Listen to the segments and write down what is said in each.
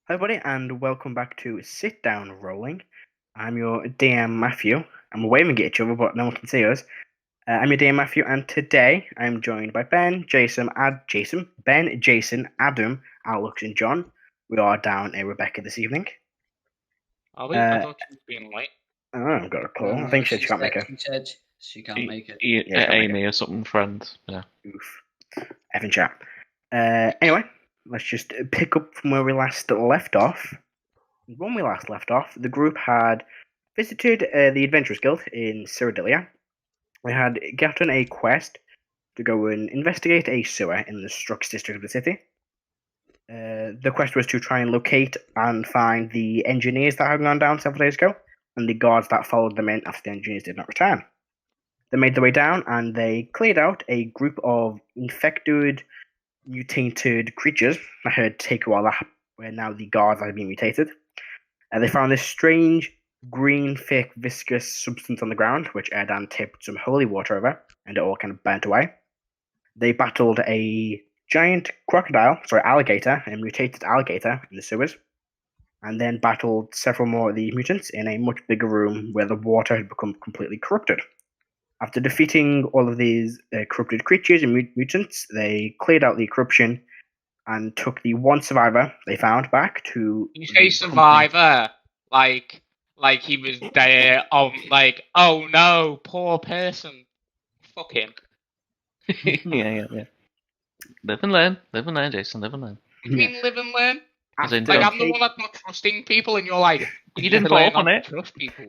Hi, everybody, and welcome back to Sit Down Rolling. I'm your DM Matthew. I'm waving at each other, but no one can see us. I'm your DM Matthew, and today I'm joined by Ben, Jason, Adam, Alex, and John. We are down a Rebecca this evening. Are we? I thought she was being late. Oh, I've got a call. I think she can't make it. She said she can't make it. Amy or something, friends. Yeah. Oof. Effing chat. Anyway, let's just pick up from where we last left off. When we last left off, the group had visited the Adventurers Guild in Cyridillia. We had gotten a quest to go and investigate a sewer in the Strux district of the city. The quest was to try and locate and find the engineers that had gone down several days ago, and the guards that followed them in after the engineers did not return. They made their way down, and they cleared out a group of infected, mutated creatures that had taken a while, where now the guards had been mutated. They found this strange, green, thick, viscous substance on the ground, which Erdan tipped some holy water over, and it all kind of burnt away. They battled a giant alligator, a mutated alligator in the sewers, and then battled several more of the mutants in a much bigger room where the water had become completely corrupted. After defeating all of these corrupted creatures and mutants, they cleared out the corruption and took the one survivor they found back to... You say survivor, like he was there, oh no, poor person. Fuck him. yeah. Live and learn, Jason, live and learn. You mean live and learn? I'm the one that's not trusting people, and you're like, you didn't fall on it. Trust people.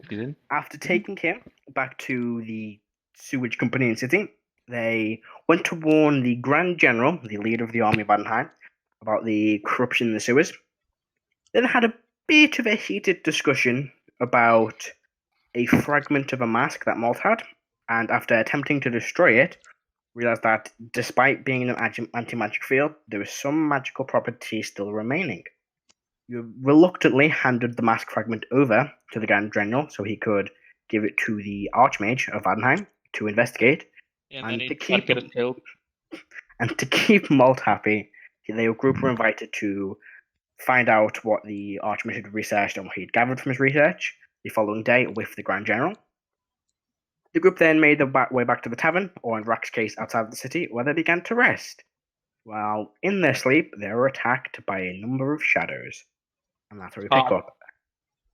After taking him back to the sewage company in city, they went to warn the Grand General, the leader of the army of Badenheim, about the corruption in the sewers. Then had a bit of a heated discussion about a fragment of a mask that Molt had, and after attempting to destroy it, realized that despite being in an anti-magic field, there was some magical property still remaining. You reluctantly handed the mask fragment over to the Grand General so he could give it to the Archmage of Badenheim to investigate, and to keep Molt happy, the group were invited to find out what the Archmage had researched and what he'd gathered from his research the following day with the Grand General. The group then made their way back to the tavern, or in Rrak's case, outside of the city, where they began to rest. While in their sleep, they were attacked by a number of shadows. And that's where we pick up.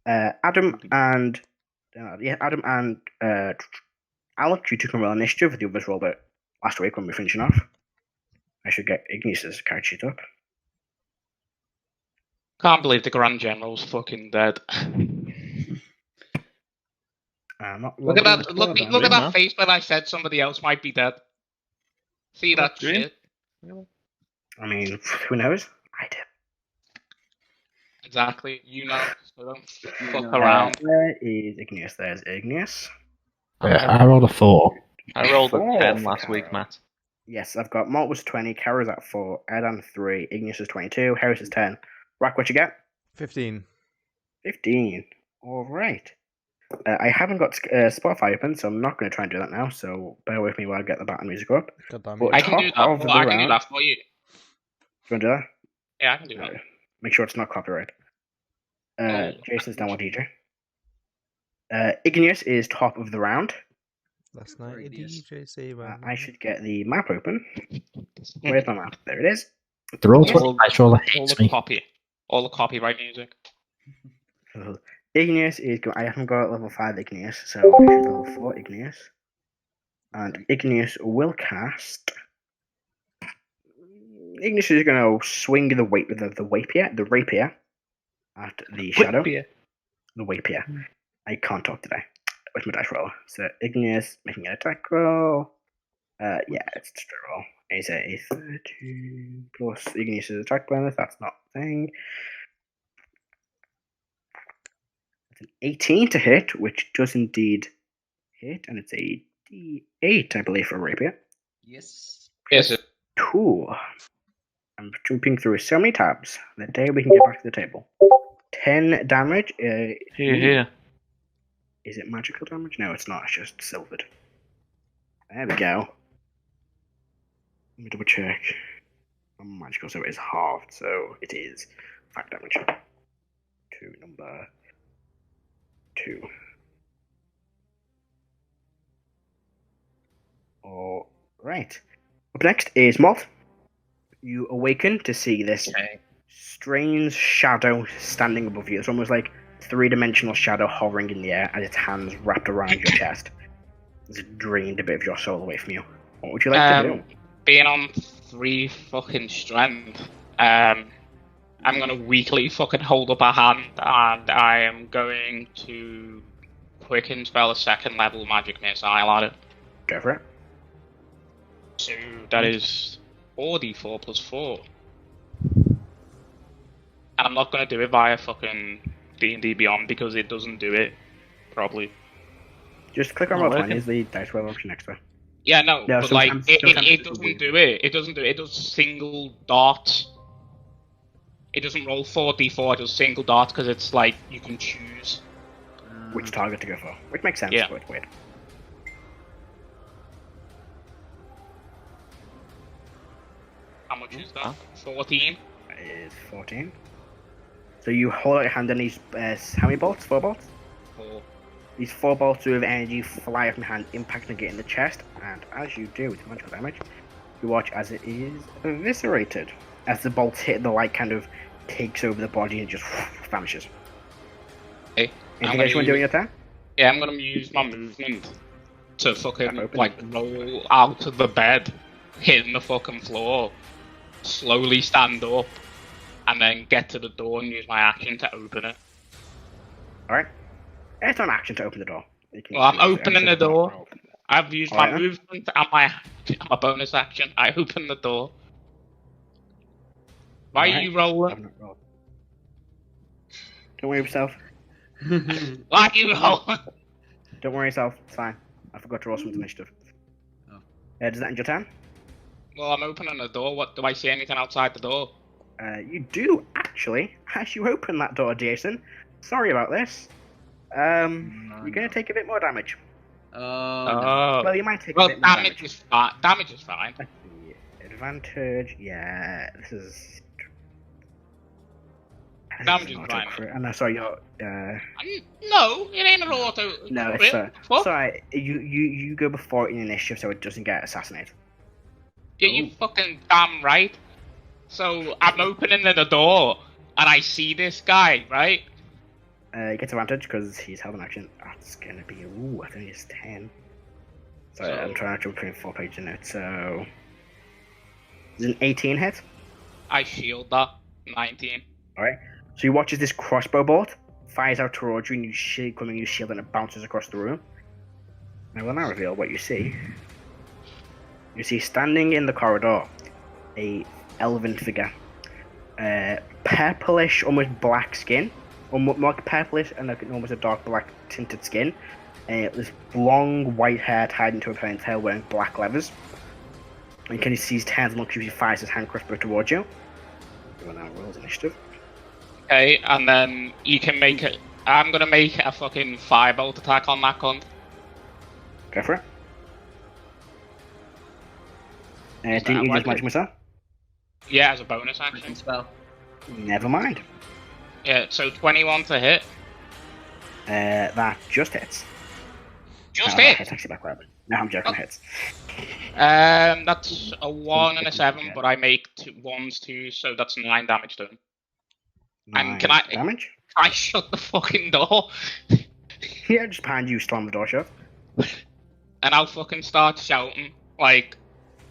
Adam and Alex, you took a real initiative. The others rolled it last week when we were finishing off. I should get Igneous' character sheet up. Can't believe the Grand General's fucking dead. Look at that face when I said somebody else might be dead. See that shit? I mean, who knows? I did. Exactly. You know, so don't fuck around. There is Igneous. There's Igneous. I rolled a 4. I rolled a 10 last week, Matt. Yes, I've got Molt was 20, Karo's at 4, Erdan 3, Igneous is 22, Heris is 10. Rrak, what you get? 15. 15. All right. I haven't got Spotify open, so I'm not going to try and do that now, so bear with me while I get the background music up. I can do that for you. Do you want to do that? Yeah, I can do that. Make sure it's not copyright. Jason's down with DJ. Igneous is top of the round. Last night a DJ say I should get the map open. Where's my map? There it is. They're all 25 all the copyright music. Igneous is I haven't got level 5 Igneous, so I should level 4 Igneous. And Igneous will cast. Igneous is going to swing the rapier at the shadow. The rapier. I can't talk today. Where's my dice roll? So Igneous making an attack roll. Yeah, it's just a roll. It's a 13 plus Igneous' attack bonus. That's not a thing. It's an 18 to hit, which does indeed hit, and it's a D8, I believe, for a rapier. Yes. Cool. I'm jumping through so many tabs. The day we can get back to the table. 10 damage. Here. Is it magical damage? No, it's not. It's just silvered. There we go. Let me double check. Magical, so it is halved, so it is 5 damage. to number 2. Alright. Up next is Molt. You awaken to see this strange shadow standing above you. It's almost like a 3-dimensional shadow hovering in the air and its hands wrapped around your chest. It's drained a bit of your soul away from you. What would you like to do? Being on 3 fucking strength, I'm gonna weakly fucking hold up a hand and I am going to quicken spell a 2nd level magic missile at it. Go for it. So that is 4d4 plus 4. And I'm not gonna do it via fucking D&D Beyond because it doesn't do it properly. Just click on Roll20, is the dice roll option next to it. Yeah, no, Yeah, but like, sometimes it doesn't do it. It doesn't do it. It does single dots. It doesn't roll 4d4, it does single dots because it's like, you can choose. Which target to go for. Which makes sense, Yeah. but it's weird. How much is that? 14? That is 14. So you hold out your hand and these, how many bolts? 4 bolts? 4. These 4 bolts of energy fly off your hand, impacting it in the chest, and as you do with magical damage, you watch as it is eviscerated. As the bolts hit, the light kind of takes over the body and just vanishes. Okay. Anything else you want to do in your turn? Yeah, I'm gonna use my movement to fucking, Open. like, roll out of the bed, hitting the fucking floor, slowly stand up, and then get to the door and use my action to open it. Alright. It's not an action to open the door. You can Well, I'm use it opening the as a door. roll. I've used Alright, my then. movement and my bonus action. I open the door. Why are Alright. you rolling? I've not rolled. Don't worry yourself. Why are you rolling? Don't worry yourself. It's fine. I forgot to roll some initiative. Oh. Does that end your turn? Well, I'm opening the door. What, do I see anything outside the door? You do, actually. As you open that door, Jason. Sorry about this. You're gonna take a bit more damage. Oh, Well, you might take a Well, bit more damage is fine. Damage is fine. Let's see. Advantage, yeah, this is... Damage is auto fine. crit. Oh, no, sorry, you're... No, it ain't an auto. No, crit. it's Fuck. sorry. You go before in initiative, so it doesn't get assassinated. Yeah, you fucking damn right. So I'm opening the door and I see this guy, right? He gets advantage because he's held an action. That's gonna be I think it's 10. Sorry, I'm trying to jump between 4 pages notes. So, is an 18 hit? I shield that. 19. All right. So you watch as this crossbow bolt fires out towards you, and you shield, coming your shield, and it bounces across the room. I will now reveal what you see. You see standing in the corridor a elven figure, purplish, almost black skin, or more purplish and like almost a dark black tinted skin. This long white hair tied into a ponytail, wearing black leathers. And you can see his hands look as he fires his hand crossbow towards you. You will now roll his initiative. Okay, and then you can make it. I'm gonna make a fucking firebolt attack on that cunt. Go for it. Is Didn't that you what just magic missile? Yeah, as a bonus quicken action. spell. Never mind. Yeah, so 21 to hit. That just hits. Just That hit. hits actually back weapon. No, I'm joking. Oh. Hits. That's a 1 and a 7, but I make 1s, 2s, so that's 9 damage to him. And can Nine I- damage? I shut the fucking door, Yeah, just behind you, slam the door shut. and I'll fucking start shouting. Like,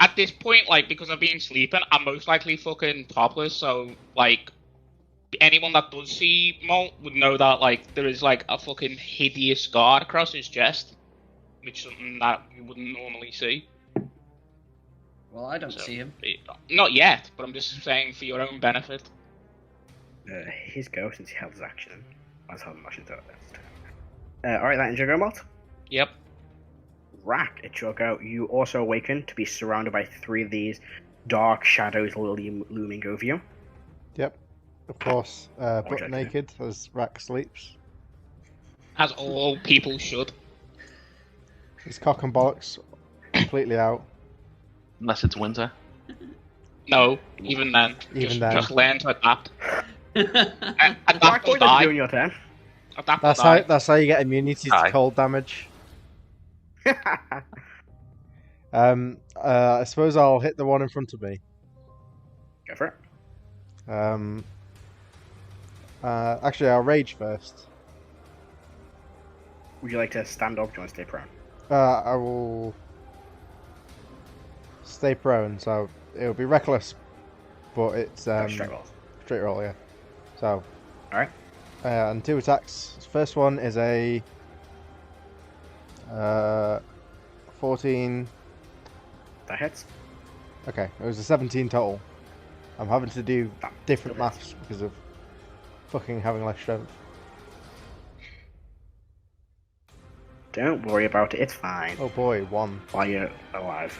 at this point, like, because I've been sleeping, I'm most likely fucking topless, so, like, anyone that does see Molt would know that, like, there is, like, a fucking hideous scar across his chest, which is something that you wouldn't normally see. Well, I don't So, see him. Not yet, but I'm just saying for your own benefit. His go since he held his action. Let's hold him action to alright, that ends your go, Molt. Yep. Rrak, it's your go. You also awaken to be surrounded by 3 of these dark shadows looming over you. Yep. Of course, butt Jack, naked as Rrak sleeps. As all people should. His cock and bollocks completely out. Unless it's winter. No, even then. Even just, then. Just learn to adapt. Adapt Black or Boy, die. doing your turn. Adapt or die. That's how you get immunity to Aye. cold damage. I suppose I'll hit the one in front of me. Go for it. Actually, I'll rage first. Would you like to stand up? Do you want to stay prone? I will stay prone, so it'll be reckless, but it's Straight rolls. straight roll, yeah. So, Alright. and 2 attacks. First one is a 14. That hits. Okay, it was a 17 total. I'm having to do That different still hits. maths because of fucking having less strength. Don't worry about it. It's fine. Oh boy, 1. While you're alive.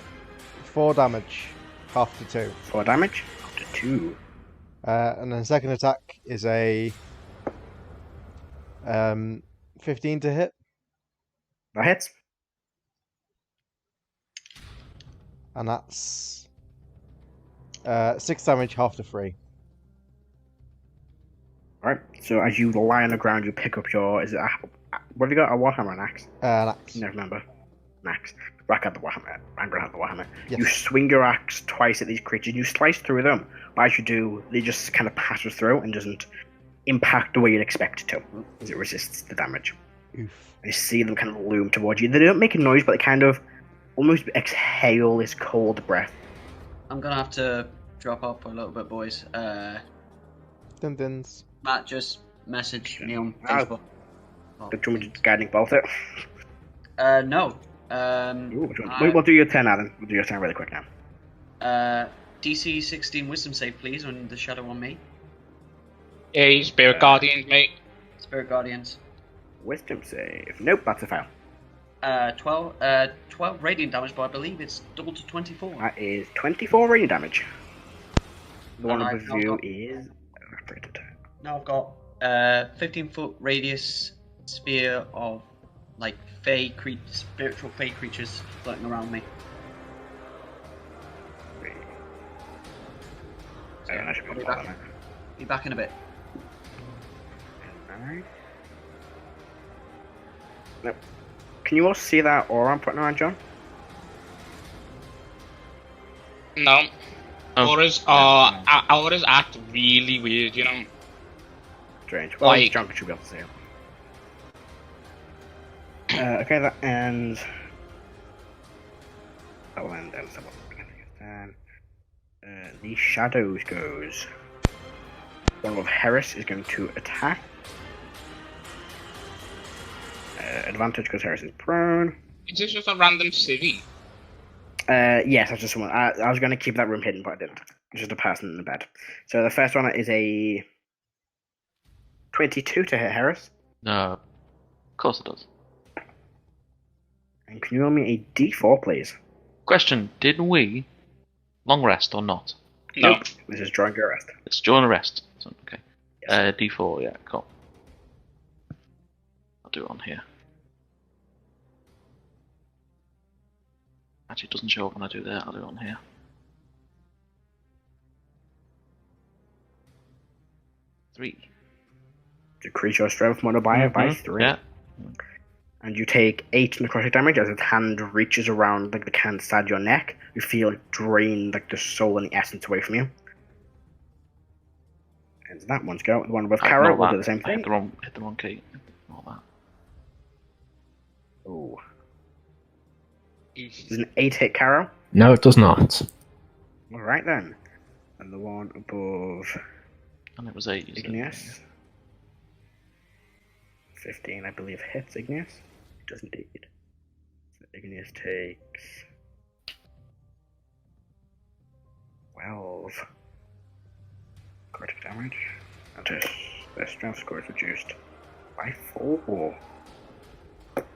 4 damage, half to 2. 4 damage. Up to 2. And then second attack is a 15 to hit, That hits. and that's 6 damage, half to 3. Alright. So as you lie on the ground, you pick up your. Is it what have you got? A warhammer or an axe? An axe. I never remember. An axe. Rrak had the warhammer. Rangren had the warhammer. Yes. You swing your axe twice at these creatures. You slice through them. But as you do, they just kind of passes through and doesn't impact the way you'd expect it to, as it resists the damage. Oof. And you see them kind of loom towards you. They don't make a noise, but they kind of almost exhale this cold breath. I'm gonna have to drop off for a little bit, boys. Dun duns. Matt just messaged me on Ah. Facebook. Oh, Do you want me to guiding bolt it? no. Ooh, we'll do your turn, Adam. We'll do your turn really quick now. DC 16 Wisdom save, please, on the shadow on me. Hey, Spirit Guardians, mate. Spirit Guardians. Wisdom save. Nope, that's a fail. 12 radiant damage, but I believe it's double to 24. That is 24 radiant damage. The one And above I've you got- is evaporated. Now I've got 15-foot radius sphere of like spiritual fey creatures floating around me. I don't know, I should I'll be be more back. than that. Be back in a bit. Alright. Nope. Can you all see that aura I'm putting around John? No. Oh. Auras act really weird, you know. Strange. Well, Like- John should be able to see it. Okay, that ends. That will end then. So then, the shadows goes. One of Heris is going to attack. Advantage because Heris is prone. Is this just a random civvy? Yes, that's just someone. I was going to keep that room hidden, but I didn't. It's just a person in the bed. So the first one is a 22 to hit Heris. No. Of course it does. And can you roll me a D4, please? Question, did we long rest or not? No. Nope. This is drawing your rest. It's during a rest. So, okay. Yes. D4, yeah, cool. I'll do it on here. Actually, it doesn't show up when I do that. I'll do it on here. Three. Decrease your strength modifier by 3. Yeah. And you take 8 necrotic damage as its hand reaches around like the can side of your neck. You feel it drain like the soul and the essence away from you. And that one's go. The one with I Karo ignore will that. do the same I thing. hit the wrong key. Ignore that. Ooh. There's an 8 hit Karo. No, it does not. Alright then. And the one above And it was 8. Igneous. 15, I believe, hits Igneous. It does indeed. So Igneous takes 12 necrotic damage. And their strength score is reduced by 4. Not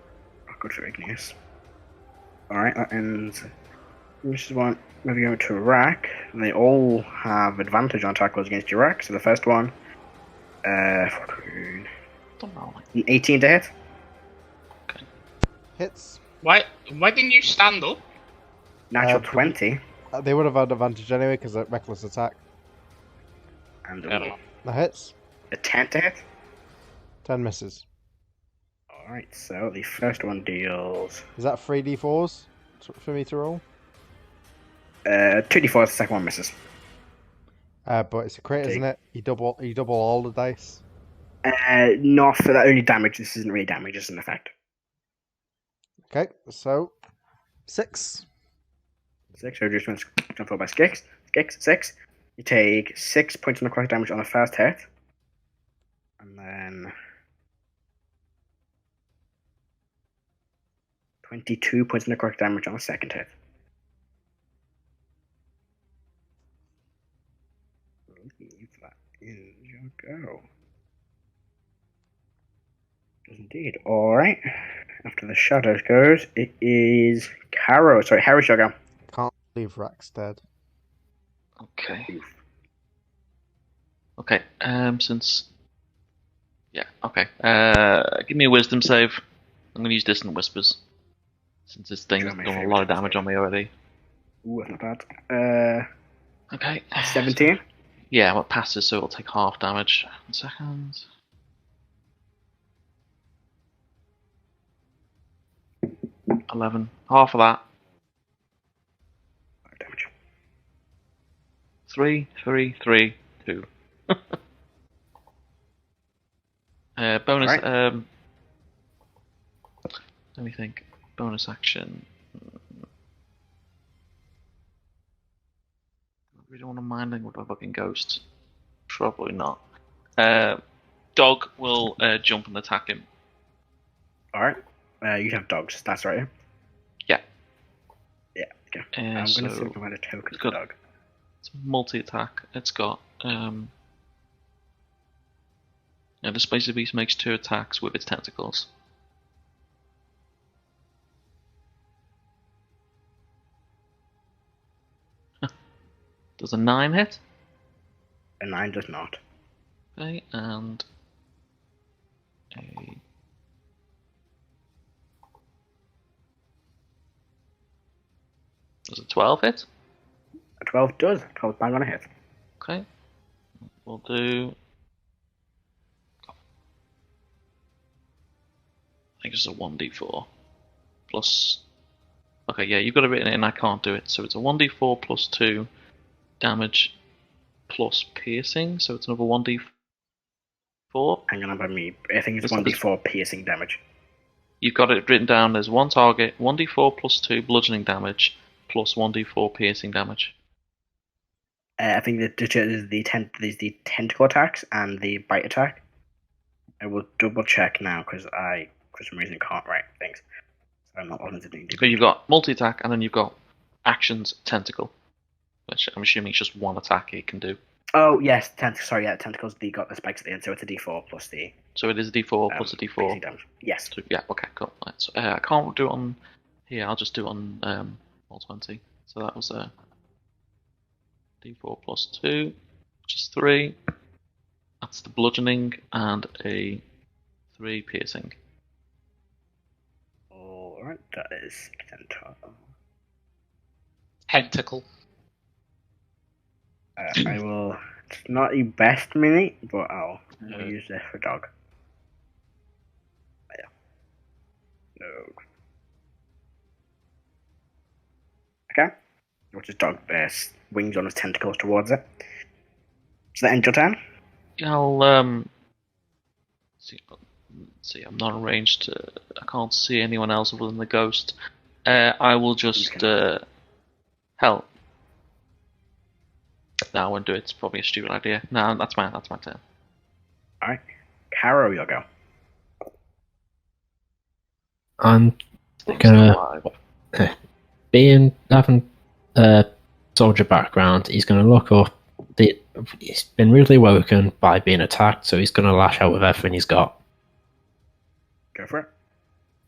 good for Igneous. Alright, that ends. This is one. Moving over to Rrak. They all have advantage on attack rolls against your Rrak. So the first one, 14, Don't know. an 18 to hit. Hits. Why didn't you stand up? Natural Uh, 20. They would have had advantage anyway because of reckless attack. And I don't know. That hits. A 10 to hit. 10 misses. Alright, so the first one deals Is that 3d4s for me to roll? 2d4, the second one misses. But it's a crit, isn't it? You double all the dice. Not for that, only damage. This isn't really damage, it's an effect. Okay, so 6. 6, so just jump forward by 6. 6. You take 6 points of necrotic damage on the first hit. And then 22 points of necrotic damage on the second hit. Leave that in your go. Does indeed. Alright. After the shadows goes, it is Karo. Sorry, Heris, your go. Can't leave Rrak's dead. Okay. Okay. Since. Yeah. Okay. Give me a wisdom save. I'm gonna use distant whispers, since this thing's done a lot of damage on me already. Ooh, that's not bad. Okay. 17. Yeah, well, it passes, so it'll take half damage. 1 second. Half of that. Damage. 3, 3, 3, 2. Bonus. Right. Let me think. Bonus action. I really want to minding with a fucking ghost. Probably not. Dog will jump and attack him. Alright. You have dogs, that's right. Yeah. Yeah, okay. I'm going to see if I can find a token for dog. It's multi-attack. It's got... Now, the Spicy Beast makes 2 attacks with its tentacles. Does a 9 hit? A 9 does not. Okay, and a... Does a 12 hit? A 12 does. 12 bang on a hit. Okay. We'll do... I think it's a 1d4 plus. Okay, yeah, you've got it written in. I can't do it, so it's a 1d4 plus 2 damage plus piercing. So it's another 1d4. Hang on by me. I think it's 1d4 piercing damage. You've got it written down as one target, 1d4 plus 2 bludgeoning damage plus 1d4 piercing damage. I think that there's the tentacle attacks and the bite attack. I will double check now because I, for some reason, can't write things. So I'm not on to doing. So you've got multi-attack and then you've got actions tentacle, which I'm assuming it's just one attack it can do. Oh yes, sorry, yeah, tentacles. They got the spikes at the end, so it's a D4 plus the. So it is a D4 plus a D4. Damage. Yes. So, yeah. Okay. Cool. Right, so, I can't do it on here. I'll just do it on Roll20. So that was a D4 plus 2, which is 3. That's the bludgeoning and a 3 piercing. Alright, that is Tentacle. I will. It's not the best mini, but I'll use this for dog. Yeah. No. Okay. Which is dog best. Wings on his tentacles towards it. Does that end your turn? I'll see. I'm not arranged to. I can't see anyone else other than the ghost. I will just hell. No, I won't do it. It's probably a stupid idea. No, that's my turn. Alright. Karo, your go. I'm gonna having a soldier background. He's gonna look up. He's been rudely woken by being attacked, so he's gonna lash out with everything he's got. Go for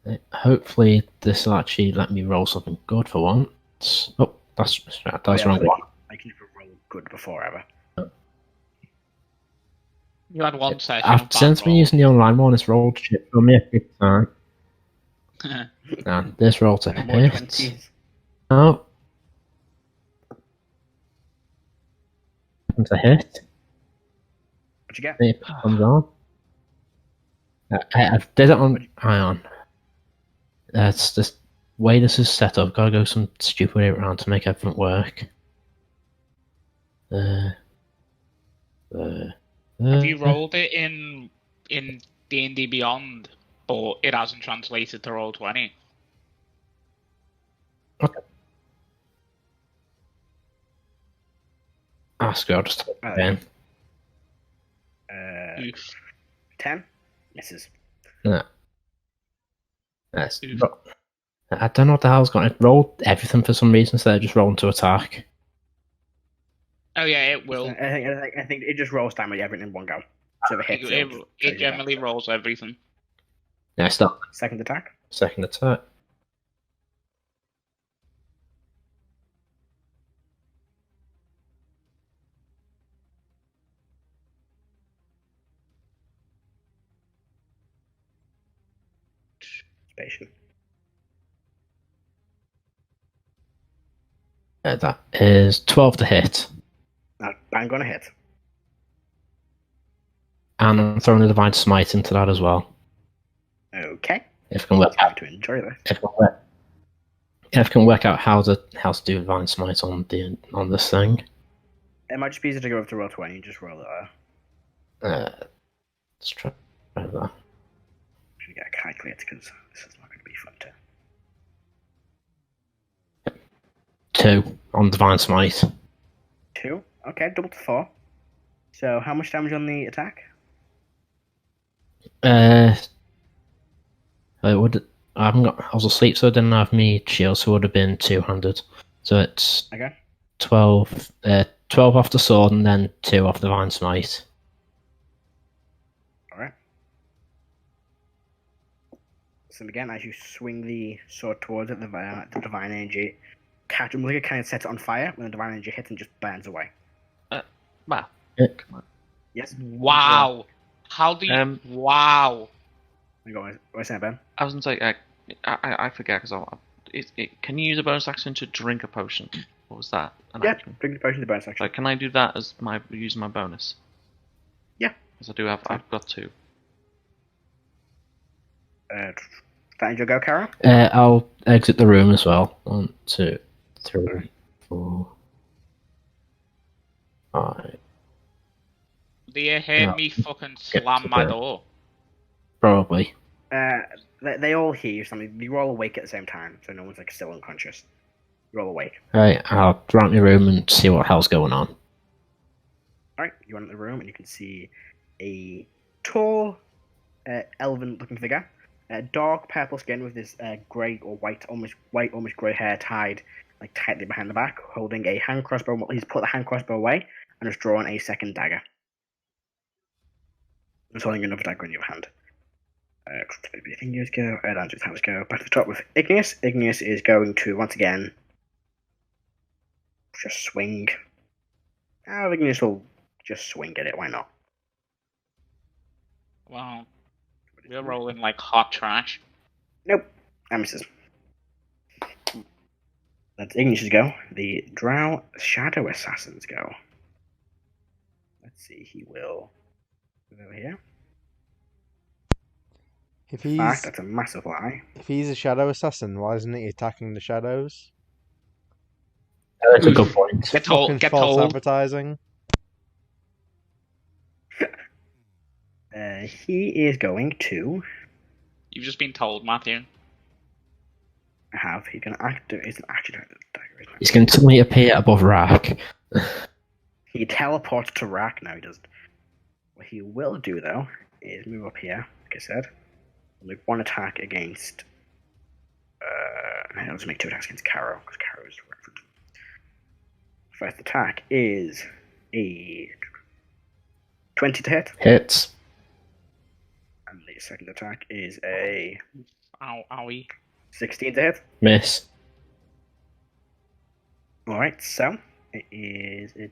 it. Hopefully, this will actually let me roll something good for once. Oh, that's the wrong one. I can never roll good before ever. You had one session. Since I've been using the online one, it's rolled shit for me every time. And this roll to hit. 20s. Oh. It's a hit. What you get? It comes on. I did it on. Hang on. That's just way this is set up. Gotta go some stupid way around to make everything work. Have you rolled it in D&D Beyond, but it hasn't translated to Roll20? Okay. Ask her, I'll just type it in. 10? Misses. Yeah. Yes. I don't know what the hell's going on. It rolled everything for some reason instead of just rolling to attack. Oh yeah, it will. I think it just rolls damage everything in one go. So if it hits, it generally rolls everything. Yeah, stop. Second attack. Second attack. Patient. That is 12 to hit. Bang on a hit. And I'm throwing a Divine Smite into that as well. Okay. If I can work out, to enjoy this. if I can work out how to do Divine Smite on this thing. It might just be easier to go over to roll 20 and just roll it there. Let's try that. Should get a calculator because this is not going to be fun to. 2 on Divine Smite. 2. Okay, double to 4. So how much damage on the attack? I was asleep, so I didn't have me shield, so it would have been 200. So it's Okay. 12 off the sword and then 2 off the Divine Smite. Alright. So again, as you swing the sword towards it, the divine energy catch him, like it kind of sets it on fire when the divine energy hits and just burns away. Wow. Yes. Wow. How do you? Wow. What's that, Ben? I was gonna say, I forget because can you use a bonus action to drink a potion? What was that? Action? Drink the potion to bonus action. So can I do that as using my bonus? Yeah. Because I've got 2. That your go, Karo? I'll exit the room as well. 1, 2, 3, 4, 5. Do you hear me fucking slam my door? Probably. They all hear you something. You're all awake at the same time, so no one's like still unconscious. You're all awake. Right, I'll run my room and see what hell's going on. Alright, you run into the room and you can see a tall, elven-looking figure. Dark purple skin with this grey or white, almost grey hair tied like tightly behind the back, holding a hand crossbow. He's put the hand crossbow away and has drawn a second dagger. He's holding another dagger in your hand. Igneous go. Erdan just have to go back to the top with Igneous. Igneous is going to once again just swing. Igneous will just swing at it. Why not? Wow. We're rolling like hot trash. Nope. That misses. That's Igneous' go. The Drow Shadow Assassins go. Let's see. He will move over here. In fact, that's a massive lie. If he's a shadow assassin, why isn't he attacking the shadows? That's a good point. Get told. False advertising. He is going to You've just been told, Matthew. have. He's going to activate. He's actually doing the dagger, isn't He's going to suddenly appear above Rrak. He teleports to Rrak. No, he doesn't. What he will do though is move up here. Like I said, make one attack against. Let's make 2 attacks against Karo because Karo is referenced. First attack is a 20 to hit. Hits. And the second attack is a Owie. 16 to hit. Miss. Alright, so it is a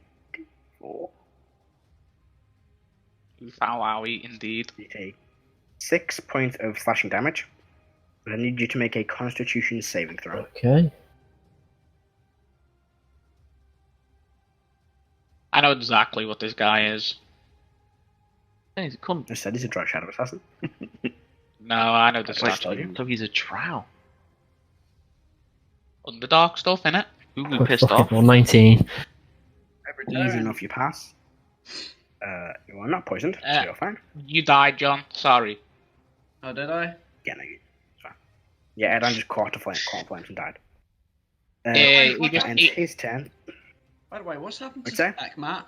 d4. Owie, indeed. You take 6 points of slashing damage. But I need you to make a Constitution saving throw. Okay. I know exactly what this guy is. Hey, he's a cunt. I said he's a Dark Shadow Assassin. No, I know the Wait, stats. So he's a drow. Underdark stuff, innit? Ooh, we pissed off. 19. Easy enough, you pass. You are not poisoned, so you're fine. You died, John. Sorry. Oh, did I? Yeah, no, it's fine. Yeah, Erdan just caught flames and died. Wait, That ends his turn. By the way, what's happened to What's that? Snack, Matt?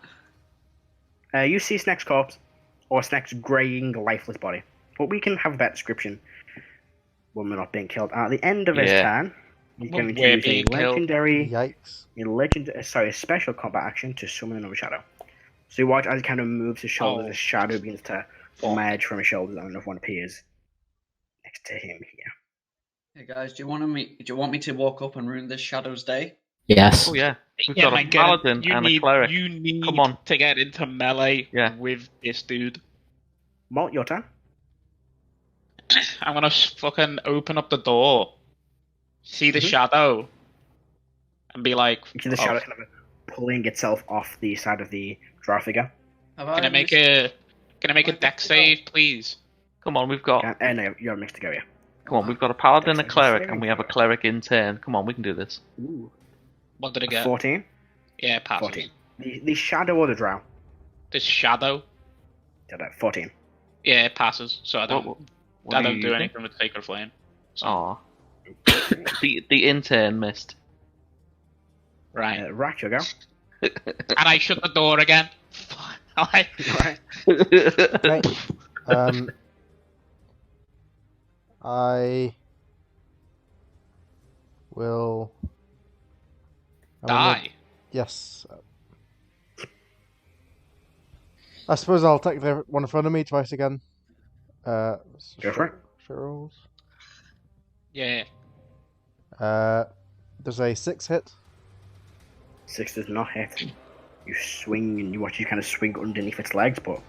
You see Snack's corpse, or Snack's greying, lifeless body. But we can have that description when we're not being killed. At the end of his turn, he's When going to we're use a being killed. legendary, Yikes. a special combat action to summon another shadow. So you watch as he kind of moves his shoulders, a shadow begins to emerge from his shoulders, and another one appears next to him here. Hey guys, do you want me to walk up and ruin this Shadow's day? Yes. Oh yeah. We've Yeah, got a man, paladin and a cleric. You need Come on. to get into melee Yeah. with this dude. Molt, your turn. I'm gonna fucking open up the door, see the Mhm. shadow, and be like, You see the shadow kind of pulling itself off the side of the draw figure. Have Can I make a deck save, please? Come on, we've got. No, you're mixed to go, yeah. Come on, we've got a paladin, a That's cleric, saving and we have a throw. cleric in turn. Come on, we can do this. Ooh. What did I get? 14? Yeah, pass. 14. The shadow or the drow? The shadow. Did that, 14. Yeah, it passes. So I don't. What I are don't you do using? anything with Sacred Flame. So, Aw. the intern missed. right. Rrak, your go. And I shut the door again. Fuck. Alright. Right. Right. I will Die. Yes. I suppose I'll take the one in front of me twice again. Go for it. Shit rolls. Yeah. There's a 6 hit. 6 does not hit. You swing and you watch you kind of swing underneath its legs, but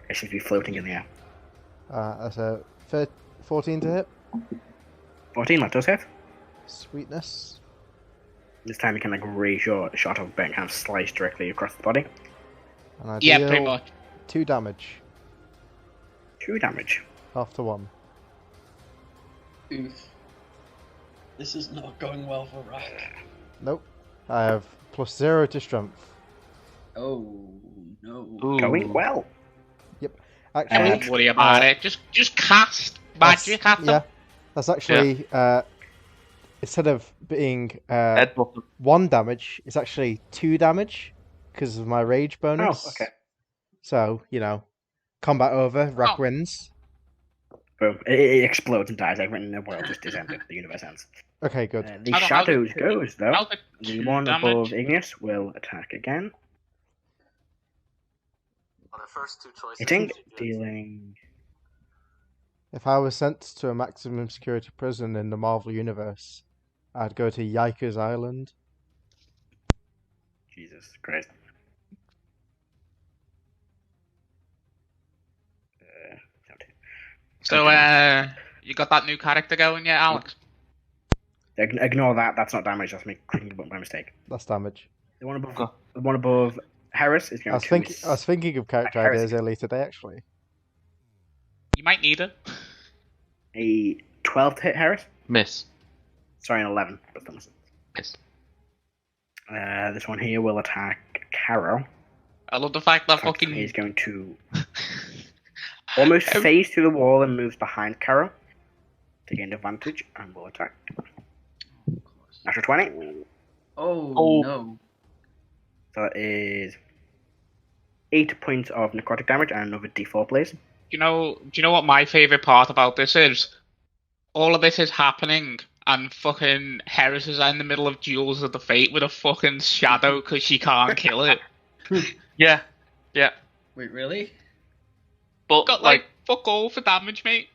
it seems to be floating in the air. That's a 14 to hit. 14, that does hit. Sweetness. This time you can raise your shot of bent kind of slice directly across the body. And I Yeah, deal pretty much. 2 damage. 2 damage. Half to 1. Oof. This is not going well for Rrak. Nope. I have +0 to strength. Oh no. Ooh. Going well. Actually, Don't worry about it. Just cast magic at them. yeah, that's actually instead of being Headbutt. 1 damage, it's actually 2 damage because of my rage bonus. Oh, okay. So combat over. Rrak Oh. wins. Boom. It explodes and dies. Everything in the world just is ended. The universe ends. Okay, good. The I don't shadows know. goes, though. I'll take The 2 one damage. above Igneous will attack again. Well, the first 2 choices. Hitting, you did. dealing... If I was sent to a maximum security prison in the Marvel universe, I'd go to Yikers Island. Jesus Christ. So, you got that new character going yet, Alex? Ignore that. That's not damage. That's me clicking the button by mistake. That's damage. The one above, Oh. the one above Heris is going I was thinking of character Heresy. ideas earlier today, actually. You might need it. a 12 to hit Heris. Miss. Sorry, an 11. But still missing. Miss. This one here will attack Karo. I love the fact that He's fucking. going to almost phase through the wall and moves behind Karo to gain advantage and will attack. Natural 20. Oh no. So that is 8 points of necrotic damage and another d4, please. Do you know what my favorite part about this is? All of this is happening, and fucking Heris is in the middle of Duels of the Fate with a fucking shadow because she can't kill it. Yeah. Yeah. Wait, really? But Got like fuck all for damage, mate.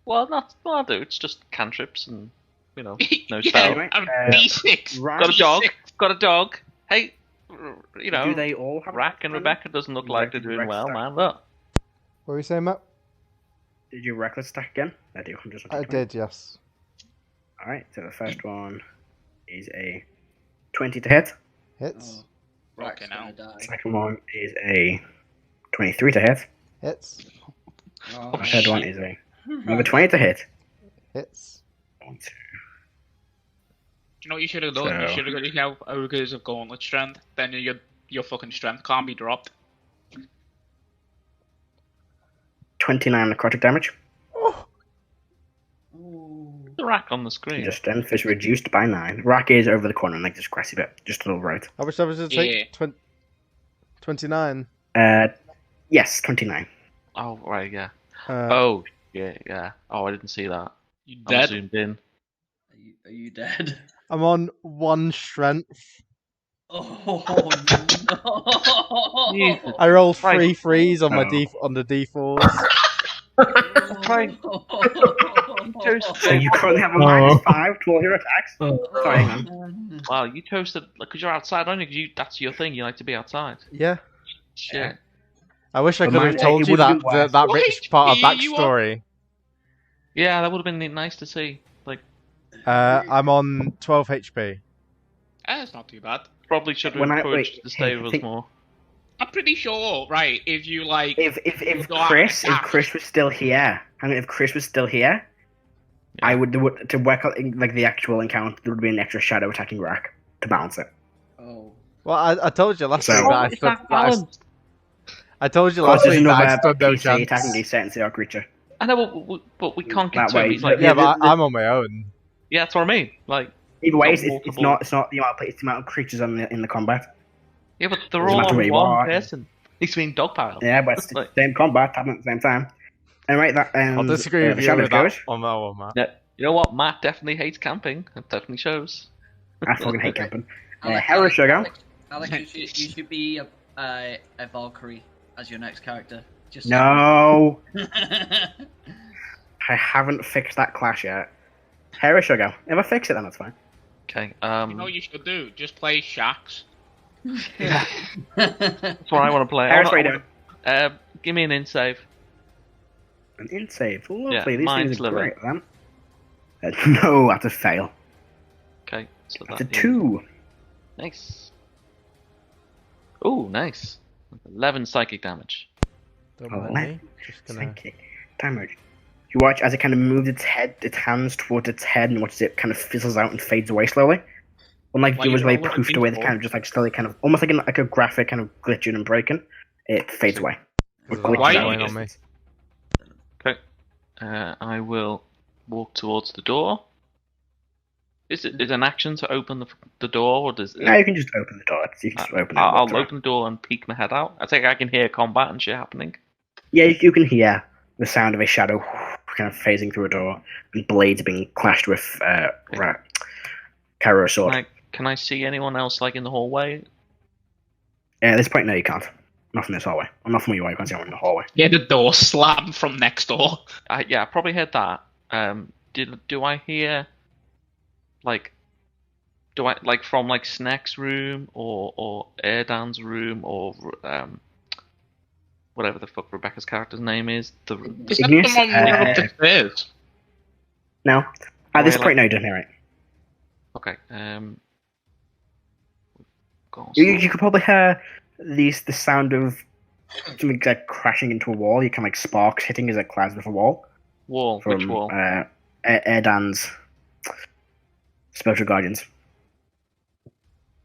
well, not I do. It's just cantrips and no Yeah, spell. Anyway, I'm D6. Rrak, Got a dog. D6. Got a dog. Hey, do they all have Rrak and Rebeca doesn't look like they're doing well, man. Look. What were you saying, Matt? Did you reckless attack again? I do. I'm just I did, yes. Alright, so the first one is a 20 to hit. Hits. Oh, Rrak's Fucking gonna hell. die. Second one is a 23 to hit. Hits. Oh, Third one is a number 20 to hit. Hits. 1, 2. Do you know what you should have done? You So- should have got yourself ogres of gauntlet strength. Then your fucking strength can't be dropped. 29 necrotic damage. The rack on the screen. Your strength is reduced by 9. Rrak is over the corner, like this grassy bit, just to the right. How much damage did it take? 29. Yes, 29. Oh, right, yeah. Uh, Oh, yeah. Oh, I didn't see that. You I'm dead? zoomed in. Are you dead? I'm on 1 strength. Oh no! Jesus. I rolled Right. 3 threes on my Oh. on the d4s. Right. So you currently have a -5 to all your attacks. Sorry, hang on. Wow, you chose to because you're outside, aren't you? 'Cause that's your thing. You like to be outside. Yeah. Shit. I wish I But could have mine- told it you would've that been worse. that What rich part of HP you on? backstory. Yeah, that would have been nice to see. Like, I'm on 12 HP. That's not too bad. probably should have When I- encouraged wait, you to stay I with us think- more. I'm pretty sure, right? If you like, If Got Chris attacked. was still here, if Chris was still here, Yeah. I would to work out like the actual encounter. There would be an extra shadow attacking Rrak to balance it. Oh. Well, I told you last So- week that I It's stood. not balanced. I told you Of course, last there's week that I another stood no PC attacking a chance. certain CR creature. I know, but we can't get That to him. way, He's like, yeah, Yeah, but I'm on my own. yeah, that's what I mean. Like, Either way, Got it's multiple- not the amount of it's the amount of creatures in the combat. yeah, but they're Doesn't all matter on where you one are. person. He's being dogpiled. Yeah, but it's the Like- same combat happening at the same time. And right, that I'll ends. disagree with the you shadows with that, goes. on that one, Matt. Yeah. You know what? Matt definitely hates camping. It definitely shows. I fucking hate camping. Alex, Heris, should I go? Alex, you should be a Valkyrie as your next character. Just No, I haven't fixed that clash yet. Heris, should I go? If I fix it, then that's fine. Okay. you know what you should do? Just play Shax. That's what I want to play. Heris, what are you doing? Give me an in save. An in save. Lovely. Yeah, These mine's things are living. great, then. No, that's a fail. Okay. So That's a that 2. Nice. Oh, nice. 11 psychic damage. Don't Oh, mind let- me. Just gonna. Psychic damage. You watch as it kind of moves its hands towards its head, and watch it kind of fizzles out and fades away slowly. Unlike Like it was you way roll with a poofed away, the D4. kind of just like slowly, kind of almost like a graphic, kind of glitching and breaking. It fades away. There's a Glitches lot Why out. going you on me. just- Okay. I will walk towards the door. Is it an action to open the door, or does No, you can just open the door. You can just open it. I'll walk through. open the door and peek my head out. I think I can hear combat and shit happening. Yeah, you can hear the sound of a shadow kind of phasing through a door, and blades being clashed with Karo's sword. Can I see anyone else like in the hallway? At this point, no, you can't. Not from this hallway. I'm not from where you are. You can't see anyone in the hallway. Yeah, the door slam from next door. Yeah, I probably heard that. Do I hear like? Do I like from like Snack's room or Erdan's room or whatever the fuck Rebecca's character's name is? Is that Igneous, the one running up the stairs? No. At this Why, point, no, you don't hear it. Okay. Go on, You could probably hear the sound of something like crashing into a wall. You can like sparks hitting as it collides with a wall. wall. From Which wall? Erdan's Spiritual Guardians.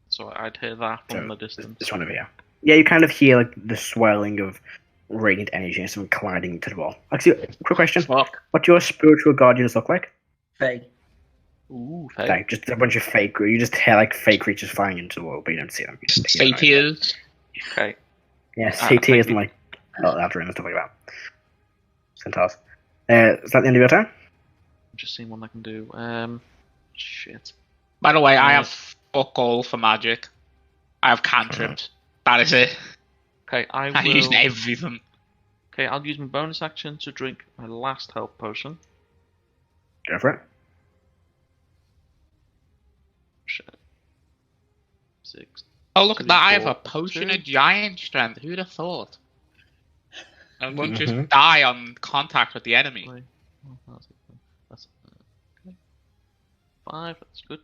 So I'd hear that from So, the distance. This one over here. Yeah, you kind of hear like the swirling of radiant energy and something colliding into the wall. Actually, quick question. Fuck. What do your Spiritual Guardians look like? Faye. Ooh, Like, just a bunch of fake. You just hear like fake creatures flying into the wall, but you don't see them. You just hear them. Satyrs. Okay. Yeah, I CT think is like Eldraine and stuff like that. Centaurs. Is that the end of your turn? I'm just seeing what I can do. Shit. By the way, I Yeah. have fuck all for magic. I have cantrips. That is it. Okay, I'm will. using everything. Okay, I'll use my bonus action to drink my last health potion. Go for it. Shit. 6. Oh, look at that. I have 3, a 4, potion 2. of giant strength. Who'd have thought? And won't Mhm. just die on contact with the enemy. That's okay. 5. That's good.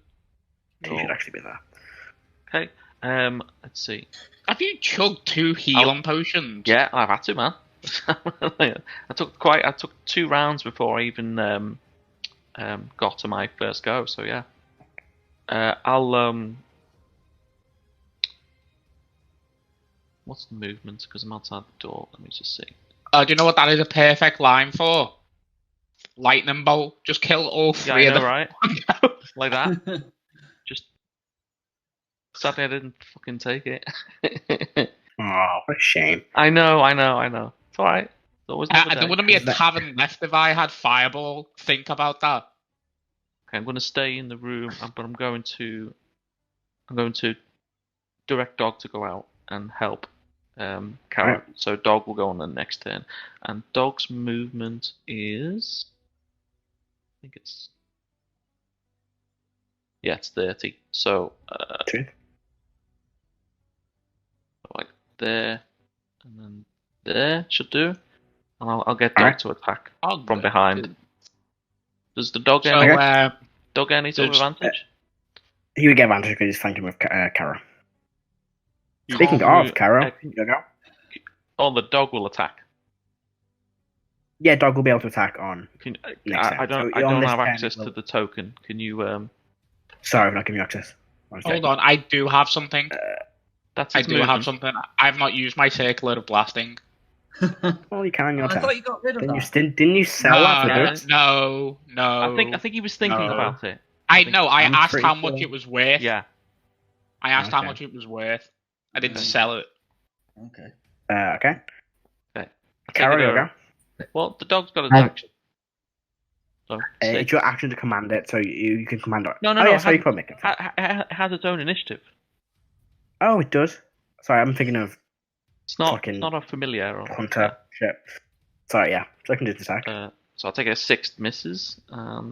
You should actually be there. Okay. Let's see. Have you chugged 2 healing potions? Yeah, I've had to, man. I took 2 rounds before I even got to my first go. So yeah, I'll What's the movement? Because I'm outside the door. Let me just see. Do you know what that is a perfect line for? Lightning bolt. Just kill all 3 Yeah, I of know, them. right? Like that. Just sadly, I didn't fucking take it. Oh, what a shame. I know. It's alright. It's always another day. There wouldn't be a tavern left if I had Fireball. Think about that. Okay, I'm going to stay in the room, but I'm going to direct Dog to go out and help Karo. Right. So Dog will go on the next turn, and Dog's movement is, I think it's 30. So True. like there, and then there should do, and I'll get Dog Alright. to attack Oh, from behind. Does the dog So, get Dog any sort of there's- advantage? He would get advantage because he's flanking with Karo. You Speaking can't of Karo, do- you go. Oh, the dog will attack. Yeah, dog will be able to attack on. Next I turn. don't. So I on don't this have turn, access it will- to the token. Can you? Sorry, I'm not giving you access. One hold second. on, I do have something. That's I his do movement. have something. I've not used my Circular of Blasting. Well, you can on your I turn. thought you got rid of Didn't you, that. didn't you sell that for Yeah. goods? No. I think he was thinking No. about it. I know. I I'm asked pretty how much sure. it was worth. Yeah. I asked how Okay. much it was worth. I didn't Okay. sell it. Okay. Okay. Okay. Karo, it you over. go. Well, the dog's got his I've- action. So It's your action to command it, so you can command it. No, oh, yeah, it so you has- can make it. it has its own initiative. Oh, it does. Sorry, I'm thinking of It's not. Fucking It's not a familiar. Or, Hunter. Shit. Sorry, yeah. So I can do the attack. So I'll take a 6 misses.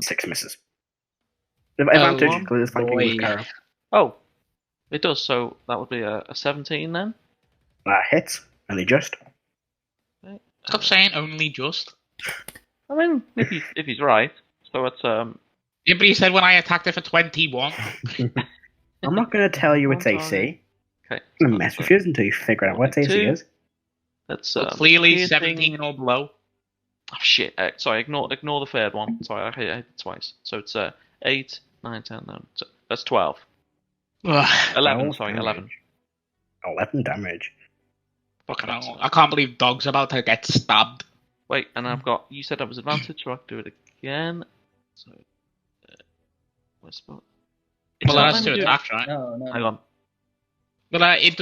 6 misses. The advantage one because it's flanking with boy. Karo. Oh, it does. So that would be a 17 then. That hits, and they just. Okay. Stop saying only just. I mean, if he's right. So it's Yeah, but he said when I attacked it for 21. I'm not going to tell you its One AC. okay. I'm going to mess with you until you figure out what its AC 42. is. That's So clearly piercing- 17 or below. Oh shit! Sorry, ignore the third one. Sorry, I hit it twice. So it's 8, 9, 10. No, that's 12. Ugh, 11. 12 Sorry, damage. 11. 11 damage. fucking hell. I can't believe Dog's about to get stabbed. Wait, and I've got. You said that was advantage, so I can do it again. So, where's spot? It's Well, not that's letting 2 me do- attacks, right? No. Hang on. Well, it has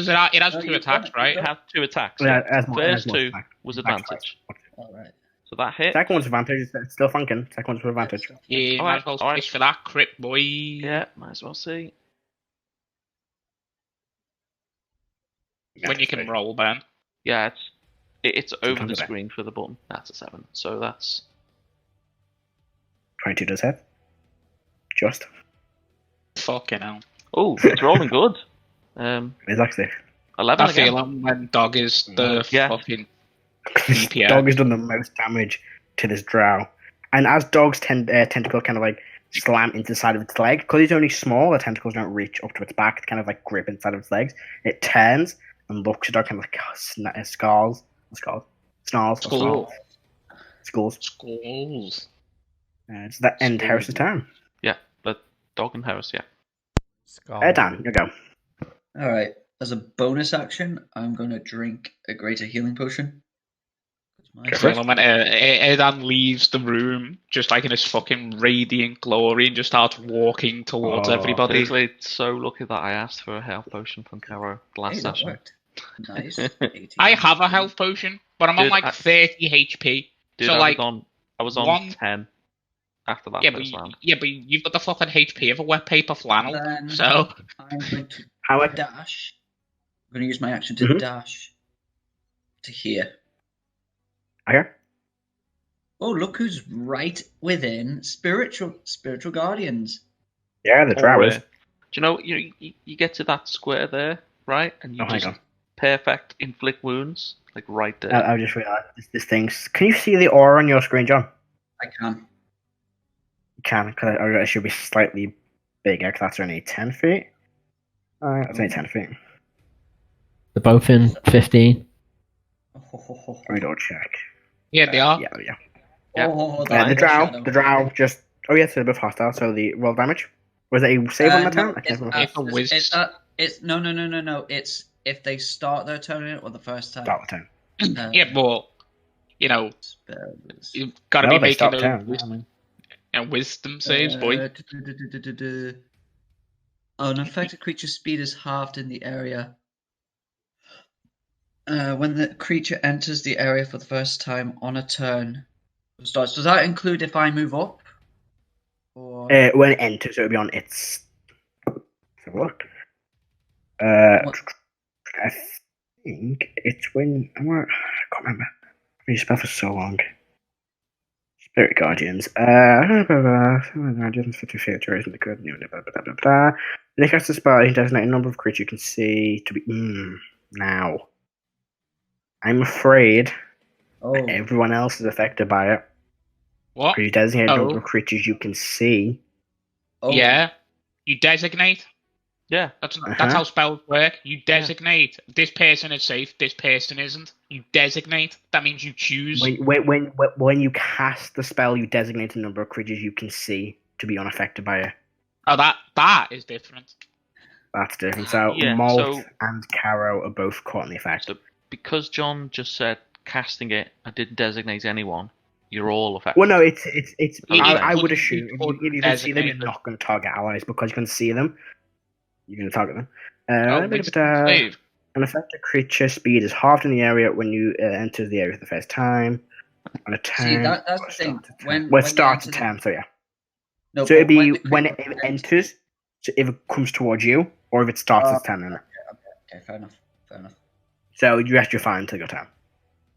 No, 2 you've attacks, done it, right? you've It has 2 attacks. Yeah, Yeah. it has First more 2 attack. was Attack advantage. All right. So that hit. Second one's advantage. It's still flanking. Second one's with advantage. Yeah, All might right, as well all right. fish for that crit, boy. Yeah, might as well see. When you can roll, Ben. Yeah, it's over Sometimes the a bit. screen for the button. That's a 7. So that's 22 does hit. Just. Fucking hell. oh, it's rolling good. It's actually. 11 That again. feeling when Dog is the Yeah. fucking This DPS. dog has done the most damage to this drow. And as Dog's tentacle kind of like slam into the side of its leg, because it's only small, the tentacles don't reach up to its back, they kind of like grip inside of its legs. It turns and looks at Dog kind of like snarls. Skulls. Does that end Harris's turn? Yeah, but Dog and Heris, yeah. Dan, you go. All right. As a bonus action, I'm gonna drink a greater healing potion. Go for it. When Erdan leaves the room, just like in his fucking radiant glory, and just starts walking towards Oh, everybody. Seriously, it's so lucky that I asked for a health potion from Karo last Hey, that session. worked. Nice. 18. I have a health potion, but I'm on Dude, like I- 30 HP. Dude, So, I like, was on one- 10 after that Yeah, but first round. you've got the fucking HP of a wet paper flannel. Then So I'm going to How I dash. I'm going to use my action to Mhm. dash to here. Okay. Oh, look who's right within spiritual guardians. Yeah, the drow is. Do you know, you get to that square there, right? And you Oh, hang just on. perfect inflict wounds, like right there. I just realised this thing's. Can you see the aura on your screen, John? I can. You can, because it should be slightly bigger, because that's only 10 feet. That's only 10 feet. They're both in 15. Let me double check. Yeah, they are. Yeah. Yeah. Oh, The drow just. Oh yes, they're both hostile. So the roll damage. Was it a save on the turn? I can't remember. No. It's if they start their turn in it or the first time. Start the turn. Yeah, but you know, Spells. you've got to Well, be they making start those turn. I mean, wisdom saves, boy. An affected creature's speed is halved in the area. When the creature enters the area for the first time on a turn. Starts. Does that include if I move up? Or when it enters, it'll be on its. Let's have a look. What? I think it's when I can't remember. I've used spell for so long. Spirit Guardians. Guardians for 2 feet duration the good. When they cast a spell, you can designate a number of creatures you can see to be. Now, I'm afraid everyone else is affected by it. What? You designate a number of creatures you can see. Yeah, you designate. Yeah. That's how spells work. You designate. This person is safe. This person isn't. You designate. That means you choose. When you cast the spell, you designate a number of creatures you can see to be unaffected by it. Oh, that is different. That's different. So Molt and Karo are both caught in the effect. So because John just said casting it, I didn't designate anyone. You're all affected. Well, no, it's. Yeah, I would assume if you can see them, you're not going to target allies because you can see them. You're going to target them. An affected creature speed is halved in the area when you enter the area for the first time. On a turn. See, that's the thing. When it starts a turn, so yeah. No, so it'd be when it enters, so if it comes towards you, or if it starts its turn. Okay, fair enough. So you rest your fire until your turn.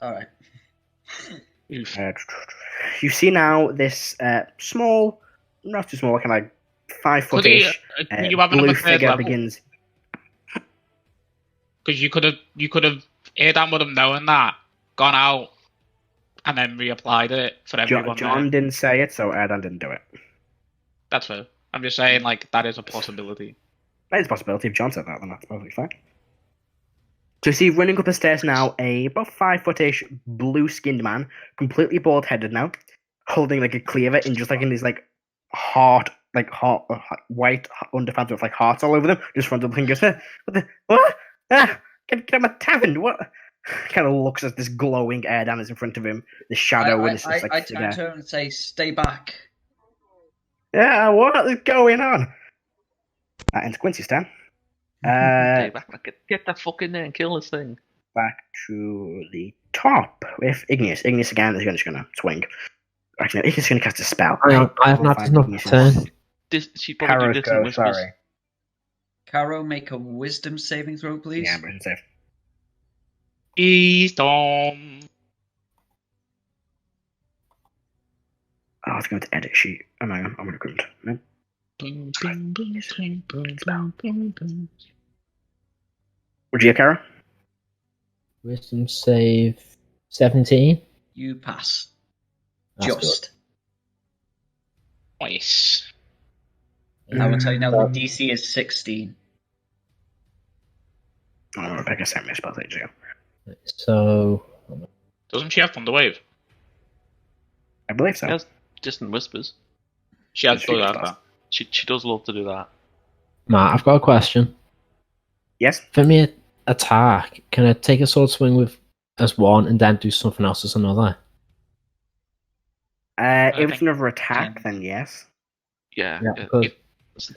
Alright. You see now this small, not too small, kind of like 5-foot-ish blue figure begins. Because you could have Erdan would have known that, gone out, and then reapplied it for everyone. John didn't say it, so Erdan didn't do it. That's fair. I'm just saying, like, that is a possibility. That is a possibility. If John said that, then that's perfectly fine. So you see running up the stairs now about 5-foot-ish blue-skinned man, completely bald-headed now, holding like a cleaver in just like in these like white underpants with like hearts all over them, just front of the fingers. What? Get him a tavern. What? Kind of looks at this glowing Erdan is in front of him, the shadow with this like. I turn to him and say, "Stay back." Yeah, what is going on? Ends Quincy's turn. Get that fuck in there and kill this thing. Back to the top with Igneous. Igneous again is just going to swing. Actually, no, Igneous is going to cast a spell. I have not turn. She probably did this in sorry. Karo, make a wisdom saving throw, please. Yeah, wisdom save. Wisdom. I was going to edit sheet. Oh no, I'm going to couldn't. No. Would you get Karo? Wisdom save 17. You pass. That's Just. Nice. I will tell you now, the DC is 16. Oh, Rebecca sent me a spell ages ago. So. Doesn't she have Thunderwave? I believe so. She has distant whispers. She has that. She does love to do that. Matt, I've got a question. Yes? For me, attack, can I take a sword swing with as one and then do something else as another? If it's another attack, then yes. Yeah. Because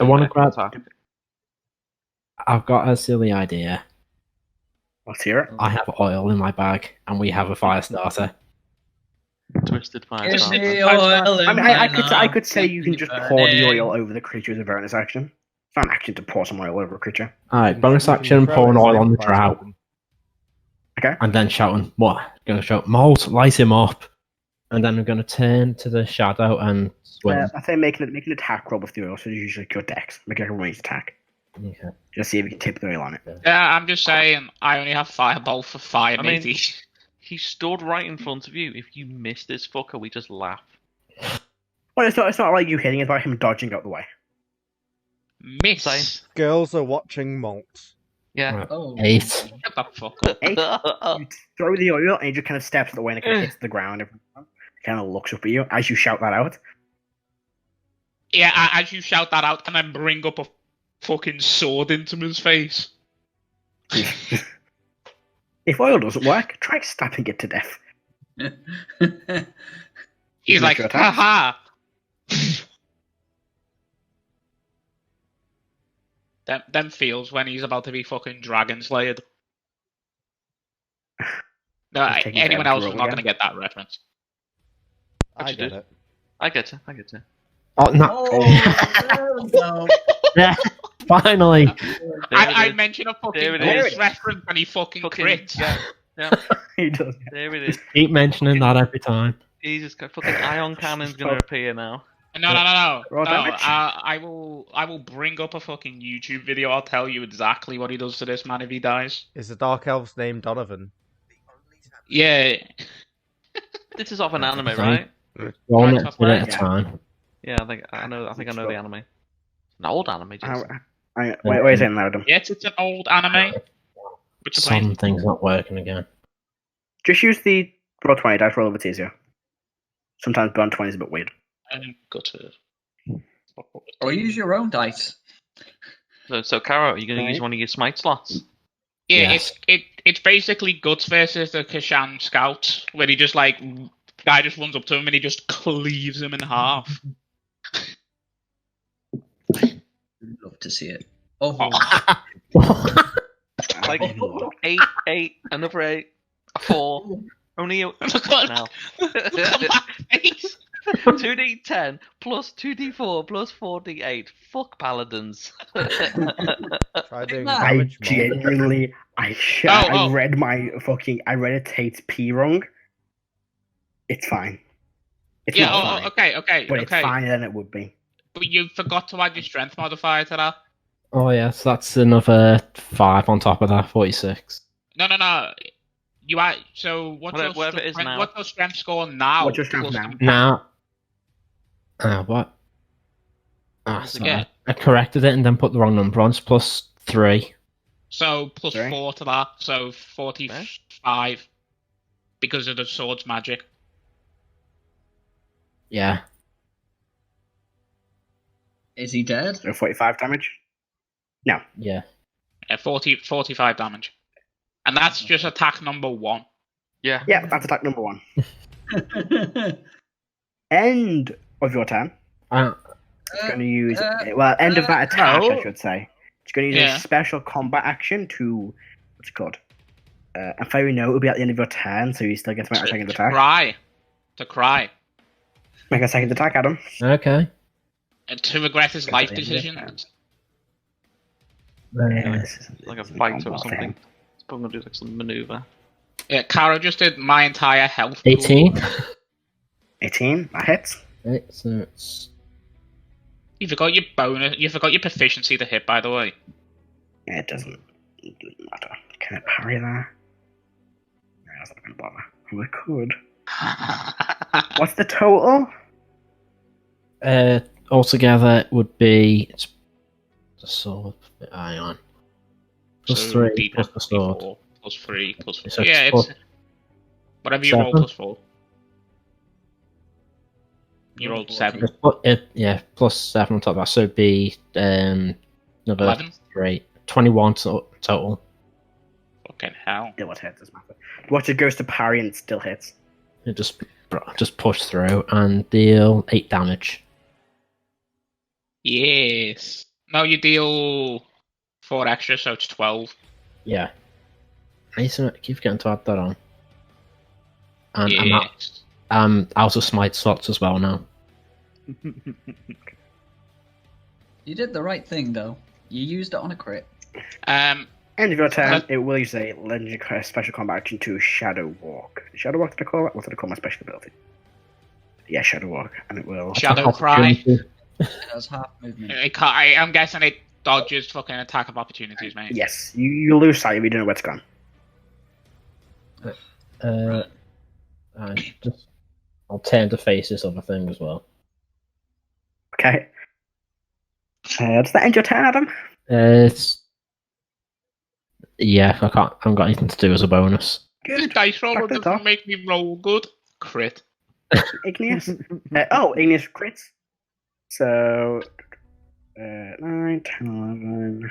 I want to grab. I've got a silly idea. Let's hear it. I have oil in my bag, and we have a fire starter. Twisted fire Give starter. me oil in I mean, my I could say you can just pour the burning. oil over the creature as a bonus action. It's not an action to pour some oil over a creature. Alright, bonus You can action, throw pouring it oil like on the fire drow. weapon. Okay. And then shouting, what? Gonna shout, Molt, light him up. And then I'm gonna turn to the shadow and swing. I say make an attack roll with the oil, so usually your dex. Make like a ranged attack. Okay. Just see if you can tip the oil on it. Yeah, I'm just saying, I only have Fireball for fire, I mean- matey. He stood right in front of you. If you missed this fucker, we just laugh. Well, it's not like you hitting, it's about him dodging out the way. Miss. Girls are watching Molt. Yeah. Oh. 8. Shut the fuck up. 8. You throw the oil, and he just kind of steps out the way and it kind of hits the ground. Kind of looks up at you as you shout that out. Yeah, as you shout that out, and then bring up a fucking sword into his face. If oil doesn't work, try stabbing it to death. He's like, Make your attack. haha. Them feels when he's about to be fucking dragon slayed. No, He's taking anyone forever else to is roll not again. going to get that reference. I you get do. it. I get you. Oh, no. Oh, no. Yeah, finally. I mentioned a fucking There it Ghost is. reference and he fucking crits. Yeah. He does. There it is. Keep mentioning that every time. Jesus Christ. Fucking ion cannon's gonna appear now. No. Roll damage. I will bring up a fucking YouTube video. I'll tell you exactly what he does to this man if he dies. Is the Dark Elf's name Donovan? Yeah. This is off an anime, Fine. right? One Right, at a yeah. time. Yeah, I think I know the anime. An old anime, Jason. Wait a second, Adam. Yes, it's an old anime. Which is playing. Something's not working again. Just use the roll 20 dice, roll if it's easier. Sometimes beyond 20 is a bit weird. Gutted. Or use your own dice. So Karo, are you gonna Right. use one of your smite slots? Yeah, Yes. it's basically Guts versus the Kashan Scout, where he just like guy just runs up to him and he just cleaves him in half. Love to see it. Oh, Like 8, another 8, a 4, only a Look at now. look at my face. 2d10 plus 2d4 plus 4d8. Fuck paladins. Try doing I I damage more. genuinely, I read I read a Tate's P wrong. It's fine. It's Yeah, not fine. okay. But it's finer than it would be. But you forgot to add your strength modifier to that. Oh, yes, that's another 5 on top of that, 46. No. You add, so Whatever it is now. what's your strength score now? What's your strength plus now? Now, what? Once Sorry. again. I corrected it and then put the wrong number on. It's plus 3. So plus Sorry? 4 to that, so 45 because of the sword's magic. Yeah. is he dead? So 45 damage. Yeah. Yeah, 45 damage. And that's just attack number 1. Yeah. Yeah, that's attack number 1. End of your turn. It's going to use end of that attack, I should say. It's going to use Yeah. a special combat action to what's it called? And Fairy Note will be at the end of your turn, so you still get to make a second attack. To cry. Make a second attack, Adam. Okay. And to regret his life at the end of your turn. decisions. Like a fighter or something. It's probably gonna do like some maneuver. Yeah, Karo just did my entire health. 18. 18, that hits. Okay, so it's You forgot your bonus. You forgot your proficiency to hit, by the way. Yeah, it doesn't matter. Can it parry there? No, that's not going to bother. Oh, it could. What's the total? altogether it would be it's the sword. Hang on. Plus So 3 D10, plus the sword. D4, plus 3 plus 4. So Yeah, it's it's whatever you roll 7. plus 4. You rolled 7. Plus 7 on top of that. So it'd be another 11. 3. 21 total. Fucking hell. Still what hits, doesn't matter. Watch it goes to parry and it still hits. It just push through and deal 8 damage. Yes. No, you deal 4 extra, so it's 12. Yeah. Nice. Keep forgetting to add that on. And Yes. I'm out of smite slots as well now. You did the right thing, though. You used it on a crit. End of your turn, Let- it will use a legendary special combat action to Shadow Walk. Shadow Walk, did I call it? What did I call my special ability? Yeah, Shadow Walk, and it will. Shadow Cry. It has half movement. I'm guessing it dodges fucking attack of opportunities, mate. Yes, you lose sight if you don't know where it's gone. I'll turn to face this other thing as well. Okay. Does that end your turn, Adam? It's Yeah, I haven't got anything to do as a bonus. This Good. dice roller Back to the doesn't top. make me roll good. Crit. Igneous. Igneous crits. So, 9, 10, 11.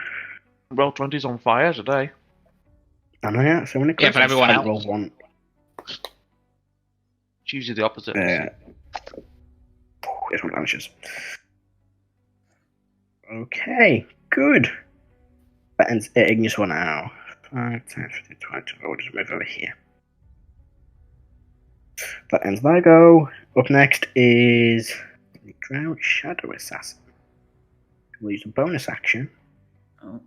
Roll 20's on fire today. I know, yeah. So many crits. Yeah, for everyone I else. roll one. It's usually the opposite. Here's one damages. Okay, good. That ends Igneous one now. 5, 10, 15, 20. We'll just move over here. That ends my go. Up next is the Drow Shadow Assassin. We'll use a bonus action Oh.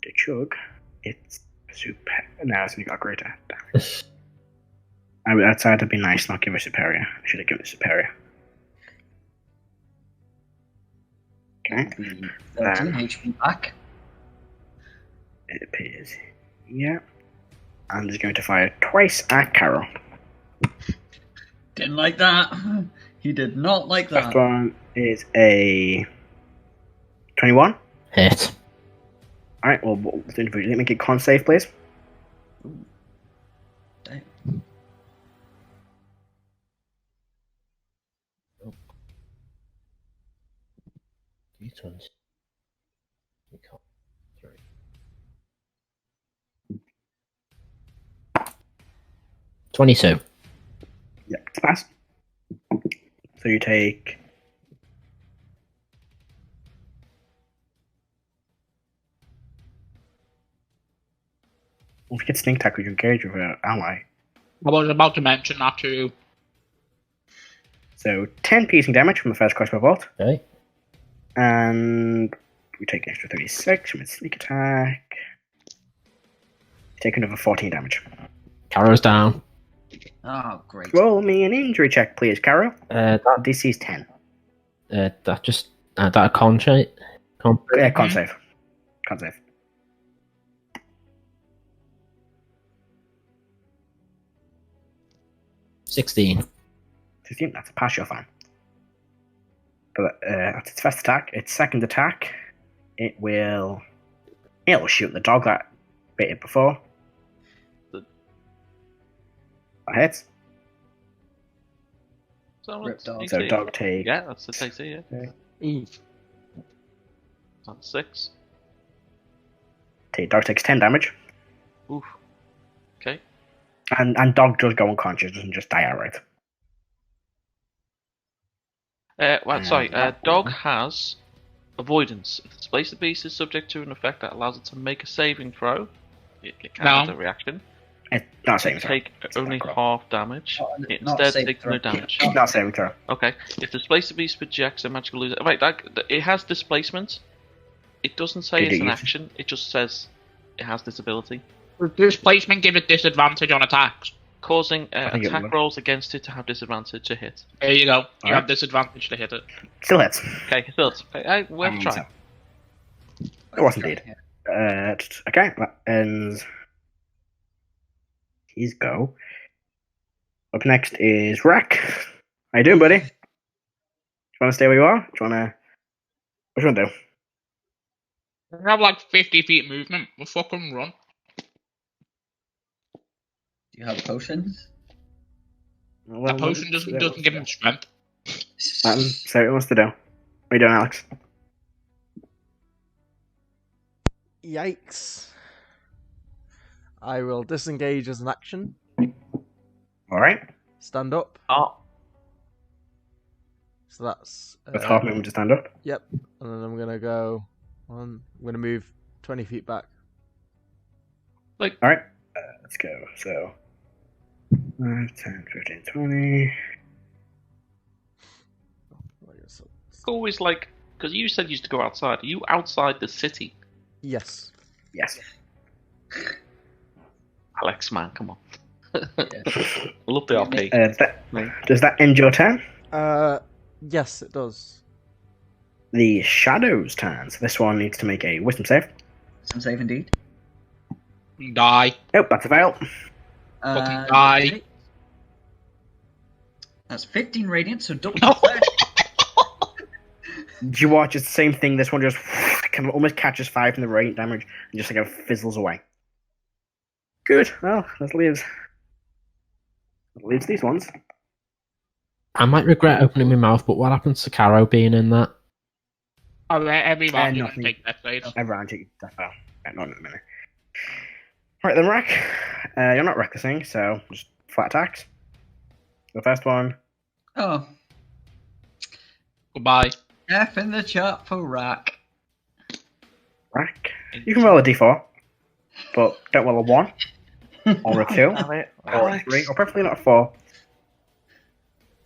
to chug. It's super. No, it's only got greater damage. I'd tried to be nice, not give her superior. I should have given it superior. Okay. It'll be 13 HP back. It appears. Yeah. I'm just going to fire twice at Karo. Didn't like that. He did not like First that. one is a 21. Hit. Alright, well, let me make a con save, please. Damn. D20. You can't. 22. Yeah, it's passed. So you take. If you get sneak attack, you engage with an ally. I was about to mention that too. So 10 piercing damage from the first crossbow bolt. Okay. And we take an extra 36 from its sneak attack. Take another 14 damage. Karo's down. Oh, great. Roll me an injury check, please, Karo. That DC is 10. that a con check. Con. Yeah, con save. Con save. $16. 15, that's a pass, you're fine. But that's its first attack. Its second attack, it'll shoot the dog that bit it before. The- That hits. So, Rip what's dog. DC? So dog take. Yeah, that's the DC, yeah. Oof. That's 6. Dog takes 10 damage. Oof. Okay. And dog does go unconscious, doesn't just die outright. Dog has avoidance. If the space of the beast is subject to an effect that allows it to make a saving throw, it can have a reaction. It's not saving throw. Take only half damage. It Not instead saving takes no throw. damage. Not saving throw. Okay. If the space of beast projects a magical illusion, right? It has displacement. It doesn't say it's an action. It just says it has this ability, Displacement give it disadvantage on attacks. causing think it attack would. rolls against it to have disadvantage to hit. There you go. You Alright. have disadvantage to hit it. Still hits. Okay, so it's worth trying. It was indeed. Okay, that ends his go. Up next is Rrak. How you doing, buddy? Do you want to stay where you are? Do you want to? What do you want to do? We have like 50 feet movement. We'll fucking run. Do you have potions? That potion doesn't give him strength. So what he wants to do. What are you doing, Alex? Yikes. I will disengage as an action. All right. Stand up. Oh, So that's. That's half movement to stand up. Yep. And then I'm going to go. I'm going to move 20 feet back. All right. Let's go. So 5, 10, 15, 20. So- it's always like, because you said you used to go outside. Are you outside the city? Yes. Yes. Alex, man, come on. Yeah. Love the RP. Does that end your turn? Yes, it does. The Shadow's turn. So this one needs to make a wisdom save. Some save indeed. Die. Oh, that's a fail. Fucking die. okay. That's 15 radiant, so double the flash. You watch, it's the same thing. This one just kind of almost catches 5 from the radiant damage and just like fizzles away. Good. Well, that leaves these ones. I might regret opening my mouth, but what happens to Karo being in that? Oh, every round you can nothing. take death saves. Everyone take that far. Not in a minute. Right then, Rrak. You're not recklessing, so just flat attacks. The first one. Oh, Goodbye. F in the chat for Rrak. Rrak. You can roll a d4, but don't roll a 1, or a 2, or a 3, or preferably not a 4.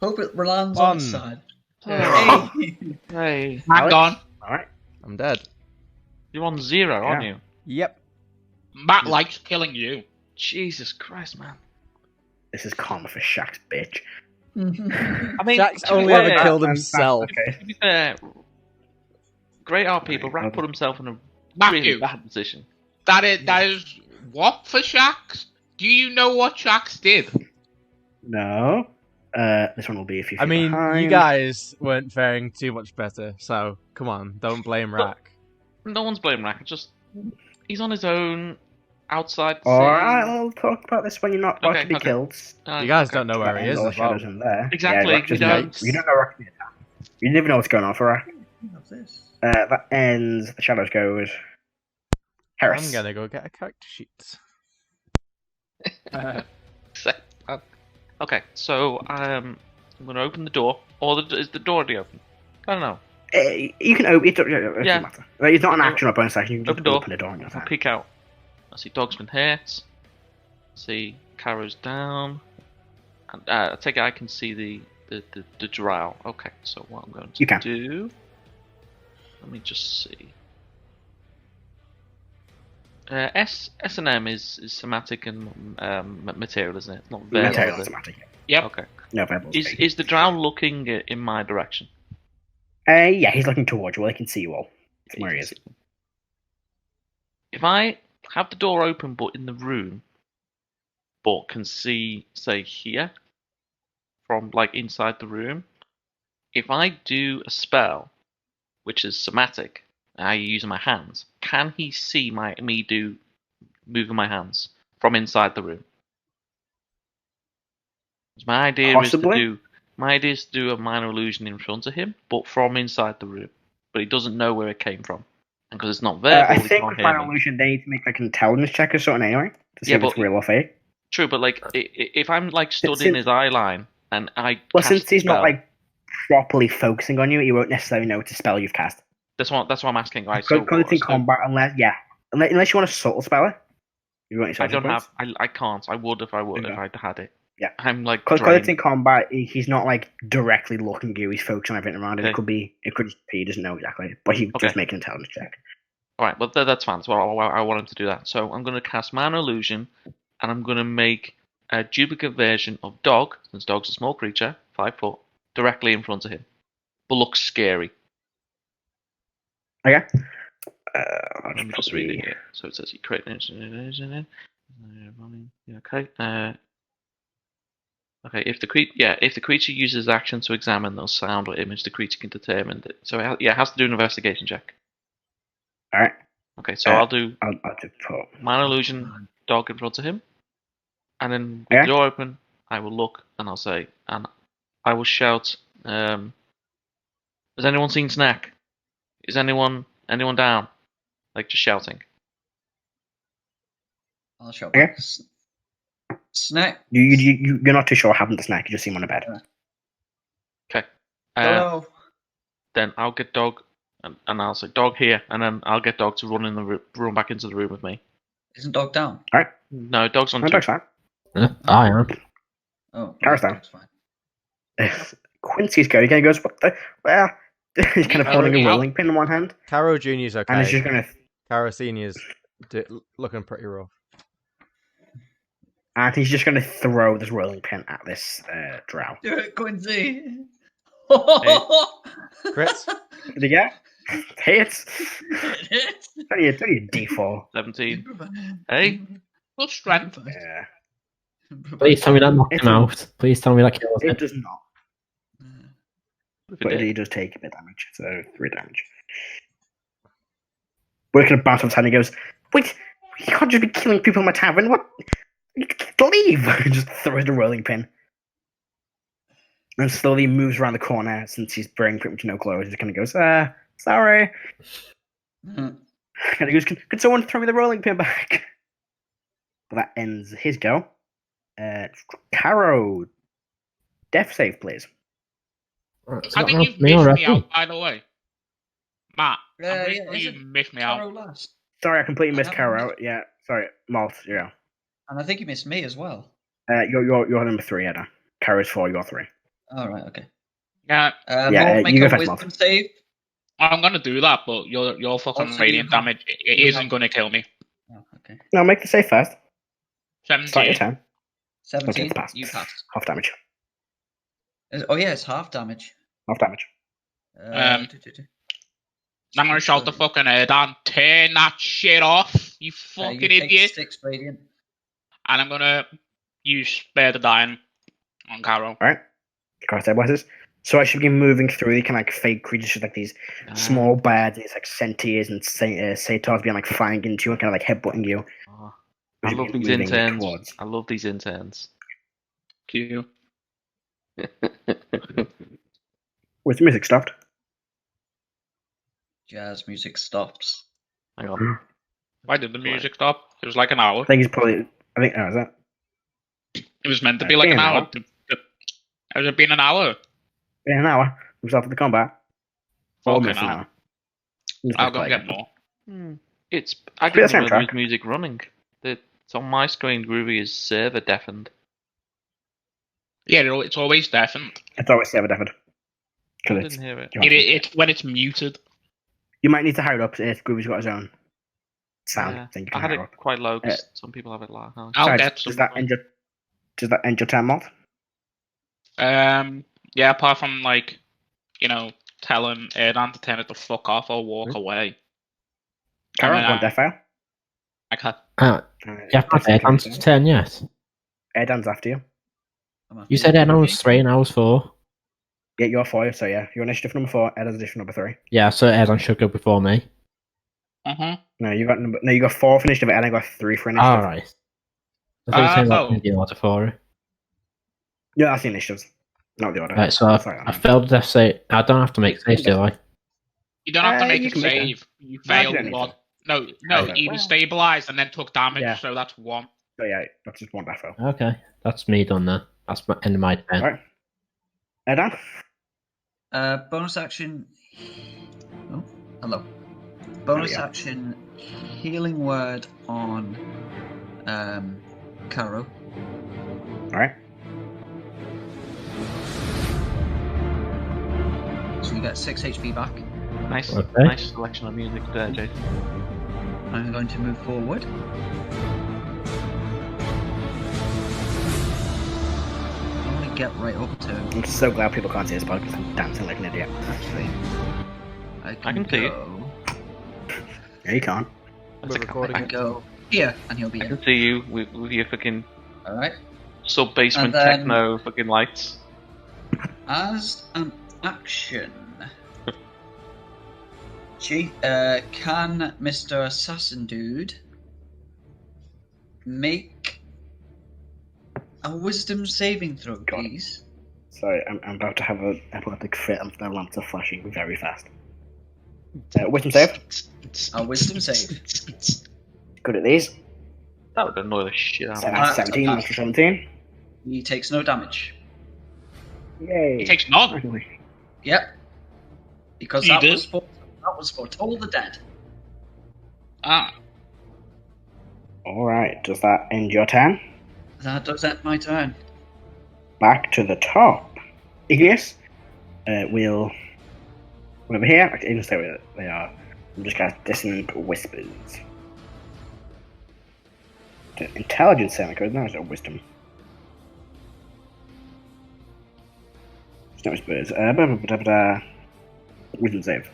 Hope it lands One. on its side. Oh. Hey. Hey, Hang on. Alright. I'm dead. you're on 0, aren't Yeah. you? Yep. Matt likes killing you. Jesus Christ, man. This is karma for Shaq's bitch. I mean, Shaq's to be only fair- ever killed himself. Okay. To be fair, great art people, Right, Rrak put himself in a Matthew, really bad position. that is what for Shax? Do you know what Shax did? No. This one will be a few feet I mean, behind. you guys weren't faring too much better, so come on, don't blame Rrak. No one's blaming Rrak. Just he's on his own, outside the Alright, scene. I'll talk about this when you're not about Okay, to be okay. killed. You guys Okay. don't know where he is All the as well. shadows in there. Exactly, Yeah, Rrak we doesn't know. don't. You don't know Rrak can attack. You never know what's going on for Rrak. What's this? That ends. The shadows goes. Heris. I'm gonna go get a character sheet. Okay, so I'm gonna open the door. Or is the door already open? I don't know. You can open it. Doesn't Yeah. matter. It's not an Open- action or bonus action. You can open just door. open the door on your I'll time. peek out. I see dog's been hit. See Karo's down. And I take it I can see the drow. Okay, so what I'm going to You can. do. Let me just see. S&M is somatic and material, isn't it? Not verbal. Material is it? automatic. Yep. Okay. No verbal. Is the drow looking in my direction? Yeah, he's looking towards you. Well, he can see you all. From where he is. If I have the door open but in the room, but can see, say, here, from like inside the room, if I do a spell, which is somatic, and I use my hands, can he see me moving my hands from inside the room? My idea Possibly. is to do a minor illusion in front of him, but from inside the room. But he doesn't know where it came from, and because it's not verbal, I he think can't with hear my me. illusion, they need to make like an intelligence check or something anyway to see Yeah, if it's but- real or fake. True, but like if I'm like stood Since- in his eye line and I Well, cast since the he's not spell- like properly focusing on you, he won't necessarily know it's a spell you've cast. that's what I'm asking. Right, so, Because it's in so combat, unless you want to subtle spell it. You want I don't have. I can't. I would if I had it. Yeah. I'm like Because it's drained. in combat, he's not like directly looking at you. He's focusing on everything around him. Okay. It could just be he doesn't know exactly, but he Okay. just make an intelligence check. All right, well that's fine. So I want him to do that. So I'm going to cast Minor Illusion, and I'm going to make a duplicate version of Dog, since Dog's a small creature, 5 foot, directly in front of him, but looks scary. Okay. I'm just reading it. So it says you create an okay. Okay. If the creature uses action to examine the sound or image, the creature can determine it. So it has to do an investigation check. All right. Okay. So I'll do I'll just put. Minor Illusion, Dog in front of him, and then with Yeah. the door open, I will look and I'll say, and I will shout, "Has anyone seen Snack? Is anyone down?" Like just shouting. I'll show Okay. back. Snack. You're not too sure what happened to Snack. You just see him on the bed. Okay. Go. Then I'll get Dog, and I'll say Dog here, and then I'll get Dog to run back into the room with me. Isn't dog down? All right. No, Dog's on No, two. dog's fine. I am. Oh, Karo's down. dog's fine. Quincy's going. He goes, "What the? Where?" He's kind of holding a Out. rolling pin in one hand, Caro Jr.'s okay. and he's just gonna. Caro Senior's looking pretty rough. And he's just going to throw this rolling pin at this drow. Do it, Quincy. Crits? Did he get? Hits. It's only a D4. 17. Hey, Full strength. Yeah. Please tell me that knocked him It's a- out. Please tell me that kills It him. does not, if but it he did. does take a bit of damage, so 3 damage. Working a bounce off his hand, he goes, "Wait, You can't just be killing people in my tavern. What? Leave! Just throws the rolling pin. And slowly moves around the corner since he's wearing pretty much no clothes. He kind of goes, sorry. And he goes, could someone throw me the rolling pin back? But that ends his go. Karo, death save, please. I think you've missed me out, by the way. Matt, I'm pretty sure is you it missed me Karo out. last? Sorry, I completely missed haven't Karo. Yeah, sorry, Molt. Yeah. And I think you missed me as well. You're number 3, Erdan. Karo's 4. You're 3. All right, okay. Yeah, Molt, make you go a first, wisdom Molt. save. I'm gonna do that, but your fucking Also, radiant you have- damage it you isn't have- gonna kill me. Oh, okay. No, make the save first. Start your 17. turn. 17. it's passed. You passed. Half damage. Oh yeah, it's half damage. Half damage. I'm gonna shout the fucking Erdan, turn that shit off, you fucking you take idiot. 6 radiant. And I'm gonna use Spare the Dying on Karo. Alright. Karo stabilizes. So I should be moving through the kind of like fake creatures, like these small birds, these like centaurs and satyrs being like flying into you and kind of like headbutting you. I As you love begin these moving interns. towards. I love these interns. Q. Where's the music stopped? Jazz music stops. Hang on. Why did the music stop? It was like an hour. I think he's probably. Is that? It was meant to be like an hour. Has it been an hour? In an hour. We've started the combat. Almost Fucking an hell. hour. Just I'll go play get it. more. It's I Pretty didn't know there was soundtrack. music running. It's on my screen. Groovy is server deafened. Yeah, it's always deafened. It's always server deafened. I 'Cause it's- didn't hear it. It's when it's muted. You might need to hire it up if Groovy's got his own sound. Yeah. Thing you I can had hire it up. quite low because some people have it low. I'll Sorry, get does some. that end your turn, Molt? Yeah, apart from like, telling Erdan to turn it the fuck off or walk away. Karo, And then one death fail. I can't. You have to say Erdan's turn, yes. Erdan's after you. You said Erdan was 3 and I was 4. Yeah, you're 4, so yeah. Your initiative number 4, Erdan's initiative number 3. Yeah, so Erdan should go before me. No, you got 4 for initiative, Erdan got 3 for initiative. Alright. I thought you said Oh. in the order for it. Yeah, that's the initiatives. Not the order. Right, so Sorry, I failed the death save. I don't have to make saves, do I? You don't have to make you a can make save. You No, you failed don't need one. to. No, Okay. he was stabilized and then took damage, Yeah. so that's 1. So yeah, that's just 1 death fail. Okay, that's me done then. That's my end of my turn. Alright. Erdan? Bonus action. Oh, hello. Bonus There we go. action. Healing word on Karo. Alright. So you get 6 HP back. Nice, Okay. nice selection of music there, Jason. I'm going to move forward. I'm going to get right up to him. I'm so glad people can't see this podcast. I'm dancing like an idiot. Actually, I can see it. go. Yeah, you can't. That's We're a recording I it. go here, and he'll be I here. can see you with your fucking Alright. sub-basement And then- techno fucking lights. As an action, can Mr. Assassin Dude make a wisdom saving throw, God. please? Sorry, I'm about to have an epileptic fit and the lamps are flashing very fast. Wisdom save. A wisdom save. Good at these. That would annoy the shit out of me. That's 17, a natural 17. He takes no damage. Yay. He takes none. Finally. Yep. Because You that did? was for Toll the Dead. Ah, Alright, does that end your turn? That does end my turn. Back to the top. Igneous, we'll over here. I can even say where they are. I'm just going to dissonant whispers. Intelligence sound code, no, it's not wisdom. It's not whispers. Wisdom save.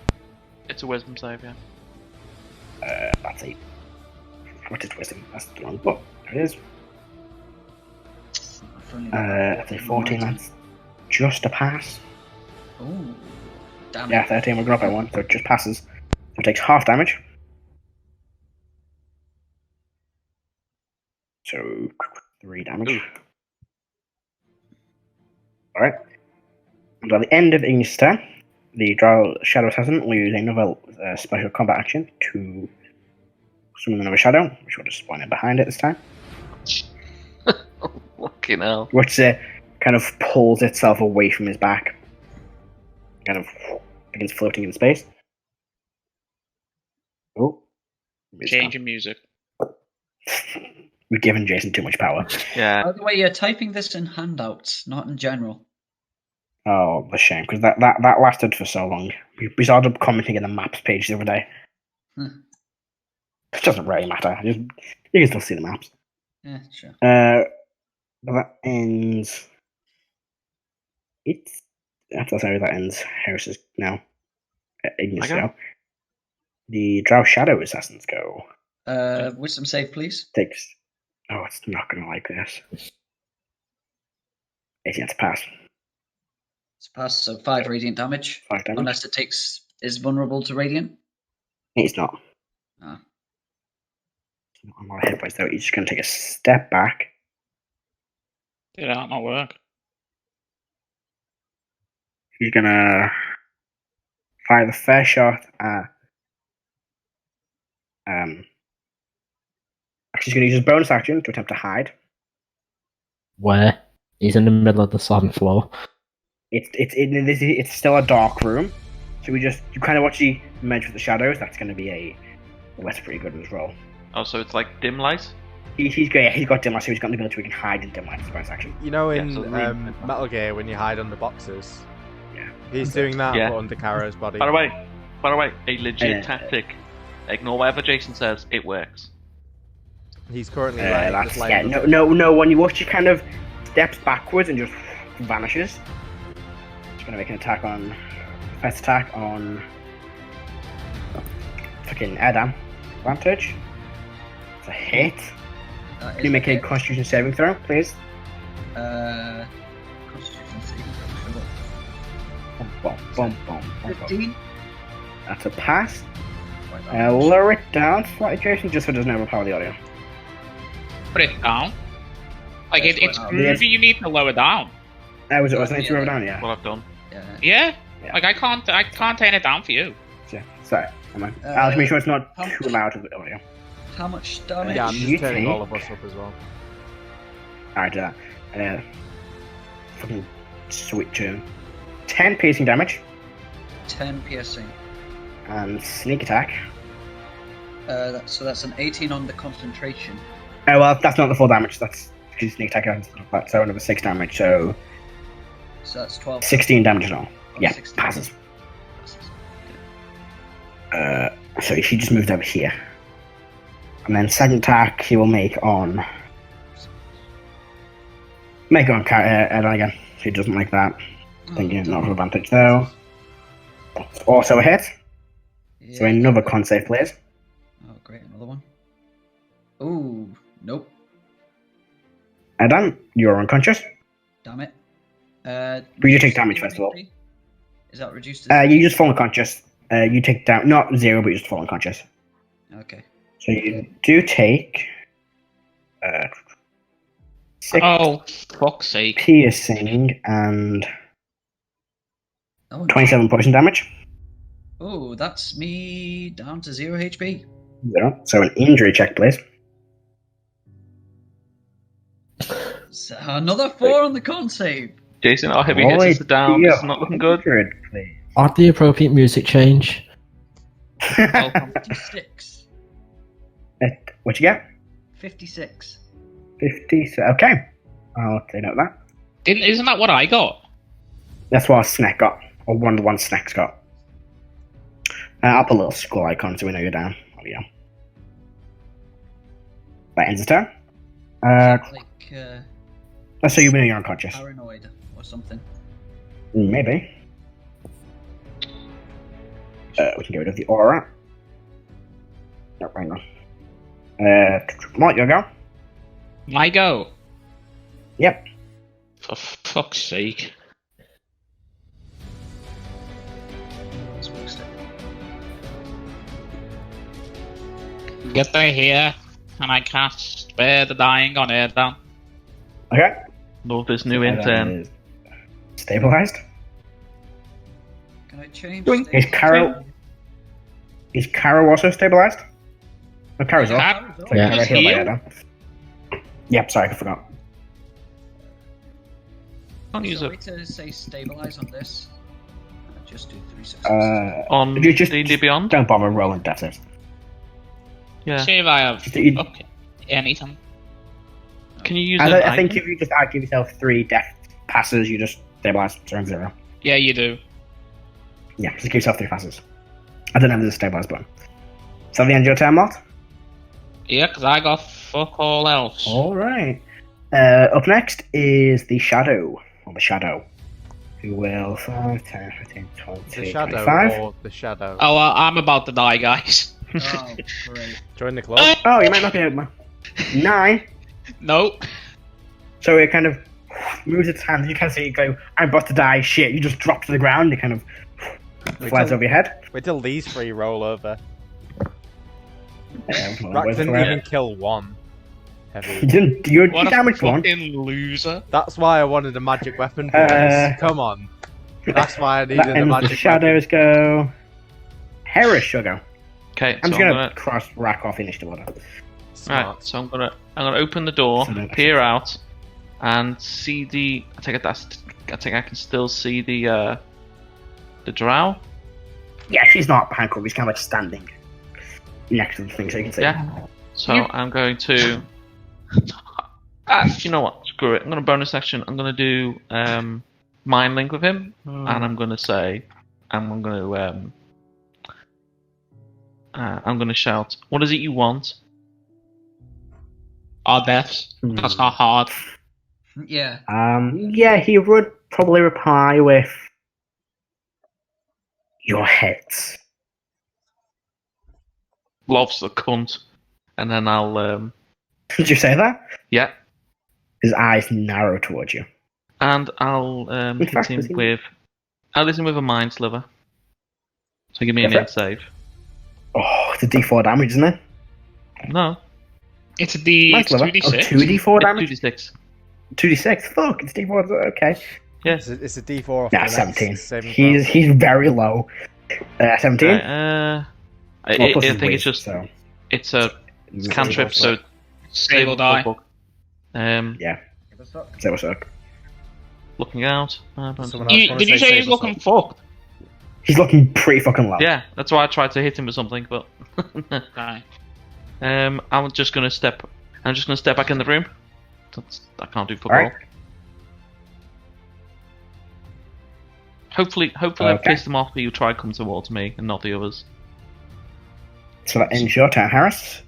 It's a wisdom save, yeah. That's 8. What is wisdom? That's the wrong book. There it is. I'd say 14, that's just a pass. Oh, damn Yeah, it. 13, we're going up by 1, so it just passes. So it takes half damage. So 3 damage. Alright. And at the end of Igneous' turn, the Shadow Assassin will use another special combat action to summon another shadow, which will just spawn in behind it this time. Fucking hell. Which kind of pulls itself away from his back. Kind of begins floating in space. Oh. Changing music. We've given Jason too much power. Yeah. By the way, you're typing this in handouts, not in general. Oh, a shame, because that lasted for so long. We started commenting in the maps page the other day. It doesn't really matter. You can still see the maps. Yeah, sure. But that ends. That's how that ends. Heris is now. Igneous now. The Drow Shadow Assassins go. Wisdom save, please. Takes. Oh, it's not going to like this. 18 to pass. It's passed, so 5 radiant damage. 5 damage. Unless it is vulnerable to radiant. It's not. Ah. It's not on my hit points though. He's just going to take a step back. Did that not work? He's going to fire the first shot at. Actually, he's going to use his bonus action to attempt to hide. Where? He's in the middle of the sodden floor. It's still a dark room, so you kind of watch the merge with the shadows. That's going to be that's pretty good as well. Oh, so it's like dim light? He's great. He's got dim light, so he's got the ability we can hide in dim light as bonus action. You know, in so Metal Gear, when you hide under boxes, Yeah. he's doing that Yeah. but under Karo's body. By the way, a legit tactic. Ignore whatever Jason says, it works. He's currently just yeah. laying No. When you watch, he kind of steps backwards and just vanishes. Just gonna make an attack on first attack on fucking Erdan. Advantage. It's a hit. Can you make a Constitution saving throw, please? Constitution saving throw. Boom. 15. That's a pass. Lower it down slightly, Jason, just so it doesn't overpower the audio. Put it down. Like That's it's what- groovy. You need to lower down. Was it to lower down? Yeah. What I've done. Yeah. Yeah. Like I can't turn it down for you. Yeah. Sorry. Alex, make sure it's not how too much- loud with the audio. How much damage? Yeah, I'm You just turning take- all of us up as well. Alright, do that. Fucking sweet tune. 10 piercing damage 10 piercing. and sneak attack. So that's an 18 on the concentration. Oh, well, that's not the full damage. That's his sneak attack and stuff like that. So another 6 damage. So So that's 12. 16 damage as well. Oh, Yeah, 16. passes. So he just moved over here. And then second attack he will make on Erdan again. He doesn't like that. Thinking not for advantage though. That's also a hit. So another con save, please. Oh, great, another one. Ooh, nope. Erdan, you're unconscious. Damn it. But you take damage first of all. Is that reduced to You just fall unconscious. You take down not 0, but you just fall unconscious. Okay. So you do take 6 Oh, fuck's sake. piercing and Oh, 27 poison damage. Oh, that's me down to 0 HP. 0. So an injury check, please. So another 4 on the con save. Jason, our heavy hitters are down. It's not looking good. 100, please. Add the appropriate music change. 56. What you get? 56. 50. So, okay. I'll take note of that. Isn't that what I got? That's what Snack got. Or one of the ones Snack's got. I'll put a little skull icon so we know you're down. There we go. That ends the turn. Like Let's say you know you're unconscious. paranoid or something. Maybe. We can get rid of the aura. No, hang on. Molt, you go. My go. Yep. For fuck's sake. Get there here, and I cast spare the dying on Erdan. Okay. Love this new Erdan intern. is stabilized. Can I change? Is stage? Karo? Is Karo also stabilized? No, Karo's off. Karo- So Yeah. Karo healed by Heal? Erdan. Yep, sorry, I forgot. Can't use So it wait to say stabilize on this. Just do 3 successes. on you just D&D Beyond. don't bother rolling death saves. Yeah. See if I have Just- you- okay anything. Can you use I, an I think item? if you just give yourself 3 death passes, you just stabilize turn 0. Yeah, you do. Yeah, just give yourself 3 passes. I don't have the stabilize button. Is that the end of your turn, Molt? Yeah, because I got fuck all else. Alright. Up next is the Shadow. Or the Shadow. Who will 5, 10, 15, 20, The shadow 25. or the shadow? Oh, I'm about to die, guys. Oh, great. Join the club. Oh, you might not be able to. 9. Nope. So it kind of moves its hand. You can see it go, I'm about to die, shit. You just drop to the ground. It kind of flies over your head. Wait till these 3 roll over. Well, Rrak didn't even kill one. You Heavy. didn't. You What a damaged one. fucking loser. That's why I wanted a magic weapon, boys. Come on. That's why I needed That a ends the magic shadows go. Heris shall go. Okay, I'm so just I'm gonna gonna. cross Rrak off initiative order. weapon. Right, Smart. so I'm gonna open the door, So then- peer out, and see the. I think I can still see the drow. Yeah, she's not behind cover. She's kind of like standing next to the thing, so you can see. Yeah. So Yeah. I'm going to. You know what? Screw it. I'm gonna bonus action. I'm gonna do mind link with him, and I'm gonna say, I'm gonna shout. What is it you want? Our deaths. That's not hard. Yeah. Yeah, he would probably reply with your heads. Loves the cunt, and then I'll Did you say that? yeah, His eyes narrow towards you. and I'll In fact, hit was him he- with. I'll hit him with a mind sliver. So give me an Go for int save. Oh, it's a D4 damage, isn't it? No, It's the Nice lever. 2d6. Oh, 2D4 damage? 2d6. 2d6. Fuck, it's D4. Okay. Yeah. It's a D4 off Yeah, the next 17. saving He's very low. 17? Right, I Well, plus think his it's weight, just so. it's a cantrip, so Save or die. book. Yeah, so what's up? Looking out. Someone else You, wanna did you say save he's us looking up? fucked? He's looking pretty fucking low. Yeah, that's why I tried to hit him with something, but Right. I'm just gonna step back in the room. I can't do football. Alright. Hopefully I've Okay. pissed them off, but you try and come towards me and not the others. So that ends your turn, Harris.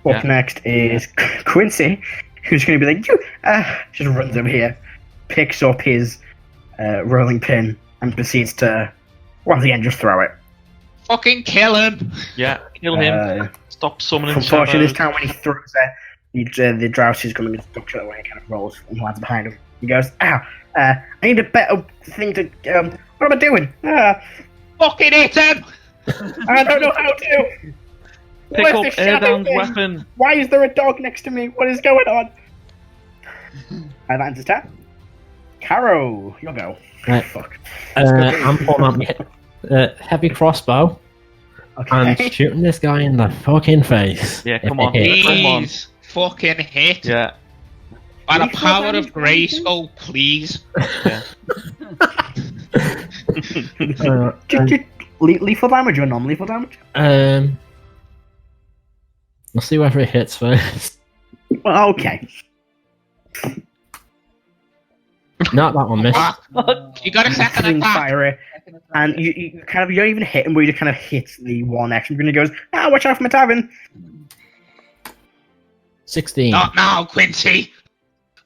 Up Yeah. next is Quincy, who's going to be like, you, just runs over here, picks up his rolling pin, and proceeds to, once again, just throw it. Fucking kill him! Yeah, kill him. Stop summoning Unfortunately, this shadows. time when he throws it, the drow is coming into ducks away and kind of rolls and lands behind him. He goes, ow, I need a better thing to, what am I doing? Fucking hit him! I don't know how to. Pick Where's up the shadow Erdan's thing? weapon. Why is there a dog next to me? What is going on? And that ends his turn. Karo, you'll go. Right. Fuck. I'm pulling out my heavy crossbow and Okay. shooting this guy in the fucking face. Yeah, If come it on. hits. Come on. Please, fucking hit. Yeah, By the Please, power fucking of Grayskull, please. yeah. Lethal damage or non-lethal damage? We'll see whether it hits first. Well, okay. Not that one missed. You got a second Swing attack. fire it, and you kind of, you don't even hit him, but you just kind of hit the one action. And he goes, watch out for my tavern. 16. Not now, Quincy.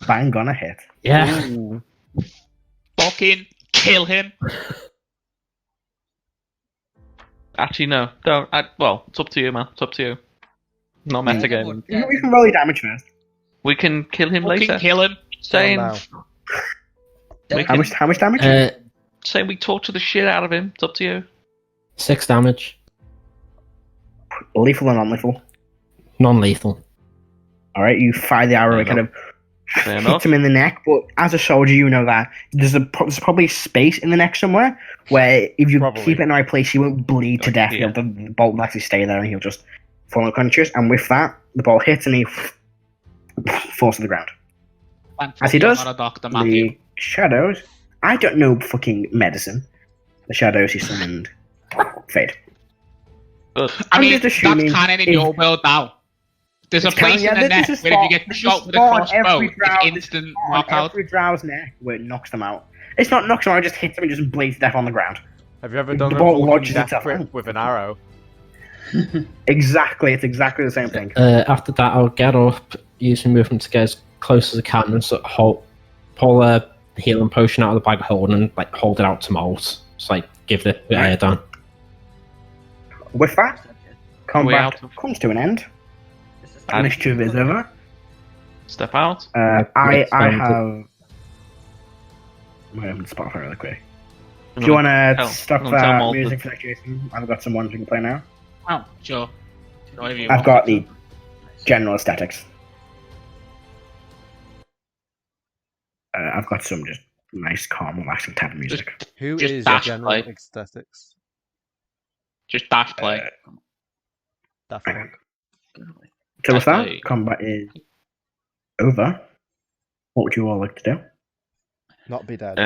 Bang on a hit. Yeah. Fucking kill him. Actually, no. Don't. Well, it's up to you, man. It's up to you. Not metagaming. You can roll your damage first. We can kill him Fucking later. kill him. Saying, now. we How can, much damage? saying we torture the shit out of him. It's up to you. 6 damage. Lethal or non-lethal? Non-lethal. All right, you fire the arrow, it kind of Fair hits enough. him in the neck. But as a soldier, you know that there's probably space in the neck somewhere where if you Probably. keep it in the right place, he won't bleed to death. Yeah. The bolt will actually stay there, and he'll just fall unconscious. And with that, the bolt hits, and he falls to the ground. As he does, I'm not a doctor, Matthew. the shadows. I don't know fucking medicine. The shadows he summoned fade. Good. I I'm mean, just that's assuming canon in if- your world now. There's a It's place canon, in the yeah, net this is where if you fought- get this shot is with a fought crossbow, every it's round, instant this is on knockout. every drow's neck where it knocks them out. It's not knocks them out, it just hits them and just bleeds to death on the ground. Have you ever The done a ball walking lodges death itself. grip with an arrow? Exactly, it's exactly the same thing. After that, I'll get up, using movement to get as close as I can, and sort of pull a healing potion out of the bag of holding and like hold it out to Molt. Just like give it to Right. Erdan. With that, Way combat out of- comes to an end. And Mischief is over. step out. I Yes, have. um, I'm gonna open Spotify really quick. Do you want to stop tell that Molt music for that, Jason? I've got some ones we can play now. Oh, sure. Whatever you I've want. got the general aesthetics. I've got some just nice, calm, relaxing type of music. Who Just is dash general play. aesthetics? Just dash play. Daft Okay. Punk. So with that, Actually- combat is over. What would you all like to do? Not be dead.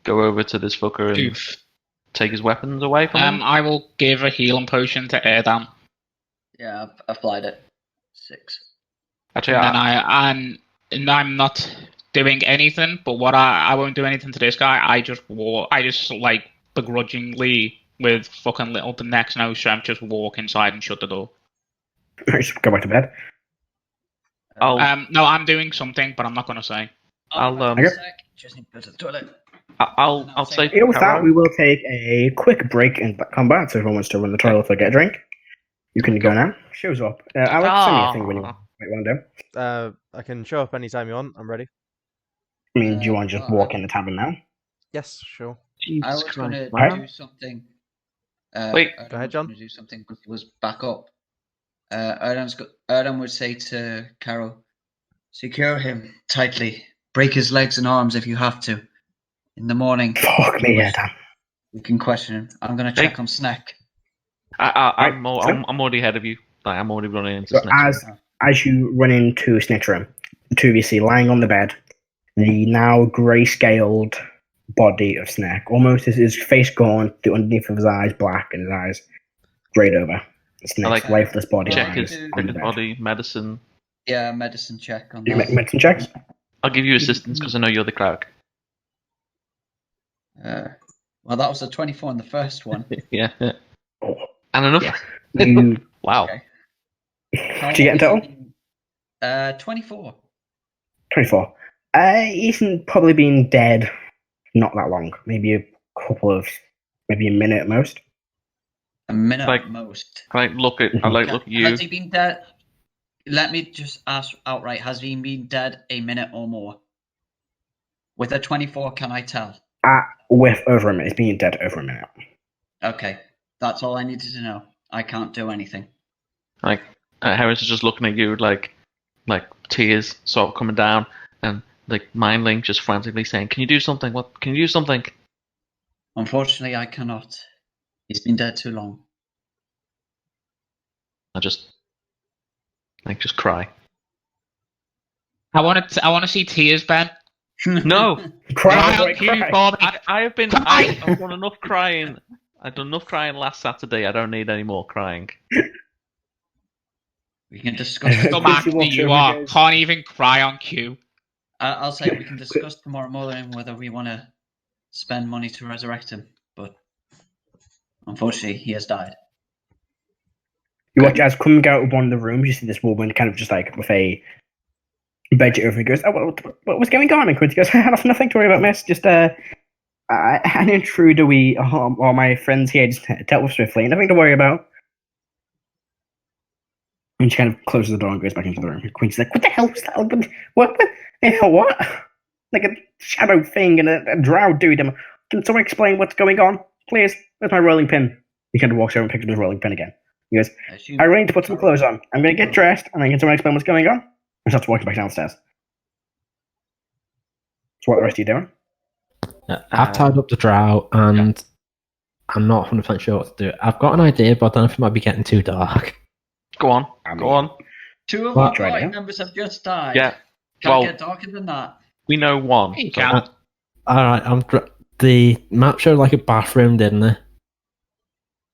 Go over to this fucker and Oof. take his weapons away from him. I will give a healing potion to Erdan. Yeah, I've applied it. 6. Actually, And I'm not doing anything, but what I won't do anything to this guy. I just like begrudgingly with fucking little the next no strength just walk inside and shut the door. Just go back to bed. I'll No, I'm doing something, but I'm not gonna say. Okay. Just need to go to the toilet. I'll say Yeah, with that, Karo. we will take a quick break in combat. So if anyone wants to run the toilet or get a drink, you can go now. Shows up. Alex, send me a thing when you want to do. I can show up anytime you want. I'm ready. I mean, do you want to just walk in the tavern now? Yes, sure. I Jesus was going to Christ, man. do something. Wait. Erdan Go ahead, was John. gonna do something because he was back up. Erdan would say to Karo, secure him tightly. Break his legs and arms if you have to. In the morning, Fuck me, yeah, damn. we can question him. I'm going to check on Snack. I'm Right, already ahead of you. Like, I'm already running into So snakes. as you run into Snake's room, the two of you see lying on the bed, the now grey-scaled body of Snake. Almost his face gone, the underneath of his eyes black, and his eyes greyed over. Snake's like- lifeless body Check lies his, on check the his bed. body, medicine. Yeah, medicine check on Do you that. make medicine checks? I'll give you assistance because I know you're the cleric. Well, that was a 24 on the first one. Yeah. Oh, And enough. yeah. You, Wow. Okay. did you get in total? 24. 24. He's probably been dead not that long. Maybe maybe a minute at most. A minute Like- at most. I look at you. Has he been dead? Let me just ask outright. Has he been dead a minute or more? With a 24, can I tell? With over a minute. He's been dead over a minute. Okay. That's all I needed to know. I can't do anything. Like Heris is just looking at you like tears sort of coming down, and like Mindling just frantically saying, "Can you do something? What? Can you do something?" Unfortunately, I cannot. He's been dead too long. I just cry. I want to see tears, Ben. No, Cry, Cry boy, on cue cry. for me. I've done enough crying. I've done enough crying last Saturday. I don't need any more crying. We can discuss. Dumb Quincy actor walks you over are. and goes- Can't even cry on cue. I'll say we can discuss tomorrow morning whether we want to spend money to resurrect him. But unfortunately, he has died. You watch as coming out of one of the rooms, you see this woman kind of just like with a budget over. He goes, "Oh, what was going on?" And Quincy goes, "That's nothing to worry about, miss. Just an intruder we or my friends here just dealt with swiftly. Nothing to worry about." And she kind of closes the door and goes back into the room. And Quincy's like, "What the hell was that? What? What? Like a shadow thing and a drow dude. Can someone explain what's going on, please? Where's my rolling pin?" He kind of walks over and picks up his rolling pin again. He goes, I assume "I really need to put some clothes on. I'm going to get dressed, and then can someone explain what's going on?" just have to walk back downstairs. So what the rest of you doing? I've tied up the drow, and I'm not 100% sure what to do. I've got an idea, but I don't know if it might be getting too dark. Go on. I mean, Go on. 2 of Well, our try party it. members have just died. Yeah. Can't Well, get darker than that. we know one. You so- can't. Alright, the map showed like a bathroom, didn't it?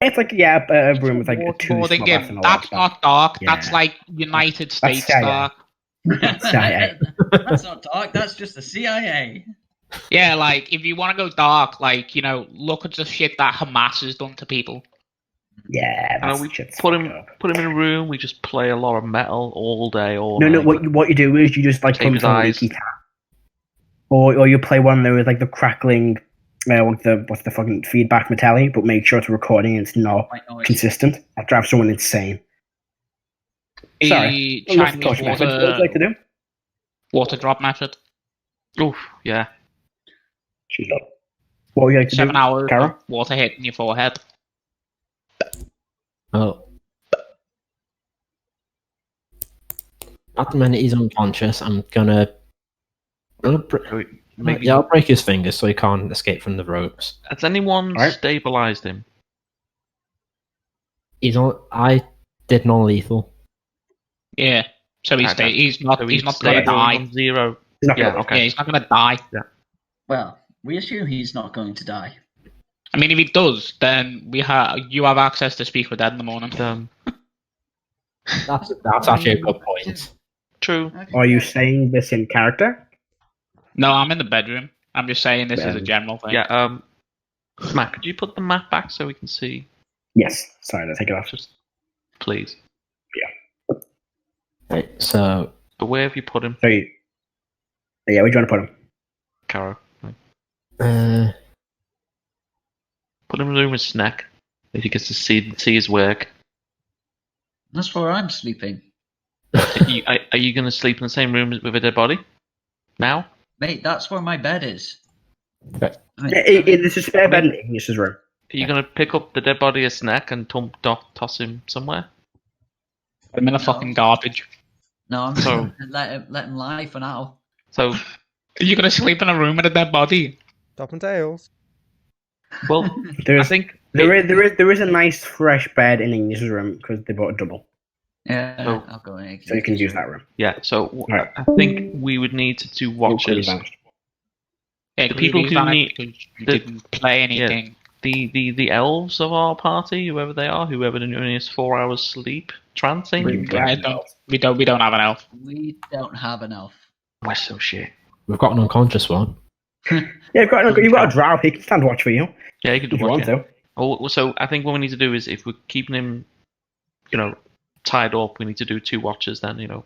It's like a room with like two More than small game. baths and a That's large bath. not dark. Yeah. That's like United States CIA. dark. CIA. That's not dark. That's just the CIA. Yeah, like if you want to go dark, like look at the shit that Hamas has done to people. Yeah, And that's we shit's put fucked him up. in a room. We just play a lot of metal all day, all No, night. what you do is you just like Save put his him on eyes. leaky tap. Or you play one there with like the crackling, what's the fucking feedback metallic, but make sure it's recording and it's not White noise. consistent. That drives someone insane. Sorry. The What's the Chinese torch method? What would you like to do? water drop method. Oof, yeah. She's up. What would you like to 7 do? hours Karo? of water hitting your forehead. Oh. At the minute he's unconscious, I'm gonna Maybe. I'll break his fingers so he can't escape from the ropes. Has anyone Alright. stabilized him? I did non-lethal. Yeah. So he's Okay. he's not So he's not stable gonna die. on 0. He's not Yeah, gonna- okay. Yeah, he's not gonna die. Well, we assume he's not going to die. I mean, if he does, then you have access to speak with Ed in the morning. That's actually a good point. True. Are you saying this in character? No, I'm in the bedroom. I'm just saying this is a Bedroom. general thing. Yeah. Matt, could you put the map back so we can see? Yes. Sorry, let's take it off. Just please. Right, so But where have you put him, So where do you want to put him? Karo? Put him in the room with Snack. If he gets to see his work. That's where I'm sleeping. Are you going to sleep in the same room with a dead body? Now? Mate, that's where my bed is. Okay. This is spare bed in Igneous' room. Are you going to pick up the dead body of Snack and toss him somewhere? I'm in the fucking garbage. No, I'm So- just gonna let him lie for now. So, Are you gonna sleep in a room with a dead body? Top and tails. well, I There's think there is a nice fresh bed in Igneous' room because they bought a double, Yeah, So- I'll go in. so you can use that room. yeah. So Right. I think we would need to do watches. Yeah, The people who need- because you the- didn't play anything. The elves of our party, whoever they are, whoever only has 4 hours sleep, trancing. We don't have an elf. We don't have an elf. We're so shit. we've got an unconscious one. Yeah, you've got a drow. He can stand watch for you Yeah, you could do if you want watch, yeah. to. Oh, so I think what we need to do is, if we're keeping him, tied up, we need to do 2 watches then,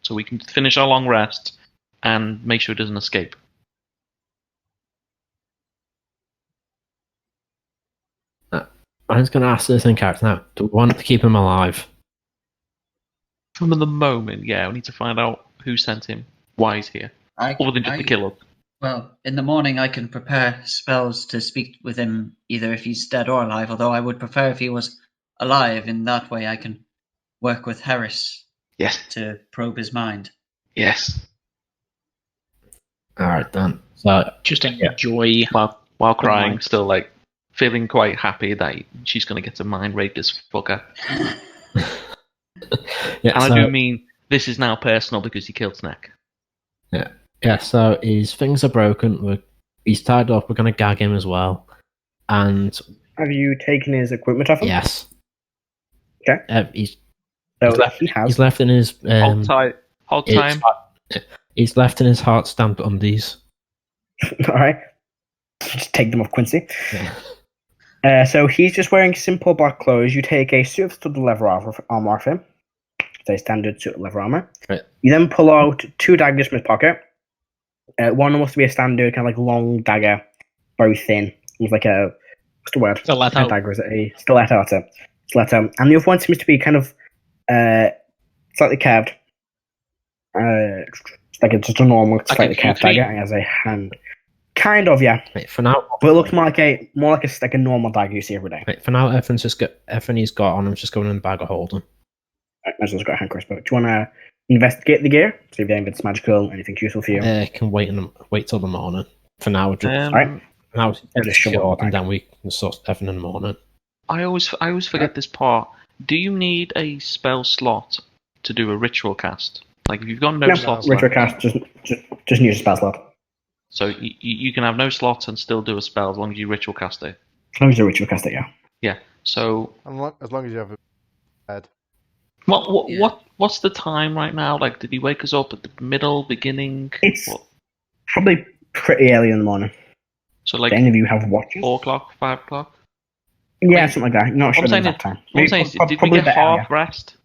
so we can finish our long rest and make sure he doesn't escape. I'm just gonna ask this in character now. Do we want to keep him alive? From the moment, yeah, we need to find out who sent him, why he's here, other than just the killer. Well, in the morning I can prepare spells to speak with him, either if he's dead or alive, although I would prefer if he was alive. In that way I can work with Heris Yes, to probe his mind. yes. Alright then. So Just enjoy. While crying, mind. still feeling quite happy that she's gonna get to mind rape this fucker. yeah, And so, I do mean this is now personal because he killed Snack. yeah, so his things are broken. He's tied up. We're gonna gag him as well. And Have you taken his equipment off him? yes, Okay. he's So left- he has. he's left in his Hold time. he's left in his heart stamped undies. All right. Just take them off Quincy. Yeah. So he's just wearing simple black clothes. You take a suit of studded leather armor off him. It's a standard suit of leather armor. Right. You then pull out 2 daggers from his pocket. One must be a standard kind of like long dagger, very thin. It's like a what's the word? Stiletto. Not a dagger, is it a stiletto? It's a stiletto. And the other one seems to be kind of slightly curved. It's like just a normal, Like a slightly curved Q3? dagger. It has a hand. Kind of, yeah. Right, for now, But it looks more like a normal dagger you see every day. right, for now, everything he's got on him is just going in the bag of holding. Right, might as well got a hand crossbow. Do you want to investigate the gear, see if anything's magical, anything's useful for you. Can wait till the morning. For now, Alright. now it's Just shove it secured, back. and then we can sort everything in the morning. I always forget this part. Do you need a spell slot to do a ritual cast? Like if you've got no slots ritual left, cast, just use a spell slot. so you can have no slots and still do a spell as long as you ritual cast it. As long as you ritual cast it, yeah. Yeah. So As long as you have a bed. what's the time right now? Like, did he wake us up at the middle, beginning? It's What? probably pretty early in the morning. So like Do any of you have watches? 4 o'clock, 5 o'clock? Yeah, something like that. Not What sure I'm the saying exact time. What I'm saying is, did we Probably get a bit half rest?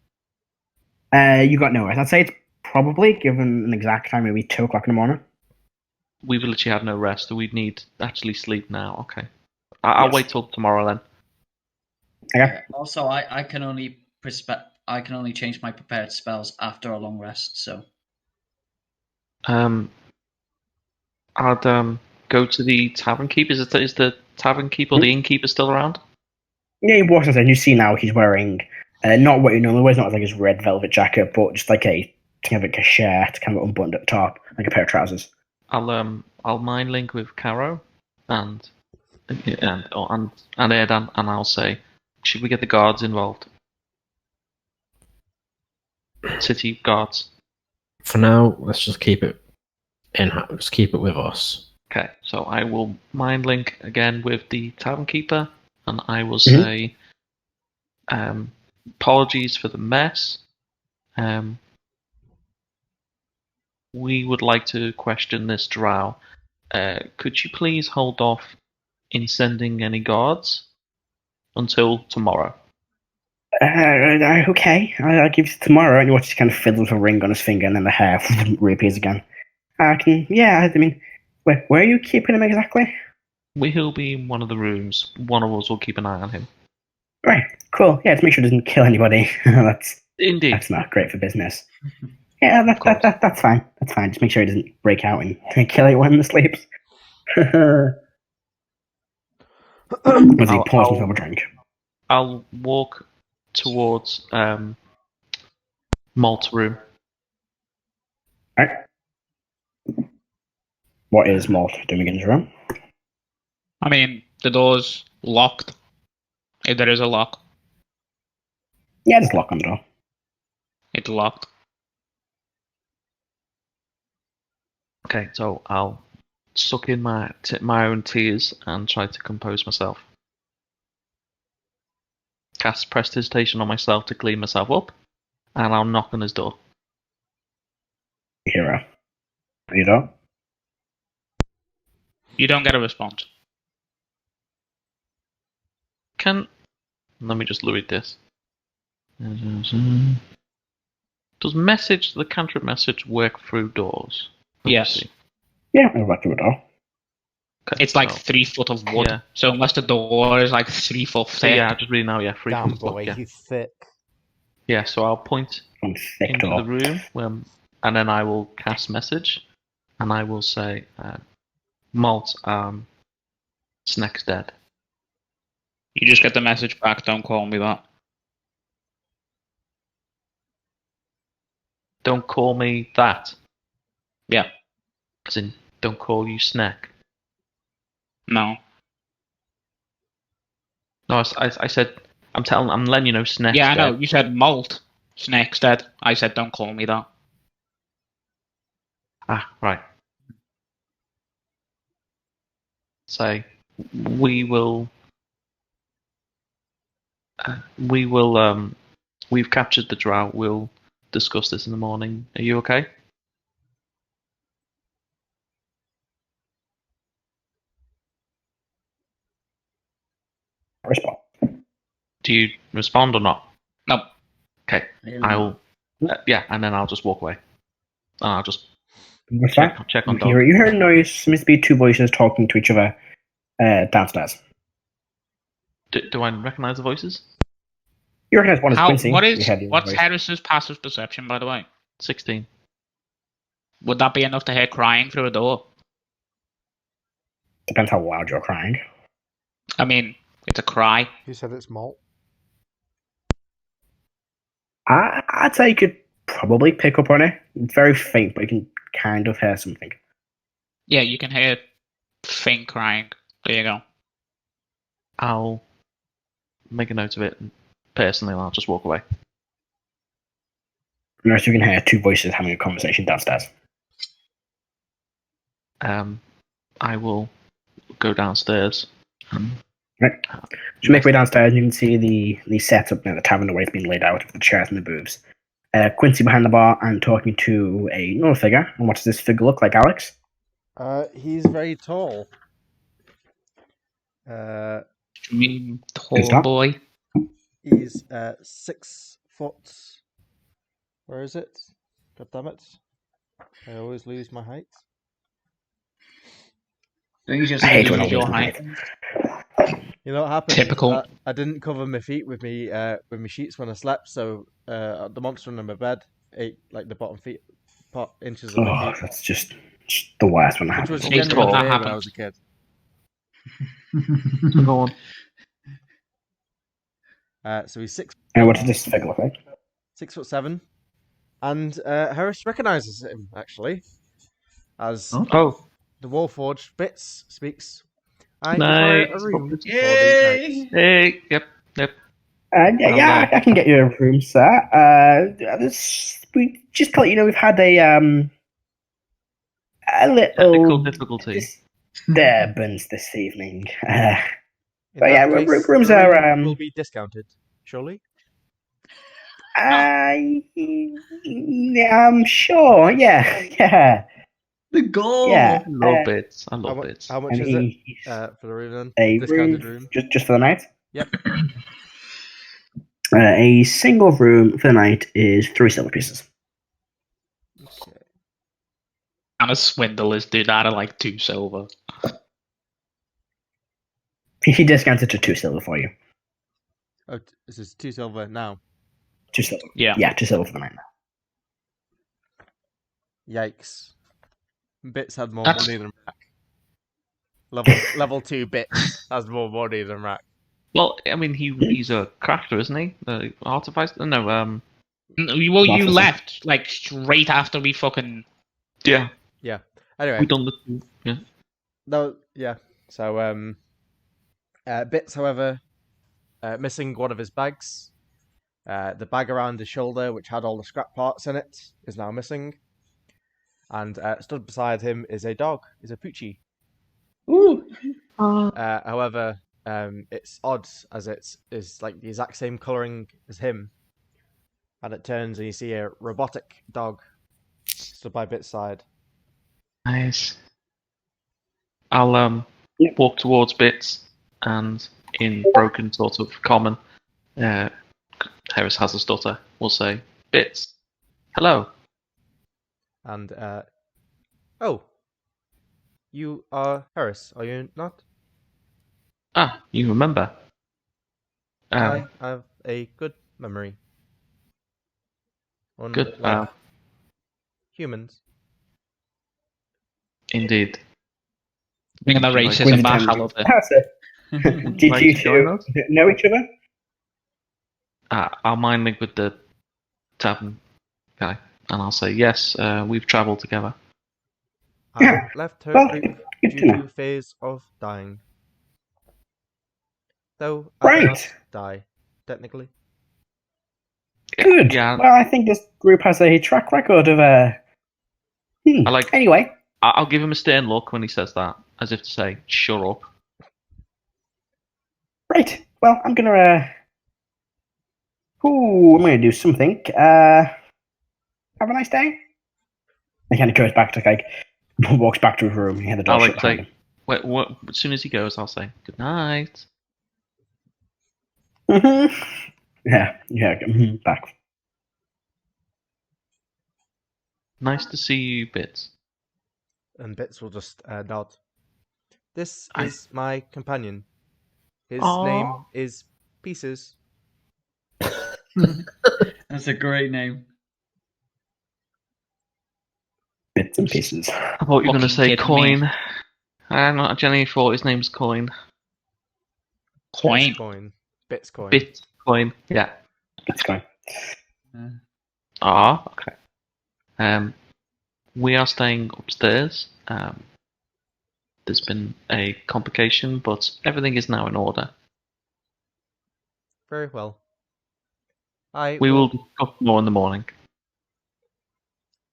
earlier. You got no rest. I'd say it's probably, given an exact time, maybe 2 o'clock in the morning. We've literally had no rest, so we'd need actually sleep now. Okay. I'll Yes. wait till tomorrow then. Okay. Also, I can only change my prepared spells after a long rest. So I'd go to the tavern keep. Is the tavern keep or the innkeeper still around? Yeah, he walks inside and you see now he's wearing not what you normally wear, not like his red velvet jacket, but just like a kind of like a shirt, kind of unbuttoned at the top, like a pair of trousers. I'll mind link with Karo and Erdan, and I'll say, should we get the guards involved? City guards. For now, let's just keep it in-house. Keep it with us. Okay, so I will mind link again with the tavern keeper, and I will say, apologies for the mess. We would like to question this drow. Could you please hold off in sending any guards until tomorrow? Okay, I'll give you tomorrow. And you watch he kind of fiddle with a ring on his finger, and then the hair reappears again. I mean, where are you keeping him exactly? He'll be in one of the rooms. One of us will keep an eye on him. Right, cool. Yeah, to make sure he doesn't kill anybody. Indeed. That's not great for business. Yeah, that's fine. That's fine. Just make sure he doesn't break out and kill anyone in the sleeps. As he pours himself a drink. I'll walk towards Malt's room. Alright. What is Molt doing in his room? I mean, the door's locked. If there is a lock, Yeah, just lock on the door. it's locked. Okay, so I'll suck in my own tears and try to compose myself. Cast prestidigitation on myself to clean myself up, and I'll knock on his door. Hero. You don't? You don't get a response. Let me just read this. Does the cantrip message work through doors? Yes. Yeah, I'll back to the door. Okay, It's like so- 3 foot of wood. Yeah. So unless the door is like 3 foot So thick, yeah, just read now. Yeah, 3 Damn foot block, boy, yeah. he's thick. Yeah, so I'll point Some thick into door. the room, and then I will cast message, and I will say, Malt, Snake's dead. you just get the message back, don't call me that. Don't call me that. Yeah. As in, don't call you Snake. No. No, I said, I'm letting you know Snake's Yeah, I know. dead. You said Molt. Snake's dead. I said don't call me that. Ah, right. Say, we've captured the drow. We'll discuss this in the morning. Are you okay? Response. Do you respond or not? No. Okay, I'll and then I'll just walk away. And I'll just What's that? check on You dog. hear a noise. Seems to be two voices talking to each other downstairs. Do I recognize the voices? You recognize one is Quincy. What's Heris's passive perception, by the way? 16. Would that be enough to hear crying through a door? Depends how loud you're crying. I mean, it's a cry. He said it's Molt. I'd say you could probably pick up on it. It's very faint, but you can kind of hear something. Yeah, you can hear faint crying. There you go. I'll make a note of it, and personally, I'll just walk away. Unless you can hear two voices having a conversation downstairs. I will go downstairs. Right. So make your way downstairs, you can see the setup near the tavern, the way it's been laid out with the chairs and the booths. Quincy behind the bar and talking to another figure. And what does this figure look like, Alex? He's very tall. Dream Good tall start. boy. He's 6 foot. Where is it? God damn it! I always lose my height. Don't you just I hate lose when I your lose my height. height. You know what happened? Typical. I didn't cover my feet with me sheets when I slept, so the monster under my bed ate like the bottom inches of my Oh, feet, that's just the worst when that which was happens. Based on genuine what fear when I happened. was a kid. Go on. So he's And what does this figure look like? 6'7", and Heris recognizes him actually as Oh, the Warforged Bits speaks. I Nice. require a room for the Yay! night. hey, yep. Yeah, I can get you a room, sir. We just to let you know we've had a Technical little difficulty. disturbance this evening. In But yeah, that case, rooms the room are will be discounted, surely. I'm sure. Yeah. The goal! Yeah. I love bits. I How, love mu- bits. how much And is it he's for the room then? a Discounted room room. just for the night. Yep. A single room for the night is 3 silver pieces. Okay. And a swindlers do that at like 2 silver. He discounted to 2 silver for you. Oh, this is 2 silver now. 2 silver. Yeah. Yeah, 2 silver for the night. Yikes. Bits had more That's- money than Rrak. Level 2 Bits has more money than Rrak. Well, I mean, he's a crafter, isn't he? The artificer? No, Well, you Officer. left like straight after we fucking. yeah. Anyway, We done the yeah. no, yeah. So, Bits, however, missing one of his bags. The bag around his shoulder, which had all the scrap parts in it, is now missing. And stood beside him is a dog, is a Poochie. Ooh! However, it's odd as it is like the exact same colouring as him. And it turns and you see a robotic dog stood by Bit's side. Nice. I'll walk towards Bits and in broken sort of common, Heris has a stutter. We'll say, Bits, hello. And, oh, you are Heris, are you not? Ah, you remember? I have a good memory. Good. Unlike humans. Indeed. Being the Like racism back, I love it. That's it. Did Like you to join two us? know each other? I'll mind link with the tavern guy, and I'll say yes. We've travelled together. I Yeah, left her well, group good to due know. to phase of dying. Though I did not Right. die, technically. Good. Yeah. Well, I think this group has a track record of I like- Anyway, I'll give him a stern look when he says that, as if to say, "Shut up." right. Well, I'm gonna do something. Have a nice day. He kind of goes back to walks back to his room. He had the door I'll shut behind say, wait, as soon as he goes, I'll say, "Good night." him. Yeah. Back. Nice to see you, Bits. And Bits will just nod. This I- is my companion. His Aw. name is Pieces. That's a great name. Bits and pieces. I thought you were going to Fucking say kidding Coin. I genuinely thought his name was Coin. Coin. Bitcoin. Bitcoin. Bitcoin. Yeah. It's going. Okay. We are staying upstairs. There's been a complication, but everything is now in order. Very well. We will discuss more in the morning.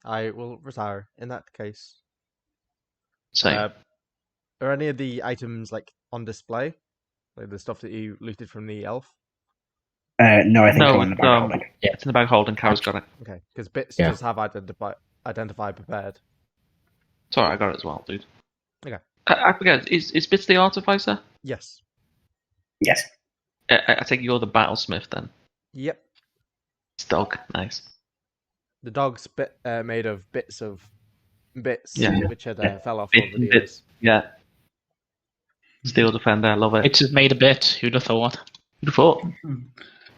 I will retire in that case. Same. Are any of the items like on display? Like the stuff that you looted from the elf? No, I think No, I'm in the bag holding. yeah, it's in the bag holding. Karo's got it. Okay, because Bits Yeah. does have identify prepared. Sorry, I got it as well, dude. Okay. I forget. Is Bits the artificer? Yes. Yes. I think you're the battlesmith then. Yep. It's dog. Nice. The dog's made of bits, Yeah. which had Yeah. fell off Bits over the and years. bits. Yeah. Steel defender. I love it. It's made a bit. Who'd have thought? Who'd have thought?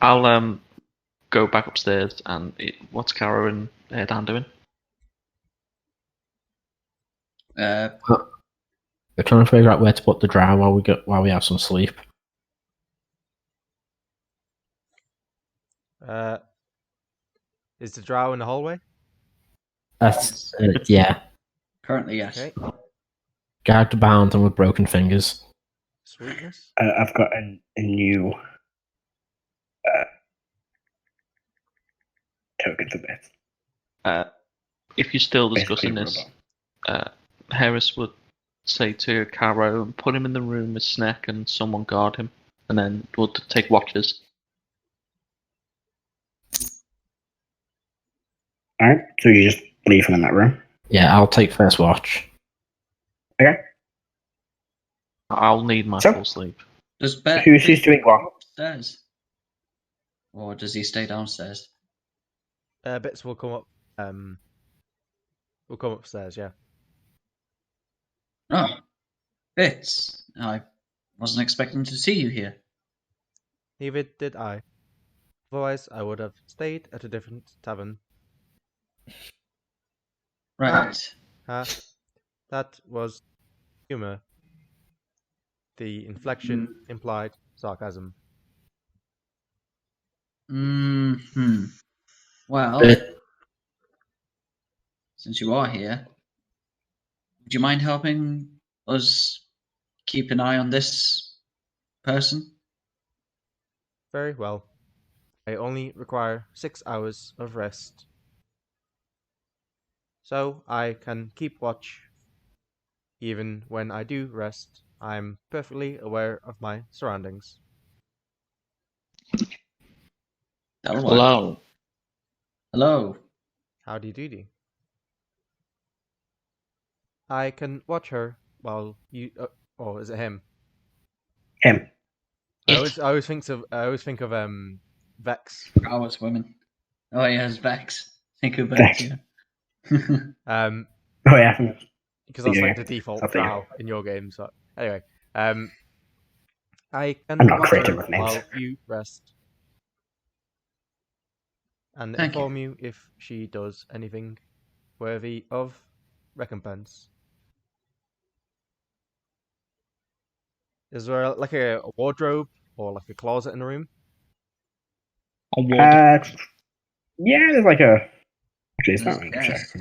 I'll go back upstairs and what's Karo and Dan doing? Uh, We're trying to figure out where to put the drow while we have some sleep. Is the drow in the hallway? That's yeah. currently, yes. Okay. Gagged, bound, and with broken fingers. Sweetness. I've got a new token for Bits. If you're still Basically discussing this, robot. Heris would say to Karo, put him in the room with Snack and someone guard him, and then would take watches. Alright, so you just leave him in that room. Yeah, I'll take first watch. Okay. I'll need my So- full sleep. Who's Who's doing what? upstairs? Or does he stay downstairs? Bits will come up. Will come upstairs. Yeah. Oh, Bits. I wasn't expecting to see you here. Neither did I. Otherwise, I would have stayed at a different tavern. Right. That was humor. The inflection implied sarcasm. Hmm. Well, since you are here, would you mind helping us keep an eye on this person? Very well. I only require 6 hours of rest. So I can keep watch. Even when I do rest, I'm perfectly aware of my surroundings. That'll work. Hello. Hello. Howdy doody. I can watch her while you. Oh, is it him? Him. I always think of Vex. Hours, women. Oh, yes, Vex. Think of Vex. Vex, yeah. Oh yeah. Because that's Yeah, like the default something. drow in your game. So anyway, I can I'm not watch creative her with names. while you rest, and Thank you. inform you if she does anything worthy of recompense. Is there like a wardrobe or like a closet in the room? Yeah, there's like a. Actually, it's not. Yes.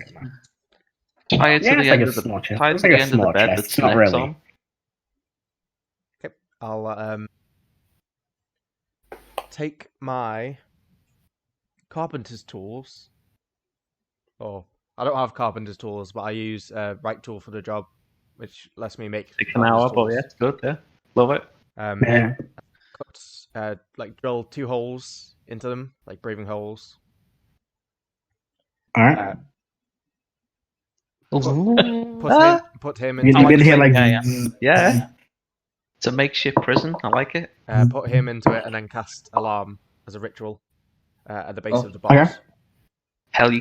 Tie it to Yeah, the it's like end a of the small chest. tie it It's to like the a end of the small bed chest. that It's not Snack's really. on. Okay, I'll take my carpenter's tools. Oh, I don't have carpenter's tools, but I use right tool for the job, which lets me make. Takes an hour, but yeah, it's good. Yeah, love it. Yeah. Cut, like drill 2 holes into them, like breathing holes. All right. Put him You into can hear like. Yeah. It's a makeshift prison. I like it. put him into it and then cast alarm as a ritual at the base Oh, of the box, okay. Hell, you,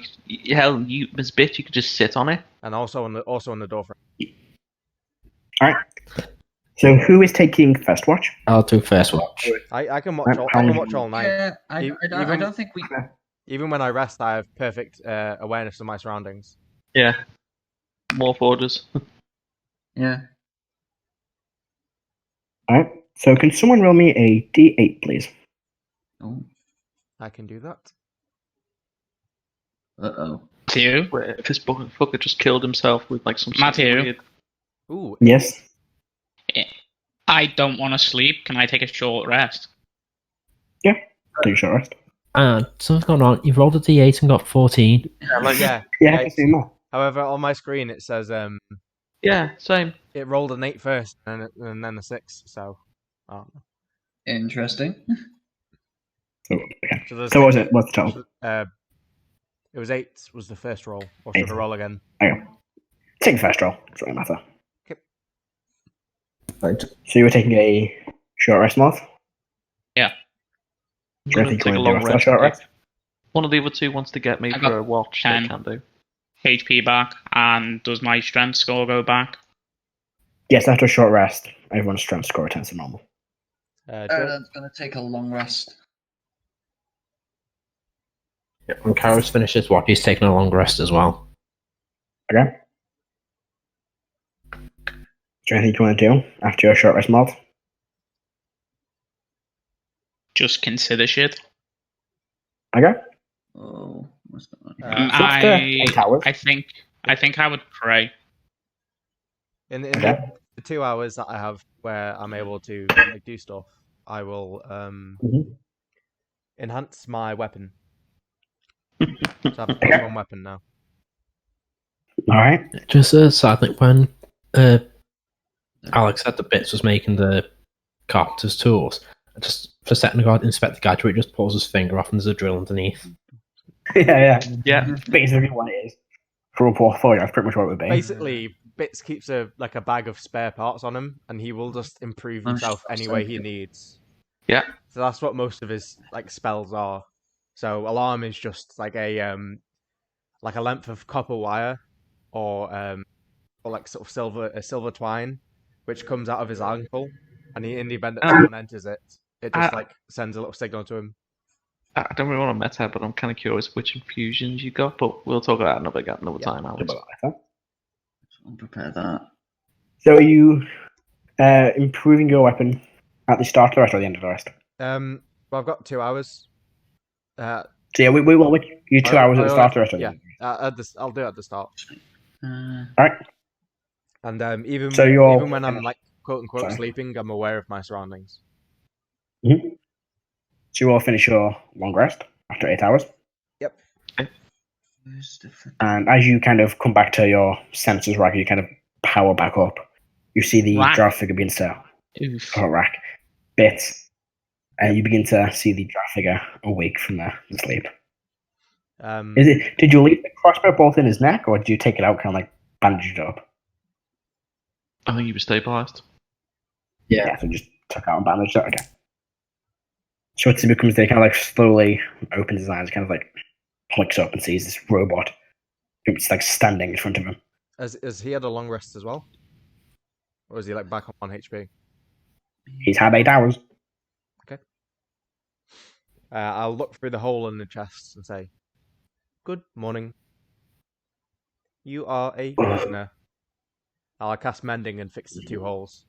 this bitch, you could just sit on it. and also on the door frame. All right. So who is taking first watch? I'll do first watch. I can watch all night. Yeah, I Even- don't think we. Even when I rest, I have perfect awareness of my surroundings. Yeah. Morph orders. Yeah. All right. So can someone roll me a D8, please? Oh, I can do that. Uh-oh. Matthew? Where if this fucker just killed himself with like some Matthew? weird... Ooh. Yes. I don't want to sleep. Can I take a short rest? Yeah. Take a short rest. Something's gone on. You rolled a d8 and got 14. Yeah. Yeah, I can see more. However, on my screen it says Yeah, same. it rolled an 8 first and then a 6. So, I don't know. Interesting. Okay. there's So what was six- it? What's the total? It was 8 was the first roll. Or 8. should I roll again? Okay. Take the first roll. Doesn't matter. Okay. Right. So you were taking a short rest, Moth? Yeah. Do you I'm think gonna you take a want to do long after a rest. short rest? One of the other two wants to get me I for got a watch. 10. They can do. HP back, and does my strength score go back? Yes, after a short rest, everyone's strength score returns to normal. Erdan's going to take a long rest. Yeah, when Karo's finished his watch, he's taking a long rest as well. Okay. Is there anything you want to do after your short rest, Moth? Just consider shit. Okay. Oh, what's that? after 8 hours. I think I would pray. In Okay. the 2 hours that I have where I'm able to like, do stuff, I will enhance my weapon. So I have a plus 1 weapon now. Alright. Just so I think when Alex said the bits was making the carpenter's tools, just for setting the guard, inspect the gadget, it just pulls his finger off and there's a drill underneath. Yeah. Yeah. Basically what it is. For a portfolio, that's pretty much what it would be. Basically, Bits keeps a bag of spare parts on him, and he will just improve himself any way he needs. Yeah. So that's what most of his like spells are. So alarm is just like a length of copper wire, or like sort of silver twine, which comes out of his ankle, and in the event that someone enters it, it just like sends a little signal to him. I don't really want to meta, but I'm kind of curious which infusions you got. But we'll talk about that another time, Alex. I'll prepare that. So are you improving your weapon at the start of the rest or the end of the rest? Well, I've got 2 hours. So yeah, we will you 2 hours at the start of the rest. Yeah, I'll do it at the start. Alright. And even So you're even when I'm like quote unquote sleeping, I'm aware of my surroundings. Mm-hmm. So you will finish your long rest after 8 hours. Yep. And as you kind of come back to your senses, Rrak, you kind of power back up. You see the draft figure begins to Rrak bits. And you begin to see the draft figure awake from the sleep. Did you leave the crossbow bolt in his neck, or did you take it out, kind of like bandage it up? I think he was stabilized. Yeah, so just took out and bandaged it. Okay. So it becomes they kind of like slowly opens his eyes, kind of like clicks up and sees this robot. It's like standing in front of him. Has he had a long rest as well, or is he like back on HP? He's had 8 hours. Okay. I'll look through the hole in the chest and say, "Good morning. You are a prisoner." I'll cast mending and fix the 2 holes.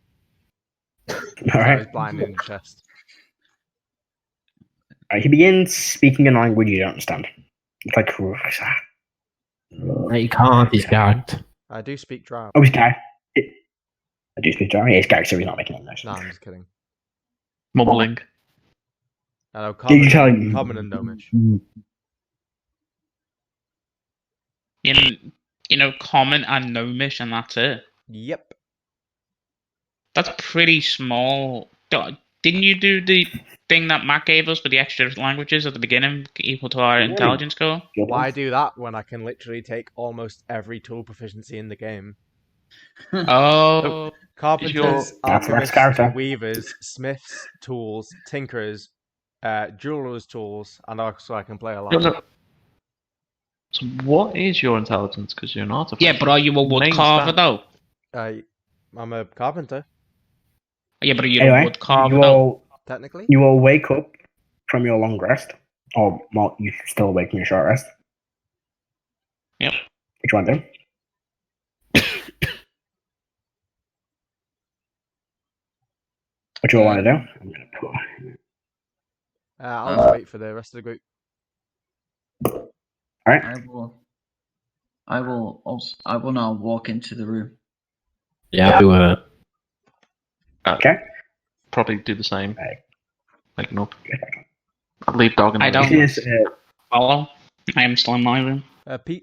All right. He's blind in the chest. He begins speaking in a language you don't understand. It's like, No, you can't, he's gagged. I do speak Drow. oh, he's gagged. I do speak German. He's gagged, so he's not making any noise. No, I'm just kidding. Mumbling. Hello, Did you tell him? common and gnomish. You know, common and gnomish, and that's it. Yep. That's pretty small. Didn't you do the thing that Matt gave us with the extra languages at the beginning, equal to our intelligence score? Why do that when I can literally take almost every tool proficiency in the game? Oh. Carpenters, That's alchemists, character. weavers, smiths, tools, tinkerers, jewelers' tools, and also I can play a lot. No. So what is your intelligence? Because you're an artifact. Yeah, but are you a woodcarver though? I'm a carpenter, Yeah, but are you Anyway, a woodcarver you though? all technically. you all wake up from your long rest, or well, you still awake from your short rest. Yep. Which one do? What you all want to do? I'm gonna put. I'll just wait for the rest of the group. Alright. I will now walk into the room. Yeah, we were. Okay. Probably do the same. Right. Waking up. Leave dog in the I don't- room. This is, Follow. I am still in my room.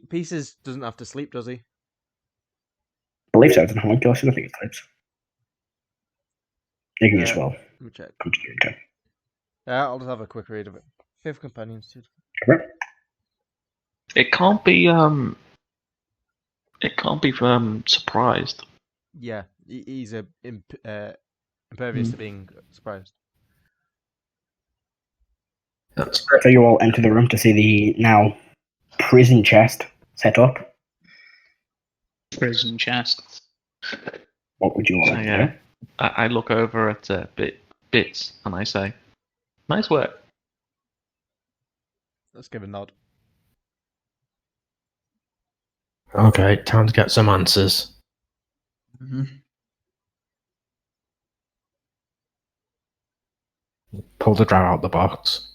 Pieces doesn't have to sleep, does he? I believe so. I don't know how long I think it sleeps. Igneous will Let me check. come to you. Okay. Yeah, I'll just have a quick read of it. 5th companions. Correct. It can't be surprised. Yeah, he's impervious to being surprised. So you all enter the room to see the now prison chest set up. Prison chest. What would you all So, like to yeah. do? I look over at Bits and I say, "Nice work." Let's give a nod. Okay, time to get some answers. Mhm. Pull the drow out the box.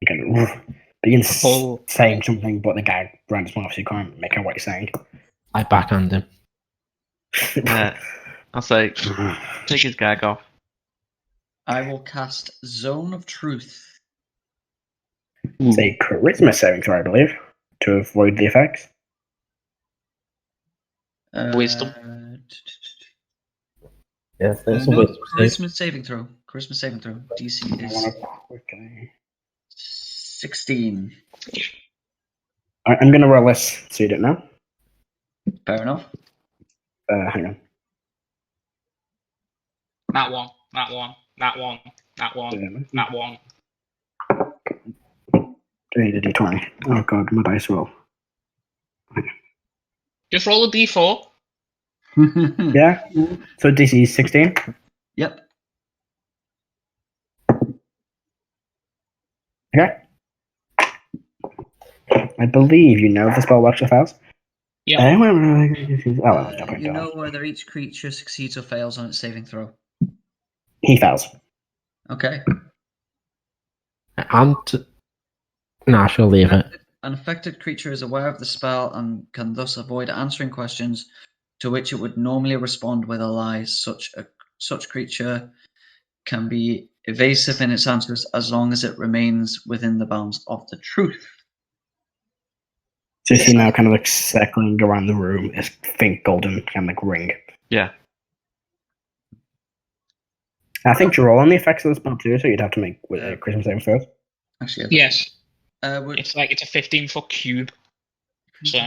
You can begin Pull. saying something, but the guy around his mouth, so you can't make out what he's saying. I backhand him. I'll say, "Take his gag off." I will cast Zone of Truth. It's a charisma saving throw, I believe, to avoid the effects. Wisdom. Yes, there's a No, wisdom save. Charisma saving throw. Charisma saving throw. DC I is want to quickly. 16. I'm going to roll this, so you don't know. Fair enough. Hang on. That one. That one. That one. That one. That one. I need a d20. Oh god, my dice roll. Just roll a d4. Yeah? So DC is 16? Yep. Okay. I believe you know the spell works or fails. Yeah. You know whether each creature succeeds or fails on its saving throw. He fails. Okay. And nah, she'll leave it. An affected creature is aware of the spell and can thus avoid answering questions to which it would normally respond with a lie. Such creature can be evasive in its answers as long as it remains within the bounds of the truth. So you see now kind of like circling around the room this faint golden kind of like ring. Yeah. I think you're all on the effects of the spell too, so you'd have to make Christmas saving first. Actually, Yes. would It's like it's a 15-foot cube. So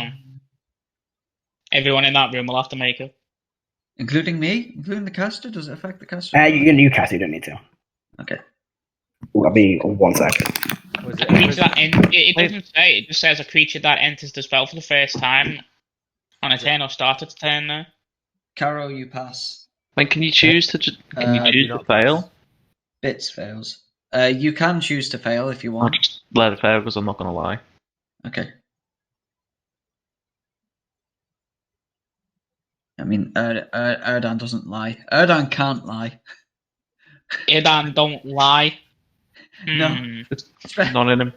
everyone in that room will have to make it. including me, including the caster. Does it affect the caster? You cast, you don't need to. Okay. That'll be 1 sec. Was A creature that it? it doesn't say. It just says a creature that enters the spell for the first time on a turn or start its turn there. Karo, you pass. Like, can you choose to fail? Bits fails. You can choose to fail if you I'll want. just let it fail because I'm not going to lie. Okay. I mean, Erdan doesn't lie. Erdan can't lie. Erdan don't lie. No. It's not in him.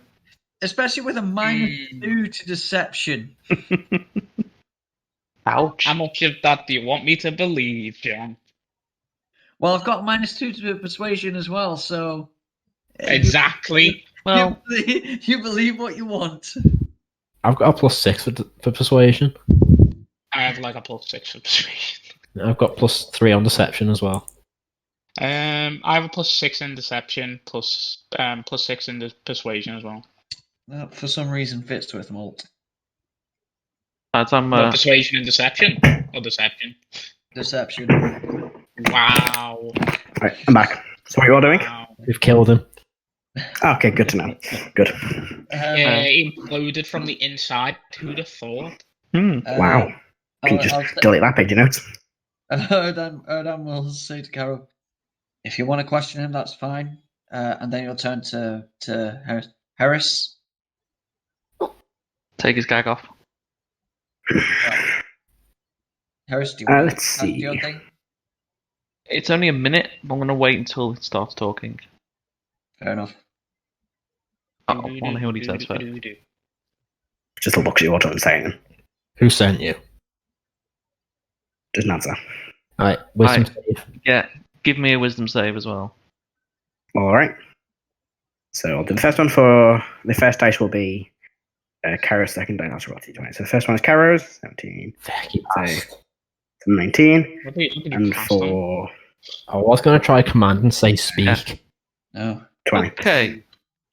Especially with a -2 to deception. Ouch. How much of that do you want me to believe, John? Well, I've got -2 to persuasion as well, so. Exactly. Well, you believe what you want. I've got a +6 for persuasion. I have like a +6 for persuasion. I've got +3 on deception as well. I have a +6 in deception, +6 in persuasion as well. For some reason, fits with Molt. as I'm What, persuasion and deception? Or deception? Deception. Wow. Right, I'm back. So what are you all doing? Wow. We've killed him. Okay, good to know. Good. Yeah, it imploded from the inside. Who'd have thought? Wow. Can you just delete that page of notes? Erdan will say to Karo, if you want to question him, that's fine. And then you'll turn to Heris. take his gag off. Heris, do you want let's to do see. your thing? It's only a minute. I'm going to wait until it starts talking. Fair enough. I want to hear what he says first. Just looks at you, what I'm saying. Who sent you? Doesn't answer. Alright, wisdom save. Yeah, give me a wisdom save as well. Alright. So I'll do the first one for... The first dice will be Karo's second dice. That's roll 20. So the first one is Karo's, 17. Fuck, you So passed. 19. What did you And cast on? for I was going to try command and say speak. No. 20. Okay,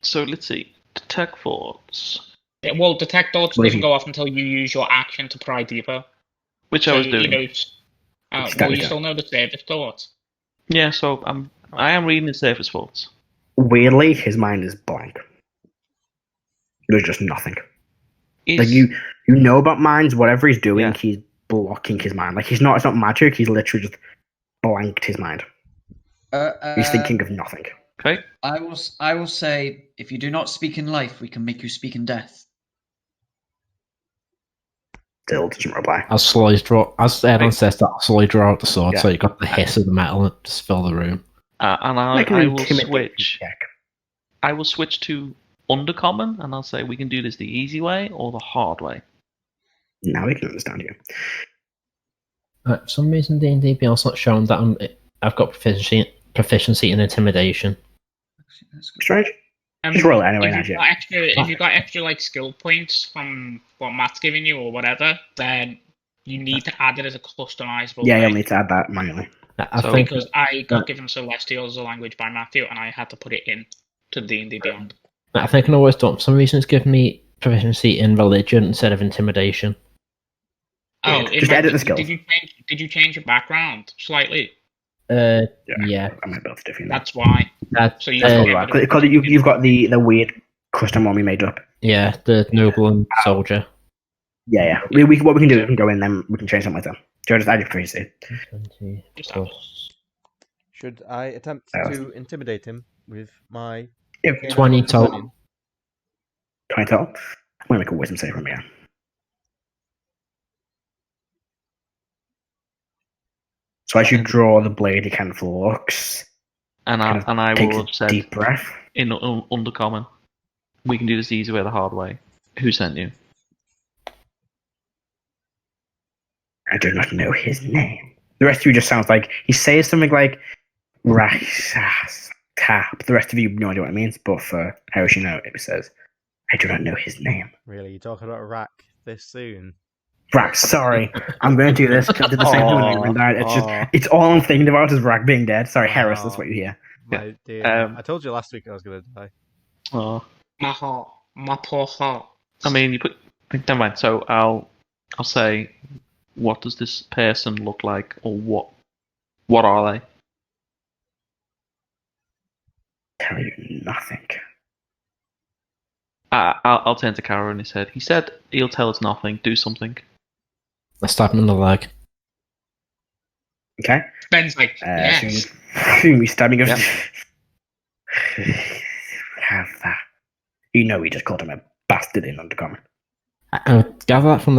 so let's see. Detect thoughts, Yeah, well, detect thoughts What if doesn't you- go off until you use your action to pry deeper. which I was You doing. know, well, Standard. you still know the service thoughts. Yeah, so I am reading the surface thoughts. Weirdly, his mind is blank. There's just nothing. Is, Like you know about minds, whatever he's doing, Yeah. he's blocking his mind. Like it's not magic, he's literally just blanked his mind. He's thinking of nothing. Okay. I will say, if you do not speak in life, we can make you speak in death. Still doesn't reply. I'll slowly draw, as Erdan says that, I'll slowly draw out the sword Yeah. so you got the hiss of the metal and just fill the room. And Make an I will intimidation switch. check. I will switch to undercommon, and I'll say we can do this the easy way or the hard way. Now we can understand you. For some reason, D&D Beyond's not showing that I've got proficiency in intimidation. That's good. Strange. Just roll it anyway, If Nigel. you've got extra like skill points from what Matt's giving you or whatever, then you need to add it as a customizable. Yeah, way. you'll need to add that manually. I So- think Because I got given Celestial as a language by Matthew, and I had to put it in to D&D Beyond. I can always do it. For some reason, it's giving me proficiency in religion instead of intimidation. Oh, Just edit the skills. Did you change your background slightly? Yeah. I might be able to different. That's why. That, So you Because you've got the weird custom one we made up. yeah, the noble and soldier. Yeah. What we can do, we can go in, then we can change something later. Do you want to just add your proficiency? 20 Just plus Should I attempt to intimidate him with my... Yeah, 20 total. companion? 20 total. I'm going to make a wisdom save from here. So as you draw the blade, he kind of looks, And kind of I takes will a have said deep breath. in undercommon, we can do this the easy way or the hard way. Who sent you? I do not know his name. The rest of you just sounds like he says something like Rrak. The rest of you have no idea what it means, but for Heris, you know, it says, I do not know his name. Really, you're talking about Rrak this soon? Rrak, sorry. I'm going to do this because I did the same thing when England died. It's all I'm thinking about is Rrak being dead. Sorry, Heris, that's what you hear. My dear. I told you last week I was going to die. Oh, my heart, my poor heart. I mean, you put. Never mind. So I'll say, what does this person look like, or what are they? Tell you nothing. I'll turn to Karo in his head. He said he'll tell us nothing. Do something. I stab him in the leg. Okay? Ben's like, yes. You stabbing him. Yeah. Have that. You know he just called him a bastard in Undercommon. I gather that from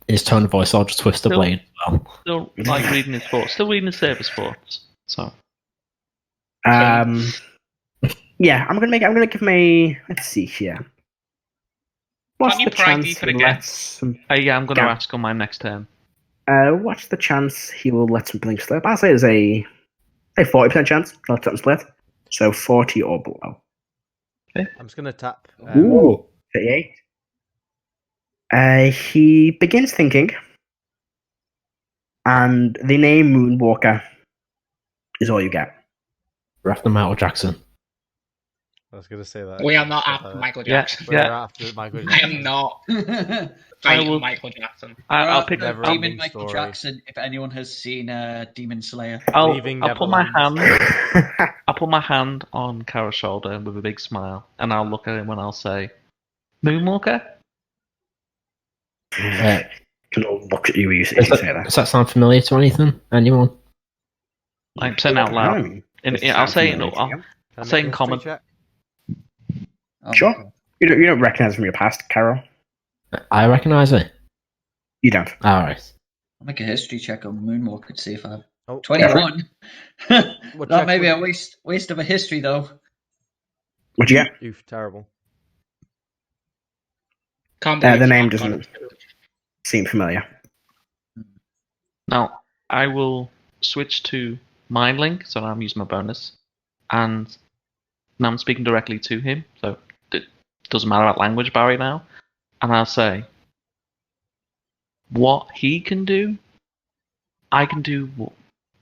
his tone of voice. I'll just twist the Still- blade as well. Still like reading his thoughts. Still reading his service thoughts. So Yeah, I'm gonna give him a. Let's see here. What's Can you the pry chance deeper he again? lets some? yeah, I'm going to Yeah. ask on my next turn. What's the chance he will let something slip? I'll say there's a 40% chance he'll let something slip. So 40 or below. I'm just going to tap. Ooh, 38. He begins thinking, and the name Moonwalker is all you get. After Michael Jackson. I was going to say that. We are not after Michael Jackson. We're after Michael I Jackson. am not I fighting will- Michael Jackson. I'll pick. Never Demon ending Michael story. Jackson. If anyone has seen Demon Slayer, I'll Leaving put my hand. Neverland. I'll put my hand on Karo's shoulder with a big smile, and I'll look at him and I'll say, "Moonwalker." Can all look at you if you Does say that. that sound familiar to anything? Anyone? I'm saying out loud. I'll say it. Familiar to you? Can I say make in a common. history check? oh, Sure. okay. You don't recognize from your past, Carol. I recognise it. You don't. Alright. I'll make a history check on Moonwalker to see if I have Oh, 21. What That check may be would- a waste of a history though. What'd you get? Oof, terrible. Can't believe The you name got doesn't it. seem familiar. Now, I will switch to Mind Link, so I'm using my bonus. And now I'm speaking directly to him, so it doesn't matter about language barrier now. And I'll say, what he can do, I can do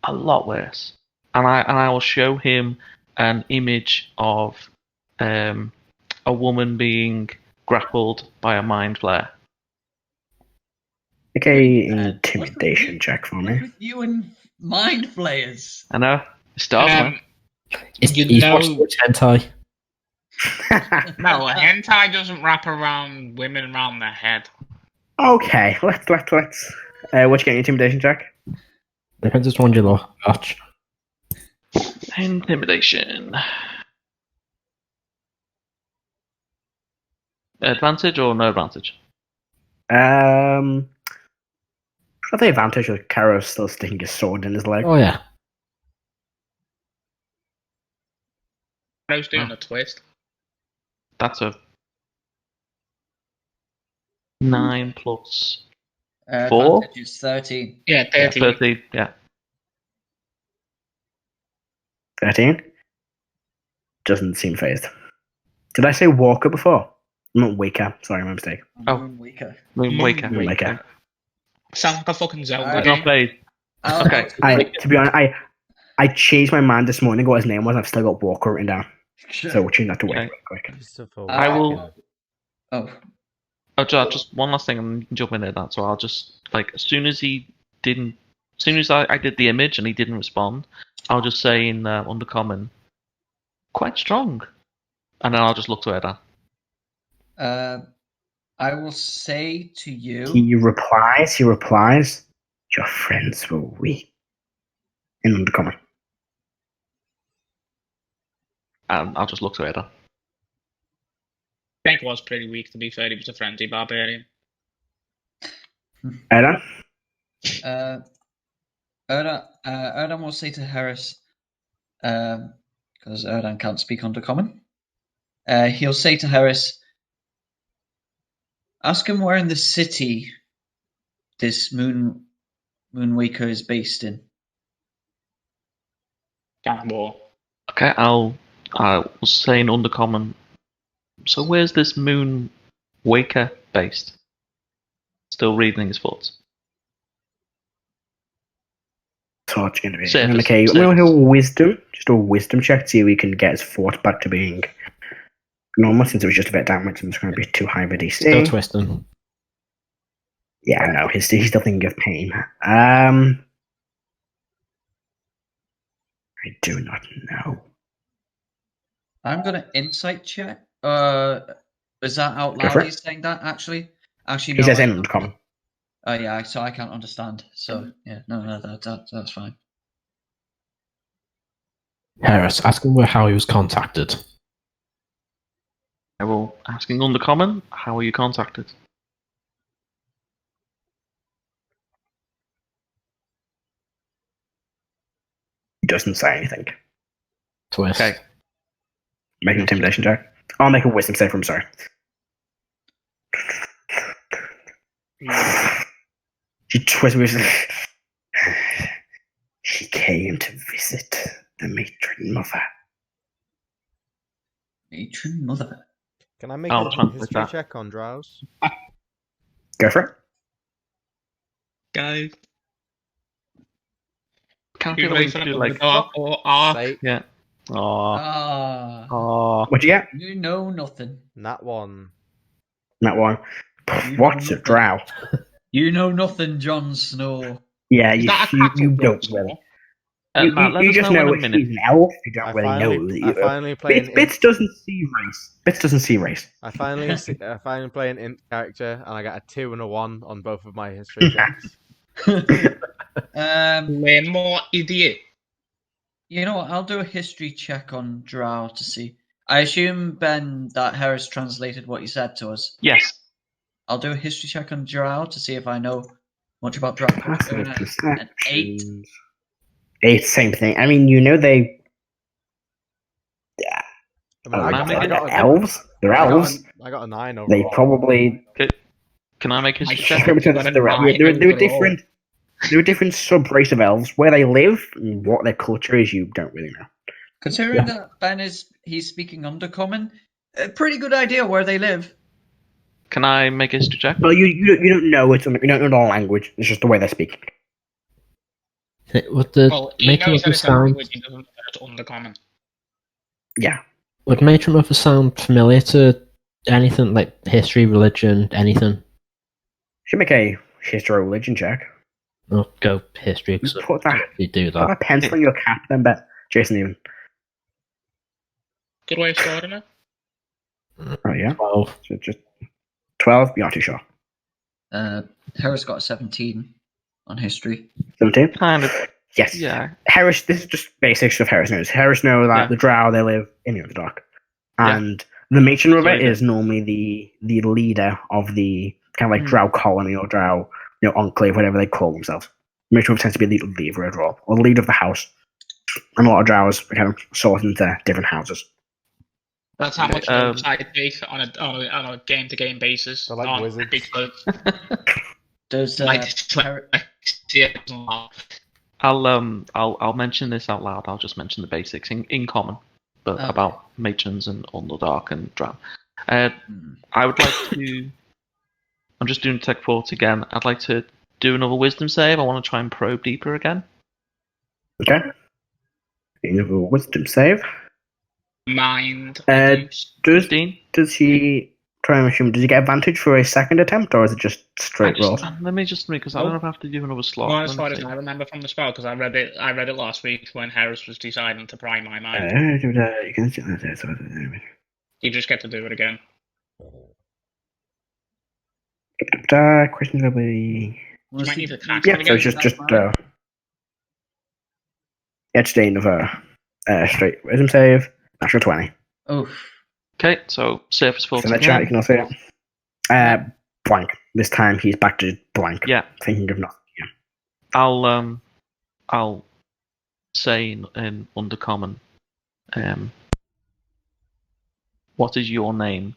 a lot worse. And I will show him an image of a woman being grappled by a mind flare. Okay, What's intimidation with check for what's me. with you and mind flayers? I know, it's dark, man. He's watched much hentai. No, a hentai doesn't wrap around women around their head. Okay, let's. What you get? Intimidation check. Depends which one you watch. Intimidation. Advantage or no advantage? I think advantage with Karo still sticking his sword in his leg. Oh yeah. I was doing a twist. That's a 9 plus 4? Advantage is 13. Yeah, Yeah, 13. 13, yeah. 13. Doesn't seem phased. Did I say Walker before? Not Waker. Sorry, my mistake. Oh. Weaker. Moonwaker. Moonwaker. Sounds like a fucking Zelda Alright. Not game. played. Okay. To be honest, I changed my mind this morning what his name was. I've still got Walker written down. So we'll change that to Waker Okay. real quick. Christopher I will- Walken. Oh, Just one last thing, I'm jumping in that. So I'll just, as soon as I did the image and he didn't respond, I'll just say in Undercommon, quite strong. And then I'll just look to Erdan. I will say to you. He replies, your friends were weak. In Undercommon. And I'll just look to Erdan. Tank was pretty weak, to be fair. He was a friendly barbarian. Erdan? Erdan will say to Heris, because Erdan can't speak Undercommon. He'll say to Heris, ask him where in the city this Moonwaker is based in. Cannonball. Okay, I'll say in Undercommon, so where's this Moonwaker based? Still reading his thoughts. So it's going to be. Surface, Okay, surface. we'll have a wisdom. Just a wisdom check to see if we can get his fort back to being normal since it was just a bit damage and it's going to be too high of a DC. Still twisting. Yeah, no, he's still thinking of pain. I do not know. I'm gonna insight check. Is that out Go for loud? it. He's saying that actually. Actually, He no. says in Undercommon. Oh yeah, so I can't understand. So yeah, no, that's fine. Heris, ask him how he was contacted. I will asking Undercommon, how are you contacted? He doesn't say anything. Twist. Okay. Make an intimidation check. I'll make a wisdom save for him, sorry. She twists me. She came to visit the matron mother. Matron mother. Can I make I'll a translate history that. check on Drows? Go for it. Guys, Can't you feel ready like for to the do like. dark or arc? Say Yeah. Aww. Ah, Aww. What'd you get? you know nothing. that one. That one. You What's know a drow? You know nothing, Jon Snow. Yeah, Is you, that a you, cattle you don't dog really. Matt, let You us just know know in a minute. he's an elf. You don't I really know. finally play an Bits doesn't see race. Bits doesn't see race. I finally play an int character, and I got a 2 and a 1 on both of my history checks. Learn more, idiot. You know what? I'll do a history check on Drow to see. I assume, Ben, that Heris translated what you said to us. Yes. I'll do a history check on Drow to see if I know much about Drow. Passive An 8. perceptions. 8, same thing. I mean, you know they. I mean, Oh, I man, got, I they're got a, elves? They're I got elves. I got a 9 They overall. probably Can I make a I check? sure there got a were nine overall. different. There were different sub-race of elves. Where they live and what their culture is, you don't really know. Considering that Ben he's speaking Undercommon, a pretty good idea where they live. Can I make a history check? Well, you don't know it. You don't know the language. It's just the way they speak. Would the Well, he matron knows of that the it's a language, sound he doesn't know it's undercommon. Yeah. would matron of the sound familiar to anything like history, religion, anything? Should make a history or religion check. I'll go history because Put that. you do Put that. a pencil in your cap, then, bet Jason even. Good way of starting it. Oh yeah. 12. So just 12. You're not too sure. Heris got a 17 on history. 17. Kind of. Yes. Yeah. Harris. This is just basics of Harris knows. Harris knows that Yeah. the Drow they live in the Underdark, Yeah. and the matron of Sorry, it is normally the leader of the kind of like Hmm. Drow colony or Drow enclave, whatever they call themselves. Matron tends to be the leader overall, or the leader of the house. And a lot of Drows are kind of sorted into different houses. That's how Okay, much notes I take on a game-to-game basis. They're like on wizards. because Does my Her- dyslexia doesn't allow. I'll mention this out loud. I'll just mention the basics in common, but Okay. about matrons and Underdark and Drow. Hmm. I would like to. I'm just doing Tech Fort again. I'd like to do another Wisdom save. I want to try and probe deeper again. Okay. You have a wisdom save. Mind. Does 15. does he try and assume? Does he get advantage for a second attempt, or is it just straight rolls? Let me just because I don't know if I have to do another slot. Well, Let as me far as see. I remember from the spell, because I read it last week when Heris was deciding to pry my mind. You can You just get to do it again. Questions will be. Was might he- need to tax Yeah, it so again. it's just it's the end of a straight wisdom save. Natural 20. Oh, Okay, so surface So fort in the chat, you again. can also blank. This time he's back to blank. Yeah, Thinking of nothing. Yeah. I'll say in Undercommon. What is your name?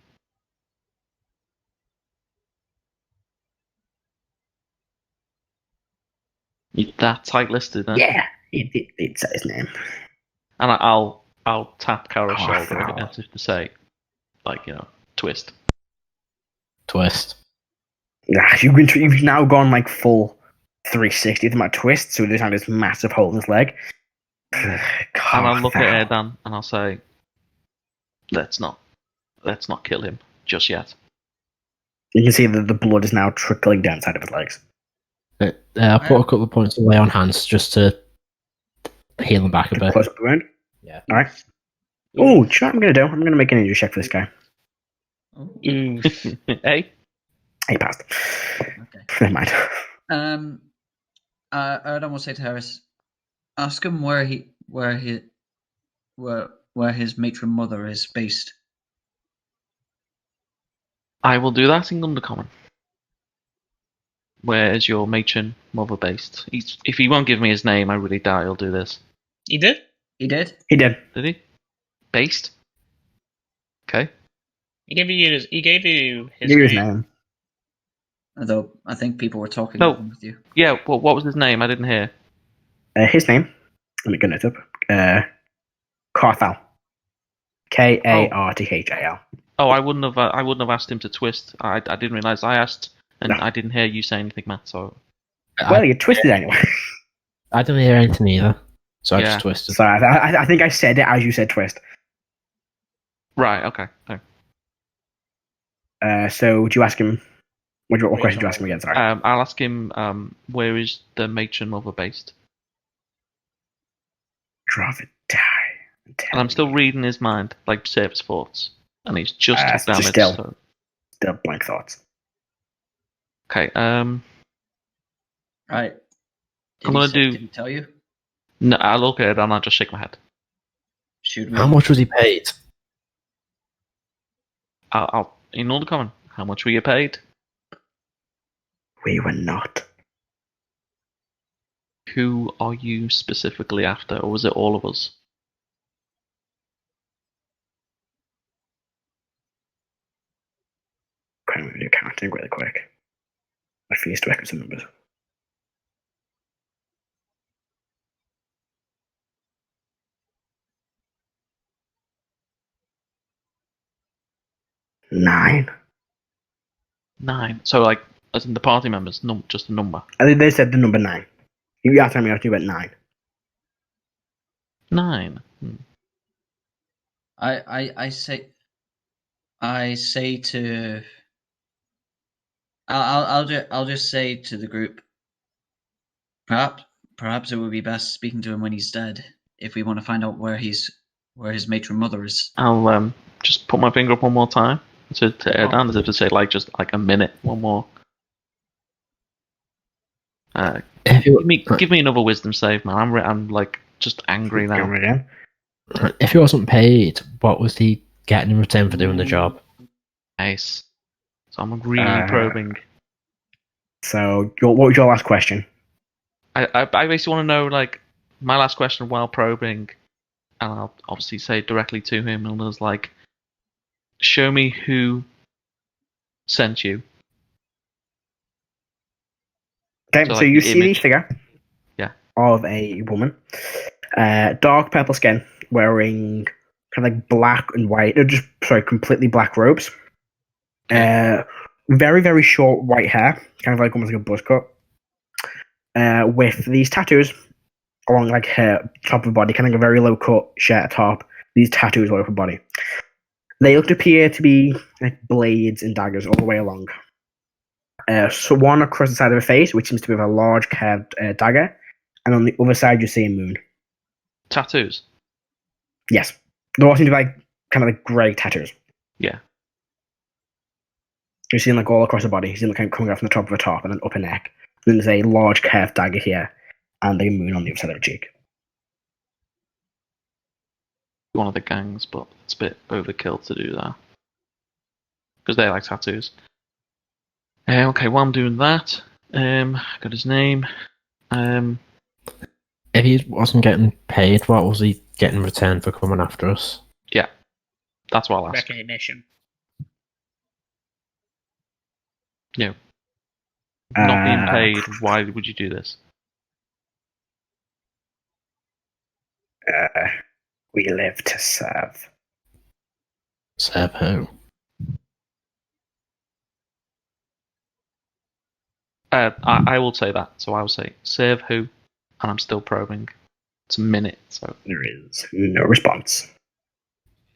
That tight listed, huh? Yeah, it said his name. And I'll tap Karo's Oh, shoulder foul. as if to say, twist. Twist. Yeah, you've now gone like full 360 to my twist, so there's now this massive hole in his leg. And I'll look at Erdan and I'll say, let's not kill him just yet. You can see that the blood is now trickling down side of his legs. I'll put a couple of points away on hands just to heal him back a bit. Close up the wound. Yeah. All right. Oh, do you know what I'm going to do? I'm going to make an injury check for this guy. Hey? He passed. okay. Never mind. Erdan will say to Heris, ask him where his matron mother is based. I will do that in Undercommon. Where is your matron mother based? If he won't give me his name, I really doubt he'll do this. You did? He did? He did. Did he? Based? Okay. He gave you his Give his name. name. Although I think people were talking No. with you. Yeah, what was his name? I didn't hear. His name. Let me get it up. Carthal. Karthal. Oh, I wouldn't have asked him to twist. I didn't realise I asked, and No. I didn't hear you say anything, Matt. So Well, you twisted anyway. I didn't hear anything either, so I Yeah. just twisted. So I think I said it as you said twist. right, okay. So do you ask him? What question do you ask him again? Sorry. I'll ask him. Where is the matron mother based? Drop it, die. And I'm still reading his mind, like surface thoughts, and he's just took just damage. still. So. Still blank thoughts. Okay. Right. I'm gonna do- Did he tell you? No, I'll look at it and I'll just shake my head. Should we? How much was he paid? I'll in Undercommon. How much were you paid? We were not. Who are you specifically after, or was it all of us? Okay, I'm going to do counting really quick. I finished to echo some numbers. Nine. 9. So, like, as in the party members, just a number. I think they said the number 9. You asked me after you went 9. 9. I say to. I'll just say to the group. Perhaps it would be best speaking to him when he's dead, if we want to find out where his matron mother is. I'll just put my finger up one more time to Erdan, as if to say, like, just like a minute, one more. Give me another wisdom save, man. I'm like just angry now. Again. If he wasn't paid, what was he getting in return for doing the job? Nice. So I'm really probing. So, what was your last question? I basically want to know, like, my last question while probing, and I'll obviously say it directly to him, and I was like, show me who sent you. Okay, so like, you the see the image. figure of a woman, dark purple skin, wearing kind of like black and white, completely black robes. Very, very short white hair, kind of like almost like a buzz cut. With these tattoos along like her top of her body, kind of like a very low cut shirt top. These tattoos all over her body. They look to appear to be like blades and daggers all the way along. So one across the side of her face, which seems to be a large curved dagger, and on the other side you see a moon. Tattoos? Yes. They all seem to be like kind of like grey tattoos. Yeah. You're seeing like all across her body. You're seeing like coming out from the top of her top and then up her neck. Then there's a large curved dagger here and a moon on the other side of her cheek. One of the gangs, but it's a bit overkill to do that. Because they like tattoos. Okay, while I'm doing that, got his name. If he wasn't getting paid, what was he getting in return for coming after us? Yeah, that's what I'll ask. Recognition. Yeah. Not being paid, why would you do this? We live to serve. Serve who? I will say that. So I will say, serve who? And I'm still probing. It's a minute, so... There is no response.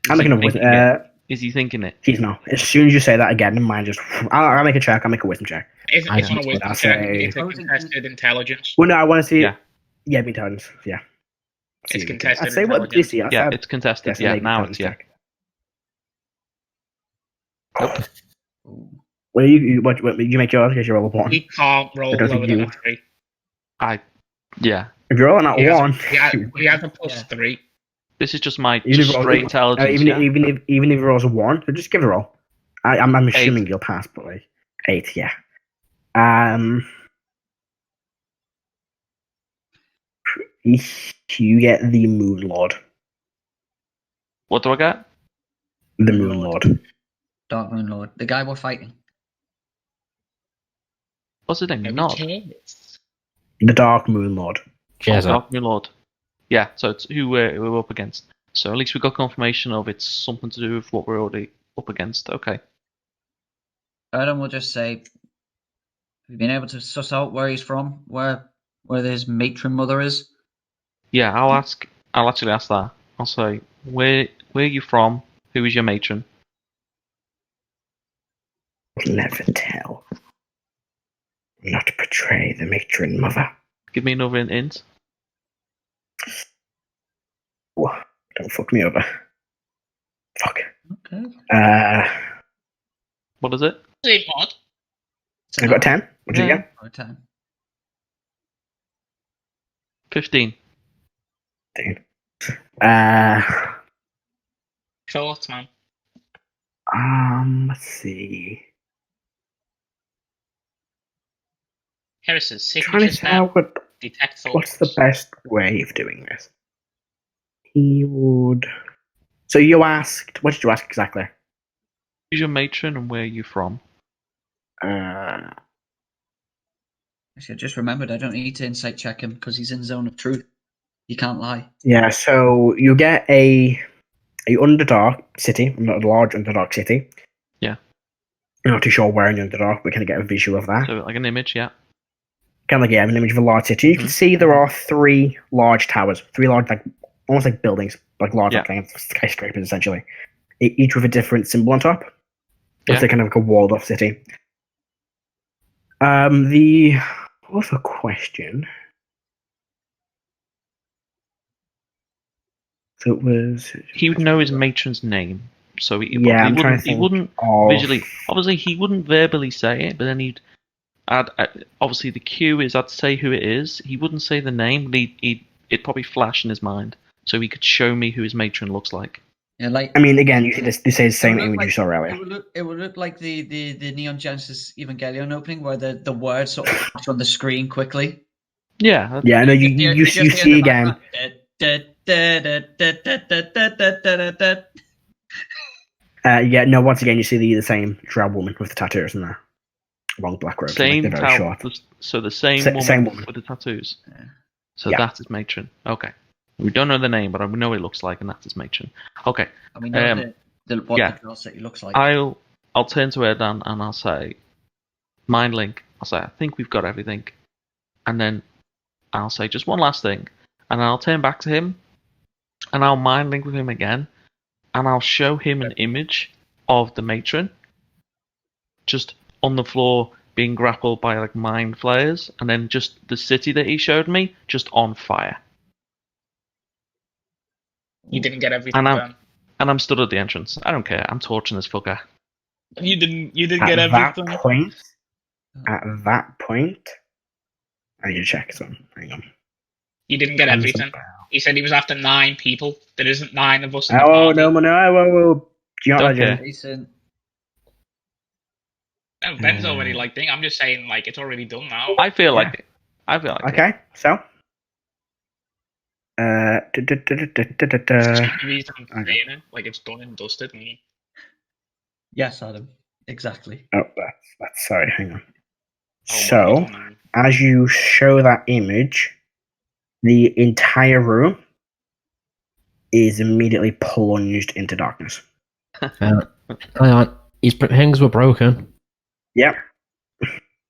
I'm making a wisdom. Is he thinking it? He's not. As soon as you say that again, mine just... I'll make a check. I'll make a wisdom check. It's not a wisdom check. It's a Oh, contested intelligence. Well, no, I want to see... Yeah. Intelligence. Yeah. It's contested I'd say what did you see? Yeah, it's contested. Yeah, now it's yeah. Nope. What you make yours because you roll a 1? We can't roll lower than a 3. Yeah. If you're rolling at 1... We have a plus 3. This is just my straight intelligence. Even if he rolls a 1, so just give it a roll. I'm assuming you'll pass, but like 8, yeah. You get the Moon Lord. What do I get? The Moon Lord. Dark Moon Lord. The guy we're fighting. What's his name? Nod. The Dark Moon Lord. Dark Moon Lord. Yeah, so it's who we're up against. So at least we got confirmation of it's something to do with what we're already up against. Okay. Erdan will just say, have you been able to suss out where he's from? Where his matron mother is? Yeah, I'll actually ask that. I'll say, where are you from? Who is your matron? Never tell. Not betray the matron mother. Give me another hint. Don't fuck me over. Fuck. Okay. What is it? Same mod. I got 10. What did you get? 10. 15. Thoughts, man. Let's see. Heris's Trying to signature tell spell. Detect thoughts. what's the best way of doing this? He would. So you asked. What did you ask exactly? Who's your matron and where are you from? Uh, Actually, I just remembered I don't need to insight check him because he's in zone of truth. He can't lie. yeah, so you get a Underdark city, not a large Underdark city. Yeah. I'm not too sure where in the Underdark, we kind of get a visual of that. So like an image, yeah. Kind of like, an image of a large city. You can see there are 3 large towers, 3 large, like, almost like buildings, like large Yeah. like, kind of skyscrapers, essentially. Each with a different symbol on top. Yeah. It's like kind of like a walled-off city. The other question. So it was. He would know his matron's name, so Yeah, I'm trying to he think wouldn't of- visually. Obviously, he wouldn't verbally say it, but then he'd add. Obviously, the cue is I'd say who it is. He wouldn't say the name, but it'd probably flash in his mind, so he could show me who his matron looks like. Yeah, like I mean, again, you see this. This is the same It would image look you saw earlier. it would look like the Neon Genesis Evangelion opening where the words sort of flash on the screen quickly. Yeah. Yeah, I know you just hear see in the again. background, Yeah, no. Once again, you see the same drow woman with the tattoos and the long black robes. Same like, they're very towel. short. So the same Sa- woman, same woman. with the tattoos. Yeah. So Yeah. that's his matron. Okay. We don't know the name, but we know what it looks like, and that's his matron. Okay. I mean, know what yeah. the girl city looks like. I'll turn to Erdan and I'll say, mind link. I'll say, I think we've got everything, and then I'll say just one last thing, and I'll turn back to him, and I'll mind link with him again, and I'll show him an image of the matron, just on the floor being grappled by like mind flayers, and then just the city that he showed me just on fire. You didn't get everything done. And I'm stood at the entrance. I don't care. I'm torching this fucker. You didn't get At that everything. point, I need to check something. Hang on. You didn't get everything. He said he was after 9 people. There isn't 9 of us in the Oh party. no! Do you not Don't legend? care. Decent. No, Ben's already like thing. I'm just saying like it's already done now. I feel like it. I feel like it. Okay, so. Like it's done and dusted. And Yes, Adam. Exactly. Oh, that's sorry. Hang on. Oh, So, what have you done? as you show that image, the entire room is immediately plunged into darkness. His things were broken. Yep.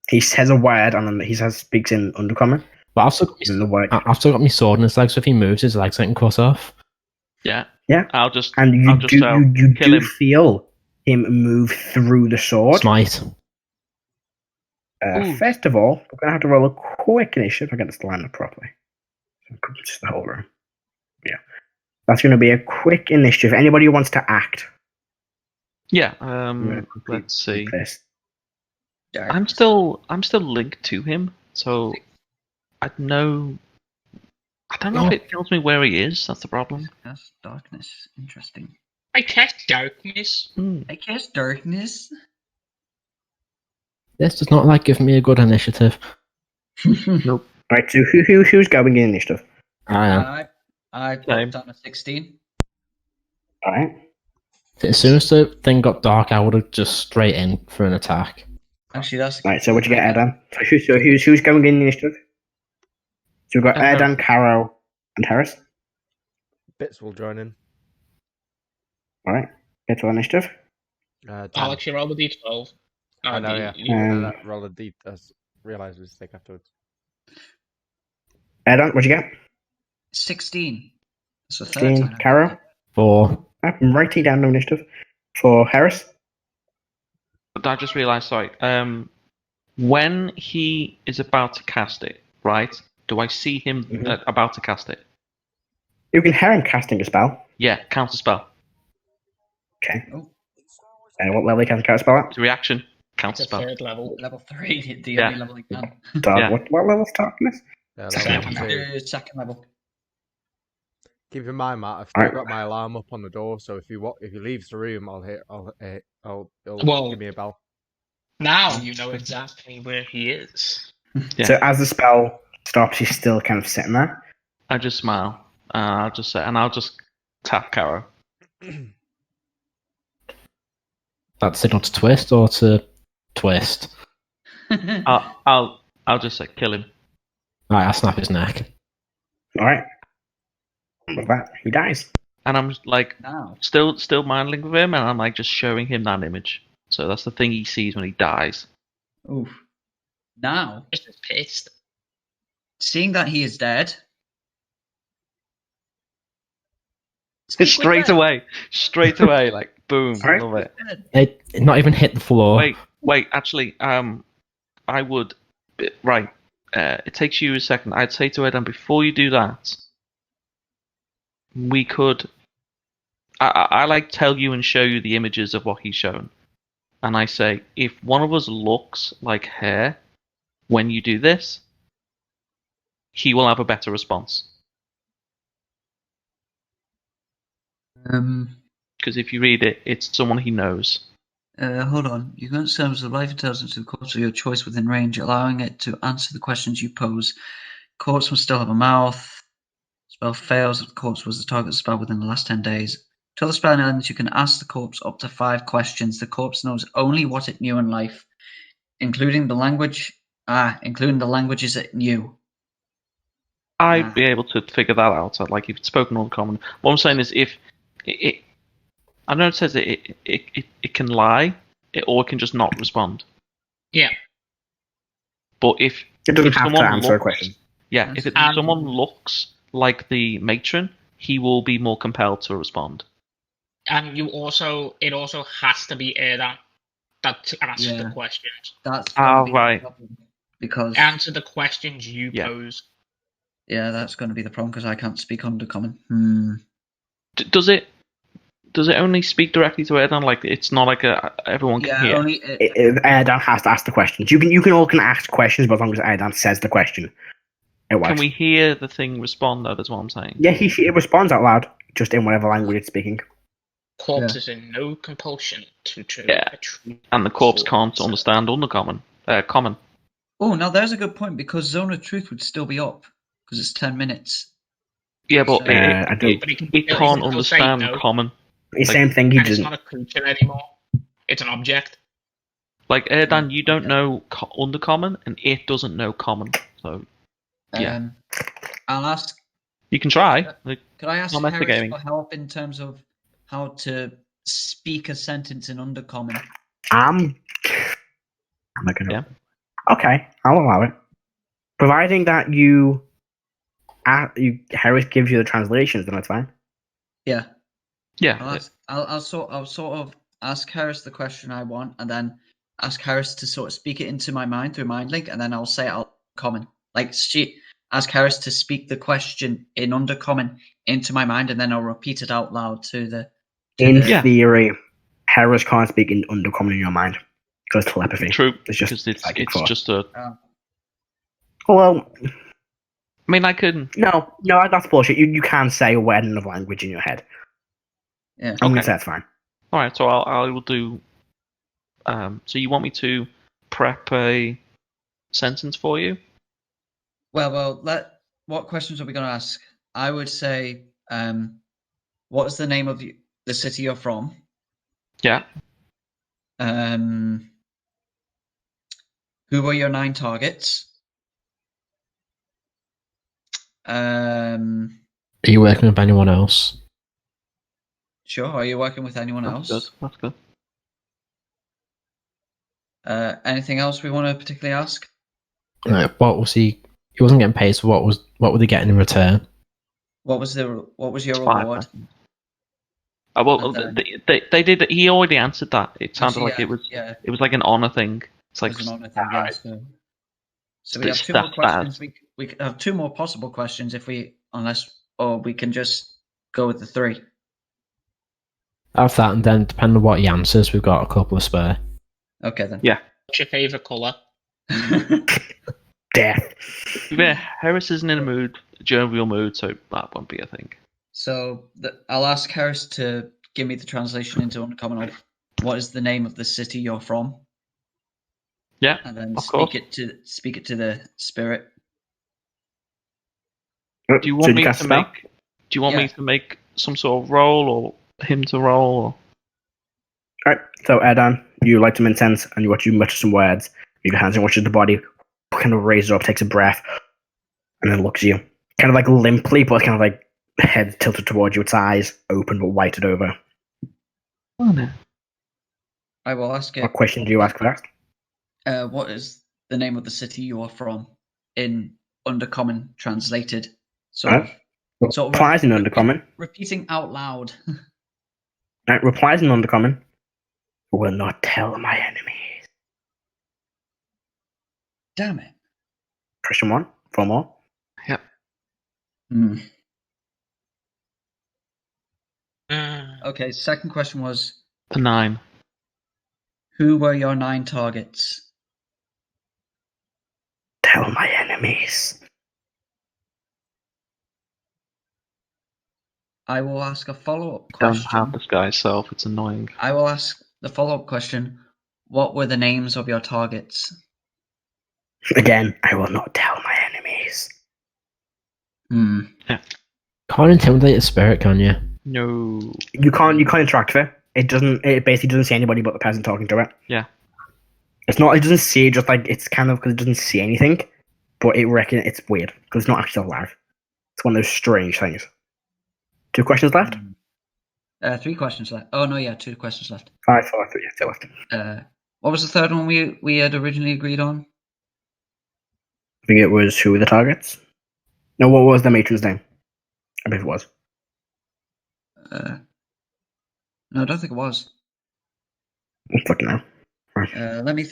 He says a word and then he speaks in Undercommon. But I've still got my sword in his legs, so if he moves, his legs getting cut off. Yeah. Yeah. I'll just And you kill do him. feel him move through the sword. Smite. First of all, we're going to have to roll a quick initiative. I get this to line up properly. Just the whole room. Yeah. That's going to be a quick initiative. Anybody who wants to act. Yeah. Yeah, Let's see. This. I'm still linked to him, so I don't know if it tells me where he is. That's the problem. That's darkness. Interesting. I cast darkness. I cast darkness. This does not give me a good initiative. Nope. Right, so who's going in initiative? I am. I put down a 16. Alright. As soon as the thing got dark, I would have just straight in for an attack. Actually, that's Right, so what you get, Erdan? So who's going in initiative? So we've got Erdan, Karo, and Heris. Bits will join in. Alright, get to initiative. 10. Alex, you roll a d12. No, I know, yeah. Roll a d. Realise we mistake afterwards. Erdan, what'd you get? 16. That's the third 16. time. Karo? For I'm writing down the initiative. For Heris? But I just realised, sorry. When he is about to cast it, right? Do I see him about to cast it? You can hear him casting a spell. Yeah, counter spell. Okay. Oh. What level can cast a spell at? It's a reaction. Counter It's a spell. 3rd level. Level 3, the Yeah. only level I can. Yeah. What level's darkness? Yeah, Second. level 2. The second level. Keep in mind, Matt, I've still got my alarm up on the door, so if he leaves the room, he'll give me a bell. Now you know exactly where he is. Yeah. So as the spell stops, he's still kind of sitting there. I just smile. I'll just say, and I'll just tap Karo. that signal to twist or to twist? I'll just say kill him. Right, I'll snap his neck. Alright. With that, he dies. And I'm like Now. still mindling with him, and I'm like just showing him that image. So that's the thing he sees when he dies. Oof. Now, Just pissed. seeing that he is dead. Straight away, like boom, Alright. love it. It not even hit the floor. Wait, actually, I would, right. It takes you a second. I'd say to Erdan, before you do that, we could. I like tell you and show you the images of what he's shown, and I say if one of us looks like hair when you do this, he will have a better response. Because if you read it, it's someone he knows. Hold on. You can serve the life intelligence to the corpse of your choice within range, allowing it to answer the questions you pose. Corpse must still have a mouth. Spell fails if the corpse was the target of the spell within the last 10 days. Till the spell ends, you can ask the corpse up to 5 questions. The corpse knows only what it knew in life, including the languages it knew. I'd be able to figure that out. Like if it's spoken on common. What I'm saying is if it I know it says it can lie, or it can just not respond. Yeah. But if It doesn't if have to someone answer a looks, question. yeah, if someone looks like the matron, he will be more compelled to respond. And it also has to be Erdan that answers the questions. That's right. Because Answer the questions you Yeah. pose. yeah, that's going to be the problem because I can't speak Undercommon. Does it only speak directly to Erdan? Like it's not like everyone can hear. Only Erdan has to ask the questions. You can all ask questions, but as long as Erdan says the question, it works. Can we hear the thing respond though? That's what I'm saying. Yeah, it responds out loud, just in whatever language it's speaking. Corpse is in no compulsion to Yeah. And the corpse can't understand Undercommon. Common. Oh, now there's a good point because Zone of Truth would still be up because it's 10 minutes. Yeah, but So- it can't understand common. The same thing he And it's doesn't. not a creature anymore. It's an object. Like Erdan, you don't know Undercommon, and it doesn't know common. So yeah, I'll ask. you can try. Like, Could I ask not Heris metagaming. for help in terms of how to speak a sentence in Undercommon? Am I gonna? Yeah. Okay, I'll allow it, providing that Heris gives you the translations, then it's fine. Yeah. yeah. I'll sort of ask Heris the question I want, and then ask Heris to sort of speak it into my mind through mind link, and then I'll say it out common. Like ask Heris to speak the question in Undercommon into my mind, and then I'll repeat it out loud to the. In theory, Heris can't speak in Undercommon in your mind because telepathy. True. It's just because it's psychic force. just a. Well, I mean, I couldn't. no, that's bullshit. You can say a word in another language in your head. Yeah. I'm gonna say that's fine. All right, so I will do. So you want me to prep a sentence for you? Well. What questions are we going to ask? I would say, what is the name of the city you're from? Yeah. Who were your 9 targets? Are you working with anyone else? Sure. Are you working with anyone else? That's good. Anything else we want to particularly ask? What was he? He wasn't getting paid, so what were they getting in return? What was your reward? Well, they did. He already answered that. It sounded Actually, like it was. Yeah. It was like an honor thing. It's like It was an honor thing, yeah, so we have It's 2 more that questions. We could have 2 more possible questions or we can just go with the 3. Have that, and then depending on what he answers, we've got a couple of spare. Okay then. Yeah. What's your favourite colour? Death. Yeah, Heris isn't in a mood, jovial mood, so that won't be a thing. So I'll ask Heris to give me the translation into Undercommon of what is the name of the city you're from. Yeah, and then of speak course. it to the spirit. Do you want me to make? Do you want me to make some sort of roll, or him to roll? Or... Alright, so Erdan, you light some incense and you mutter some words, your hands and watches the body kind of raises up, takes a breath, and then looks at you. Kind of like limply, but kind of like head tilted towards you, its eyes open but whited over. Oh no. I will ask it. What question do you ask first? What is the name of the city you are from in Undercommon translated? Sort of Replies in Undercommon. repeating out loud. Right, replies in Undercommon. Will not tell my enemies. Damn it. Question 1. 4 more. Yep. Okay, second question was, The 9. who were your 9 targets? Tell my enemies. I will ask a follow-up Don't question. have this guy's self. It's annoying. I will ask the follow-up question. What were the names of your targets? Again, I will not tell my enemies. Can't intimidate a spirit, can you? No. You can't interact with it. It basically doesn't see anybody but the person talking to it. Yeah. It doesn't see it, just like, it's kind of because it doesn't see anything, but it's weird because it's not actually alive. It's one of those strange things. 2 questions left? 3 questions left. Oh no, yeah, 2 questions left. 5, 4, 3, 2 left. What was the third one we had originally agreed on? I think it was who were the targets? No, what was the matron's name? I believe it was. No, I don't think it was. I'm looking now. Let me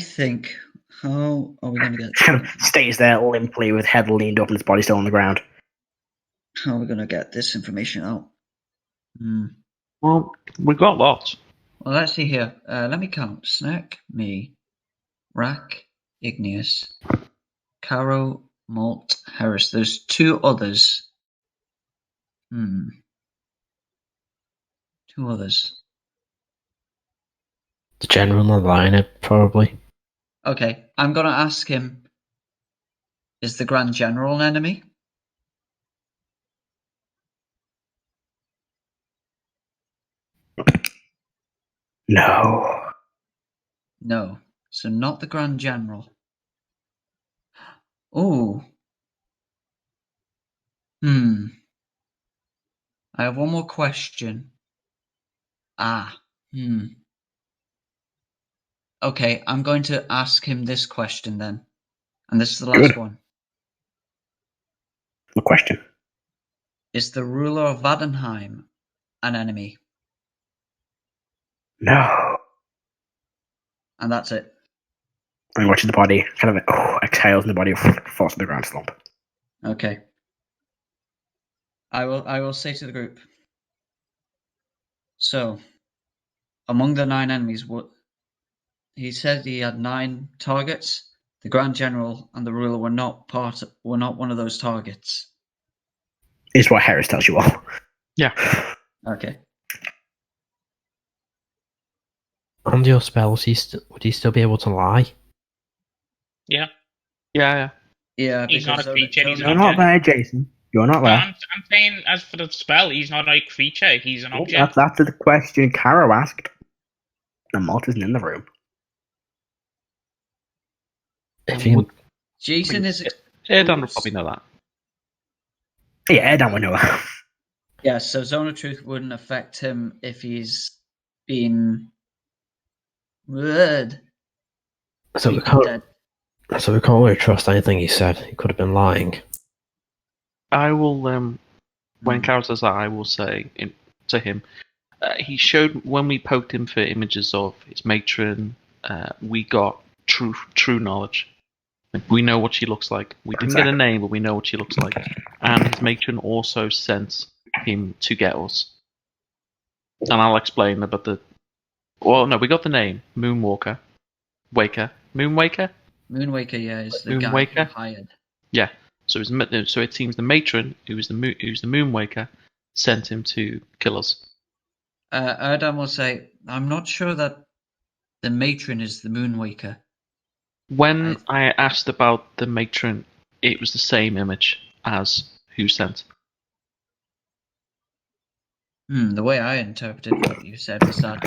think. How are we going to get? Kind of stays there limply with head leaned up and his body still on the ground. How are we going to get this information out? Well, we got lots. Well, let's see here. Let me count. Snack, me, Rrak, Igneous, Karo, Molt, Heris. There's 2 others. 2 others. The general and the liner, probably. Okay, I'm going to ask him, is the Grand General an enemy? No. No. So not the Grand General. Oh. I have one more question. Okay, I'm going to ask him this question then. And this is the last Good. one. What question? Is the ruler of Vadenheim an enemy? No. And that's it. And watching the body kind of exhales and the body falls to the ground slump. Okay. I will say to the group. So, among the 9 enemies, he said he had 9 targets. The Grand General and the ruler were not one of those targets. Is what Heris tells you all. Yeah. Okay. On your spells, would he still be able to lie? Yeah. Yeah. Yeah, He's not a because creature, he's You're not there, Jason. You're not No, there. I'm saying, as for the spell, he's not a creature, he's an object. That's after the question Karo asked. And Molt isn't in the room. If you can, Jason is. Erdan would probably know that. Yeah, Erdan would know that. Yeah, so Zone of Truth wouldn't affect him if he's been. so we can't really trust anything he said. He could have been lying. I will, when Karo says that, I will say to him, he showed, when we poked him for images of his matron, we got true knowledge. We know what she looks like. We didn't get a name, but we know what she looks like. And his matron also sent him to get us. And I'll explain about the... Well, no, we got the name. Moonwalker. Waker. Moonwaker? Moonwaker, yeah, is the guy Moonwaker? who hired. Yeah. So it seems the matron, who's the Moonwaker, sent him to kill us. Erdan will say, I'm not sure that the matron is the Moonwaker. When I asked about the matron, it was the same image as who sent. The way I interpreted what you said was that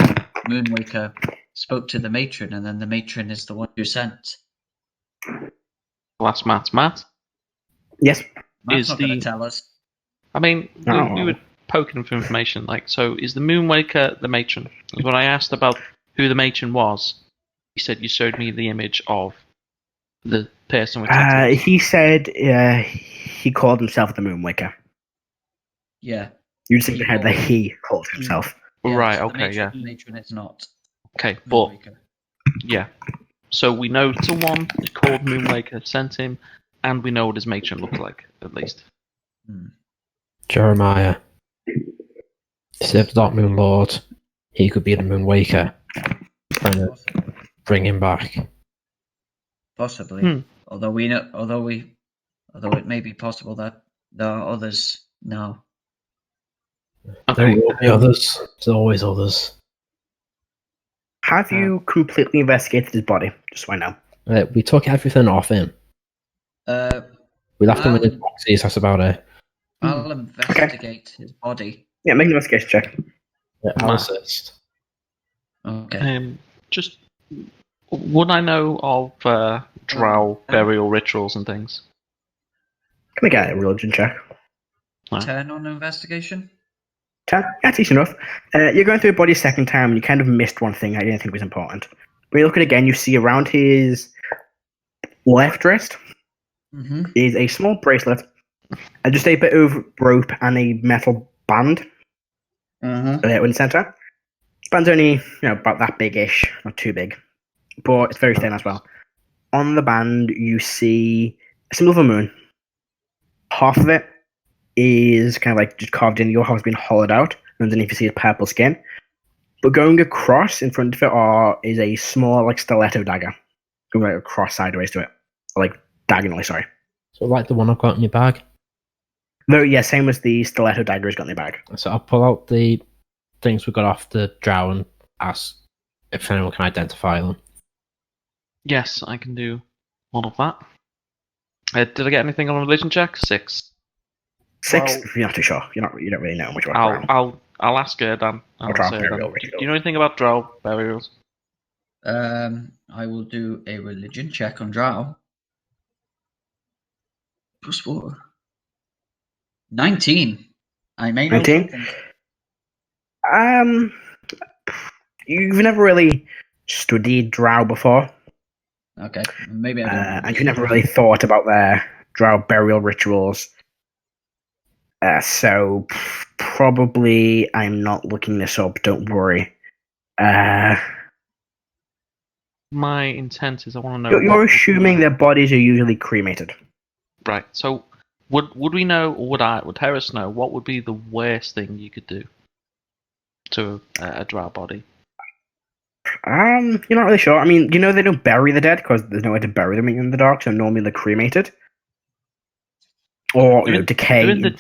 Moonwaker spoke to the matron, and then the matron is the one who sent. Well, that's Matt. Matt? Yes. Matt's Is not going the- to tell us. I mean, Oh. we were poking for information. Like, so is the Moonwaker the matron? When I asked about who the matron was, he said you showed me the image of the person with tattoos. He said he called himself the Moonwaker. Yeah. You just think that he called himself. Right, so okay, the matron is not. Okay, but Moonwaker. yeah. So we know someone called Moonwaker sent him, and we know what his matron looked like, at least. Jeremiah. Save the Dark Moon Lord. He could be the Moonwaker. Trying to bring him back. Possibly. Although it may be possible that there are others now. There Okay. will be others. There's always others. Have you completely investigated his body? Just so I know. We took everything off him. We left him in his boxes, that's about it. I'll investigate his body. Yeah, make an investigation check. Yeah, I'll assist. Okay. Just would I know of drow burial rituals and things? Can we get a religion check? 10 on investigation? 10? That's easy enough. You're going through your body a second time and you kind of missed one thing I didn't think was important. When you look at it again, you see around his left wrist is a small bracelet, and just a bit of rope and a metal band in the center. Band's only about that big-ish, not too big, but it's very thin as well. On the band, you see a symbol of a moon. Half of it is kind of like just carved in. Your half has been hollowed out. Underneath, you see his purple skin. But going across in front of it is a small, like, stiletto dagger, going like across sideways to it, or, like, diagonally. Sorry. So, like the one I've got in your bag. No, yeah, same as the stiletto dagger he's got in your bag. So I'll pull out the things we got off the drow and ask if anyone can identify them. Yes, I can do all of that. Did I get anything on a religion check? 6. 6. Well- You're not too sure. You don't really know much about drow. I'll ask Erdan. Or drow Do burial you know anything about drow burials? I will do a religion check on Drow. +4. 19. I may know 19? something. You've never really studied drow before, Okay, maybe I don't. and you never really thought about their drow burial rituals. So probably I'm not looking this up. Don't worry. My intent is I want to know. You're assuming their bodies are usually cremated. Right. So would we know, or would Heris know, what would be the worst thing you could do to a drow body? You're not really sure. I mean, they don't bury the dead because there's nowhere to bury them in the dark, so normally they're cremated. Or, decay. They're in the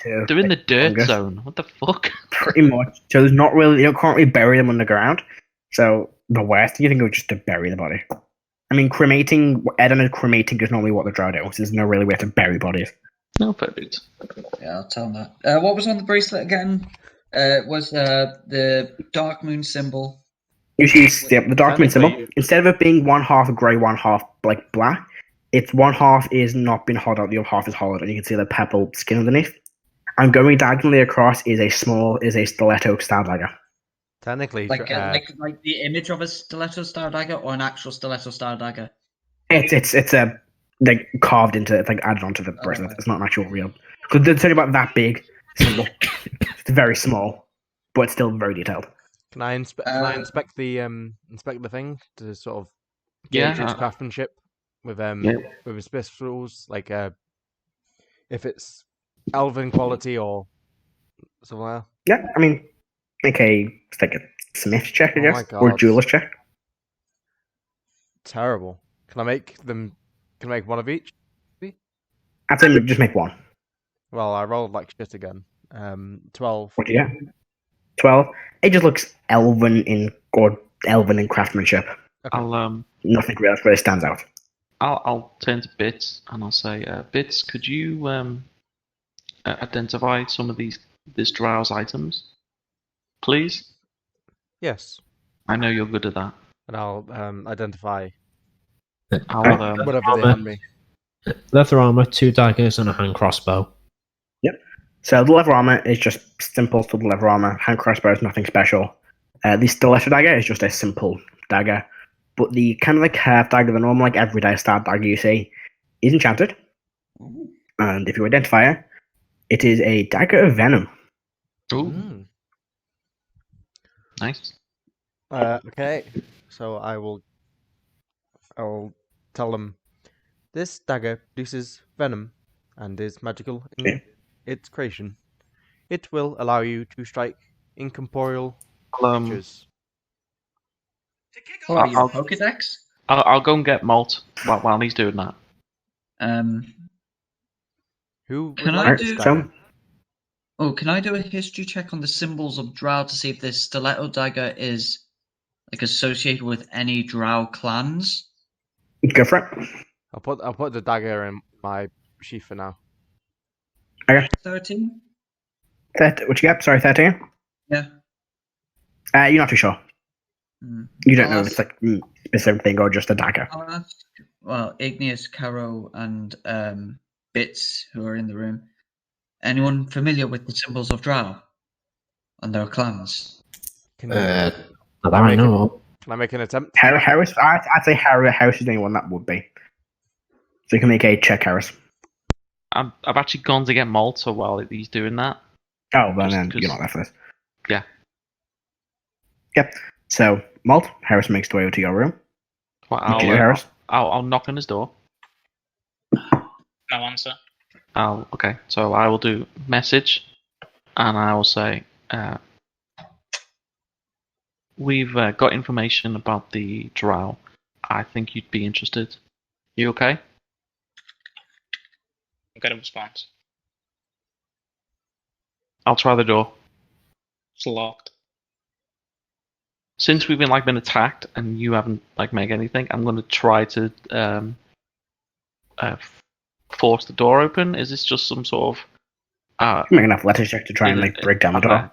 dirt fungus. zone. What the fuck? Pretty much. So there's not really, you can't really bury them underground. So the worst thing you think of is just to bury the body. I mean, cremating, Erdan is cremating is normally what the drow do. So there's no really way to bury bodies. No, perfect. Yeah, I'll tell him that. What was on the bracelet again? Was the dark moon symbol? You see the dark moon symbol. Technically- Instead of it being one half grey, one half like black, it's one half is not been hollowed out, the other half is hollowed, and you can see the purple skin underneath. And going diagonally across is a stiletto style dagger. Technically, Like the image of a stiletto star dagger, or an actual stiletto star dagger? It's a like carved into, it's like added onto the bracelet. right. It's not an actual real. Because it's only about that big symbol. It's very small, but it's still very detailed. can I inspect the thing to sort of gauge its craftsmanship with its pistols, like if it's elven quality or something like that? Yeah, I mean, it's like a smith check, I Oh guess, my or God. jeweler's check. Terrible. Can I make one of each? I'd say just make one. Well, I rolled like shit again. 12. What do you get? 12. It just looks elven in craftsmanship. I'll Nothing really stands out. I'll turn to Bits and I'll say, Bits, could you identify some of this drow's items, please? Yes. I know you're good at that. And I'll identify I'll, whatever they hand me. Leather armor, 2 daggers, and a hand crossbow. So the leather armor is just simple to the leather armor. Hand crossbow is nothing special. The stiletto dagger is just a simple dagger. But the kind of like curved dagger, the normal like everyday style dagger you see, is enchanted. And if you identify it, it is a dagger of venom. Ooh, nice. Okay, so I'll tell them this dagger produces venom and is magical in its creation. It will allow you to strike incorporeal creatures. Oh, are you a I'll- Pokedex? I'll go and get Molt while he's doing that. Who would Can I like this do- dagger? Oh, can I do a history check on the symbols of Drow to see if this stiletto dagger is like associated with any Drow clans? Go for it. I'll put the dagger in my sheath for now. 13? What you get? Sorry, 13? Yeah. You're not too sure. You don't I'll know if ask- it's like specific thing or just a dagger. I'll ask, well, Igneous, Karo, and Bits, who are in the room. Anyone familiar with the symbols of Drow and their clans? Can you, Not that I know of. can I make an attempt? Harris, I'd say Harris is the only one that would be. So you can make a check, Harris. I've actually gone to get Molt, so while he's doing that, Oh, well Just then 'cause- you're not there for this. Yeah. Yep. So, Molt, Harris makes the way over to your room. well, What do you do, Harris? I'll knock on his door. No answer. Okay, so I will do message, and I will say, we've got information about the drow. I think you'd be interested. You okay? Get a response. I'll try the door. It's locked. Since we've been attacked and you haven't made anything, I'm going to try to force the door open. Is this just some sort of Make an athletics check to try and break down the door.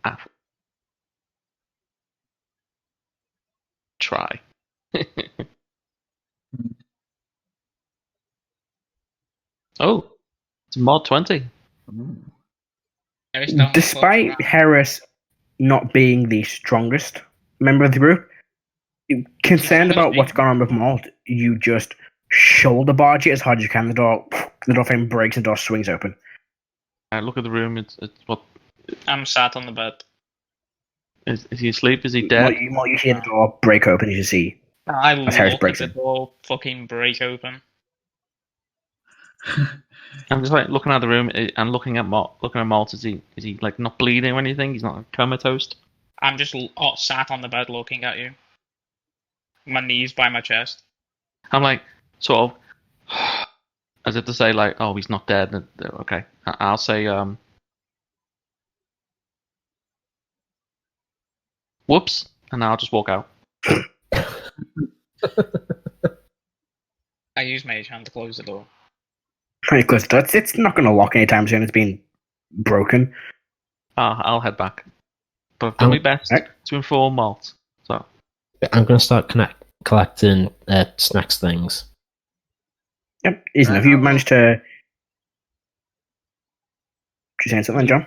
effect? Try. Oh, it's mod 20. Heris, don't Despite fuck around. Harris not being the strongest member of the group, concerned about what's going on with Molt, you just shoulder barge it as hard as you can. The door frame breaks and the door swings open. I look at the room. It's what I'm sat on the bed. is he asleep? Is he dead? Molt, you hear the door break open as you see. I As Heris look at breaks the in. door fucking break open. I'm just looking at the room and looking at Molt. Is he not bleeding or anything? He's not comatose. I'm just sat on the bed looking at you. My knees by my chest. I'm sort of as if to say oh, he's not dead. Okay, I'll say whoops, and I'll just walk out. I use Mage Hand to close the door. Pretty close. It's not going to lock anytime soon. It's been broken. I'll head back. But I've done my best okay. to inform Molt. So I'm going to start collecting snacks things. Yep. Ethan, have you managed to... You saying something, John?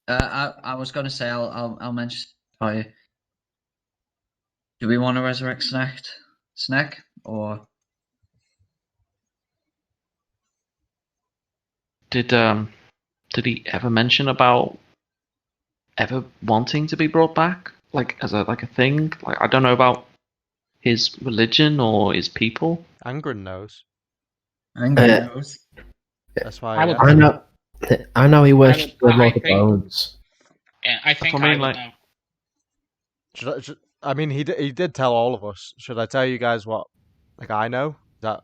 I was going to say I'll mention for you. Do we want to resurrect Snack or? did he ever mention about ever wanting to be brought back, as a thing? I don't know about his religion or his people. Angren knows. That's why. I would- I know he worshipped the I Lord of think- Bones. Yeah, I think That's what I I mean, would know. I mean, he did tell all of us. Should I tell you guys what? I know that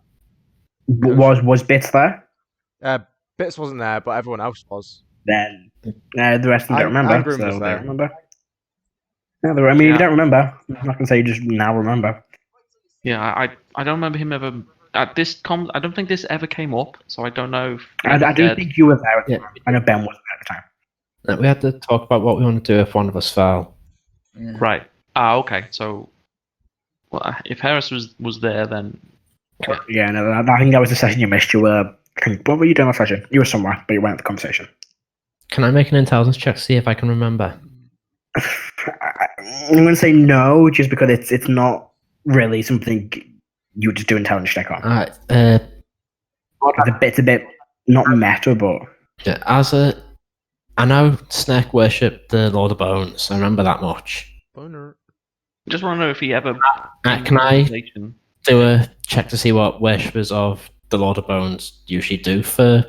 Was Bits there? Bits wasn't there, but everyone else was. Then the rest of them don't remember. Angren was So there. they remember. Yeah, if you don't remember, I'm not going to say you just now remember. Yeah, I don't remember him ever at this I don't think this ever came up, so I don't know if I don't dead. think you were there at the Yeah. time. I know Ben wasn't there at the time. We had to talk about what we want to do if one of us fell. Yeah. Right. Okay. So, well, if Heris was there, then Yeah, no, I think that was the session you missed. You were. What were you doing that session? You were somewhere, but you weren't at the conversation. Can I make an intelligence check to see if I can remember? I'm going to say no, just because it's not really something you would just do intelligence check on. Alright, It's a bit not meta, but yeah, I know Snack worshipped the Lord of Bones. I remember that much. Boner. I just want to know if he ever. Can I do a check to see what worshippers of the Lord of Bones usually do for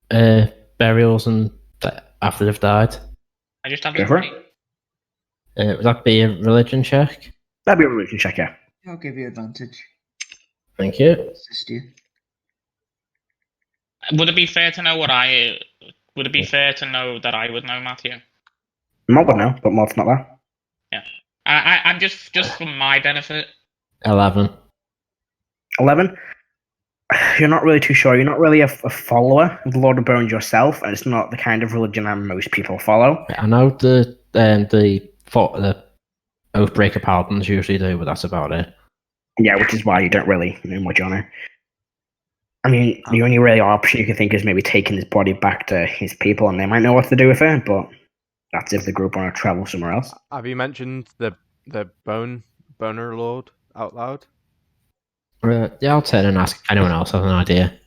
burials and after they've died? I just have Go it for ready. Would that be a religion check? that'd be a religion check, yeah. I'll give you advantage. Thank you. Assist you. Would it be fair to know what I? Would it be fair to know that I would know, Matthew? Molt would know, but Molt's not there. I'm just for my benefit. 11. 11. You're not really too sure. You're not really a follower of the Lord of Bones yourself, and it's not the kind of religion that most people follow. I know the Oathbreaker Paladins usually do, but that's about it. Yeah, which is why you don't really know much on it. I mean, the only real option you can think is maybe taking his body back to his people, and they might know what to do with it, but that's if the group want to travel somewhere else. Have you mentioned the Boner Lord out loud? Yeah, I'll turn and ask if anyone else has an idea.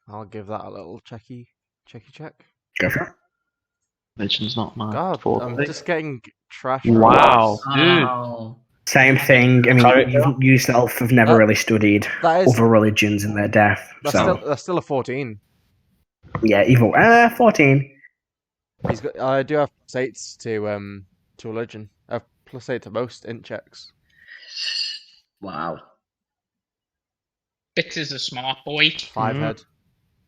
I'll give that a little checky check. Go for it. Religion's not my God, forte. I'm just getting trash. Wow, dude. Wow. Same thing. I mean, you yourself have never really studied That is other religions and their death. that's still a 14. Yeah, evil. 14. He's got. I do have +8s to religion. I have +8 to most int checks. Wow. Bits is a smart boy. 5 head.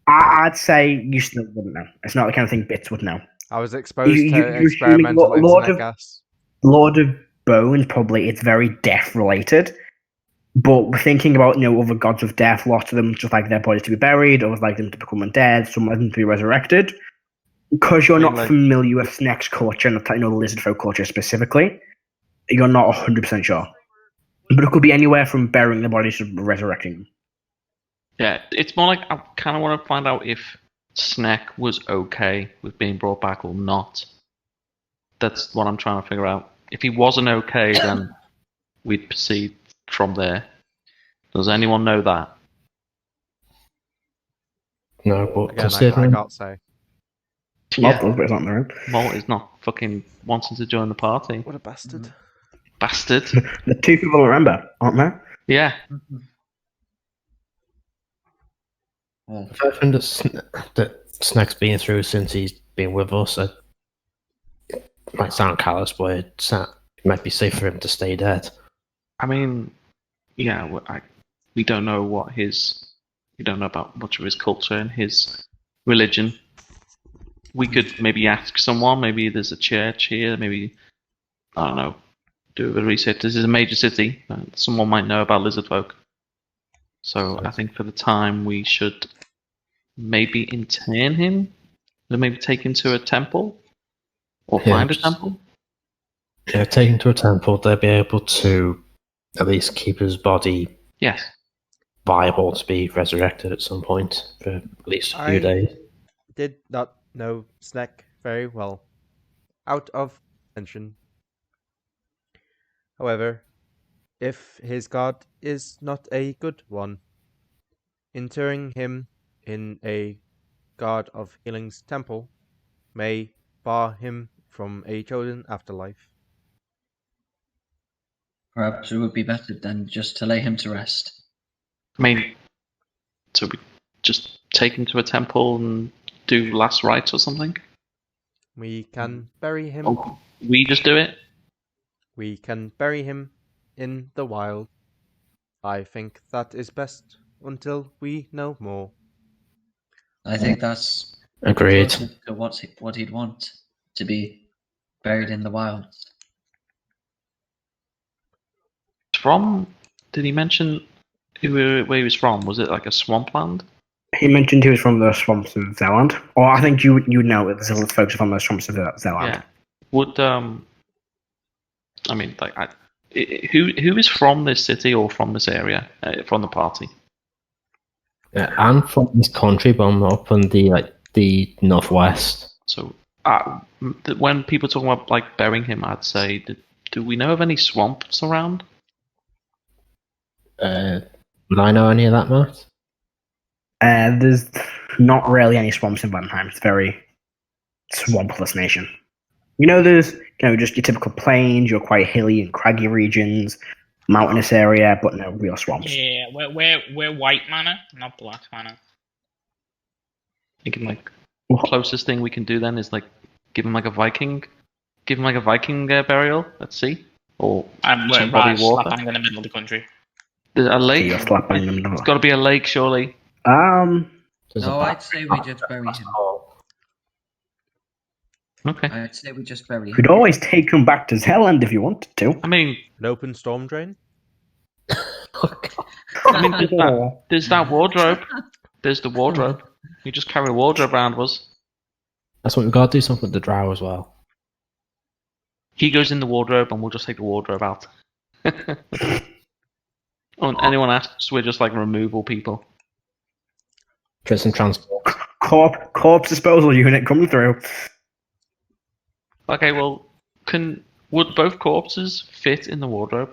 I'd say you still wouldn't know. It's not the kind of thing Bits would know. I was exposed You- to you're experimental assuming Lord internet of- gas. Lord of Bones, probably, it's very death related. But we're thinking about, other gods of death, lots of them just like their bodies to be buried, others like them to become undead, some like them to be resurrected. Because you're not Like- familiar with Snake's culture, and the lizard folk culture specifically, you're not 100% sure. But it could be anywhere from burying the bodies to resurrecting them. Yeah, it's more like I kind of want to find out if Snack was okay with being brought back or not. That's what I'm trying to figure out. If he wasn't okay, then we'd proceed from there. Does anyone know that? No, but Again, I considering can't say. Molt does, but it's not in the room. Molt is not fucking wanting to join the party. What a bastard. Bastard. The two people remember, aren't there? Yeah. Well, everything that Snack's been through since he's been with us, it might sound callous, but it might be safe for him to stay dead. I mean, yeah, we don't know we don't know about much of his culture and his religion. We could maybe ask someone, maybe there's a church here, maybe, I don't know, do a bit of research. This is a major city, someone might know about lizard folk. So I think for the time we should maybe intern him, or maybe take him to a temple, or find a temple. Yeah, take him to a temple, they'll be able to at least keep his body Yes. viable to be resurrected at some point for at least a few I- days. Did not know Snack very well. Out of tension. However, if his god is not a good one, interring him in a god of healing's temple may bar him from a chosen afterlife. perhaps it would be better than just to lay him to rest. I mean, so we just take him to a temple and do last rites or something? We can bury him. Or we just do it? We can bury him in the wild. I think that is best until we know more. I think that's Agreed. closer to what he'd want, to be buried in the wilds. Did he mention where he was from? Was it like a swampland? He mentioned he was from the swamps of Zealand. Or I think you know that there's folks from the swamps of Zealand. Yeah. Would I mean, like, Who is from this city or from this area, from the party? I'm from this country, but I'm up in the northwest. So when people talk about like burying him, I'd say, do we know of any swamps around? Would I know any of that, Matt? There's not really any swamps in Valheim. It's a very swampless nation. There's just your typical plains, your quite hilly and craggy regions, mountainous area, but no real swamps. Yeah, we're white mana, not black mana. Thinking like closest thing we can do then is like give him like a Viking burial at sea, or We're some body right water. slap bang in the middle of the country. There's a lake. You're slap bang in the middle. It's got to be a lake, surely. There's No, a I'd say we just bury him. Okay. I'd say we just bury him. Could always take him back to Zelland if you wanted to. I mean, An open storm drain? there's that wardrobe. There's the wardrobe. You just carry a wardrobe around with us. That's what we've got to do something with the drow as well. He goes in the wardrobe, and we'll just take the wardrobe out. When anyone asks, we're just like removal people. Prison transport. Corpse disposal unit coming through. Okay, well, would both corpses fit in the wardrobe?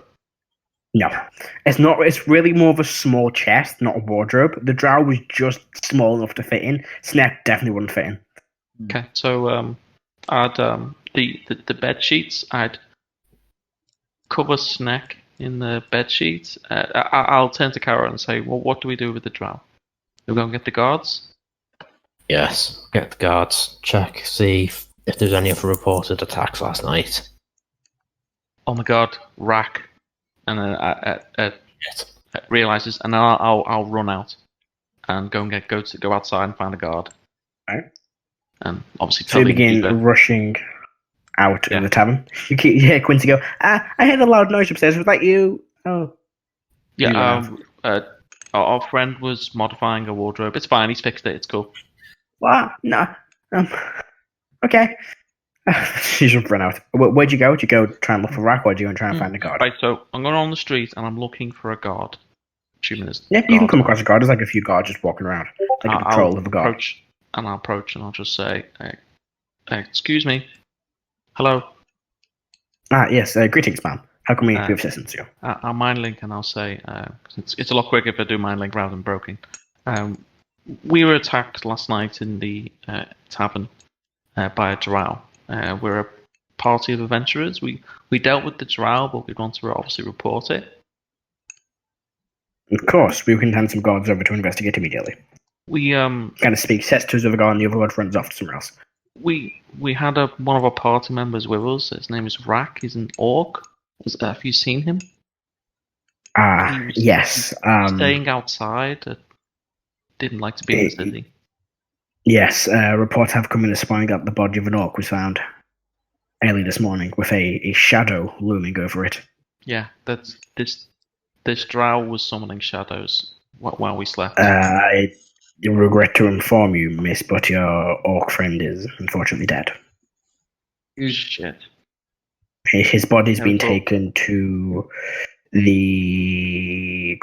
No, it's not. It's really more of a small chest, not a wardrobe. The drow was just small enough to fit in. Snap definitely wouldn't fit in. Okay, so I'd the bed sheets. I'd cover Snack in the bed sheets. I'll turn to Karo and say, "Well, what do we do with the drow? Do we go and get the guards?" Yes, get the guards. Check, see if there's any other reported attacks last night. Oh my God, Rrak! And then realizes, and then I'll run out and go and go outside and find a guard. Right. And obviously, So you begin rushing out of the tavern. You hear Quincy go, I heard a loud noise upstairs. Was that you? Oh. Yeah, our friend was modifying a wardrobe. It's fine, he's fixed it, it's cool. What? No. Okay. She just run out. Where'd you go? Did you go try and look for Rrak, or did you go try and find a guard? Right, so I'm going on the street and I'm looking for a guard. Assuming there's Yeah, you can come across a guard. There's like a few guards just walking around. Like a patrol of a guard. I'll approach and I'll just say, excuse me. Hello. Yes. Greetings, ma'am. How can we be of assistance to you? I'll mind link and I'll say, it's a lot quicker if I do mind link rather than broken. We were attacked last night in the tavern by a drow. We're a party of adventurers. We dealt with the drow, but we want to obviously report it. Of course, we can hand some guards over to investigate immediately. We kind of speak, says to the other guard, and the other guard runs off to somewhere else. We had one of our party members with us. His name is Rrak. He's an orc. Have you seen him? Yes. Staying outside. Didn't like to be in the city. Yes, reports have come in this morning that the body of an orc was found early this morning with a shadow looming over it. Yeah, that's this drow was summoning shadows while we slept. I regret to inform you, miss, but your orc friend is unfortunately dead. Shit. His body's been taken to the...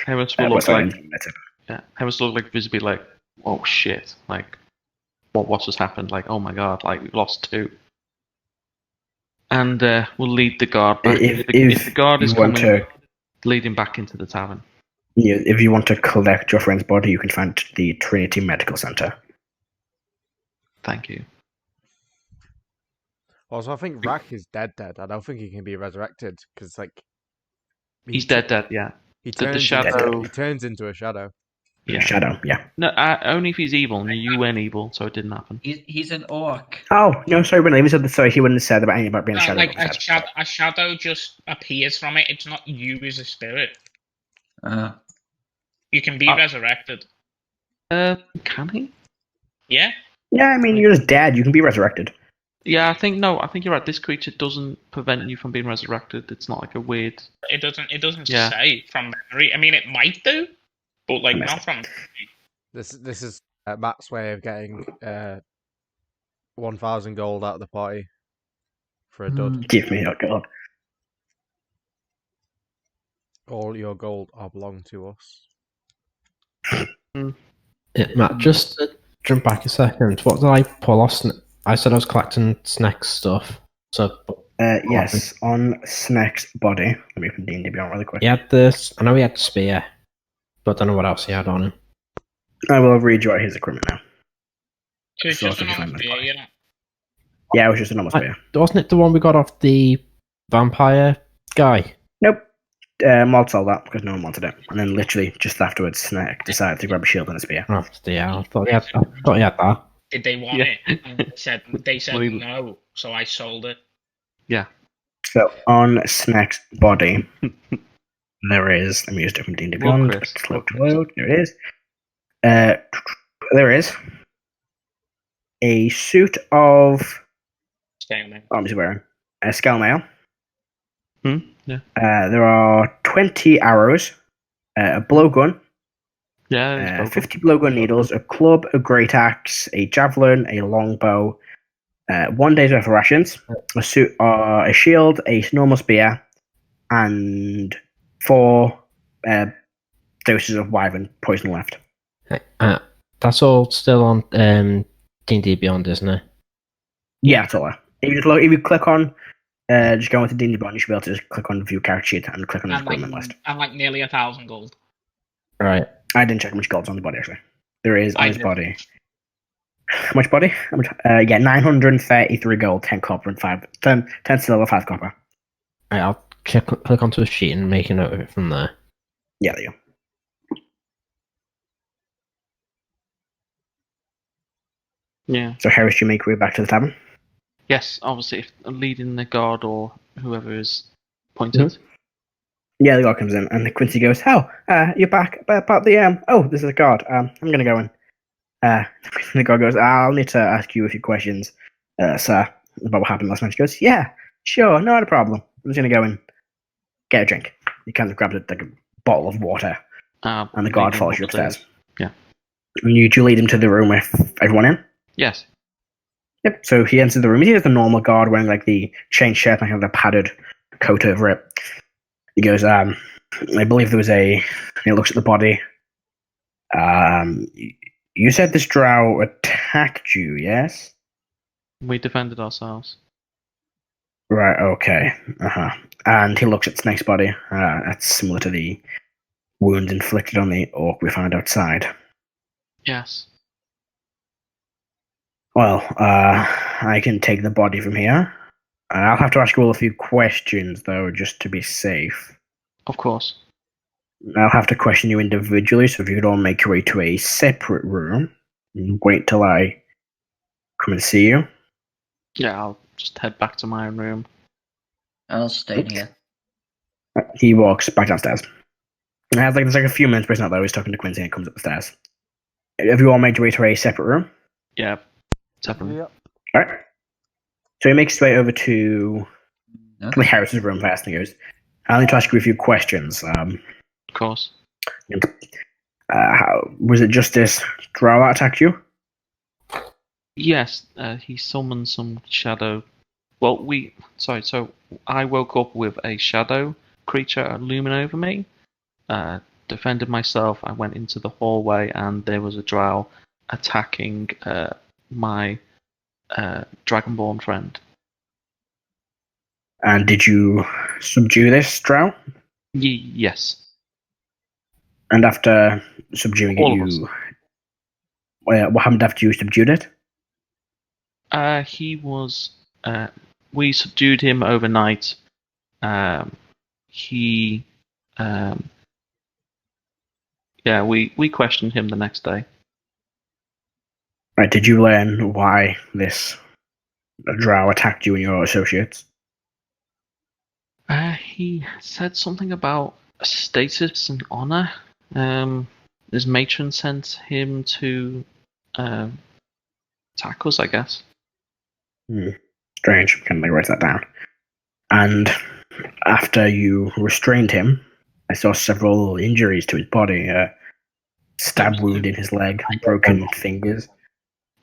Heris will look like... Yeah, Heris will look like visibly like, oh shit, like, what just happened? Like, oh my god, like, we've lost 2. And we'll lead the guard back. If the guard is coming, lead him back into the tavern. Yeah, if you want to collect your friend's body, you can find the Trinity Medical Center. Thank you. Also, I think Rrak is dead. I don't think he can be resurrected, because, like... He's dead, yeah. He turns into a shadow. Yeah. Shadow, yeah. No, only if he's evil, and you weren't evil, so it didn't happen. He's an orc. Oh, no, sorry, but he wouldn't have said about anything about being a shadow. Like, a shadow just appears from it. It's not you as a spirit. You can be resurrected. Can he? Yeah. Yeah, I mean, you're just dead. You can be resurrected. Yeah, I think you're right. This creature doesn't prevent you from being resurrected. It's not like a weird... It doesn't say from memory. I mean, it might do, but, like, not from... This is Matt's way of getting 1,000 gold out of the party for a dud. Give me your gold. All your gold are belong to us. Yeah, Matt, just to jump back a second. What did I pull off? I said I was collecting Snake's stuff. So Yes, on Snake's body. Let me open D&D Beyond really quick. he had this. I know he had the spear, but I don't know what else he had on him. I will read you out his equipment now. So it's So just if you another find the spear, body. you know? Yeah, it was just a normal spear. Wasn't it the one we got off the vampire guy? Nope. Molt sold that because no one wanted it. And then literally just afterwards, Snake decided to grab a shield and a spear. Oh, yeah, I thought he had that. Did they want Yeah. it? And they said Well, he- no, so I sold it. Yeah. So on Snake's body, there is. Let me use different D&D Beyond. Chris. Slow to load. There it is. There is a suit of. Staying there. I'm just wearing a scale mail. Yeah. There are 20 arrows, a blowgun, Yeah. 50 blowgun needles, a club, a great axe, a javelin, a longbow, 1 day's worth of rations, a suit, a shield, a normal spear, and 4 doses of wyvern poison left. That's all still on D&D Beyond, isn't it? Yeah, that's all. If you click on, just go into D&D Beyond, you should be able to just click on View Character Sheet and click on the And equipment list. like nearly 1,000 gold. Right. I didn't check how much gold's on the body, actually. There is on I his did. body. How much body? How much? 933 gold, 10 copper, and 10 silver, 5 copper. Right, I'll click onto a sheet and make a note of it from there. Yeah, there you go. Yeah. So, Heris, you make your way back to the tavern? Yes, obviously, if leading the guard or whoever is pointed. Yeah, the guard comes in, and Quincy goes, "Oh, you're back about the oh, this is a guard. I'm gonna go in." The guard goes, "I'll need to ask you a few questions, sir, about what happened last night." She goes, "Yeah, sure, not a problem. I'm just gonna go and get a drink." He kind of grabs like a bottle of water, and the guard leading follows you up the- upstairs. Yeah. And you lead him to the room with everyone in. Yes. Yep. So he enters the room. He's the normal guard wearing like the chain shirt and kind of a padded coat over it. He goes, I believe there was he looks at the body. You said this drow attacked you, yes? We defended ourselves. Right, okay. And he looks at Snake's body. That's similar to the wounds inflicted on the orc we found outside. Yes. Well, I can take the body from here. I'll have to ask you all a few questions, though, just to be safe. Of course. I'll have to question you individually, so if you could all make your way to a separate room, and wait till I come and see you. Yeah, I'll just head back to my own room. I'll stay here. He walks back downstairs. And there's like a few minutes, but it's not though. He's talking to Quincy and he comes up the stairs. Have you all made your way to a separate room? Yeah. Seven. Yep. Alright. So he makes his way over to Okay. Harris's room first and he goes, "I'll need to ask you a few questions. Of course. How was it just this drow that attacked you?" Yes, he summoned some shadow. Well, so I woke up with a shadow creature looming over me. Defended myself. I went into the hallway, and there was a drow attacking my Dragonborn friend. And did you subdue this drow? Yes. And after subduing All it, of us. what happened after you subdued it? He was. We subdued him overnight. We questioned him the next day. Right, did you learn why this drow attacked you and your associates? He said something about status and honor. His matron sent him to attack us, I guess. Strange. Can I write that down? And after you restrained him, I saw several injuries to his body. A stab wound in his leg, broken fingers.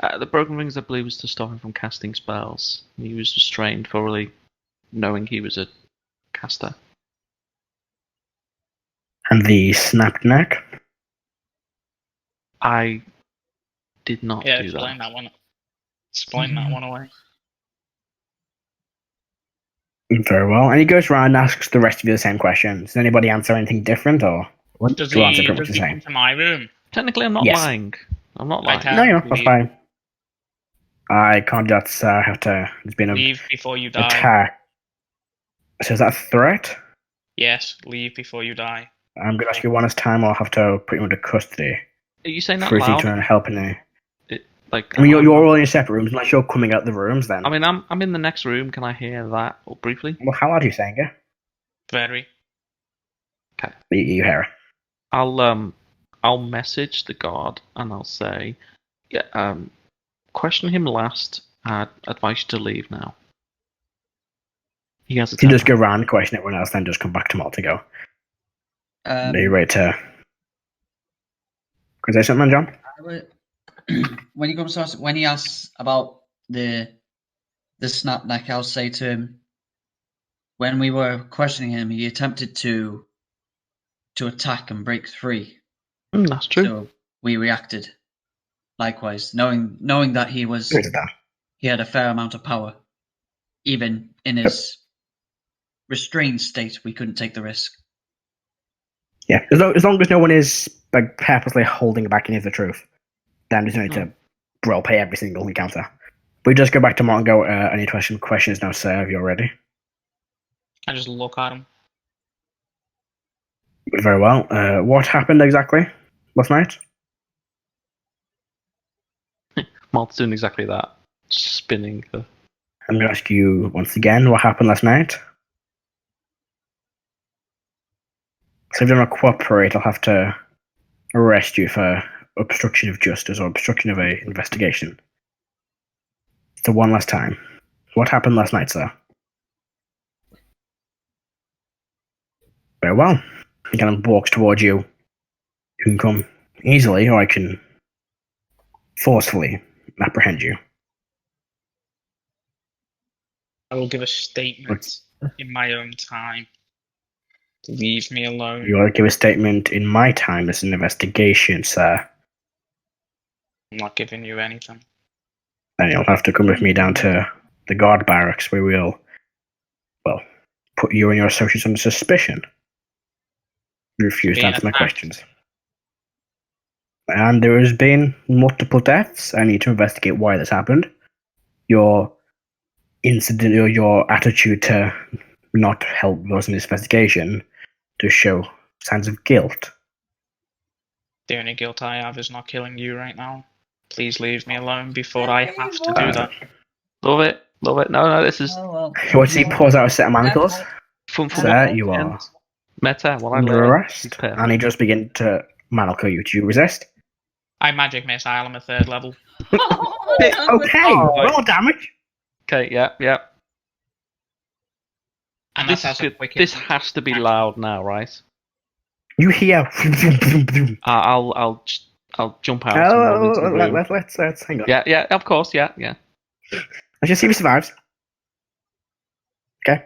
The broken rings, I believe, was to stop him from casting spells. He was restrained for really knowing he was a caster. And the snapped neck? I did not Yeah, do explain that. that one. Explain that one away. Very well. And he goes around and asks the rest of you the same questions. Does anybody answer anything different, or Does do you answer he pretty much the come same? to my room? Technically, I'm not Yes. lying. I'm not Like, lying. No, you're not. That's fine. I can't do that, so I have to. There's been an Leave before you die. attack. So is that a threat? Yes, leave before you die. I'm going to ask you one last time, or I'll have to put you under custody. Are you saying that For you loud? to help in there. Like, I mean, you're all in your separate rooms, unless you're coming out the rooms then. I mean, I'm in the next room. Can I hear that briefly? Well, how loud are you saying it? Very. You hear it. I'll message the guard and I'll say, yeah, question him last. I'd advise you to leave now. He has a You just temper. go around and question everyone else, then just come back to Molt to go. Are you Um, ready to... Can I say something, John? when he comes to us, when he asks about the snap neck, I'll say to him, when we were questioning him, he attempted to attack and break free. That's true. So we reacted likewise, knowing that he had a fair amount of power. Even in his restrained state, we couldn't take the risk. Yeah, as long as no one is like purposely holding back any of the truth, then there's no need to roleplay every single encounter. We just go back to Mott and go, any questions now, sir, if you're ready. I just look at him. Very well. What happened exactly last night? Malt's doing exactly that. Spinning. I'm going to ask you once again, what happened last night? So if you don't cooperate, I'll have to arrest you for obstruction of justice or obstruction of an investigation. So one last time. What happened last night, sir? Very well. He kind of walks towards you. You can come easily, or I can forcefully apprehend you. I will give a statement in my own time. Leave me alone. You ought to give a statement in my time as an investigation, sir. I'm not giving you anything. Then you'll have to come with me down to the guard barracks where we'll, well, put you and your associates under suspicion. You refuse to Being answer my attacked. questions. And there has been multiple deaths. I need to investigate why this happened. Your incident or your attitude to not help those in this investigation to show signs of guilt. The only guilt I have is not killing you right now. Please leave me alone before I have to do that. Love it. Love it. No, this is Oh, well. What does he pulls out a set of manacles? fun for Sir, one you weekend. are Meta. What I under learned. arrest. is perfect. And he just begin to manacle you. Do you resist? I magic missile. I'm a 3rd level. Okay, roll damage. Okay. Yeah. And This that's is good. This has to be loud now, right? You hear. I'll jump out. and run into the room. Let's hang on. Yeah. Of course. Yeah. Let's just see if he survives. Okay.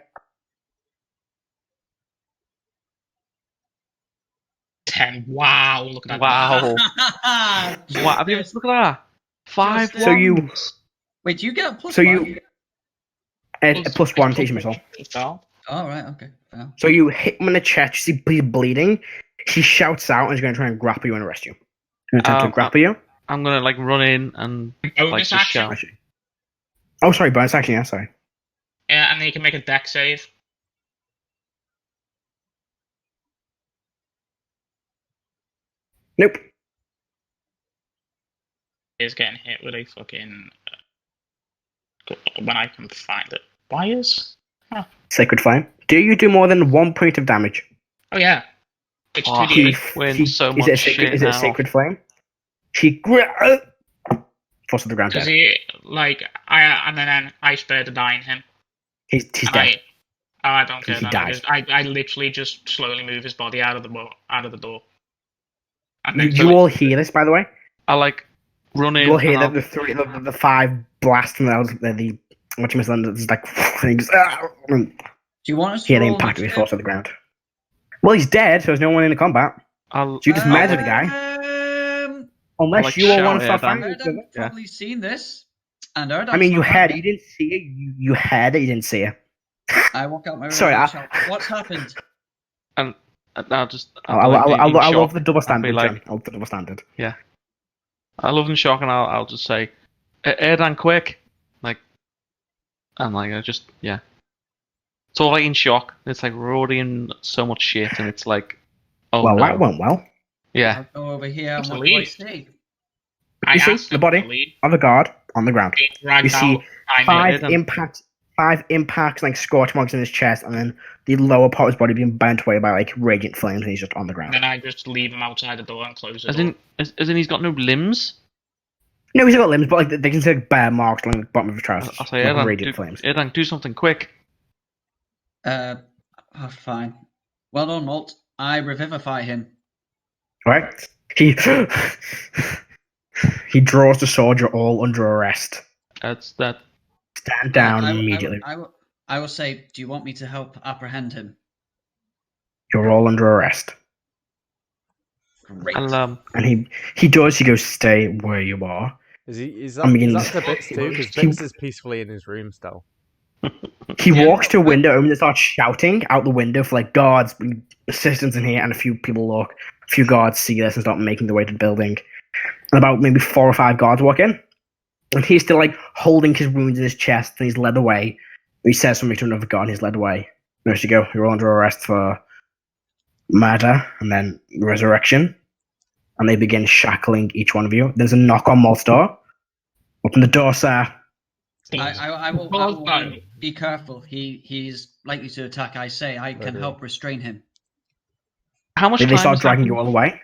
10. Wow, look at that. Wow. Wow. Have you look at that? 5 Just, So you- ones. Wait, do you get a plus So one? you plus one teach missile. Oh, right, okay. Yeah. So you hit him in the chest. You see he's bleeding. He shouts out and he's going to try and grapple you and arrest you. He's going to attempt to grapple you. I'm gonna like run in and Bonus just action. shout. Actually. Oh, sorry, bonus action. Yeah, sorry. Yeah, and then you can make a deck save. Nope. Is getting hit with a fucking. When I can find it. Wires? Sacred Flame. Do you do more than 1 point of damage? Oh, yeah. It's Oh, 2d8. win so is much it a sacred, shit Is it a now. Sacred Flame? She falls to the ground Does dead. he, like, and then I spare to dying him. He's And dead. I don't care He then. dies. I literally just slowly move his body out of the door. And You all hear this, by the way? I run in. You'll hear and the 5 blast from the what you miss on it's like and he just, and Do you want us to hear the roll impact of his initiative? force to the ground. Well, he's dead, so there's no one in the combat. I'll, So you just murdered the guy. Unless like, you all shout want to start Erdan. fighting each other. Erdan's probably seen this, and Erdan's I mean, you not heard it. happy. You didn't see it. You heard it. You didn't see it. I walk out my room. Sorry, and I- shout, what's happened? And I'll just. I love the double standard, like, John. I love the double standard. I love in shock, and I'll just say, Erdan, quick! And I just, yeah. It's all like in shock. It's like we're already in so much shit, and it's like, oh well, no. that went well. Yeah. I'll go over here, and It's what a do I lead. say? I You see asked the him body to lead. of a guard on the ground. Being dragged You see out. I Five know. Erdan. impacts, like scorch marks in his chest, and then the lower part of his body being burnt away by like radiant flames, and he's just on the ground. Then I just leave him outside the door and close the As door. in he's got no limbs? No, he's got limbs, but like they can see like bare marks along the bottom of his trousers, I'll say, like Erdan, radiant flames. Erdan, do something quick. Fine. Well done, Molt. I revivify him. Right? He he draws the sword. You're all under arrest. That's that. Stand down I will- immediately. I will say, do you want me to help apprehend him? You're all under arrest. Great. I'll, And he does. He goes, "Stay where you are." Is I mean, that to Bits too? Because he- Bits is peacefully in his room still. He Yeah. walks to a window and starts shouting out the window for like guards, assistants in here, and a few people look. A few guards see this and start making their way to the building. And about maybe 4 or 5 guards walk in, and he's still like holding his wounds in his chest, and he's led away. He says something to another guard, and he's led away. There you go. You're under arrest for murder and then resurrection. And they begin shackling each one of you. There's a knock on Molt's door. Open the door, sir. I will Well done. be careful. He's likely to attack. I say I can Okay. help restrain him. how much They time start has dragging happened? you all away.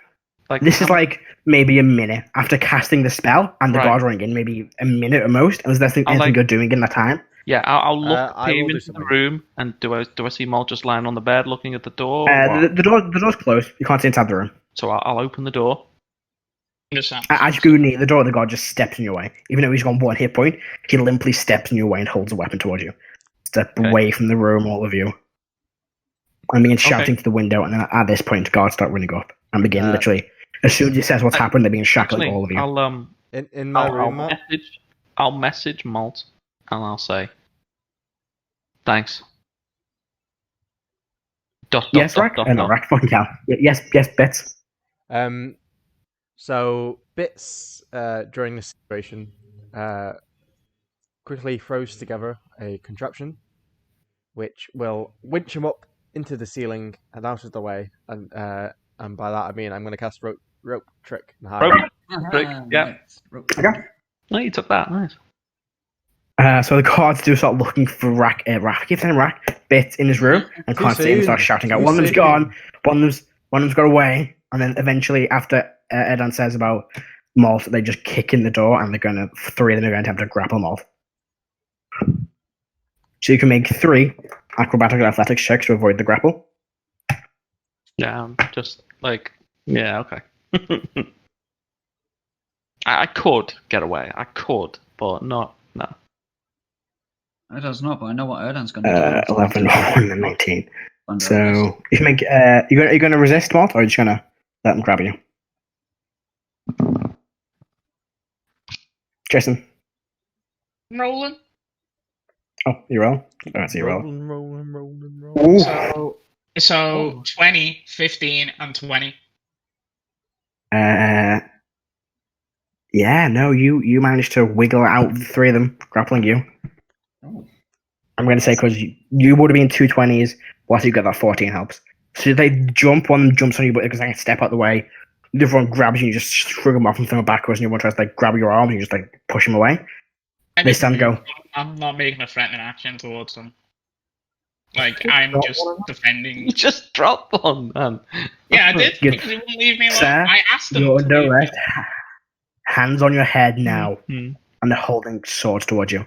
Like, This is how- like maybe a minute after casting the spell and the Right. guards running in, maybe a minute at most. And there's anything like- you're doing in that time. Yeah, I'll look I peer will do into the something. room, and do I see Molt just lying on the bed looking at the door? or what? The door's closed. You can't see inside the room. So I'll open the door. As you go near the door, the guard just steps in your way. Even though he's got 1 hit point, he limply steps in your way and holds a weapon towards you. Step Okay. away from the room, all of you. And begin shouting to the window, and then at this point, guards start running up and begin literally. As soon as he says what's happened, they begin shackling Actually, all of you. In my room, Matt. I'll message Molt, and I'll say, thanks. Yes, Rrak? No, Rrak, fucking hell. Yes, Bits. So Bits during this situation quickly throws together a contraption which will winch him up into the ceiling and out of the way, and by that I mean I'm going to cast rope trick and hide. Rope. Trick, yeah. Okay. No, you took that. Nice. So the guards do start looking for Rrak. I keep saying Rrak. Bits in his room and Too can't see him. soon. Start shouting out. Too One of them's soon. gone. One of them's got away. And then eventually, after Erdan says about Molt, they just kick in the door and 3 of them are going to attempt to grapple Molt. So you can make 3 acrobatic or athletics checks to avoid the grapple. Yeah, just like, yeah, okay. I could get away. I could, but not. No. It does not, but I know what Erdan's going to do. 11, 1, and 19. Under arrest. So you can make. You going to resist Molt, or are you just going to let them grab you? Jason. Rolling. Oh, you roll. Alright, so you roll. Rolling. Ooh. So 20, 15, and 20. Yeah, no, you managed to wiggle out the 3 of them grappling you. Oh. I'm going to say because you would have been 2 20s, plus you got that 14 helps. So they jump, one of them jumps on you, but because I can step out the way, the other one grabs you, and you just shrug them off and throw them backwards, and the other one tries to like grab your arms and you just like push them away. They stand and go. I'm not making a threatening action towards them. Like, I'm just defending. You just dropped one, man. Yeah, I did, Good. because he wouldn't leave me alone. Sir, I asked them You're to under leave me arrest. Hands on your head now, Mhm. and they're holding swords towards you.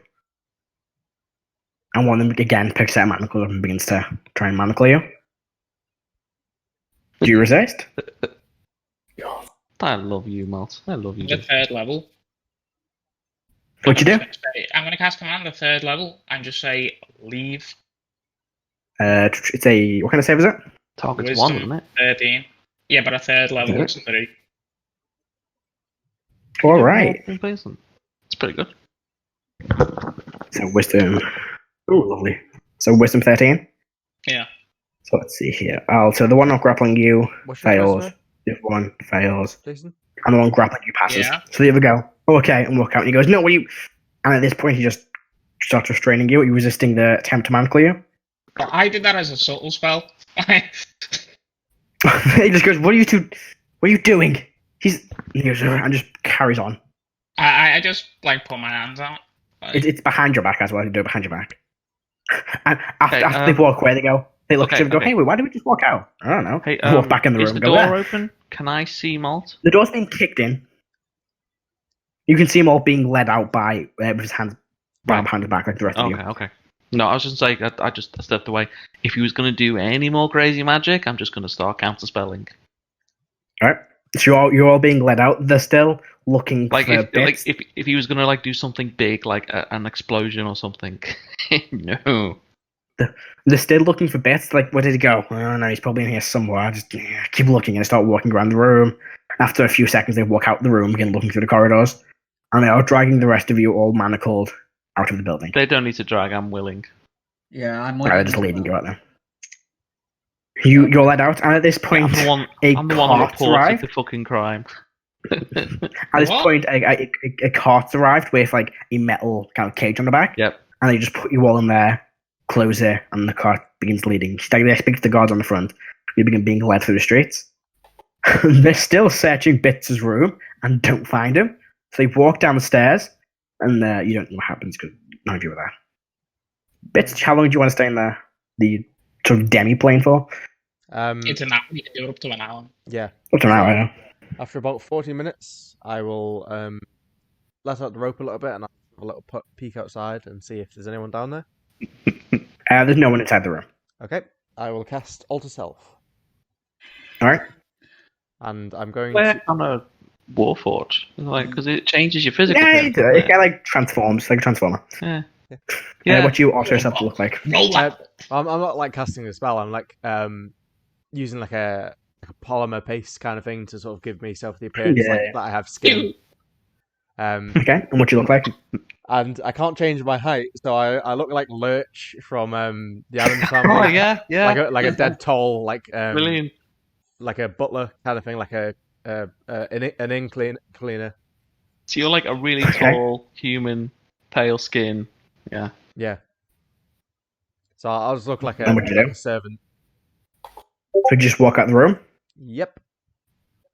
And one of them again picks out a manacle and begins to try and manacle you. Do you resist? I love you, Molt. I love you. The 3rd level. What'd you do? I'm going to cast command at 3rd level and just say leave. It's a what kind of save is it? Target's Wisdom 1, isn't it? 13. Yeah, but at 3rd level Yeah. it's a 3. All right. It's pretty good. So wisdom. Oh, lovely. So wisdom 13. Yeah. So let's see here. So the one not grappling you What's your fails. charisma, The other one fails. Jason? And the one grappling you passes. Yeah. So the other go, okay, and walk out. And he goes, no, what are you? And at this point, he just starts restraining you. Are you resisting the attempt to mantle you? But I did that as a subtle spell. He just goes, what are you doing? He goes, and just carries on. I just like put my hands out. Like, It's behind your back as well. You do it behind your back. And after, Okay, after they walk away, they look at you and go, okay. hey, wait, why did we just walk out? I don't know. Hey, Walk back in the room is and the go, door "Ah." open? Can I see Molt? The door's been kicked in. You can see him all being led out by with his hands behind his back like the rest of you. Okay. No, I was just like, I just stepped away. If he was going to do any more crazy magic, I'm just going to start counterspelling. All right. So you're all being led out. They're still looking Like for bits. if he was going to like do something big, like an explosion or something. No. They're still looking for bits. Like, where did he go? Oh, no, he's probably in here somewhere. Just keep looking and start walking around the room. After a few seconds, they walk out the room, begin looking through the corridors, and they are dragging the rest of you all manacled out of the building. They don't need to drag. I'm willing. Yeah, I'm They're just leading you out there. You're led out, and at this point, I'm the one a who reports arrived. the fucking crime. At this What? point, a cart's arrived with like a metal kind of cage on the back. Yep. And they just put you all in there, close it, and the cart begins leading. They speak to the guards on the front. You begin being led through the streets. They're still searching Bits' room and don't find him. So they walk down the stairs, and you don't know what happens because none of you are there. Bits, how long do you want to stay in the sort of demi-plane for? it's an hour. You can do it up to an hour. Yeah. Up to an hour, yeah. After about 40 minutes, I will let out the rope a little bit and I'll have a little peek outside and see if there's anyone down there. There's no one inside the room. Okay. I will cast Alter Self. All right. And I'm going Where to... on a Warforged? Like, because it changes your physical. Yeah, appearance, it doesn't kind of like transforms, like a transformer. Yeah. What do you alter yourself to look like? Roll that. I'm not like casting a spell. I'm like using like a polymer paste kind of thing to sort of give myself the appearance Yeah. that I have skin. Okay, and what do you look like? And I can't change my height, so I look like Lurch from the Adams Oh Family. yeah. Like a dead tall, like Brilliant. like a butler kind of thing, like an inn cleaner. So you're like a really Okay. tall human, pale skin. Yeah. Yeah. So I'll just look like And what do you do? a servant. So just walk out the room. Yep.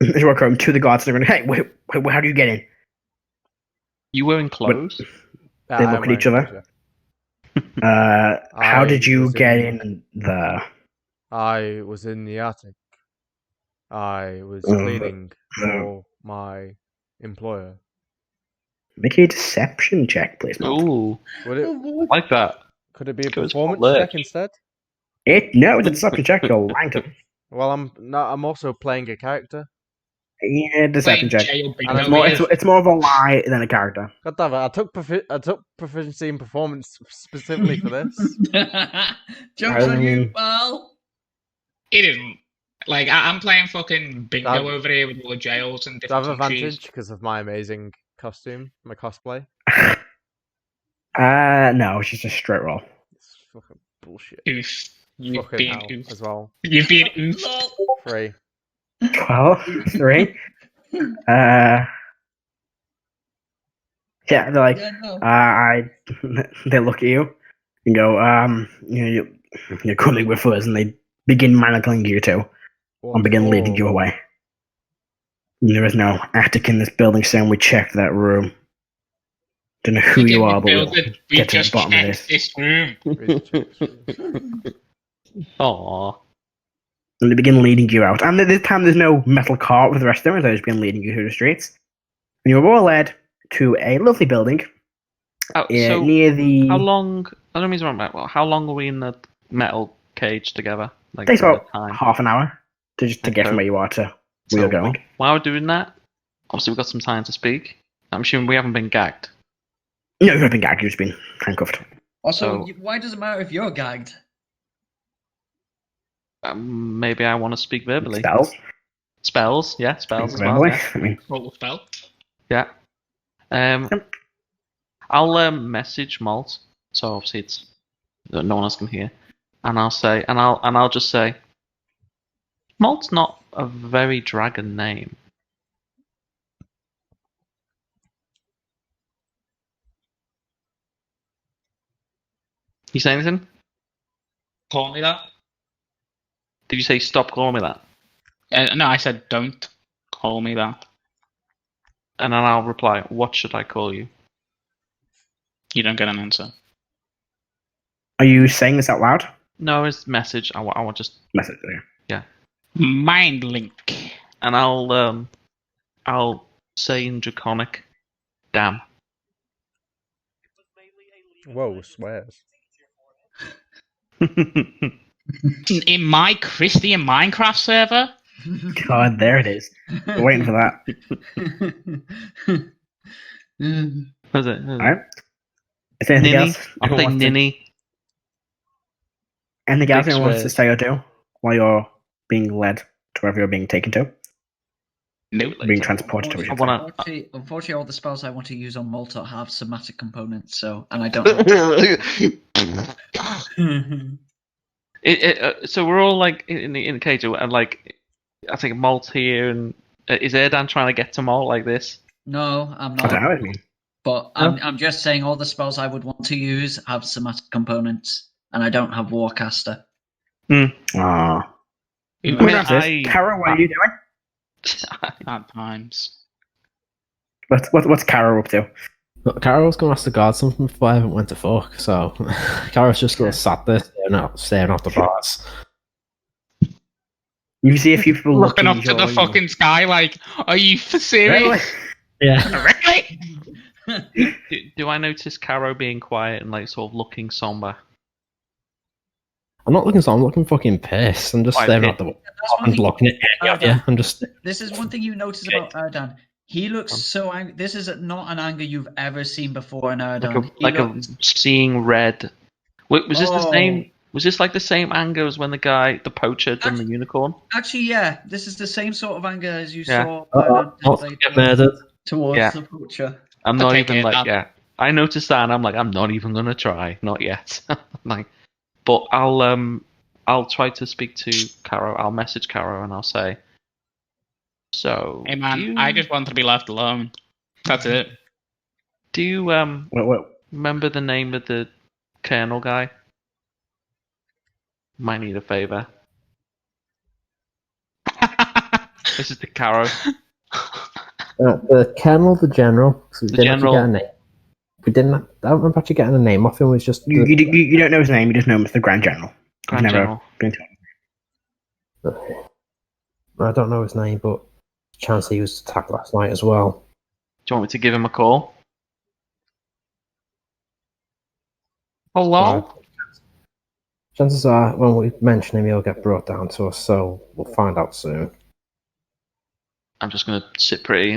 Just walk home to the guards and they're going, hey, wait, how do you get in? You wearing clothes? They I'm look at each wearing other. clothes, How I did you was get in- in there? I was in the attic. I was Oh, cleaning no. for my employer. Make a deception check, please. Molt. Ooh, Would it? like that. Could it be a Go as performance Lurch. check instead? No, it's a deception check. You'll rank it. Well, I'm also playing a character. Yeah, deception check. And It's it's more, more- it's more of a lie than a character. God damn it! I took proficiency in performance specifically for this. Jokes on you, mean- pal. It isn't. Like, I'm playing fucking bingo That- over here with all the jails and Do I have different countries. advantage because of my amazing costume, my cosplay? No, it's just a straight roll. It's fucking bullshit. Oof. You've Fucking been hell oofed. as well. You've been oofed. Lol. 3. 12, 3. Yeah, they're like, Yeah, no. they look at you and go, you're coming with us, and they begin manacling you too, and begin leading you away. And there is no attic in this building, saying we checked that room. Don't know who We you didn't are, but build we'll it. We get to the just bottom of checked this. this room. Aww. And they begin leading you out. And this time there's no metal cart with the rest of them, they just begin leading you through the streets. And you're all led to a lovely building So near the... how long? I don't mean to remember. Well, how long are we in the metal cage together? Like Takes about time. half an hour to get Okay. from where you are to where So you're going. while we're doing that, obviously we've got some time to speak. I'm assuming we haven't been gagged. No, you've been gagged. You've been handcuffed. Also, So- why does it matter if you're gagged? Maybe I want to speak verbally. Spells. Spells, yeah, spells as well. Verbally. Yeah. I mean, Roll a spell. Yeah. I'll message Molt, so obviously it's that no one else can hear, and I'll say, and I'll just say, Malt's not a very dragon name. You say anything? Call me that. Did you say stop calling me that? No, I said don't call me that. And then I'll reply, what should I call you? You don't get an answer. are you saying this out loud? No, it's message. I want just, Message. Yeah. Mind link. and I'll say in Draconic, damn. Whoa, swears. In my Christian Minecraft server? God, there it is. We're waiting for that. Was it? Alright. Is there anything Ninny? else? I'll anyone say wants to- Ninny. Anything else Big anyone wants to swears. say or do while you're being led to wherever you're being taken to? No. Being transported to, I should I wanna- Unfortunately, all the spells I want to use on Molt have somatic components, and I don't know. So we're all like in the cage, and like I think Molt here, and is Erdan trying to get to Molt like this? No, I'm I don't not. know what I mean. But I'm just saying all the spells I would want to use have somatic components, and I don't have Warcaster. Aww. Who Who knows? knows this? Karo, what are you doing? At times. What's Karo up to? Look, Carol's gonna ask the god something before I haven't went to fuck, so Carol's just gonna sat there staring out the bars. You see a few people Looking looking up to the fucking sky like, are you for Really? serious? Yeah. Really? Do I notice Caro being quiet and like sort of looking somber? I'm not looking so I'm looking fucking pissed. I'm just Quite staring pissed. out the wall That's one and thing. looking at yeah, I'm just This is one thing you notice about Erdan. He looks so angry. This is not an anger you've ever seen before in Erdan. Like a seeing red. Wait, was this the Oh. same? Was this like the same anger as when the poacher done the unicorn? Actually, yeah, this is the same sort of anger as you Yeah. saw not displayed get murdered. towards Yeah. the poacher. I'm I'll not take even it, like I'll- yeah. I noticed that and I'm like I'm not even gonna try, not yet. Like, but I'll try to speak to Caro. I'll message Caro and I'll say. So, Hey man, do you, I just want to be left alone. That's it. do you What? remember the name of the colonel guy? Might need a favor. This is the Caro. The colonel, the general. So we The didn't actually general. get a name. We didn't. I don't remember actually getting a name off him. It was just You don't know his name. You just know him as the Grand General. I've Grand never General. been to. I don't know his name, but chance he was attacked last night as well. Do you want me to give him a call? Hello? Chances are, when we mention him, he'll get brought down to us. So we'll find out soon. I'm just gonna sit pretty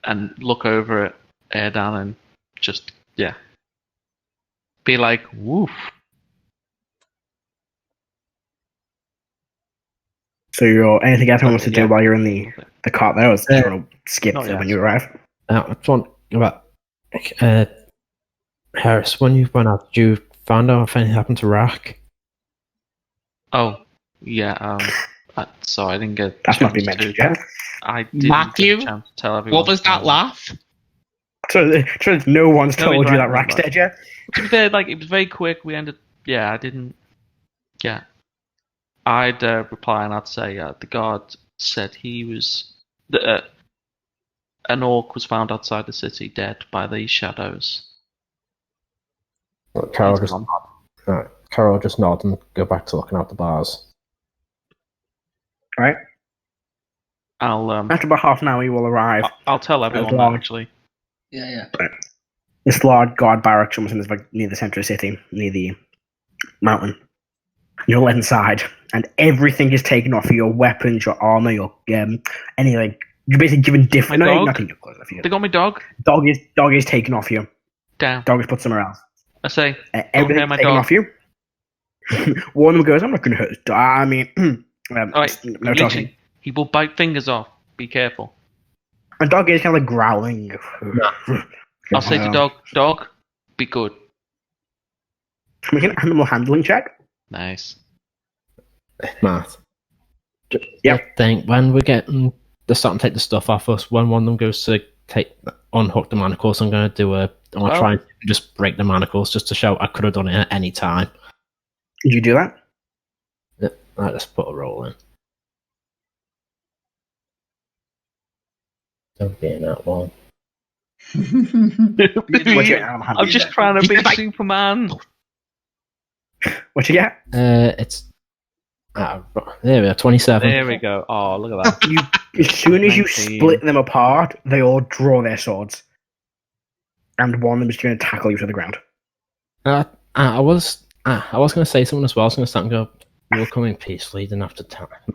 and look over at Erdan and just be like, woof. So you're anything else you want to do Yeah. while you're in the cart there, or is just want to skip Not to yet. when you arrive? I just want about Heris. When you went out, did you find out if anything happened to Rrak? Oh, yeah. Sorry, I didn't get. a That's not been chance mentioned to- yet. I didn't Matthew? get a chance to tell everyone. What was that laugh? So no one's No, told he's you that right, Rrak's right. dead yet? To be fair, like it was very quick. We ended. Yeah, I didn't. Yeah, I'd reply and I'd say the guard said he was. An orc was found outside the city, dead by these shadows. Carol just Carol just nod and go back to looking out the bars. Right. I'll After about half an hour, you will arrive. I'll tell everyone that long. actually. Yeah. This large guard barracks, almost is like near the center of the city, near the mountain. You're led inside, and everything is taken off you: your weapons, your armor, your any like you're basically given different. My No, dog? nothing. Off you. They got my dog. Dog is taken off you. Down. Dog is put somewhere else. I say, Everything's hurt my taken dog. off you. One of them goes, I'm not going to hurt this dog. I mean, Alright, no talking. he will bite fingers off. Be careful. And dog is kind of like growling. I'll say to dog, be good. Make an animal handling check. Nice. Matt. Yeah. I think when we're getting, they're starting to take the stuff off us, when one of them goes to unhook the manacles, I'm going to try and just break the manacles just to show I could have done it at any time. Did you do that? Yeah, right, let's put a roll in. Don't be in that one. What's your animal handling? I'm just trying to be Superman. What you get? It's there we are, 27. There we go. Oh, look at that. As soon as you 19. split them apart, they all draw their swords. And one of them is going to tackle you to the ground. I was going to say something as well. I was going to start and go, you were coming peacefully, you didn't have to tell me.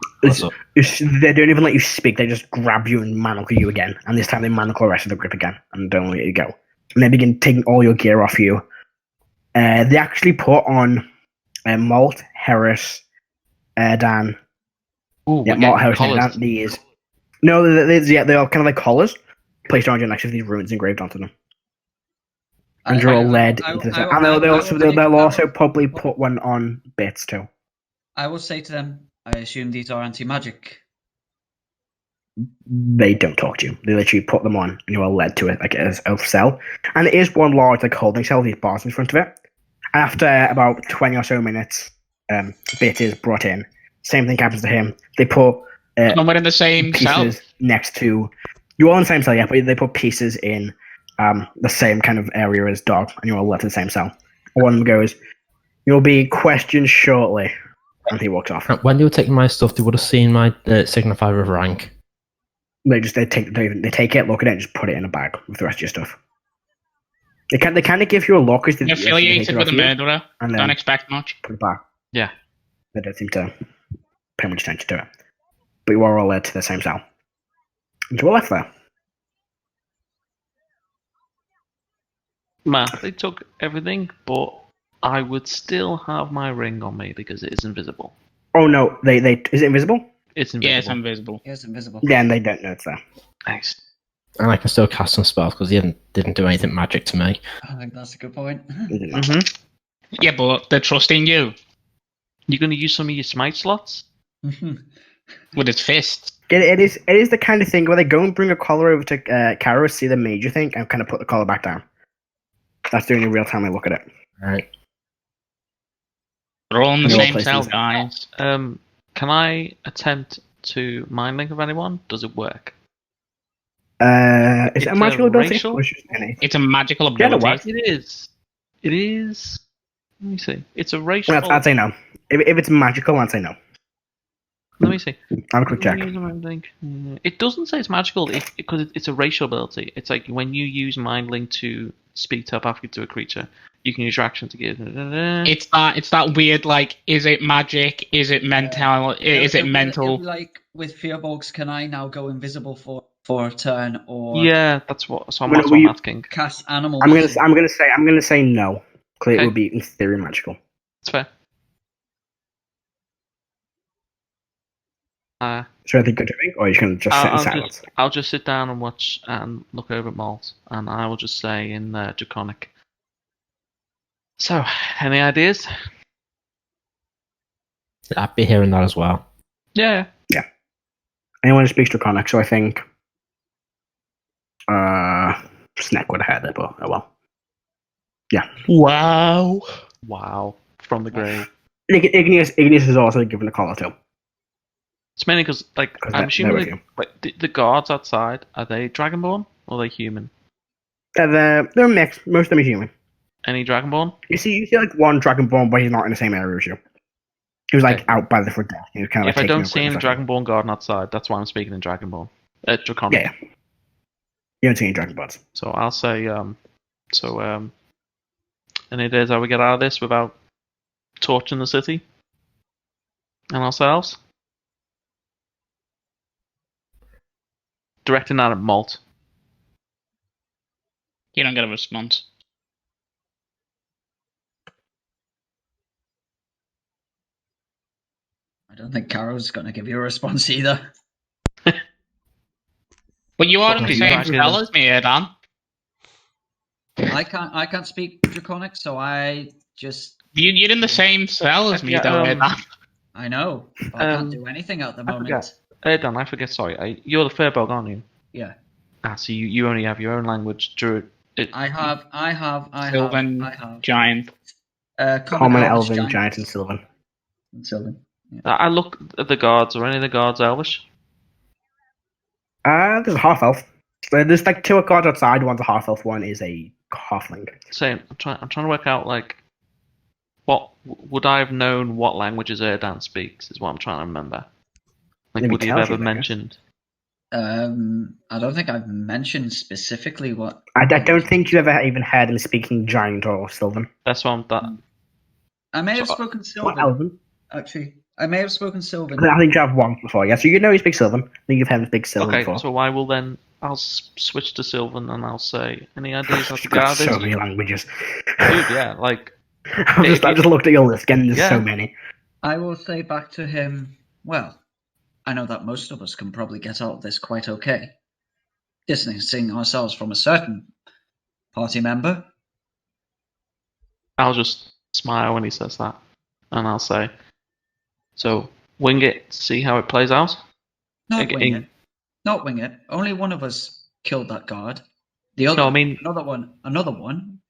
They don't even let you speak, they just grab you and manacle you again. And this time they manacle the rest of the grip again and don't let you go. And they begin taking all your gear off you. They actually put on Molt, Heris, Erdan. Ooh, Yeah, Molt, Heris, Erdan. These. No, they're all kind of like collars placed around you next to these runes engraved onto them. And you're all led into the. And they'll also probably put one on bits too. I will say to them, I assume these are anti-magic. They don't talk to you. They literally put them on, and you are led to it like as a cell. And it is one large like holding cell with these bars in front of it. After about 20 or so minutes, Bit is brought in. Same thing happens to him. They put Somewhere in the same cell. pieces next to. You're all in the same cell, yeah, but they put pieces in the same kind of area as Dog, and you're all left in the same cell. One of them goes, "You'll be questioned shortly," and he walks off. When they were taking my stuff, they would have seen my signifier of rank. They take it, look at it, and just put it in a bag with the rest of your stuff. They kind of give you a lock because You're affiliated with a murderer. and Don't expect much. put it back. Yeah. They don't seem to pay much attention to it. But you are all led to the same cell. And you were left there. Matt, they took everything, but I would still have my ring on me because it is invisible. Oh no, they is it invisible? It's invisible. Yeah, it's invisible. Yes, invisible. Yeah, and they don't know it's there. Nice. And I can still cast some spells because he didn't do anything magic to me. I think that's a good point. They didn't know. Mm-hmm. Yeah, but they're trusting you You're going to use some of your smite slots? with its fists. It is the kind of thing where they go and bring a collar over to Karo, see the major thing, and kind of put the collar back down. That's the only real time I look at it. Right. They're all in the They're all same places. cell, guys. Can I attempt to mind link with anyone? Does it work? Is It's it a magical a ability? racial? Or is it just innate? It's a magical Yeah, ability. it works. It is. It is. Let me see. It's a racial. Well, I'd say no. If it's magical, I'd say no. Let me see. Have a quick check. Mind link. It doesn't say it's magical because it's a racial ability. It's like when you use mind link to speak telepathically to a creature, you can use your action to give. It's that weird, like, is it magic? Is it mental? Is it mental? It'll be like with Firbolgs, can I now go invisible for a turn or Yeah, that's what. So Well, that's what I'm asking. cast animals? I'm gonna say no. Because Okay. it would be in theory magical. It's fair. So I think good to think, or you can just sit in I'll silence. I'll just sit down and watch and look over at Molt, and I will just say in Draconic. So, any ideas? I'd be hearing that as well. Yeah. Anyone who speaks Draconic, so I think Snack would have had it, but oh well. Wow. Wow. From the grave. Igneous is also given a collar too. It's mainly because, like, 'Cause I'm they're assuming with you. the guards outside, are they Dragonborn or are they human? They're a mix. Most of them are human. Any Dragonborn? You see like one Dragonborn, but he's not in the same area as you. He was like Okay. out by the front desk. He was kind of If like I taking don't over see in any a second. Dragonborn garden outside, that's why I'm speaking in Dragonborn. Draconic. Yeah. You don't see any Dragonborns. So I'll say, any ideas how we get out of this without torching the city and ourselves? Directing that at Molt. You don't get a response. don't think Karo's going to give you a response either. But you are in the Okay, same right, spell as me, Erdan. I can't speak Draconic, so I just You're in the same spell as me, Yeah, though, Erdan. I know, but I can't do anything at the I moment. forget. Dan, I forget. Sorry, you're the Firblog, aren't you? Yeah, So you only have your own language. I have. Sylvan Giant. Common, Elvish, Elven, Giant, and Sylvan. Sylvan. Yeah. I look at the guards. Are any of the guards Elvish? There's a half elf. So there's like two guards outside. One's a half elf. One is a halfling. Same. I'm trying to work out like what would I have known what languages Erdan speaks is what I'm trying to remember. Like, Maybe would he have tells ever you, I guess. mentioned? I don't think I've mentioned specifically what. I don't think you ever even heard him speaking Giant or Sylvan. That's what I'm. I may have So, spoken What Sylvan. Elven? Actually, I may have spoken Sylvan. I think you have one before. Yeah, so you know he speaks Sylvan. I think you've heard him speak Sylvan Okay, before. so I will then. I'll switch to Sylvan and I'll say, any ideas how to You've got guard so this? many languages. Dude, yeah, like I just looked at your list again. There's Yeah. so many. I will say back to him. Well, I know that most of us can probably get out of this quite okay. Distancing ourselves from a certain party member. I'll just smile when he says that, and I'll say, so wing it, see how it plays out. Not Ag- wing ag- it. Not wing it. Only one of us killed that guard. The other, No, I mean- another one.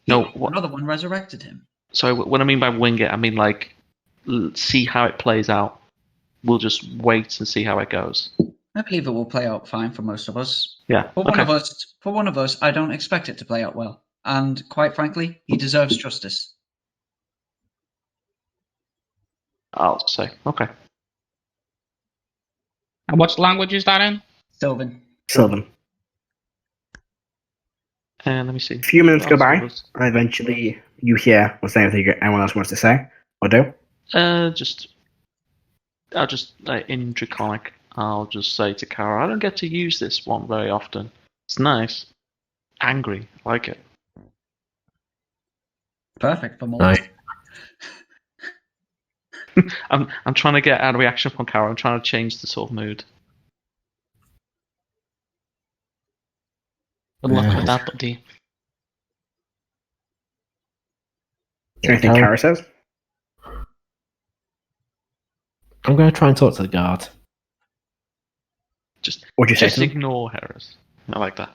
No, what- Another one resurrected him. So what I mean by wing it, I mean like see how it plays out. We'll just wait and see how it goes. I believe it will play out fine for most of us. Yeah. For one Okay. of us, I don't expect it to play out well. And quite frankly, he deserves justice. I'll say okay. And what language is that in? Sylvan. Sylvan. And let me see. A few minutes go What else by, was- and eventually you hear what's anything anyone else wants to say or do. I'll just in Draconic, I'll just say to Kara, I don't get to use this one very often. It's nice. Angry, I like it. Perfect for Molt. Right. I'm trying to get a reaction from Kara. I'm trying to change the sort of mood. Good luck Yeah. with that, buddy. Anything Kara says? I'm going to try and talk to the guard. Just What'd you say just to him? ignore Heris. I like that.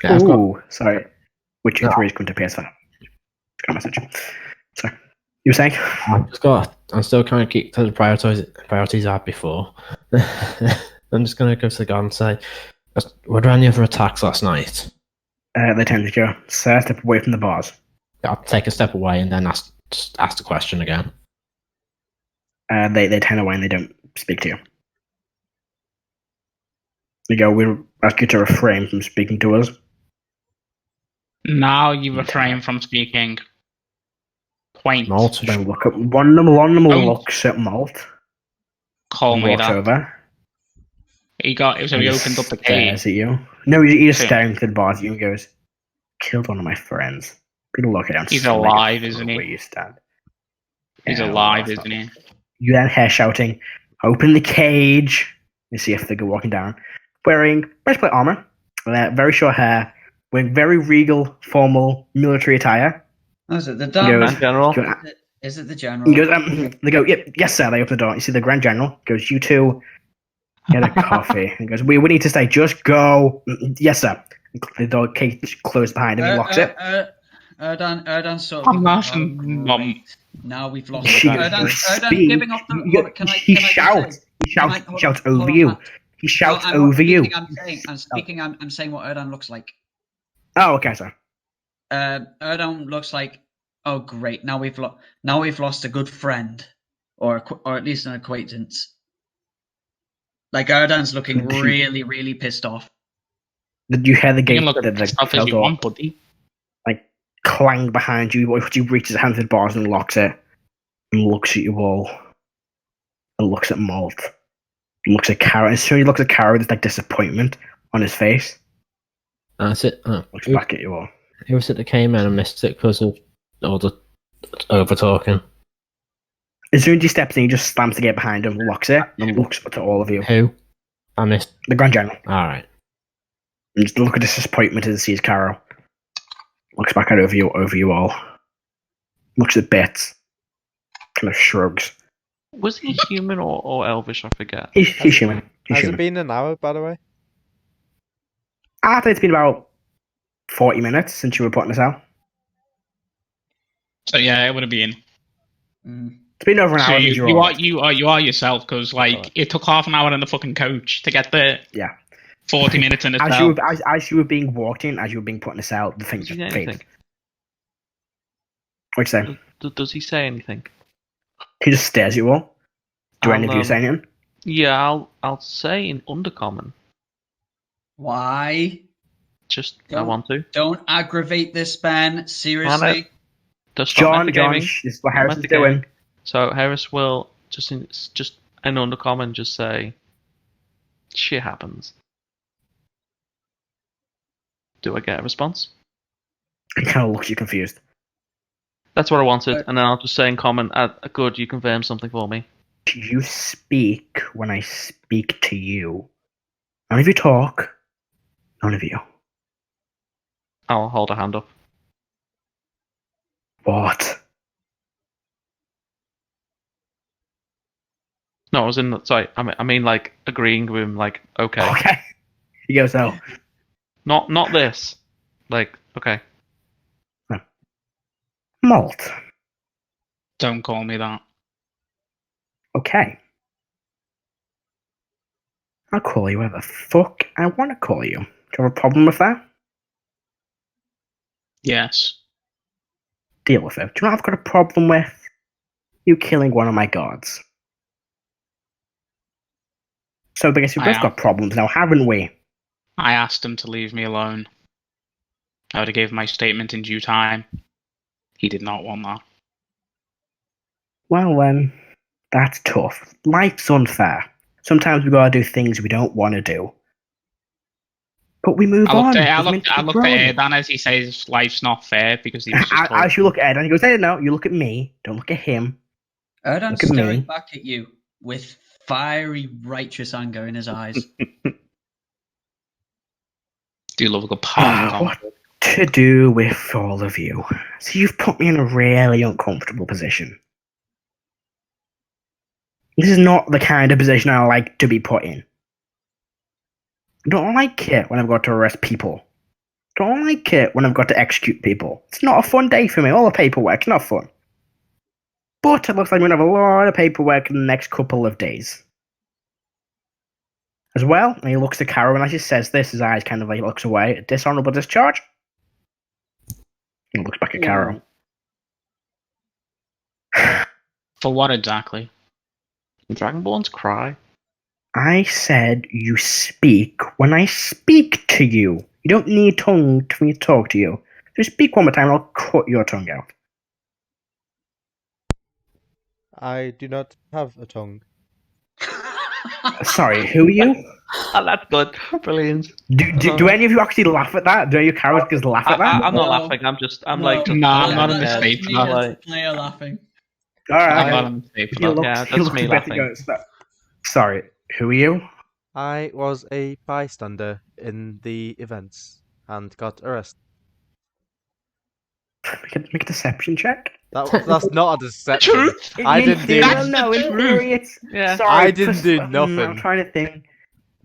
Yeah, I've got- Ooh, sorry. Witcher 3 is coming to PS5. Got a message. Sorry. You were saying? I'm still trying to keep to the priorities I had before. I'm just going to go to the guard and say, were there any other attacks last night? They tend to go, sir, step away from the bars. I'll take a step away and then ask the question again. They turn away and they don't speak to you. They go, we'll ask you to refrain from speaking to us. Now you refrain from speaking. Point. Molt. Then look at one of them Don't- looks at Molt, Call me walks that. over, He opened up the gate. stares at you. No, he's just Okay. staring through the bars at you and goes, killed one of my friends. People look at him. He's smack alive, it isn't where he? you stand. He's Yeah, alive, well, isn't he? You then hear shouting, open the cage. You see a figure walking down, wearing breastplate armor, very short hair, wearing very regal, formal military attire. Oh, is it the He damn? goes, And General, Is it the he general? goes, they go, yep, yes, sir. They open the door. You see the Grand General. Goes, you two, get a coffee. He goes, we need to stay. Just go. Yes, sir. The door cage closed behind him. He locks it. Erdan sort I'm of. laughing, great. Mum. Now we've lost. She Erdan speak. giving off the. He shouts. He shouts over you. He shouts over you. I'm speaking. I'm saying what Erdan looks like. Oh, okay, sir. Erdan looks like. Oh, great! Now we've lost a good friend, or at least an acquaintance. Like Erdan's looking Did you- really, really pissed off. Did you hear the You gate can look the as tough as cell you door want, buddy. clang behind you? He reaches his hand to the bars and locks it, and looks at you all, and looks at Molt, and looks at Karo. And as soon as he looks at Karo, there's like disappointment on his face. That's it. Looks back at you all. Who was it that came in and missed it because of all the over talking? As soon as he steps in, he just slams the gate behind him, locks it, and looks to all of you. Who? I missed. The Grand General. Alright. And just look at his disappointment as he sees Karo. Looks back at over you all. Looks at Bits. Kind of shrugs. Was he human or elvish? I forget. He's human. He's Has human. it been an hour, by the way? I think it's been about 40 minutes since you were putting us out. So yeah, it would have been. It's been over an So hour. you are yourself, because like it took half an hour in the fucking coach to get there. Yeah. 40 minutes in As itself. you were being walked in, as you were being put in us out, the thing Does just he say faded. anything? What'd you say? Does he say anything? He just stares at you all. Do any of you I'll, say anything? Yeah, I'll say in undercommon. Why? Just I Don't- want to. Don't aggravate this, Ben. Seriously. Just stop John, metagaming. this is what Harris is Metagaming. doing. So Heris will just in undercommon just say, "Shit happens." Do I get a response? He kind of looks you confused. That's what I wanted, and then I'll just say in common, "Good, you confirmed something for me." You speak when I speak to you. None of you talk. None of you. I'll hold a hand up. What? No, I was in. Sorry, I mean like agreeing with him. Like, okay, Okay. He goes, oh. not this. Like, okay. Molt. Don't call me that. Okay. I'll call you whatever the fuck I want to call you. Do you have a problem with that? Yes. Deal with it. Do you know what I've got a problem with? You killing one of my gods. So I guess we've both got problems now, haven't we? I asked him to leave me alone. I would have gave my statement in due time. He did not want that. Well then, that's tough. Life's unfair. Sometimes we gotta do things we don't want to do. But we move on. I We're looked meant to at keep growing. Erdan as he says life's not fair because he was just told. As you look at Erdan, he goes, hey, no, you look at me. Don't look at him. Erdan's Look at staring me. back at you with fiery, righteous anger in his eyes. Do love a good pun. What to do with all of you? So you've put me in a really uncomfortable position. This is not the kind of position I like to be put in. I don't like it when I've got to arrest people. I don't like it when I've got to execute people. It's not a fun day for me. All the paperwork's not fun. But it looks like we're going to have a lot of paperwork in the next couple of days. As well, and he looks at Karo, and as he says this, his eyes kind of like looks away. Dishonorable discharge. He looks back at Karo. For what exactly? Dragonborns cry. I said you speak when I speak to you. You don't need tongue for me to talk to you. Just speak one more time, I'll cut your tongue out. I do not have a tongue. Sorry, who are you? That's good. Brilliant. Do any of you actually laugh at that? Do any of your characters laugh at that? I'm not No. laughing. I'm like, just, No, I'm not in the That's state just for me that. as a Like, player laughing. Alright. I'm not in the state for He that. looks, Yeah, he that's looks me a bit and laughing. goes, sorry, who are you? I was a bystander in the events and got arrested. Make a deception check. That's not a deception. Truth. I didn't do. No, in theory it's... Yeah. Sorry, I didn't do I'm nothing. trying to think.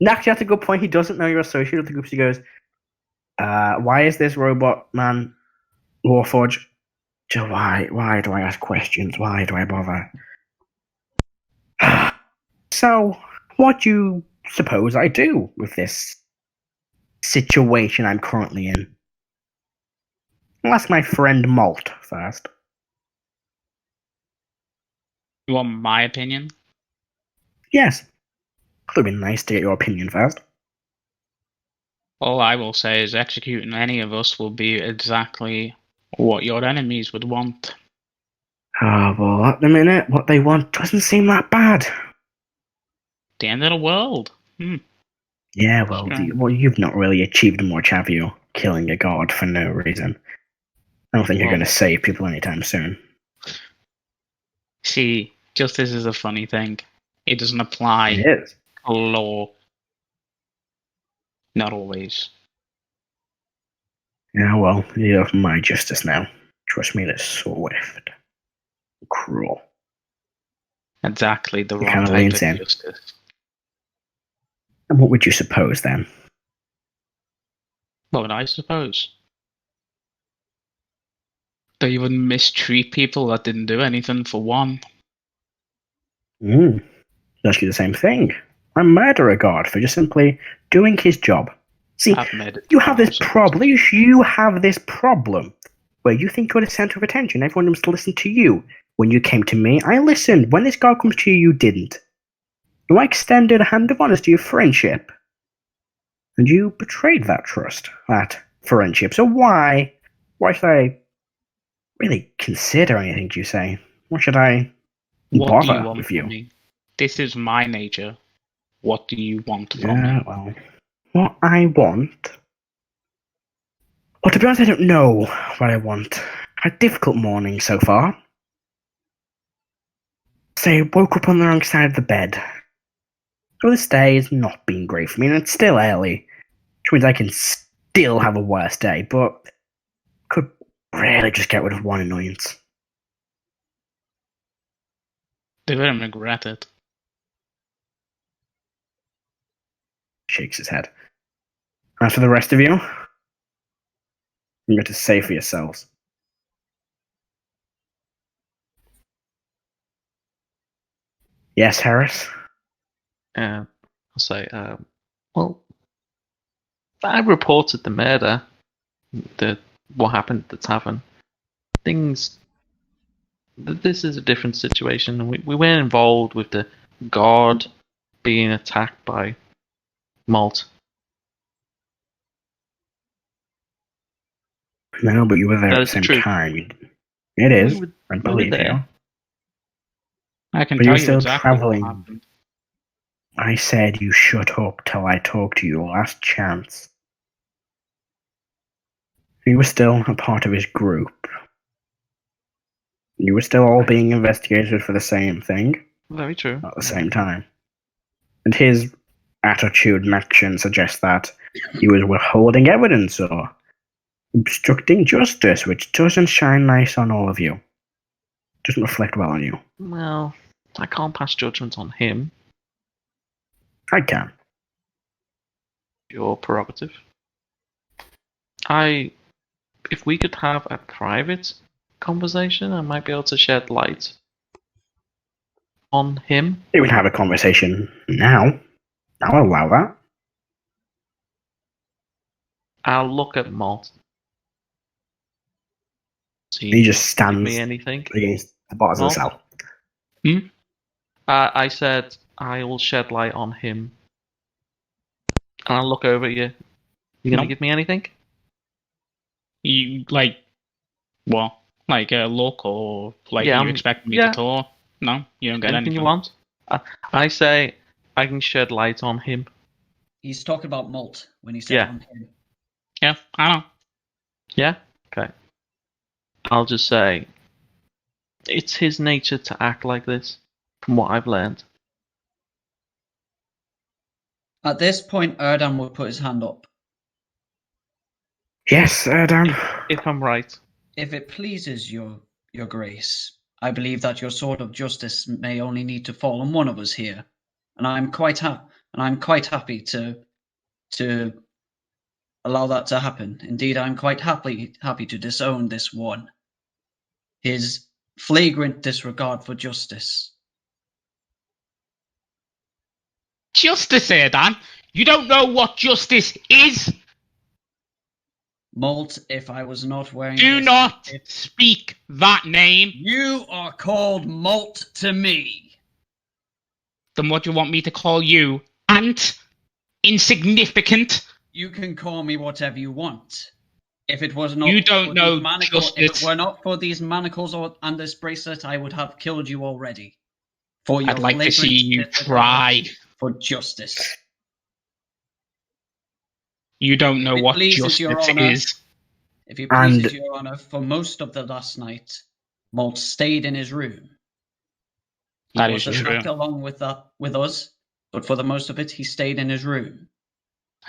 Actually, that's a good point. He doesn't know you're associated with the group. So he goes, why is this robot man Warforged? Why do I ask questions? Why do I bother? So, what do you suppose I do with this situation I'm currently in? I'll ask my friend Molt first. You want my opinion? Yes. It would be nice to get your opinion first. All I will say is executing any of us will be exactly what your enemies would want. Oh, well, at the minute, what they want doesn't seem that bad. The end of the world. Yeah, well, Sure. You've not really achieved much, have you? Killing a god for no reason. I don't think you're Well- going to save people anytime soon. See, Justice is a funny thing. It doesn't apply It is. to law. Not always. Yeah, well, you have my justice now. Trust me, it's swift. Cruel. Exactly the It wrong kinda type leans of in. justice. And what would you suppose then? What would I suppose? That you wouldn't mistreat people that didn't do anything for one. It's actually the same thing. I murder a god for just simply doing his job. See, I've made it you have this 1,000. problem. You have this problem where you think you're the center of attention. Everyone must listen to you. When you came to me, I listened. When this god comes to you, you didn't. You extended a hand of honesty of friendship. And you betrayed that trust, that friendship. So why should I really consider anything you say? Why should I What do you bother want with from you? me? This is my nature. What do you want from Yeah, me? well, what I want... Well, to be honest, I don't know what I want. A difficult morning so far. Say, woke up on the wrong side of the bed. So this day has not been great for me, and it's still early. Which means I can still have a worse day, but could really just get rid of one annoyance. They're gonna regret it. Shakes his head. As for the rest of you, you're to say for yourselves. Yes, Heris? I'll say, well, I reported the murder, what happened at the tavern. This is a different situation, and we weren't involved with the guard being attacked by Molt. No, but you were there That at the is the same truth. time. It is. We I were believe you. there. I can But tell you're you still exactly what traveling. happened. I said you shut up till I talked to you. Last chance. You were still a part of his group. You were still all being investigated for the same thing Very true. at the same time. And his attitude and action suggests that he was withholding evidence or obstructing justice, which doesn't shine nice on all of you. Doesn't reflect well on you. Well, I can't pass judgment on him. I can. Your prerogative. If we could have a private conversation, I might be able to shed light on him. You can have a conversation now. I'll allow that. I'll look at Molt. He just Give stands me anything. against the bars of the Molt? cell. I said I will shed light on him. And I'll look over at you. You gonna No. give me anything? You what? Like a look, or like Yeah, you expect me yeah. to talk? No, you don't get Anything anything. you want? I say I can shed light on him. He's talking about Molt when he said Yeah. on him. Yeah, I know. Yeah? Okay. I'll just say it's his nature to act like this, from what I've learned. At this point, Erdan will put his hand up. Yes, Erdan. If I'm right. If it pleases your grace, I believe that your sword of justice may only need to fall on one of us here, and I'm quite happy to allow that to happen. Indeed, I'm quite happy to disown this one. His flagrant disregard for justice. Justice, Erdan. You don't know what justice is. Molt, if I was not wearing Do this, not speak that name. You are called Molt to me. Then what do you want me to call you? Ant? Insignificant? You can call me whatever you want. If it was not You don't for know these manacles, if justice. it were not for these manacles and this bracelet, I would have killed you already. For your I'd like to see flagrant you disregard try. for justice. You don't know If it what pleases justice your honor, is. If it pleases And- your honor, for most of the last night, Molt stayed in his room. That was is true. attacked along with us, but for the most of it, he stayed in his room.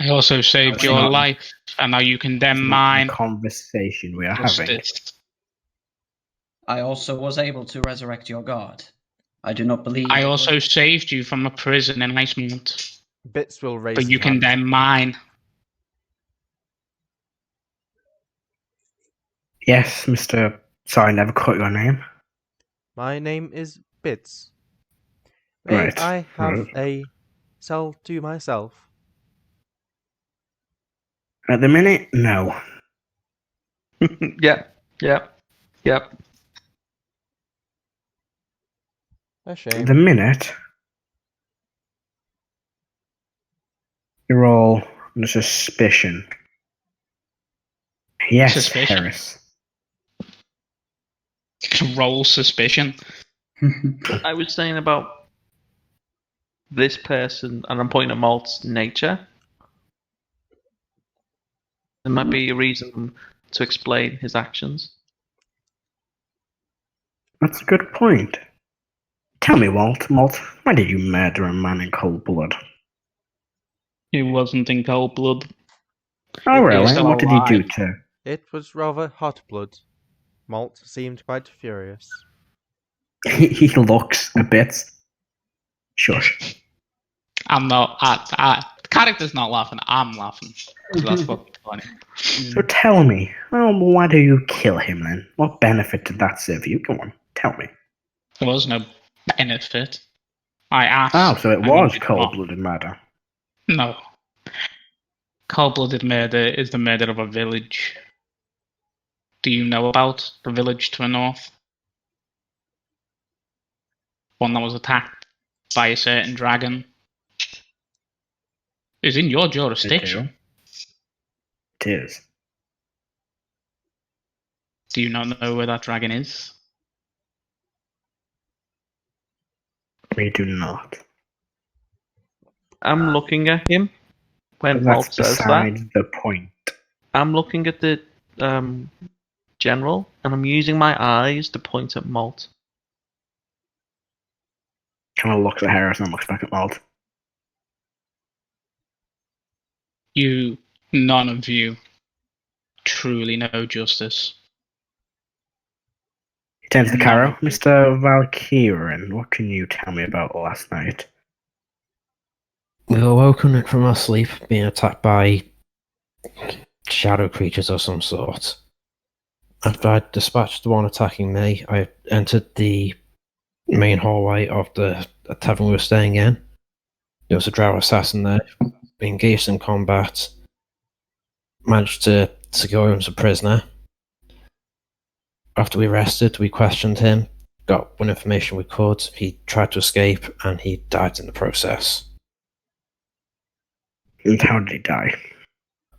I also saved That's your not- life, and now you condemn It's not the mine. conversation we are having. Justice. I also was able to resurrect your god. I do not believe. I it also was- saved you from a prison in Iceland, Bits will raise but his you hand. condemn mine. Yes, Mr. Sorry, I never caught your name. My name is Bits. May Right. I have Right. a cell to myself? At the minute, no. Yep. A At shame. the minute, you're all under suspicion. Yes, Suspicion? Heris. Roll suspicion. I was saying about this person, and I'm pointing at Malt's nature. There might be a reason to explain his actions. That's a good point. Tell me, Malt, why did you murder a man in cold blood? He wasn't in cold blood. Oh, really? still What did he do alive. to... It was rather hot blood. Molt seemed quite furious. He looks a bit... Shush. I'm not. The character's not laughing. I'm laughing. 'Cause that's fucking funny. So tell me, why do you kill him then? What benefit did that serve you? Come on, tell me. There was no benefit. I asked. Oh, so it and was you did not. cold-blooded murder. No. Cold-blooded murder is the murder of a village. Do you know about the village to the north? One that was attacked by a certain dragon. It's in your jurisdiction. It is. Do you not know where that dragon is? We do not. I'm looking at him when But Malt that's says that. beside the point. I'm looking at the general, and I'm using my eyes to point at Malt. Kind of looks at Harris and looks back at Malt. None of you truly know justice. He turns to Karo. Mr. Valkyrian, what can you tell me about last night? We were woken from our sleep, being attacked by shadow creatures of some sort. After I dispatched the one attacking me, I entered the main hallway of the tavern we were staying in. There was a drow assassin there. We engaged in combat, managed to secure him as a prisoner. After we rested, we questioned him, got what information we could. He tried to escape, and he died in the process. And how did he die?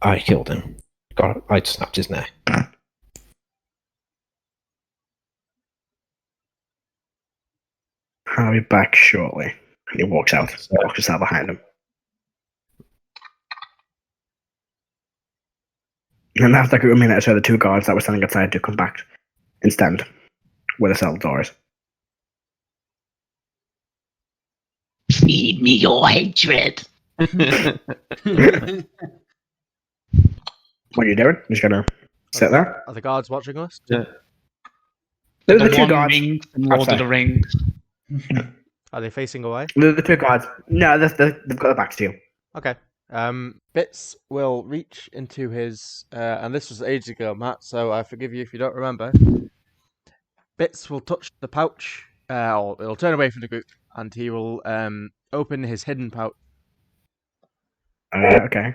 I killed him. I snapped his neck. I'll be back shortly. And he walks out. Locks us out behind him. And after like a minute or so, the two guards that were standing outside do come back and stand where the cell door is. Feed me your hatred. What are you doing? Just gonna sit there? Are the guards watching us? The The two one guards. ring from Lord of outside. the Rings. Are they facing away? The two guards. No, they've got their backs to you. Okay. Bits will reach into his, and this was ages ago, Matt, so I forgive you if you don't remember. Bits will touch the pouch, or it'll turn away from the group, and he will open his hidden pouch, Okay.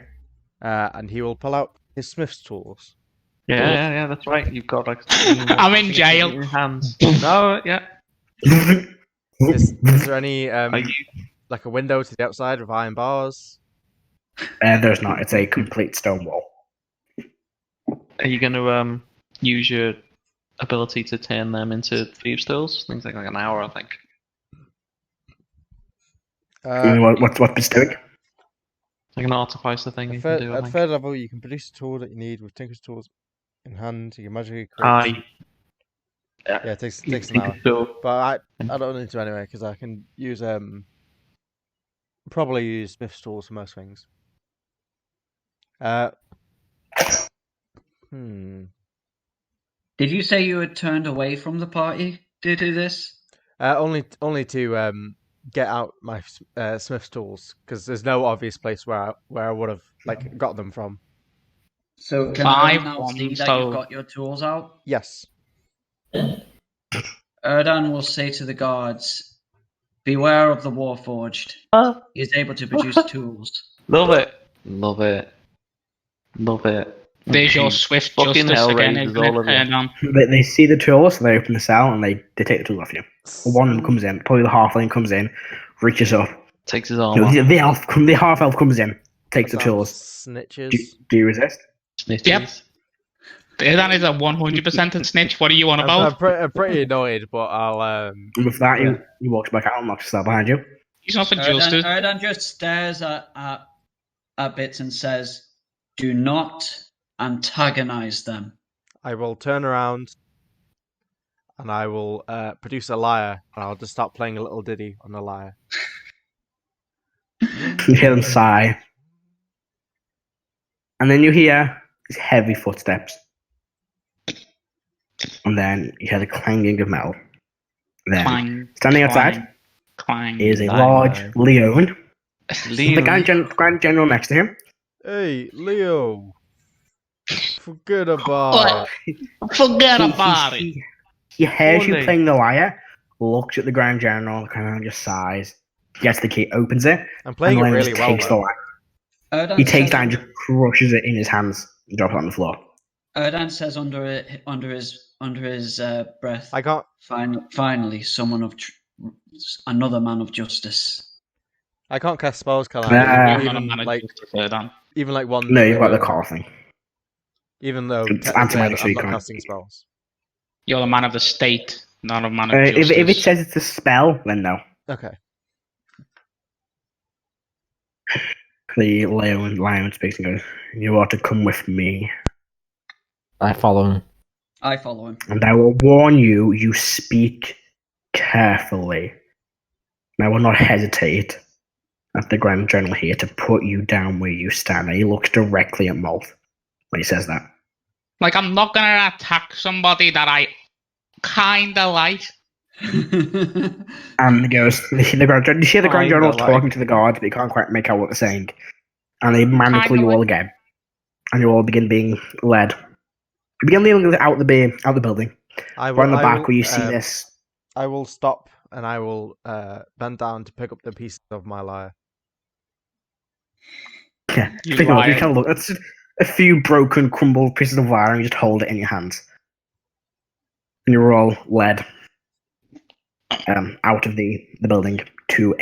and he will pull out his smith's tools. Yeah, that's right. You've got like. I'm in jail. In your hands. No, yeah. Is there any Are you? like a window to the outside with iron bars? There's not. It's a complete stone wall. Are you going to use your ability to turn them into thieves' tools? Things like an hour, I think. What's this doing? Like an artificer thing you can do. I At think. third level, you can produce a tool that you need with Tinker's tools in hand. You can magically create. Yeah, it takes an hour. Sure. But I don't need to anyway, because I can use probably use Smith's tools for most things. Did you say you had turned away from the party to do this? Only to get out my Smith's tools, because there's no obvious place where I would have got them from. So can Five, I now one, see that so- you've got your tools out? Yes. Erdan will say to the guards, "Beware of the Warforged. He is able to produce tools." Love it. Love it. Love it. There's your swift Fucking justice hell, again, Raiders, isn't all of it? you. They see the tools, so they open the cell, and they take the tools off you. One of them comes in, probably the halfling comes in, reaches up. Takes his No, arm off. the half elf comes in, takes the Sounds tools. Snitches. Do you resist? Snitches. Yep. Erdan is a 100% a snitch. What are you on about? I'm pretty annoyed, but I'll And with that, he walks back out and locks the cell behind you. He's not for justice. Erdan just stares at Bits and says, "Do not antagonize them." I will turn around and I will produce a lyre, and I'll just start playing a little ditty on the lyre. You hear them sigh. And then you hear these heavy footsteps. And then you hear the clanging of metal. Then, Clang. standing outside Clang. is a Clang. large Leone. Liam. The Grand General next to him. Hey, Leo. Forget about it. Forget about it. He hears you Only. playing the lyre, looks at the Grand General, kind of just sighs, gets the key, opens it, I'm playing and it Leone really just well, takes the though. lyre. Erdan He takes says that and just crushes it in his hands and drops it on the floor. Erdan says under his breath, I can't. Finally, another man of justice." I can't cast spells, can Ah. I? You're not a man of justice, Erdan. Even one. No, you've got the call thing. Even though It's technically anti-magic, so I'm you not can't. casting spells. You're a man of the state, not a man of If justice. it says it's a spell, then no. Okay. The lion speaks and goes, "You ought to come with me, I follow him. I follow him. and I will warn you, you speak carefully. And I will not hesitate at the Grand General here to put you down where you stand." And he looks directly at Molt when he says that. Like, I'm not gonna attack somebody that I kinda like. And he goes, you see the Grand General Kinda talking like. to the guards, but you can't quite make out what they're saying. And they manacle Kinda you all again. And you all begin being led. You begin leading out the building. I will. We're on the I back will, where you see this. I will stop and I will bend down to pick up the pieces of my lyre. Yeah, You think of it, you liar. kind of look. It's a few broken, crumbled pieces of wire, and you just hold it in your hands. And you're all led out of the building to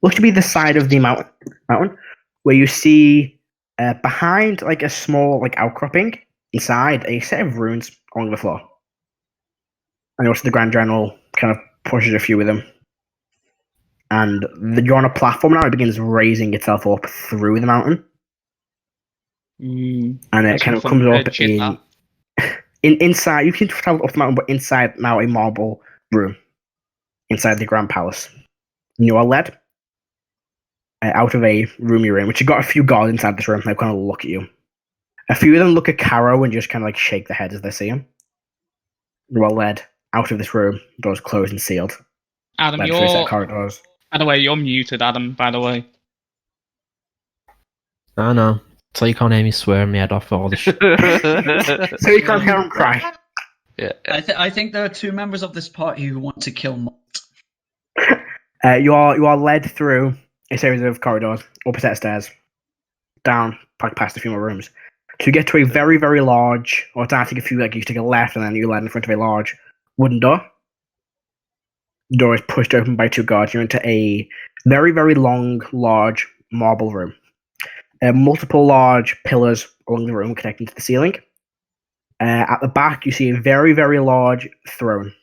looks to be the side of the mountain, where you see behind like a small like inside a set of runes on the floor. And also the Grand General kind of pushes a few of them. And you're on a platform now. It begins raising itself up through the mountain. And it That's kind of some comes fun up shit, that. inside. You can travel up the mountain, but inside now a marble room inside the Grand Palace. And you are led out of a room you're in, which you've got a few guards inside this room. They kind of look at you. A few of them look at Karo and just kind of like shake their heads as they see him. You are led out of this room. Doors closed and sealed. Adam, Led through a set you're. of corridors. By the way, you're muted, Adam. By the way. I know. So you can't hear me swearing my head off all this shit. So you can't hear him cry. Yeah. I think there are two members of this party who want to kill Molt. You are led through a series of corridors, up a set of stairs, down, past a few more rooms, to get to a very, very large, or to take a few, like you take a left and then you land in front of a large wooden door. The door is pushed open by two guards. You're into a very, very long, large marble room. Multiple large pillars along the room connecting to the ceiling. At the back, you see a very, very large throne.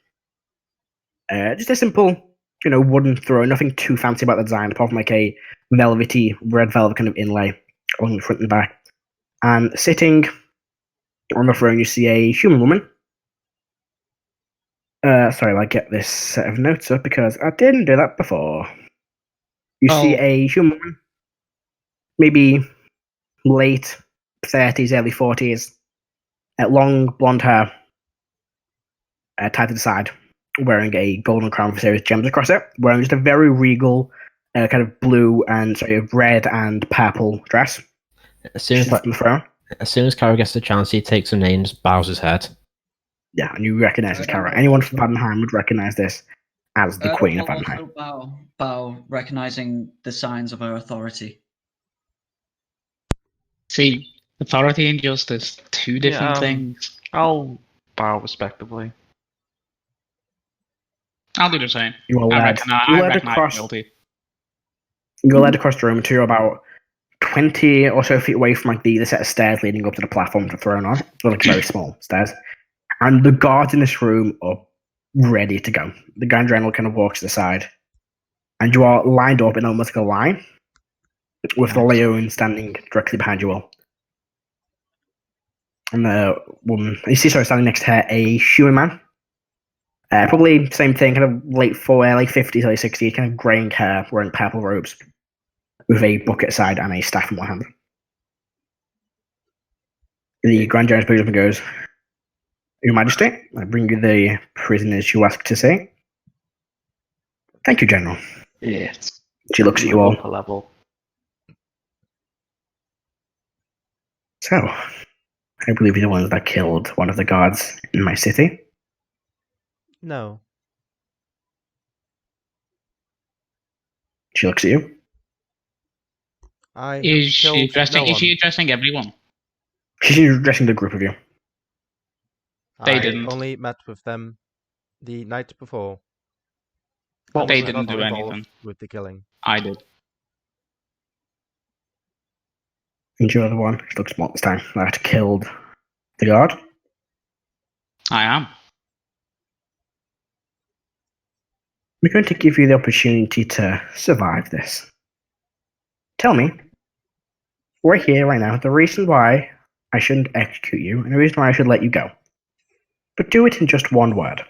Just a simple, wooden throne. Nothing too fancy about the design, apart from like a velvety, red velvet kind of inlay along the front and the back. And sitting on the throne, you see a human woman. Sorry, I'll get this set of notes up because I didn't do that before. You see a human, maybe late 30s, early 40s, long blonde hair, tied to the side, wearing a golden crown with serious gems across it, wearing just a very regal kind of blue and red and purple dress. As soon as, She's on the throne. as soon as Karo gets the chance, he takes a name and just bows his head. Yeah, and you recognize this Karo. Anyone from Badenheim would recognize this as the Queen of Erdan will Badenheim. also bow, recognizing the signs of her authority. See, authority and justice, two different Yeah, things. I'll bow respectably. I'll do the same. You are I led, reckon I'm across. guilty. You're led across the room to about 20 or so feet away from like the set of stairs leading up to the platform to thrown on. They're like very small stairs. And the guards in this room are ready to go. The Grand General kind of walks to the side. And you are lined up in almost like a line with the Leon standing directly behind you all. And the woman, you see, standing next to her, a human man. Probably same thing, kind of late 50s, early 60s, kind of greying hair, wearing purple robes, with a bucket aside and a staff in one hand. The Grand General picks up and goes, Your Majesty, I bring you the prisoners you asked to see. Thank you, General. Yes. She looks at you all. Upper level. So, I believe you're the ones that killed one of the guards in my city. No. She looks at you. I Is she killed addressing? no Is she one. addressing everyone? She's addressing the group of you. They I didn't. only met with them the night before. Well, I they was didn't not do involved anything. with the killing. I did. And you're the one, she looks smart this time, that killed the guard. I am. We're going to give you the opportunity to survive this. Tell me, right here, right now, the reason why I shouldn't execute you and the reason why I should let you go. But do it in just one word.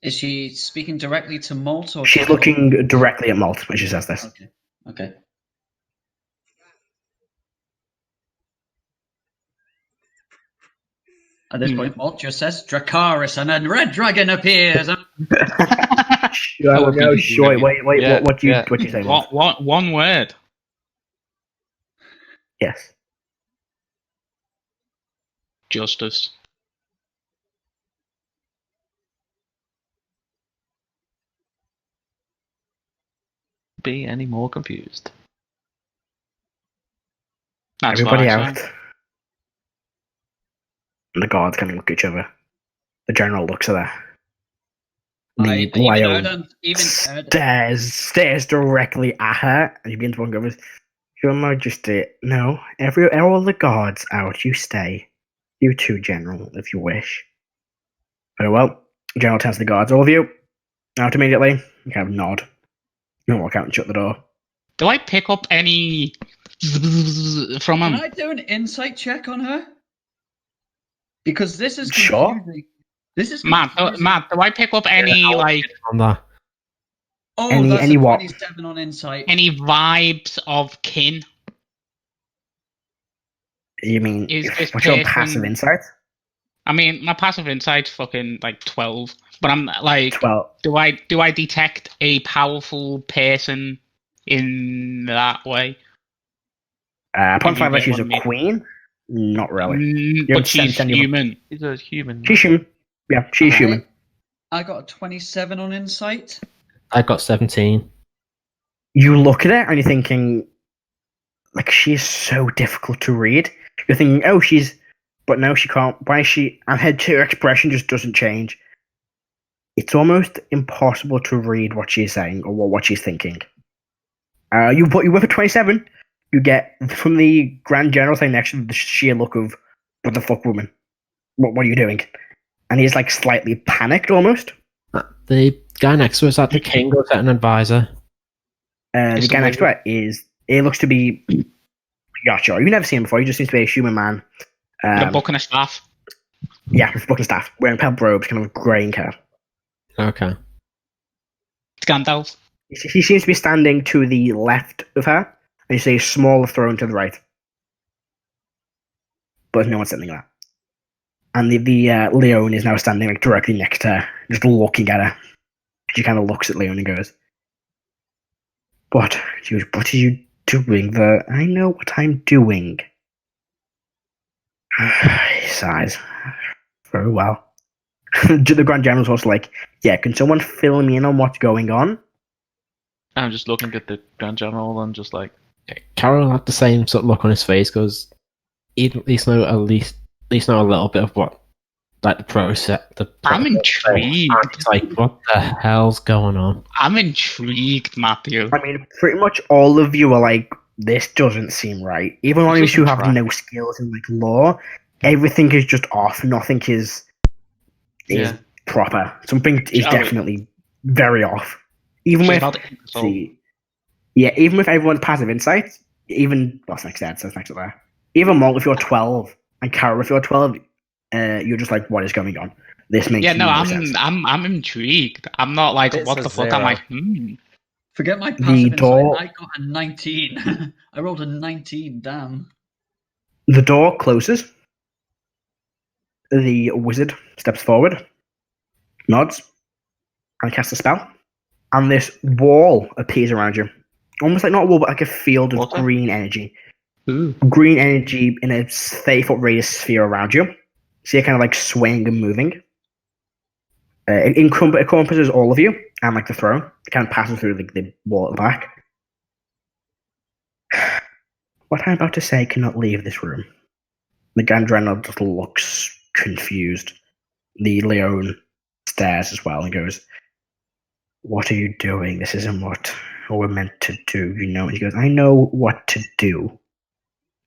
Is she speaking directly to Molt or? She's looking directly at Molt when she says this. Okay. Okay. At this point, Molt just says Dracaris, and a red dragon appears. Wait, what do you say, Molt? One word. Yes. Justice. Be any more confused. That's Everybody what I out. say. And the guards kind of look at each other. The general looks at her. The Even lion Erdan, stares directly at her, and she begins to walk over. Your Majesty, no. All the guards out. You stay. You too, General, if you wish. Very well. General turns to the guards. All of you, out immediately. You kind of nod. You walk out and shut the door. Do I pick up any from can him? I do an insight check on her? Because this is Sure. confusing. This is Matt, confusing. do I pick up any On that. Oh, Any- that's any a what? 27 on insight. any vibes of kin? You mean, Is this what's your person- passive insight? I mean, my passive insight's fucking like 12, but I'm like, 12. do I detect a powerful person in that way? Upon you find out get she's one a minute. queen? Not really. Mm, You're but she's sense anyone. human. He's a human. She's human. Yeah, she's human. I got a 27 on insight. I got 17. You look at it and you're thinking, like, she's so difficult to read. You're thinking, oh, but no, she can't. Why is she? And her expression just doesn't change. It's almost impossible to read what she's saying or what she's thinking. You with a 27, you get from the Grand General thing next to the sheer look of, what the fuck, woman? What are you doing? And he's like slightly panicked almost. The guy next to us at the king or an advisor. The guy next to it he looks to be Yacho. You've never seen him before. He just seems to be a human man. With a book and a staff. Yeah, with a book and staff, wearing purple robes, kind of greying hair. Okay. Gandalf. He seems to be standing to the left of her, and you see a smaller throne to the right. But no one's standing there. And the Leone is now standing like directly next to her, just looking at her. She kind of looks at Leone and goes, What? She goes, What are you doing? I know what I'm doing. He sighs. Very well. The Grand General's also like, yeah, can someone fill me in on what's going on? I'm just looking at the Grand General and just like, Karo had the same sort of look on his face, goes, at least know a little bit of what, like the process. I'm intrigued. It's like, what the hell's going on? I'm intrigued, Matthew. I mean, pretty much all of you are like, this doesn't seem right. Even all of you who have no skills in like law, everything is just off. Nothing is proper. Something is definitely very off. Even with even with everyone's passive insight, that's next to there. Even Molt, if you're 12, and Karo, if you're 12, you're just like, what is going on? This makes no sense. I'm intrigued. I'm not like, It's what a the fuck? zero. I'm like, Forget my passive insight. I got a 19. I rolled a 19. Damn. The door closes. The wizard steps forward, nods, and casts a spell. And this wall appears around you. Almost like not a wall, but like a field of green energy. Ooh. Green energy in a 30-foot radius sphere around you. So you're kind of like swaying and moving. It encompasses all of you and like the throne. It kind of passes through the wall at the back. What I'm about to say cannot leave this room. The Gandrenal just looks confused. The Leone stares as well and goes, What are you doing? This isn't what we're meant to do, you know. And he goes, I know what to do.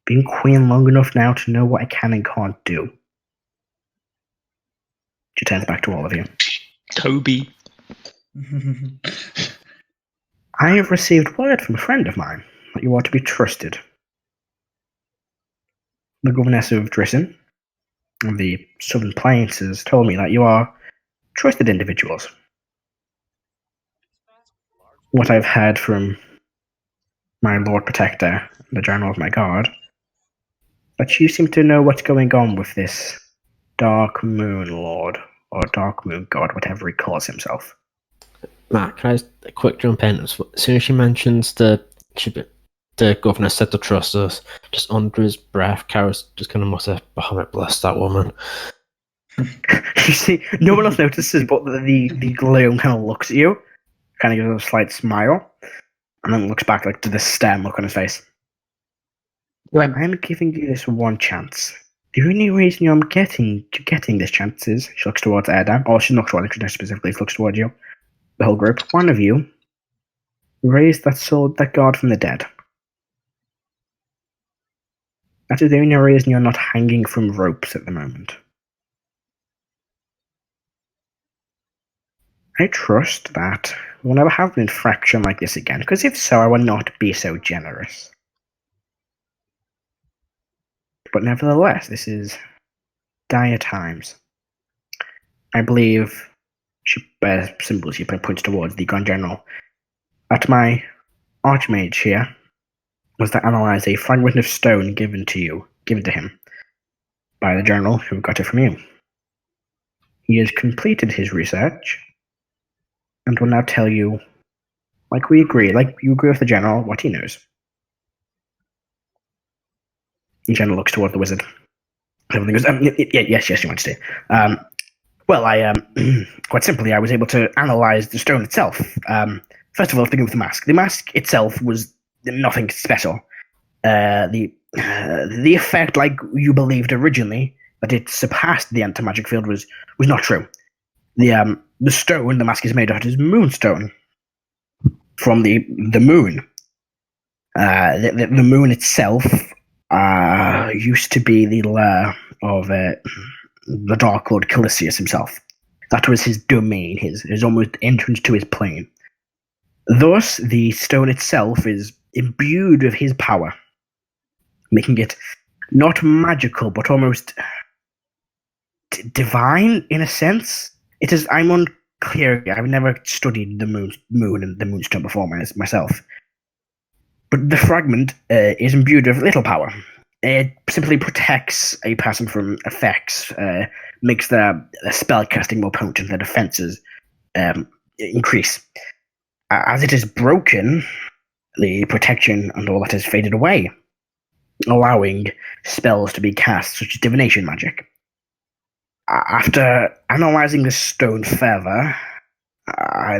Been queen long enough now to know what I can and can't do. She turns back to all of you. Toby. I have received word from a friend of mine that you are to be trusted. The governess of Drisson of the Southern Plains has told me that you are trusted individuals. What I've heard from my Lord Protector, the General of my Guard, that you seem to know what's going on with this Dark Moon Lord, or Dark Moon God, whatever he calls himself. Matt, can I just a quick jump in? As soon as she mentions the governor said to trust us, just under his breath, Karo's just going to mutter, Bahamut bless that woman. You see, no one else notices, but the gloom kind of looks at you, kind of gives a slight smile, and then looks back like to the stern look on his face. I'm giving you this one chance. The only reason you're getting this chance is, she looks towards Erdan, or she looks towards you specifically, she looks towards you, the whole group. One of you raised that sword, that guard from the dead. That is the only reason you're not hanging from ropes at the moment. I trust that we'll never have an infraction like this again, because if so, I will not be so generous. But nevertheless, this is dire times. I believe she points towards the Grand General, that my Archmage here was to analyze a fragment of stone given to him by the General who got it from you. He has completed his research and will now tell you, like you agree with the General, what he knows. The General looks towards the wizard. Everything goes, yes, you want to do. Well, I quite simply, I was able to analyze the stone itself. First of all, thinking with the mask. The mask itself was nothing special. The effect, like you believed originally, that it surpassed the anti-magic field was not true. The stone the mask is made of is moonstone from the moon. The moon itself used to be the lair of the Dark Lord Calisius himself. That was his domain, his almost entrance to his plane. Thus, the stone itself is imbued with his power, making it not magical, but almost divine in a sense. It is. I'm clearly, I've never studied the moon and the moonstone before myself. But the fragment is imbued with little power. It simply protects a person from effects, makes the spell casting more potent, the defenses increase. As it is broken, the protection and all that has faded away, allowing spells to be cast, such as divination magic. After analyzing the stone further,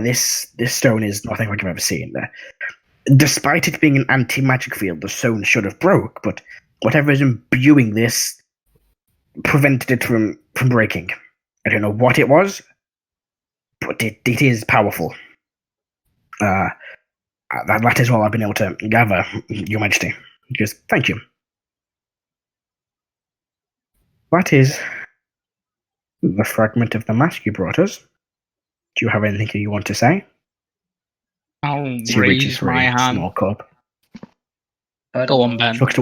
this stone is nothing like I've ever seen. Despite it being an anti-magic field, the stone should have broke, but whatever is imbuing this prevented it from breaking. I don't know what it was, but it is powerful. That is all I've been able to gather, Your Majesty. Just thank you. That is the fragment of the mask you brought us. Do you have anything you want to say? I'll She reaches raise for my a hand. small cup. Go on, Ben. She looks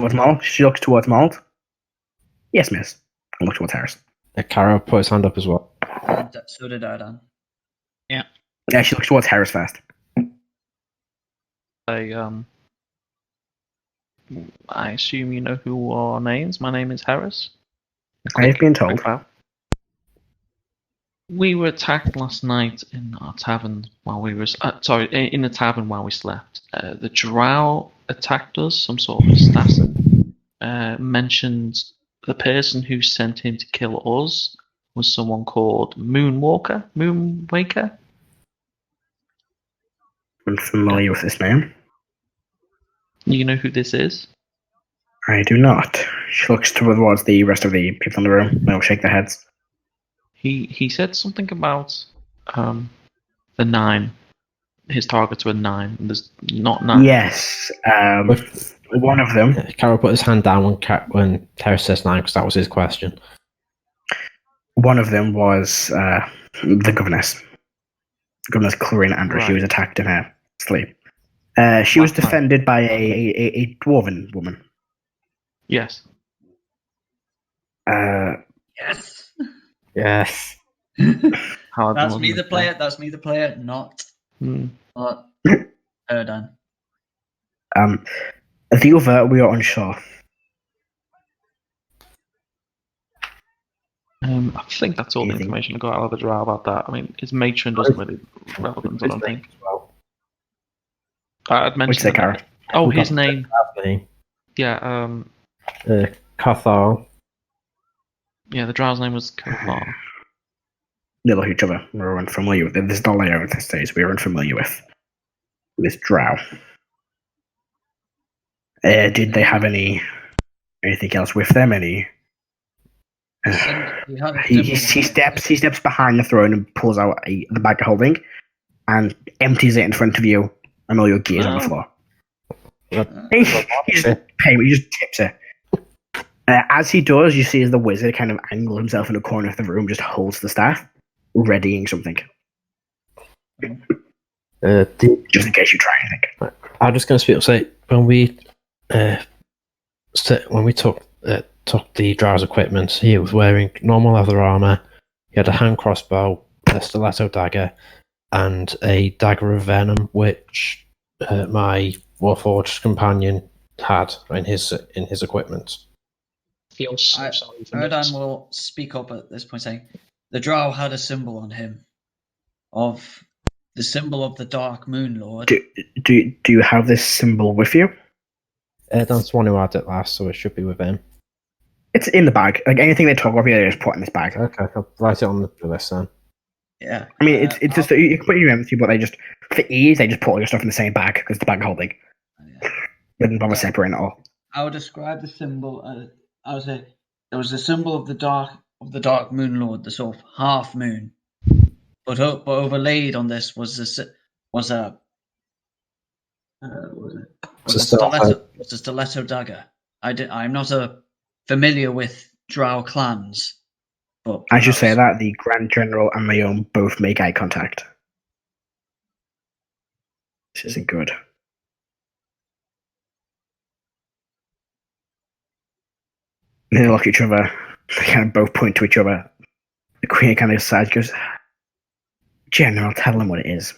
towards Molt. Yes, miss. I look towards Heris. Karo put his hand up as well. And so did Erdan. Yeah, she looks towards Heris first. I assume you know who our names. My name is Heris. I have been told. We were attacked last night in our tavern while we were in the tavern while we slept. The drow attacked us. Some sort of assassin mentioned the person who sent him to kill us was someone called Moonwaker. I'm familiar with this name. You know who this is? I do not. She looks towards the rest of the people in the room. They'll shake their heads. He said something about the 9. His targets were 9. And there's not 9. Yes. One of them. Karo put his hand down when Heris says 9 because that was his question. One of them was the governess. Governess Clarina Andrew. Right. She was attacked in her sleep. She was defended by a dwarven woman. Yes. Yes. Yes. That's me the player. Not Erdan. The other, we are unsure. I think that's all the information I got out of the drow about that. I mean, his matron doesn't really relevant, I don't think. I'd mentioned Karo? Oh, his name. Name. Yeah, Cathal. yeah, the drow's name was Cathal. They look at each other. We're unfamiliar with it. This is the layout of this stage. We are unfamiliar with this drow. Did they have anything else with them? Any? He steps behind the throne and pulls out the bag of holding and empties it in front of you, and all your gear's on the floor. He just tips it. As he does, you see as the wizard kind of angles himself in a corner of the room, just holds the staff, readying something. Just in case you try anything. I'm just going to speak up. Say when we took the drow's equipment, he was wearing normal leather armor. He had a hand crossbow, a stiletto dagger, and a dagger of venom, which my Warforged companion had in his equipment. Feels so sorry for me. Erdan will speak up at this point, saying, "The drow had a symbol on him, of the symbol of the Dark Moon Lord." Do you have this symbol with you? That's the one who had it last, so it should be with him. It's in the bag. Like anything they talk about, they just put in this bag. Okay, I'll write it on the list then. Yeah. I mean, it's just you can put it in your inventory, but they just for ease they just put all your stuff in the same bag because the bag holding. They didn't bother separating it all. I would describe the symbol. I would say it was the symbol of the Dark Moon Lord, the sort of half moon, but overlaid on this was a stiletto dagger. I'm not familiar with drow clans, but I should say that the Grand General and Leon both make eye contact. This isn't good. They look at each other. They kind of both point to each other. The Queen kind of sighs, goes, General, tell them what it is.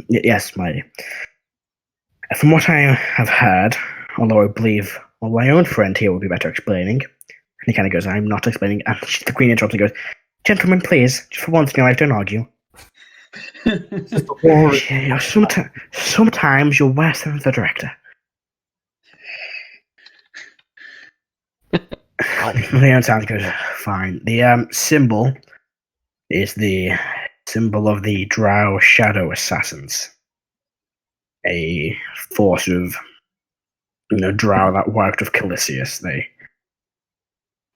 Yes, my lady. From what I have heard, although I believe my own friend here will be better explaining, and he kind of goes, I'm not explaining, and the Queen interrupts and goes, Gentlemen, please, just for once in your life, don't argue. Sometimes you're worse than the director. Leon sounds good. Fine. The symbol is the symbol of the Drow Shadow Assassins. A force of Drow that worked with Calisius. They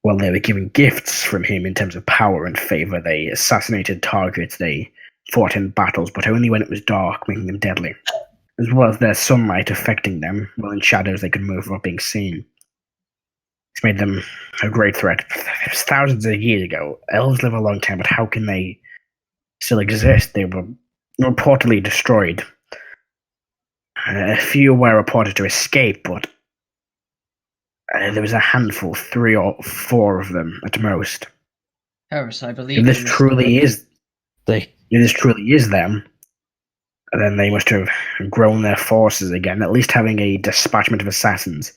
were given gifts from him in terms of power and favor. They assassinated targets. They fought in battles, but only when it was dark, making them deadly. As well as their sunlight affecting them, while in shadows they could move without being seen. It's made them a great threat. It was thousands of years ago. Elves live a long time, but how can they still exist? They were reportedly destroyed. A few were reported to escape, but there was a handful, 3 or 4 of them at most. Heris, I believe If this truly is them, then they must have grown their forces again, at least having a dispatchment of assassins.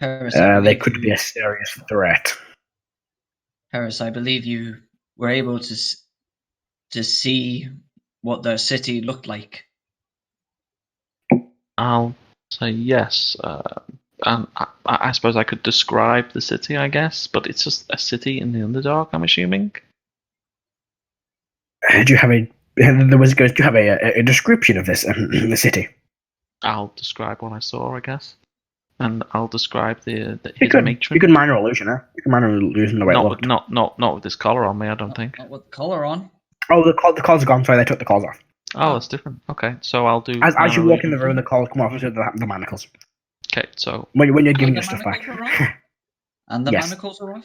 Heris, They could be a serious threat. Heris, I believe you were able to see what their city looked like. I'll say yes. And I suppose I could describe the city, I guess, but it's just a city in the Underdark, I'm assuming. Do you have a description of this the city? I'll describe what I saw, I guess. And I'll describe his matron. You could minor illusion, huh? You can minor illusion the way it looked. Not with this collar on me, I don't think. Not with the collar on. Oh, the calls are gone. Sorry, they took the calls off. Oh, that's different. Okay, so I'll do. As you walk in the room, the calls come off into the manacles. Okay, so when you're giving your stuff back. And the Yes. manacles are off?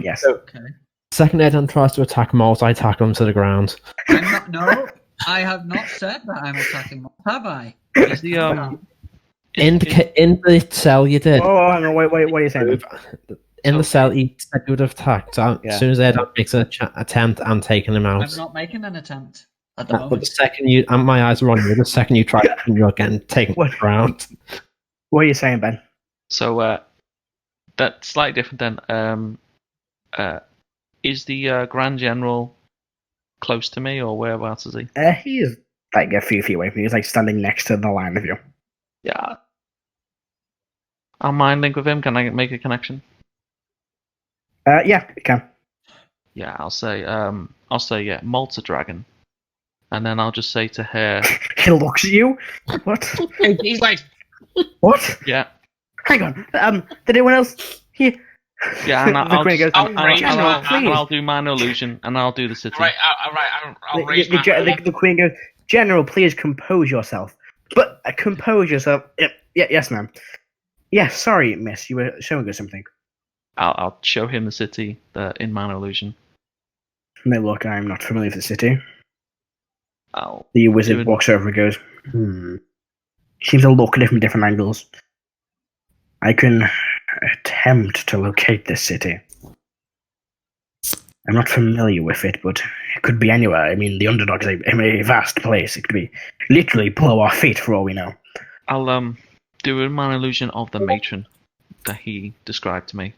Yes. Okay. Second Erdan tries to attack Molt, I tackle him to the ground. No, I have not said that I'm attacking Molt, have I? is the In the cell you did. Oh, hang on, wait, what are you saying? In the cell you said you would have attacked. So Yeah. as soon as Erdan makes an attempt, I'm taking him out. I'm not making an attempt at the But moment. the second you, and my eyes are on you, the second you try to you're getting taken to the ground. What are you saying, Ben? So that's slightly different then. Is the Grand General close to me, or whereabouts is he? He is like a few feet away from you. He's like standing next to the line of you. Yeah. I'll mind link with him. Can I make a connection? Yeah, you can. Yeah, I'll say yeah, Molt's a dragon. And then I'll just say to her, He looks at you. What? He's like, What? yeah, Hang on. Did anyone else here? yeah, and The Queen goes, General, please. I'll do minor illusion, and I'll do the city. right, I'll raise my hand. The Queen goes, General, please compose yourself. But compose yourself. Yes, ma'am. Yes, sorry, miss. You were showing us something. I'll show him the city in minor illusion. No, look, I'm not familiar with the city. I'll The do wizard it. walks over and goes, Seems to look at it from different angles. I can attempt to locate this city. I'm not familiar with it, but it could be anywhere. I mean, the Underdark is a vast place. It could be literally below our feet for all we know. I'll do a minor illusion of the matron that he described to me,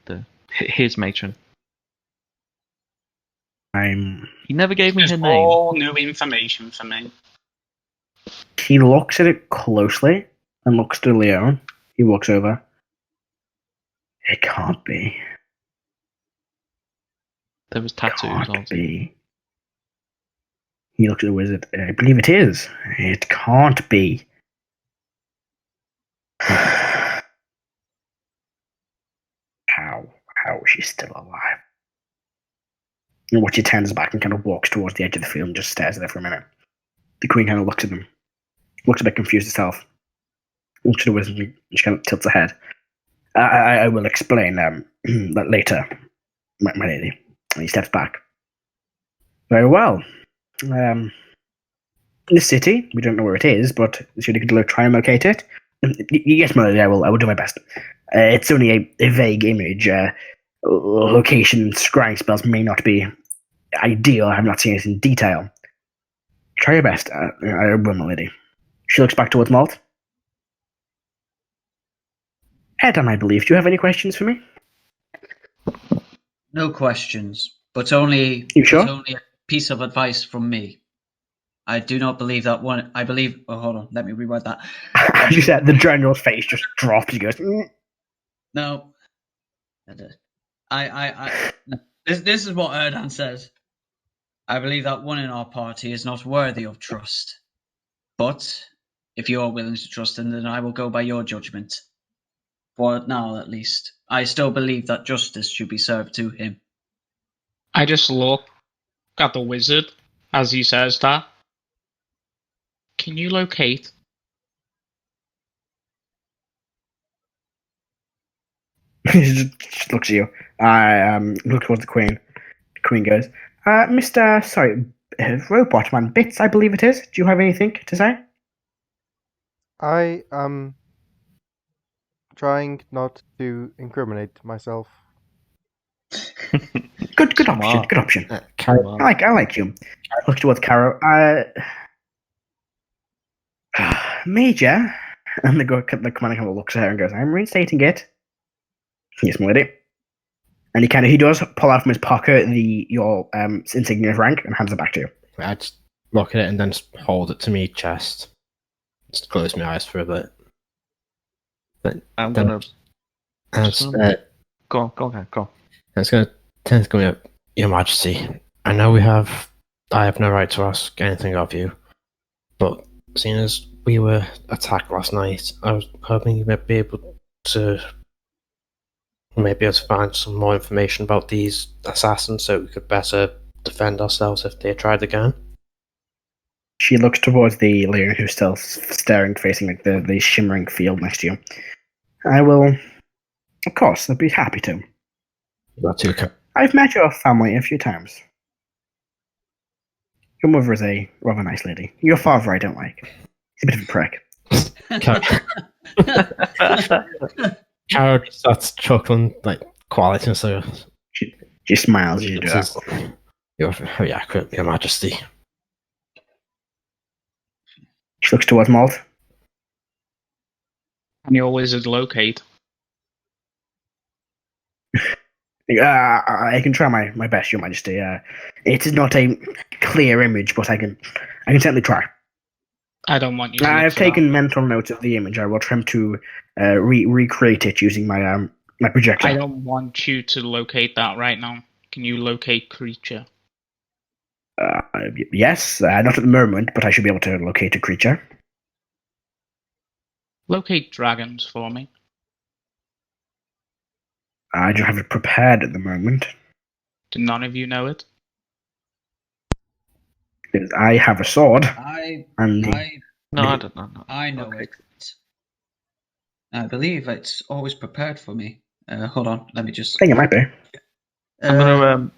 his matron. He never gave me There's her name. all new information for me. He looks at it closely and looks to Leon. He walks over. It can't be. There was tattoos on Can't it. be. He looks at the wizard. I believe it is. It can't be. How is she still alive? And watch, he turns back and kind of walks towards the edge of the field and just stares there for a minute. The Queen kind of looks at them. Looks a bit confused herself. Looks at the wizard and she kind of tilts her head. I will explain that later, my lady. And he steps back. Very well. In the city, we don't know where it is, but should you try and locate it? Yes, my lady, I will do my best. It's only a vague image. Location and scrying spells may not be ideal. I've not seen it in detail. Try your best, I will, my lady. She looks back towards Molt. Erdan, I believe. Do you have any questions for me? No questions, but only, You sure? but only a piece of advice from me. I do not believe that one. I believe. Oh, hold on. Let me rewrite that. As you said, the general's face just drops. He goes, No. No. This is what Erdan says. I believe that one in our party is not worthy of trust. But if you are willing to trust him, then I will go by your judgment. For now, at least. I still believe that justice should be served to him. I just look at the wizard as he says that. Can you locate? he just looks at you. I look towards the Queen. The Queen goes, Mr. Sorry, Robot Man, Bits, I believe it is. Do you have anything to say? I am trying not to incriminate myself. Good Come option. on. Good option. Come on. I like you. Look towards Karo. Major, and the commander kind of looks at her and goes, "I'm reinstating it." Yes, my lady. And he does pull out from his pocket your insignia of rank and hands it back to you. I just look at it and then just hold it to me chest. Just close my eyes for a bit. But I'm then- gonna go on. It's going to tend to go, Your Majesty. I know I have no right to ask anything of you, but seeing as we were attacked last night, I was hoping you might be able to find some more information about these assassins so we could better defend ourselves if they tried again. She looks towards the Leon who's still staring, facing like the shimmering field next to you. I will, of course, I'd be happy to. I've met your family a few times. Your mother is a rather nice lady. Your father I don't like. He's a bit of a prick. Karo starts chuckling, like, quietly, so She smiles as you do that. You're very accurate, Your Majesty. She looks towards Molt. Can your wizard locate? I can try my best, Your Majesty. It is not a clear image, but I can certainly try. I don't want you to. I've taken mental notes of the image. I will attempt to recreate it using my my projector. I don't want you to locate that right now. Can you locate creature? Yes, not at the moment, but I should be able to locate a creature. Locate dragons for me. I don't have it prepared at the moment. Do none of you know it? Because I have a sword. No, I don't know. I know Okay. it. I believe it's always prepared for me. Hold on, let me just. I think it might be. I'm gonna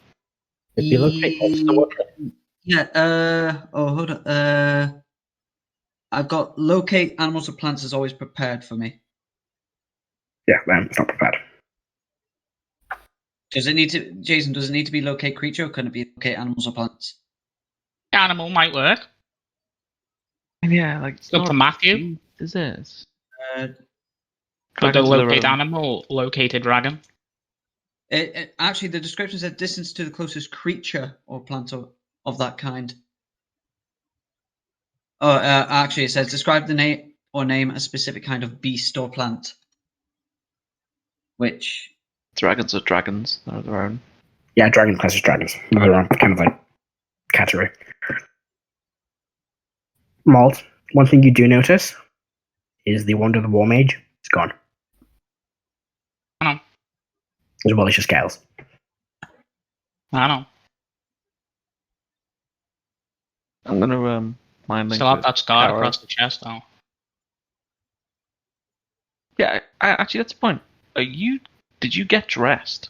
If you locate monster weapon, Yeah. Hold on. I've got locate animals or plants is always prepared for me. Yeah, it's not prepared. Does it need to, Jason? Does it need to be locate creature, or can it be locate animals or plants? Animal might work. yeah, like it's Up to not Matthew. Is this? Uh, But the Dragons of their locate own. animal, locate a dragon. Actually, the description said distance to the closest creature or plant of that kind. Oh, actually, it says describe the name or name a specific kind of beast or plant. Which Dragons are dragons. They're their own. Yeah, dragon classes dragons. They're on kind of like category. Molt, one thing you do notice is the wand of the War Mage is gone. Oh. As well as your scales. I don't know. I'm gonna mind link Still have with that scar Karo. across the chest, though. Yeah, actually, that's the point. Did you get dressed?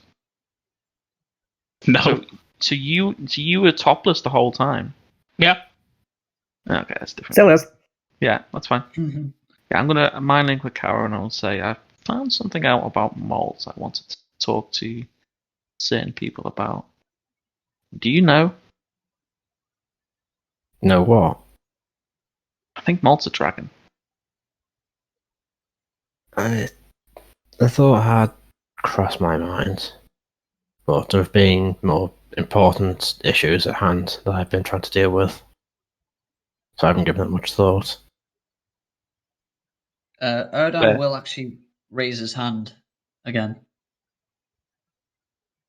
No. So you were topless the whole time. Yeah. Okay, that's different. Still is. Yeah, that's fine. Yeah, I'm gonna mind link with Karo and I'll say I found something out about Molt. I wanted to talk to certain people about. Do you know? No what? I think Malt's a dragon. I thought it had crossed my mind, but there have been more important issues at hand that I've been trying to deal with, so I haven't given it much thought. Erdan Fair. will actually raise his hand again.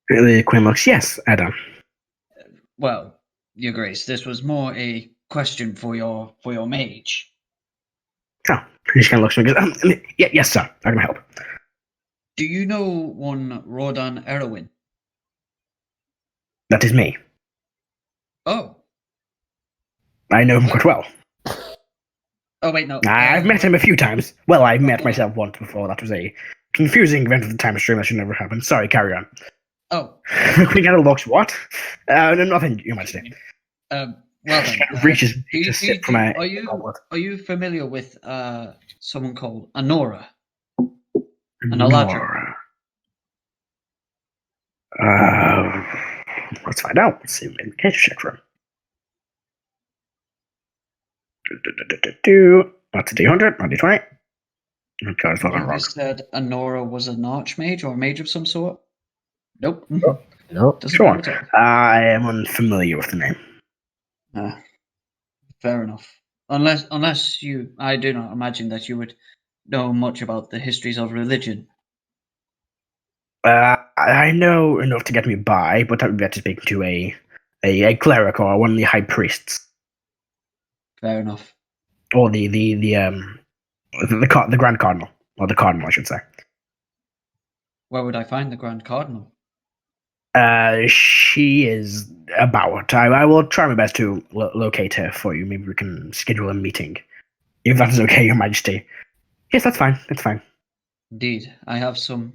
The Queen looks, yes, Adam. Well, Your Grace, this was more a question for your mage. Oh, he just kind of looks at me and goes, yes, sir, I can help. Do you know one Rodan Erwin? That is me. Oh. I know him quite well. Oh, wait, no. I've met him a few times. Well, I've met myself once before. That was a confusing event of the time stream that should never happen. Sorry, carry on. Oh. Queen kind of looks, what? No, nothing, Your Majesty. Well then. Reaches to sip from a... Are you familiar with someone called Anora? Nora. Let's find out. Let's see if we can catch a check for him. That's a D100, not D20. Oh god, it's not You wrong. said Anora was an archmage or a mage of some sort? Nope. No. Doesn't Sure. matter at all. I am unfamiliar with the name. Fair enough. Unless you, I do not imagine that you would know much about the histories of religion. I know enough to get me by, but that would be better speaking to a cleric or one of the high priests. Fair enough. Or the Grand Cardinal. Or the Cardinal, I should say. Where would I find the Grand Cardinal? She is about. I will try my best to locate her for you. Maybe we can schedule a meeting. If that is okay, Your Majesty. Yes, that's fine. That's fine. Indeed, I have some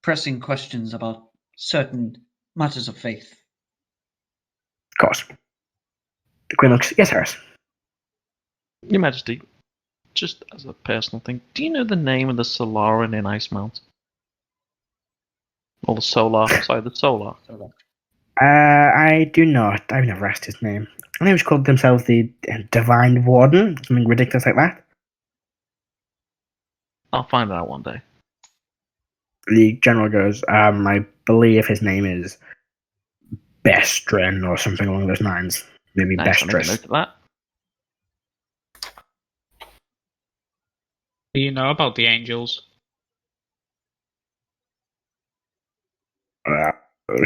pressing questions about certain matters of faith. Of course. The Queen looks, yes, Heris. Your Majesty, just as a personal thing, do you know the name of the Solaran in Icemount? Or the Solar? Sorry, the Solar. I do not. I've never asked his name. I think it was called themselves the Divine Warden, something ridiculous like that. I'll find out one day. The general goes, I believe his name is Bestrin or something along those lines. Maybe Nice, I'll make a Bestris. note of that. Do you know about the angels? Who are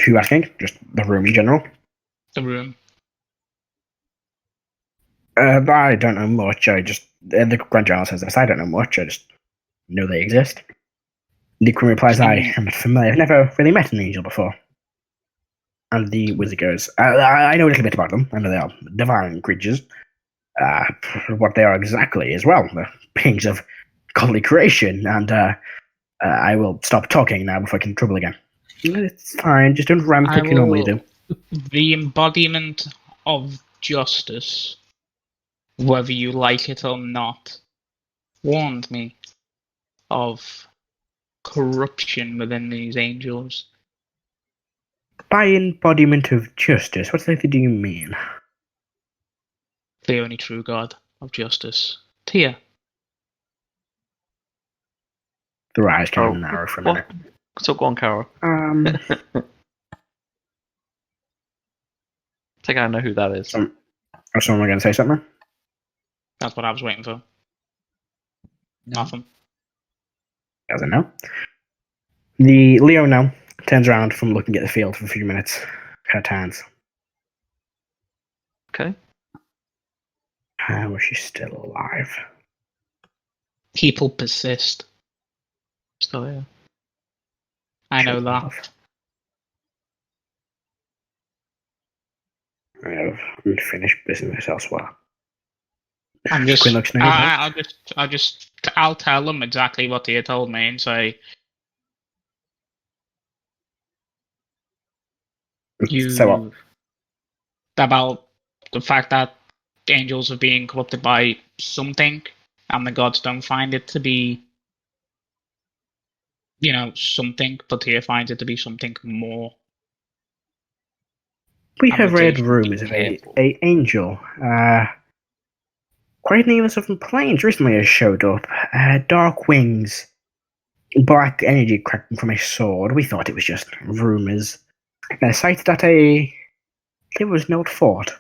you asking? Just the room in general? The room. I don't know much. I just the Grand General says this. I don't know much. I just know they exist. The Queen replies, I am not familiar. I've never really met an angel before. And the wizard goes, I know a little bit about them. I know they are divine creatures. What they are exactly as well. The beings of godly creation. And I will stop talking now before I get in trouble again. It's fine. Just don't rant like you normally do. The embodiment of justice, whether you like it or not, warned me of corruption within these angels. By embodiment of justice, what exactly do you mean? The only true God of justice. Tia. Their eyes kind of narrow for a minute. So go on, Karo. I think I know who that is. Or someone going to say something? That's what I was waiting for. No. Nothing. Doesn't know. The Leo now turns around from looking at the field for a few minutes. Her turns. Okay. How is she still alive? People persist. Still here. I know She's that. alive. I have unfinished business elsewhere. I'm just. Queen looks negative. I'll tell them exactly what Tia told me and say. So what? About the fact that the angels are being corrupted by something, and the gods don't find it to be, something, but Tia finds it to be something more. We I'm have read adjacent, rumors be of a careful. angel. Quite near the southern plains recently has showed up. Dark wings, black energy cracking from a sword. We thought it was just rumors. Sighted at there was no fort.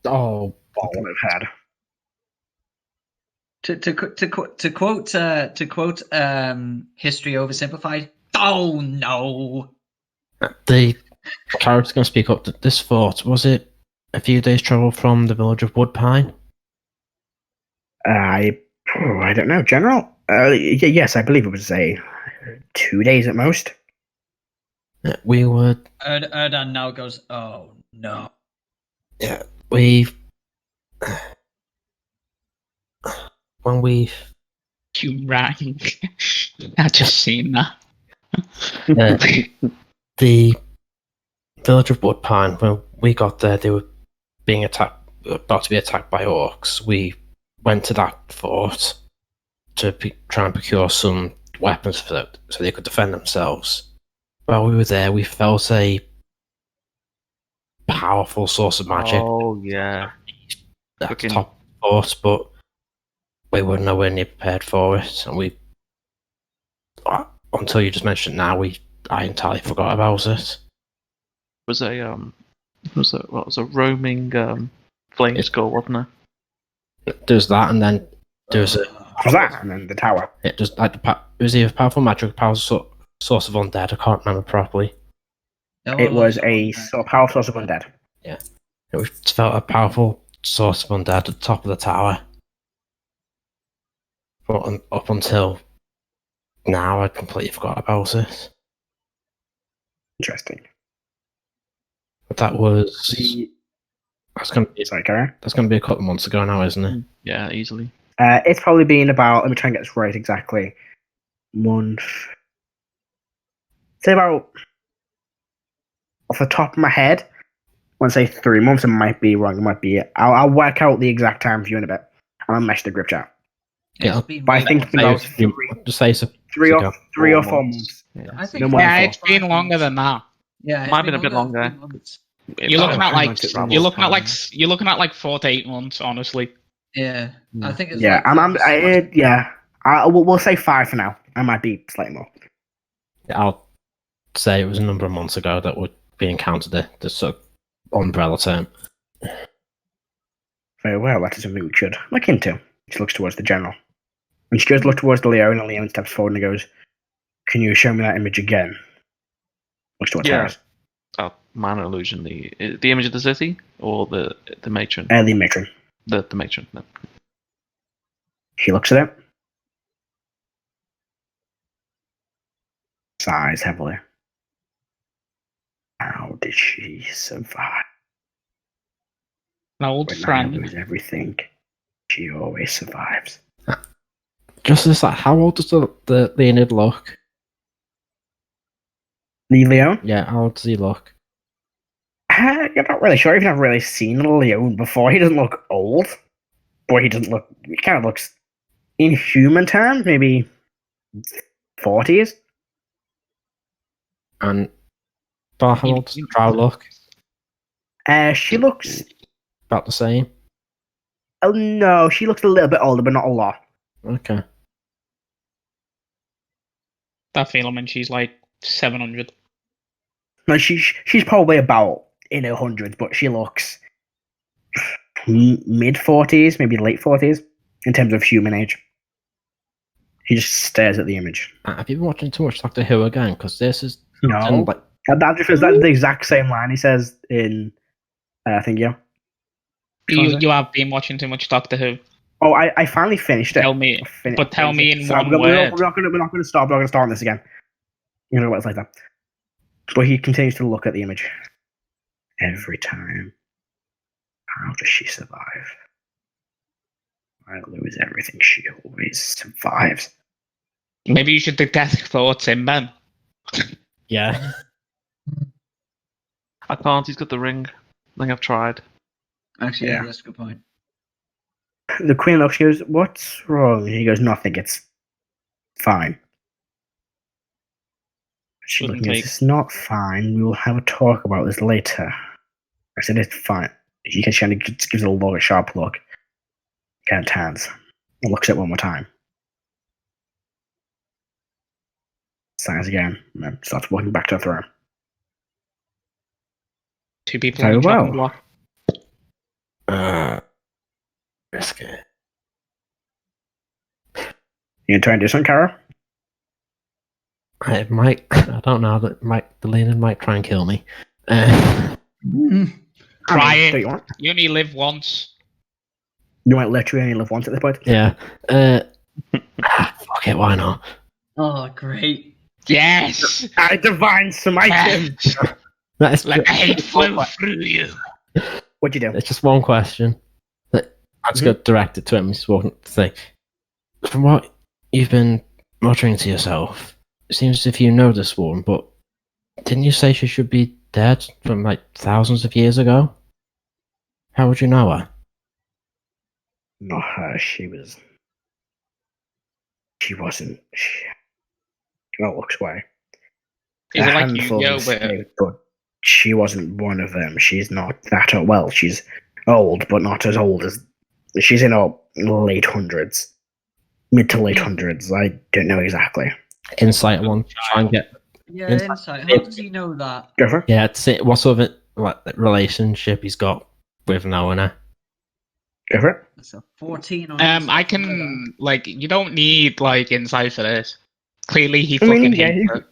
Oh, That's what I've had. To quote history oversimplified. Oh no! the character's going to speak up. This fort, was it a few days' travel from the village of Woodpine? I don't know, General. Yes, I believe it was 2 days at most. We were. Erdan now goes, oh no. Yeah, we. When we. You rang. I just seen that. The village of Woodpine, when we got there, they were being attacked, about to be attacked by orcs. We went to that fort to try and procure some weapons for them so they could defend themselves. While we were there, we felt a powerful source of magic Oh yeah. at the Fucking- top of the fort, but we were nowhere near prepared for it. And we, until you just mentioned it now, I entirely forgot about it. Was a was a roaming flame skull, wasn't it? There's that, and then there's a. Was that? And then the tower. It just like it was either powerful magic, or powerful source of undead. I can't remember properly. It was a powerful source of undead. It felt a powerful source of undead at the top of the tower. But up until now, I'd completely forgot about it. Interesting. But that was that's gonna be Sorry, Karo. that's gonna be a couple of months ago now, isn't it? Yeah, easily. It's probably been about. Let me try and get this right exactly. Month. Say about off the top of my head. I want to say 3 months. It might be wrong. It might be. I'll work out the exact time for you in a bit. And I'll mesh the group chat. Yeah, But I think it's been about just say so. three ago. or 4 months. Yeah. I think No more Yeah, than it's been longer than that. Yeah, Might have been a bit longer. 3 months. You're looking at like It's about you're looking at like 4 to 8 months, honestly. Yeah, I think it's Yeah, like we'll say 5 for now. I might be slightly more. I'll say it was a number of months ago that would be encountered the sort of umbrella term. Very well. That is something we should look into. She looks towards the general, and she goes look towards the Leo, and Leon steps forward and goes, "Can you show me that image again?" Looks towards Yeah. Heris. Oh, minor illusion. The image of the city or the matron. The matron. The matron. No. She looks at it. Sighs heavily. How did she survive? An old When I friend. lose everything, she always survives. Just as that, how old does the Leonid look? The Leon? Yeah, how old does he look? You're not really sure. You've never really seen Leon before. He doesn't look old. Boy, he doesn't look. He kind of looks, in human terms, maybe 40s. And Bar, how old does the Drow look? She looks. About the same. Oh no, she looks a little bit older, but not a lot. Okay. That feeling when she's like 700. No, she's probably about in her hundreds, but she looks mid 40s, maybe late 40s in terms of human age. He just stares at the image. Have you been watching too much Doctor Who again? Because this is No, like that's the exact same line he says in. I think yeah. You have been watching too much Doctor Who. Oh, I finally finished it. Tell me, but tell me in one we're word. not going to stop. We're not going to start on this again. You know what it's like that. But he continues to look at the image every time. How does she survive? I lose everything. She always survives. Maybe you should detect thoughts in Ben. yeah. I can't. He's got the ring. I think I've tried. Actually, Yeah. that's a good point. The queen looks. She goes, "What's wrong?" And he goes, "Nothing. It's fine." She's Wouldn't looking at take- this. It's not fine. We will have a talk about this later. I said it's fine. He can kind of just gives it a look, a sharp look. Kind of turns. And looks at it one more time. Signs again. And then starts walking back to the throne. 2 people Very on the chopping well. block. Risk it. You gonna try and do something, Karo? It might. I don't know. The leader might try and kill me. Try it. Do you want? You only live once. You might literally only live once at this point. Yeah. Fuck it. Why not? Oh, great. Yes! I divine smite him. That is Let the hate flow through you. What'd you do? It's just one question. I just got directed to him. He's walking to say, from what you've been muttering to yourself, it seems as if you know this woman, but didn't you say she should be dead from like thousands of years ago? How would you know her? Not her. She wasn't. She looks away. Is A it like handful Yu-Gi-Oh, escaped, but she wasn't one of them. She's not that old. Well, she's old, but not as old as. She's in her late hundreds, mid to late hundreds. I don't know exactly. Insight. I want to try and get. Yeah, Insight. insight. How does he know that? Go for it. Yeah, to see what sort of relationship he's got with knowing her. Go for it. That's a 14 on I insight. can, like, you don't need, like, insight for this. Clearly he I mean, fucking yeah, hates you her. You can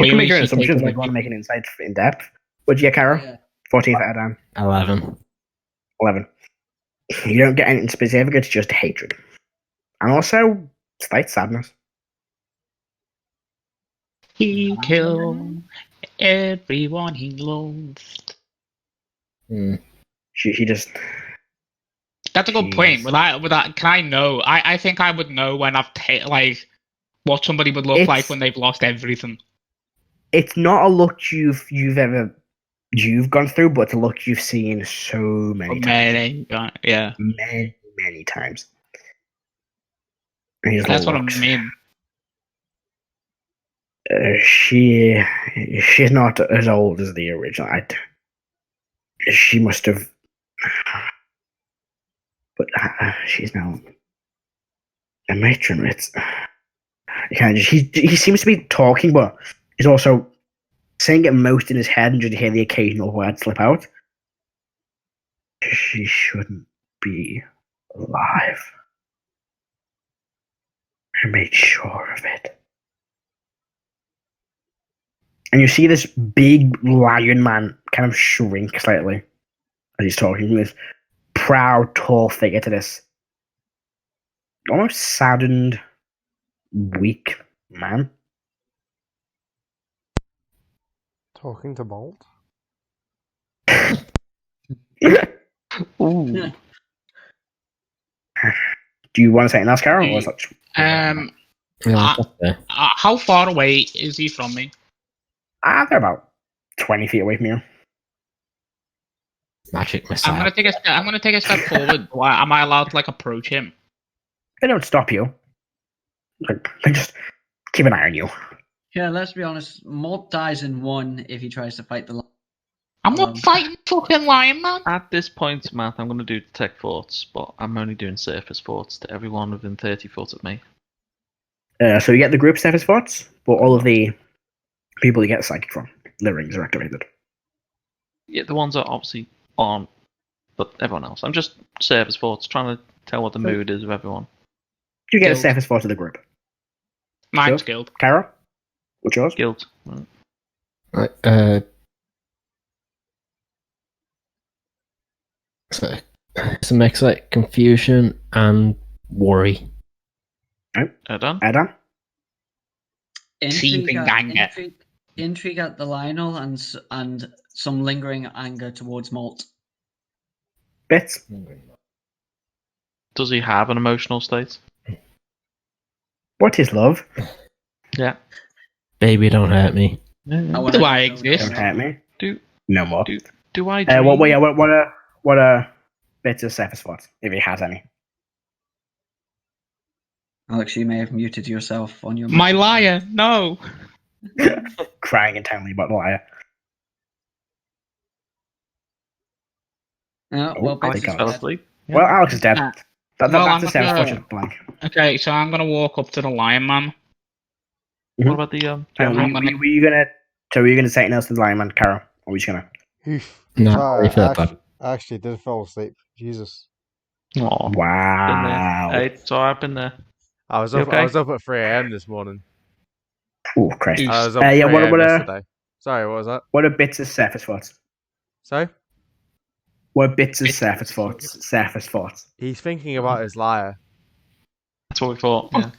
Clearly make your own she's taken assumptions. If with you want to you. make an insight in depth. What'd you get, Karo? Yeah. 14 for Erdan. 11. 11. You don't get anything specific. It's just hatred, and also slight sadness. He killed everyone he loved. He just. That's a good Jeez. point. With that, can I know? I think I would know when I've like what somebody would look like when they've lost everything. It's not a look you've gone through, but it's a look you've seen so many times. Yeah, Many times. And he just that's what I looks. mean. She's not as old as the original. She must have, but she's now a matron. It's he seems to be talking, but he's also saying it most in his head, and just hear the occasional word slip out. She shouldn't be alive. I made sure of it. And you see this big lion man kind of shrink slightly as he's talking. This proud, tall figure to this almost saddened, weak man. Talking to Molt. Ooh. Do you want to say anything else, Karo? Or is that Yeah, that's fair. How far away is he from me? they're about 20 feet away from you. Magic missile. I'm gonna take a step forward. Am I allowed to like approach him? They don't stop you. They just keep an eye on you. Yeah, let's be honest. Molt dies in one if he tries to fight the lion. I'm not fighting fucking lion man. At this point, Matt, I'm going to do detect forts, but I'm only doing surface forts to everyone within 30 foot of me. So you get the group surface forts, but all of the people you get psychic from, the rings are activated. Yeah, the ones that obviously aren't, but everyone else. I'm just surface forts, trying to tell what the mood is of everyone. You get a Guild. surface fort of the group. Mine's guild. Karo? What's yours? Guild. Right. Right, so it's a mix of like confusion and worry. Done? Erdan? Seething anger. Intrigue at the Lionel and some lingering anger towards Molt. Bits? Does he have an emotional state? What is love? Yeah. Baby, don't hurt me. Do I exist? Don't hurt me. Do No more. do I dream? What are bits of surface forts, if he has any? Alex, you may have muted yourself on your My liar, no. Crying intently about the liar. Well, I Bits think is I Fell was- dead. asleep. Yeah. Well, Alex is dead. Nah. That's I'm the same gonna- just blank. Okay, so I'm gonna walk up to the lion man. What about the So general? were you gonna say anything else to the lion man, Karo? Or were you just gonna? No, Sorry, I feel bad. I actually did fall asleep. Jesus. Aw, been there. Wow. Hey, it's alright, been there. I was You up. okay? I was up at 3 a.m. this morning. Oh, Christ. I was up at Yeah, 3 what a.m. are yesterday. Sorry, what was that? what are bits of surface thoughts? Sorry? What are bits of Bits- surface thoughts? Surface thoughts. He's thinking about his liar. That's what we thought. Yeah.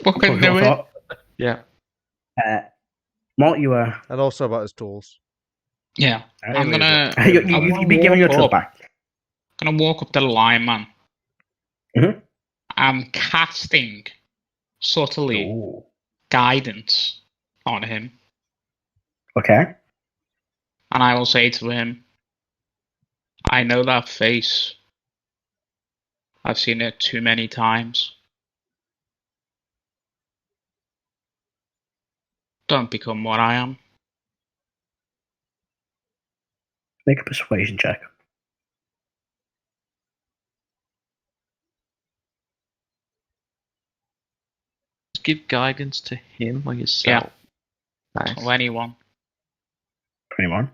Fucking knew it. Yeah. Molt, you were. And also about his tools. Yeah, I'm Mainly gonna. as well. You've been giving your tools back. Gonna walk up to the lion man. Mhm. I'm casting subtly Ooh. guidance on him, Okay. and I will say to him, "I know that face. I've seen it too many times. Don't become what I am." Make a persuasion check. Just give guidance to him or yourself. Nice. Or anyone. 21.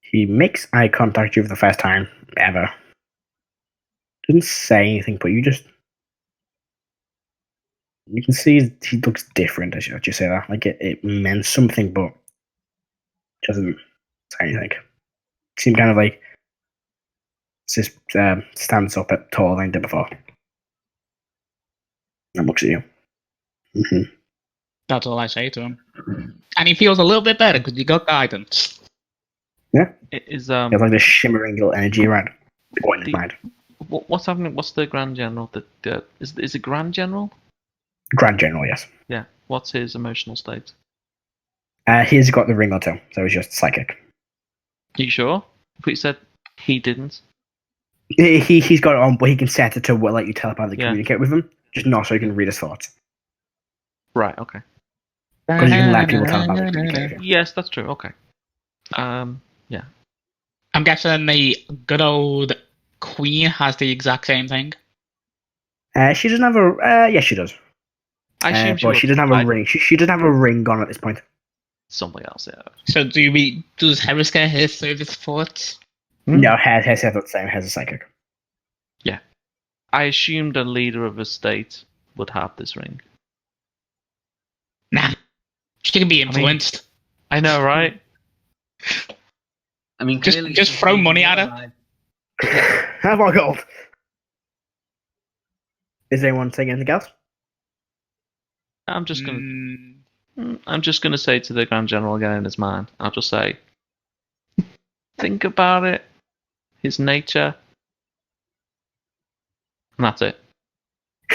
He makes eye contact with you for the first time ever. Doesn't say anything, but you can see he looks different as you say that. Like it meant something, but doesn't say anything. Seems kind of like just stands up at taller than he did before and looks at you. Mm-hmm. That's all I say to him. And he feels a little bit better because he got guidance. Yeah. It is There's like this shimmering little energy around going in his mind. what's happening? What's the Grand General? Is it Grand General? Grand General, yes. Yeah. What's his emotional state? He's got the ring or two, so he's just psychic. Are you sure? But you said he didn't. He's got it on, but he can set it to let you telepathically Yeah. communicate with him, just not so he can read his thoughts. Right. Okay. Because you can let people telepathically communicate with you. Yes, that's true. Okay. Yeah. I'm guessing the good old Queen has the exact same thing. She doesn't have a. Yes, she does. I assume But she doesn't have a ring. She doesn't have a ring on at this point. Somebody else. Yeah. So does Heris get his service thoughts? No, has the same. Has a psychic. I assumed a leader of a state would have this ring. Nah. She can be influenced. I know, right? I mean, Just- clearly just she's throw being money at her. alive. Have our gold. Is anyone saying anything else? I'm just gonna. Mm, I'm just gonna say to the Grand General again in his mind. I'll just say, think about it. His nature. And that's it.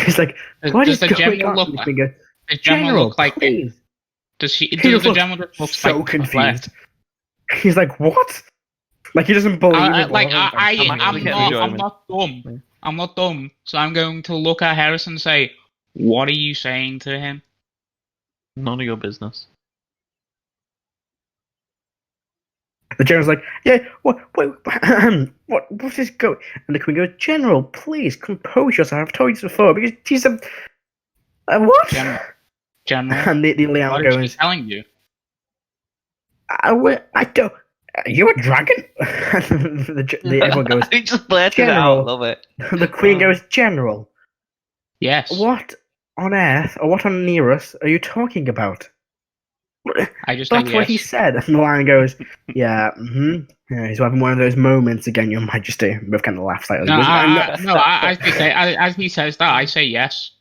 He's like, what does is the going general on? look And he goes, the general General, look like please. does He the just looks general just looks so like confused. He's like, what? Like he doesn't believe it. I'm not dumb. Yeah. I'm not dumb. So I'm going to look at Heris and say, "What are you saying to him?" None of your business. The general's like, yeah, what is going? And the queen goes, General, please compose yourself. I've told you this before because she's a what? General, And the Leon what is she goes, telling you? I don't. Are you a dragon? Everyone goes, He just blurted it General. out. Love it. the queen goes, General, Yes. what on earth or what on Nearus are you talking about? I just That's said what he yes. said. And the lion goes, yeah, yeah, he's having one of those moments again, Your Majesty. Both kind of laugh slightly. No, as he says that, I say yes.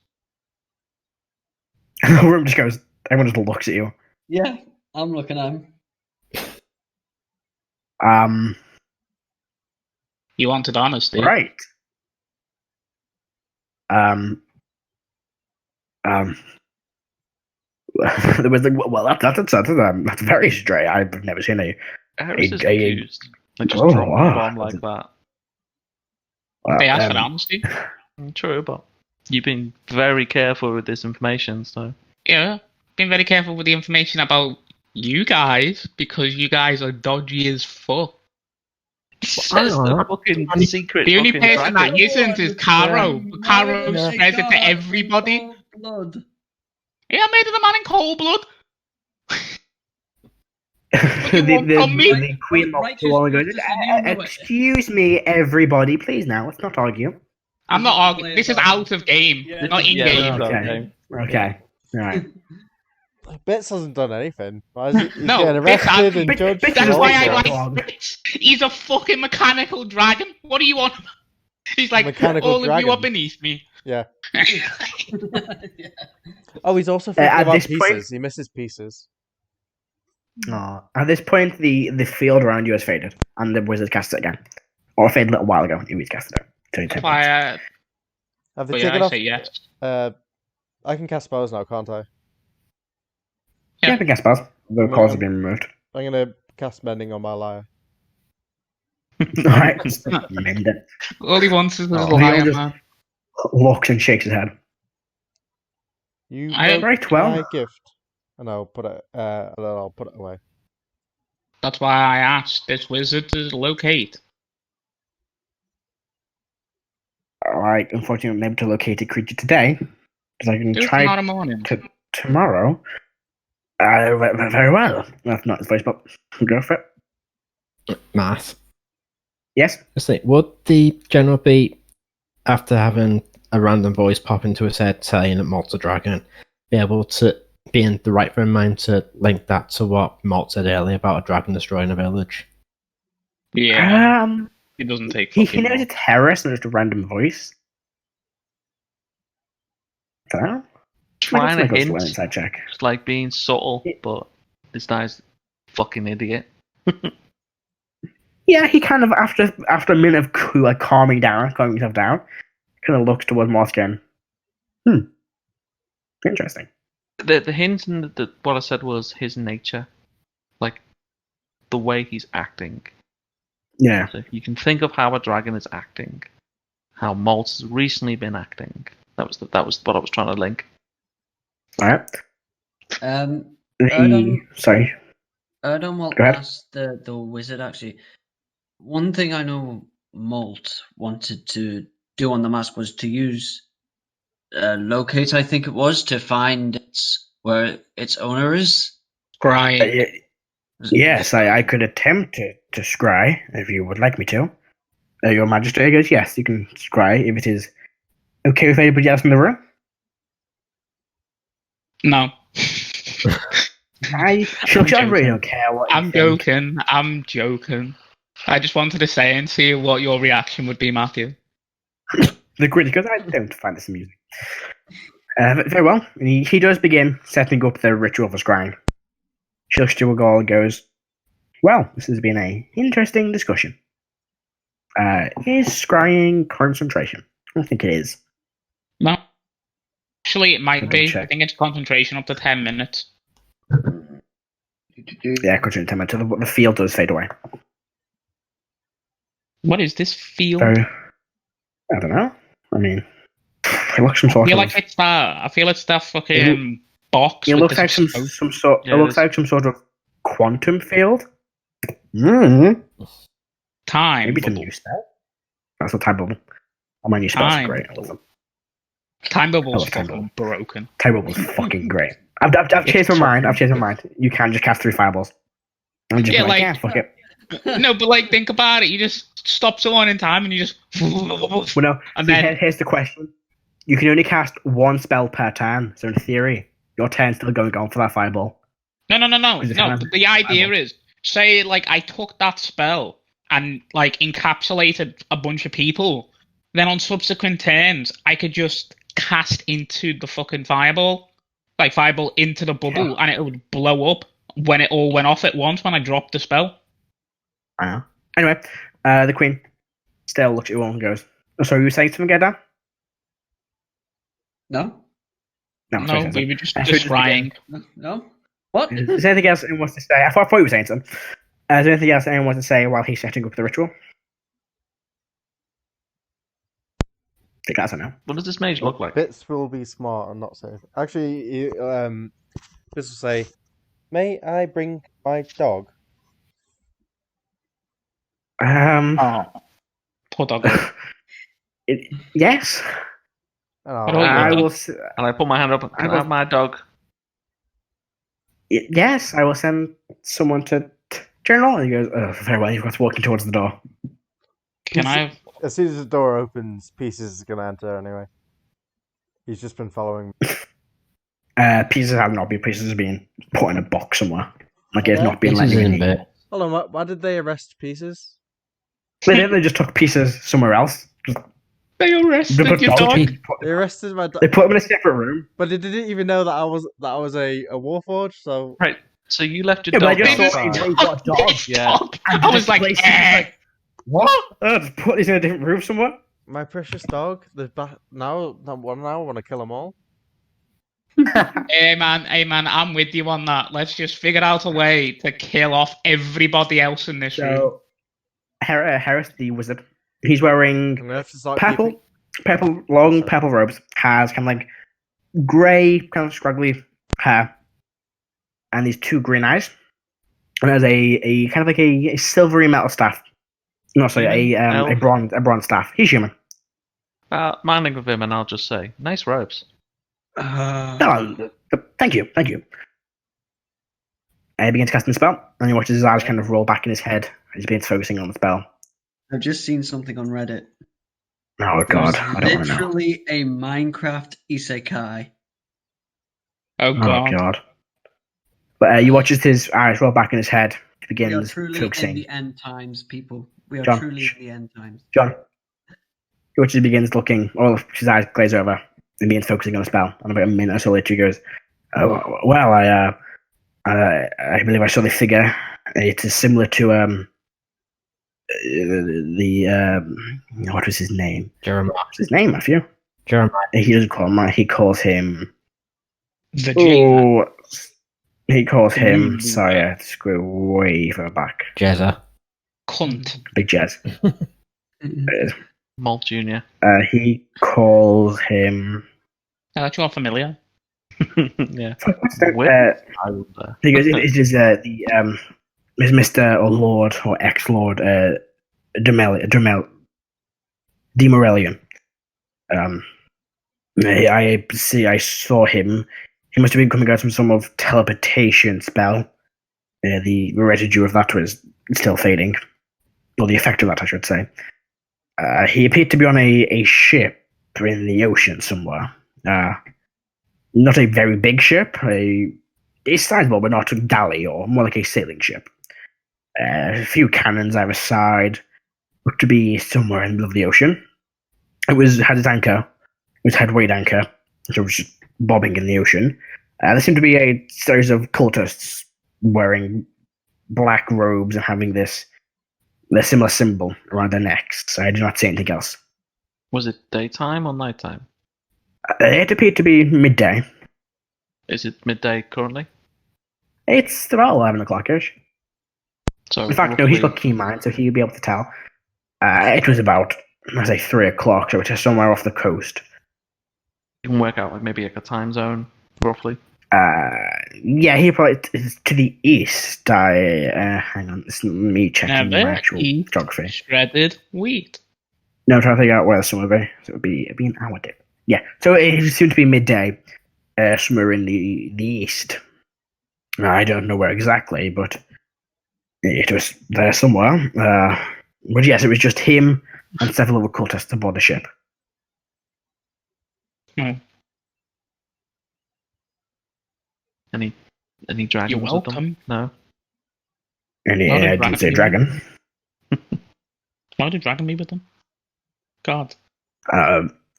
And the room just goes, everyone just looks at you. Yeah, I'm looking at him. You wanted honesty. Right. There was like, well, that's very strange. I've never seen a. Heris is a- confused. Like just Oh, drop wow. a bomb like that. They asked for honesty. True, but you've been very careful with this information, so. Yeah. been very careful with the information about you guys because you guys are dodgy as fuck. Says the fucking secret. The only fucking person dragon. that isn't is Karo. Karo Yeah. spreads it to everybody. Blood. Yeah, I made it a man in cold blood. the, you want from me? the Queen not Righteous too long ago. justice and you know it. Excuse me, everybody, please now. Let's not argue. I'm not arguing. This is out of game, Yeah. not in Yeah, game. no, Okay. no. Okay. All right. Bits hasn't done anything. Why is he, he's No, getting Bits arrested has- and Bits- judged. Bits and That's is all why I sorts. dog. like Bits. He's a fucking mechanical dragon. What do you want? He's like, Mechanical all of you dragon. are beneath me. Yeah. Yeah. Oh, he's also thinking at about this pieces. point- He misses pieces. At this point, the field around you has faded, and the wizard cast it again. Or faded a little while ago. He casted it. That's why Have they but yeah, taken I off? say yes. I can cast spells now, can't I? Yeah. Yeah, I can cast spells. The Yeah. calls have been removed. I'm gonna cast mending on my lyre. Alright, mend it. All he wants is his Oh, lion, he'll just- man. Looks and shakes his head. You I- broke Right, well. my gift. And I'll put it. And then I'll put it away. That's why I asked this wizard to locate. Alright, unfortunately, I'm unable to locate a creature today. Because I can Do it try tomorrow morning. tomorrow. Very well. That's not his voice, but go for it. Math. Yes? Let's see. Would the general be, after having a random voice pop into his head saying that Malt's a dragon, be able to be in the right frame of mind to link that to what Malt said earlier about a dragon destroying a village? Yeah, it doesn't take He fucking knows long. it's Heris and it's a random voice. I don't know. Trying to Let's make hint, an inside check. just like being subtle, but this guy's fucking idiot. Yeah, he kind of after a minute of calming himself down, kind of looks towards Mothkin. Interesting. The hint and what I said was his nature, like the way he's acting. Yeah. So you can think of how a dragon is acting, how Molt has recently been acting. That was what I was trying to link. All right. Sorry. Erdan will Go ahead. ask the wizard actually. One thing I know Molt wanted to do on the mask was to use locate, I think it was, to find where its owner is. Crying. Yes, I could attempt to scry if you would like me to. Your Majesty goes, yes, you can scry if it is okay with anybody else in the room. No. I really don't care what you I'm think. joking. I'm joking. I just wanted to say and see what your reaction would be, Matthew. The grid goes, I don't find this amusing. Very well. And he does begin setting up the ritual for scrying. She looks to a girl and goes, well, this has been an interesting discussion. Is scrying concentration? I don't think it is. No. Actually, it might Double be. check. I think it's concentration up to 10 minutes. Yeah, concentration 10 minutes. The field does fade away. What is this field? So, I don't know. I mean, it looks some I sort feel of. like it's that. I feel it's that fucking box. It with looks the like some smoke. sort. Yeah, It it looks is. like some sort of quantum field. Maybe Time. it's a bubble. new spell. That's a time bubble. Oh, my new spells are Time great. I love bubble. them. Time bubble's love time fucking broken. Time bubble's fucking great. I've changed my mind. I've changed my mind. You can just cast 3 fireballs. I'm just Yeah, like, like- yeah, fuck it. No, but like, think about it. You just stop someone in time and you just. Well, no. And See, then. here's the question: you can only cast 1 spell per turn. So in theory, your turn's still going on for that fireball. No. Is it No, time? but the idea Fireball. is, say, like, I took that spell and, like, encapsulated a bunch of people. Then on subsequent turns, I could just cast into the fucking fireball. Like, fireball into the bubble, Yeah. and it would blow up when it all went off at once when I dropped the spell. I know. Anyway, the queen still looks at you all and goes, "Oh, sorry, you were saying something again, Dan?" No? No, No, sorry, we were just I should just crying. No? What? Is there anything else anyone wants to say? I thought you were saying something. Is there anything else anyone wants to say while he's setting up the ritual? Take that as a no. What does this mage look like? Bits will be smart and not say anything. Actually, Bits will say, "May I bring my dog?" Oh, poor dog. Yes. And What I'll, about I you? will. And I put my hand up. Can I have my dog? Yes, I will send someone to General. And he goes, very well, you've got to walk towards the door. Can I have... as soon as the door opens, Pieces is going to enter anyway. He's just been following me. Pieces have not been. Pieces has been put in a box somewhere. Like it's Hello? not been Pieces letting in in. bit. Hold on, why did they arrest Pieces? They didn't. They just took Pieces somewhere else. They arrested put your dog? They arrested my dog. They put him in a separate room. But they didn't even know that I was a Warforged, so... Right. So you left your Yeah, but I dog just outside. thought he got a dog. Yeah. I was like, Displaced him, what? Just put these in a different room somewhere. My precious dog. Now I want to kill them all. Hey man, I'm with you on that. Let's just figure out a way to kill off everybody else in this room. So, Heris, the wizard, he's wearing I'm gonna have to start long purple robes, has kind of like grey, kind of scraggly hair, and these two green eyes. And there's a kind of like a silvery metal staff. No, sorry, a bronze staff. He's human. Minding with him, and I'll just say, nice robes. No, thank you. He begins casting the spell, and he watches his eyes kind of roll back in his head as he begins focusing on the spell. I've just seen something on Reddit. Oh god, There's I don't want to know. literally a Minecraft isekai. Oh Oh god. god. But he watches his eyes roll back in his head. He We are begins truly in focusing. the end times, people. We are John, truly in the end times. John. He watches, begins looking, all of his eyes glaze over, and begins focusing on the spell. And about a minute or so later, he goes, well, I believe I saw the figure. It is similar to what was his name? Jeremiah. What's his name, Matthew? Jeremiah. He doesn't call him. He calls him. Vegeta. He calls him. Sorry, I have to screw way further back. Jezza. Cunt. Big Jez. Molt Junior. He calls him. That's all familiar. Yeah. He goes, it is is Mr. or Lord or ex-Lord Demorelian. I saw him. He must have been coming out from some of teleportation spell. The residue of that was still fading. Or the effect of that, I should say. He appeared to be on a ship in the ocean somewhere. Not a very big ship. It's sizable, but not a galley, or more like a sailing ship. A few cannons either side. Looked to be somewhere in the middle of the ocean. It had its anchor. Its headweight anchor. So it was just bobbing in the ocean. There seemed to be a series of cultists wearing black robes and having a similar symbol around their necks. I did not see anything else. Was it daytime or nighttime? It appeared to be midday. Is it midday currently? It's about 11 o'clock-ish. So In fact, no, he's got key mind, so he'll be able to tell. It was about, I say, 3 o'clock, so it's somewhere off the coast. You can work out like a time zone, roughly. Yeah, he probably is to the east. Hang on, it's me checking my Never actual eat geography. shredded wheat. No, I'm trying to figure out where the summer would be. So it'd be an hour dip. Yeah, so it seemed to be midday, somewhere in the east. I don't know where exactly, but it was there somewhere. But yes, it was just him and several other cultists aboard the ship. Any dragons? You're with them? welcome. No. And Not a I didn't say dragon. dragon. Why did dragon be with them? God.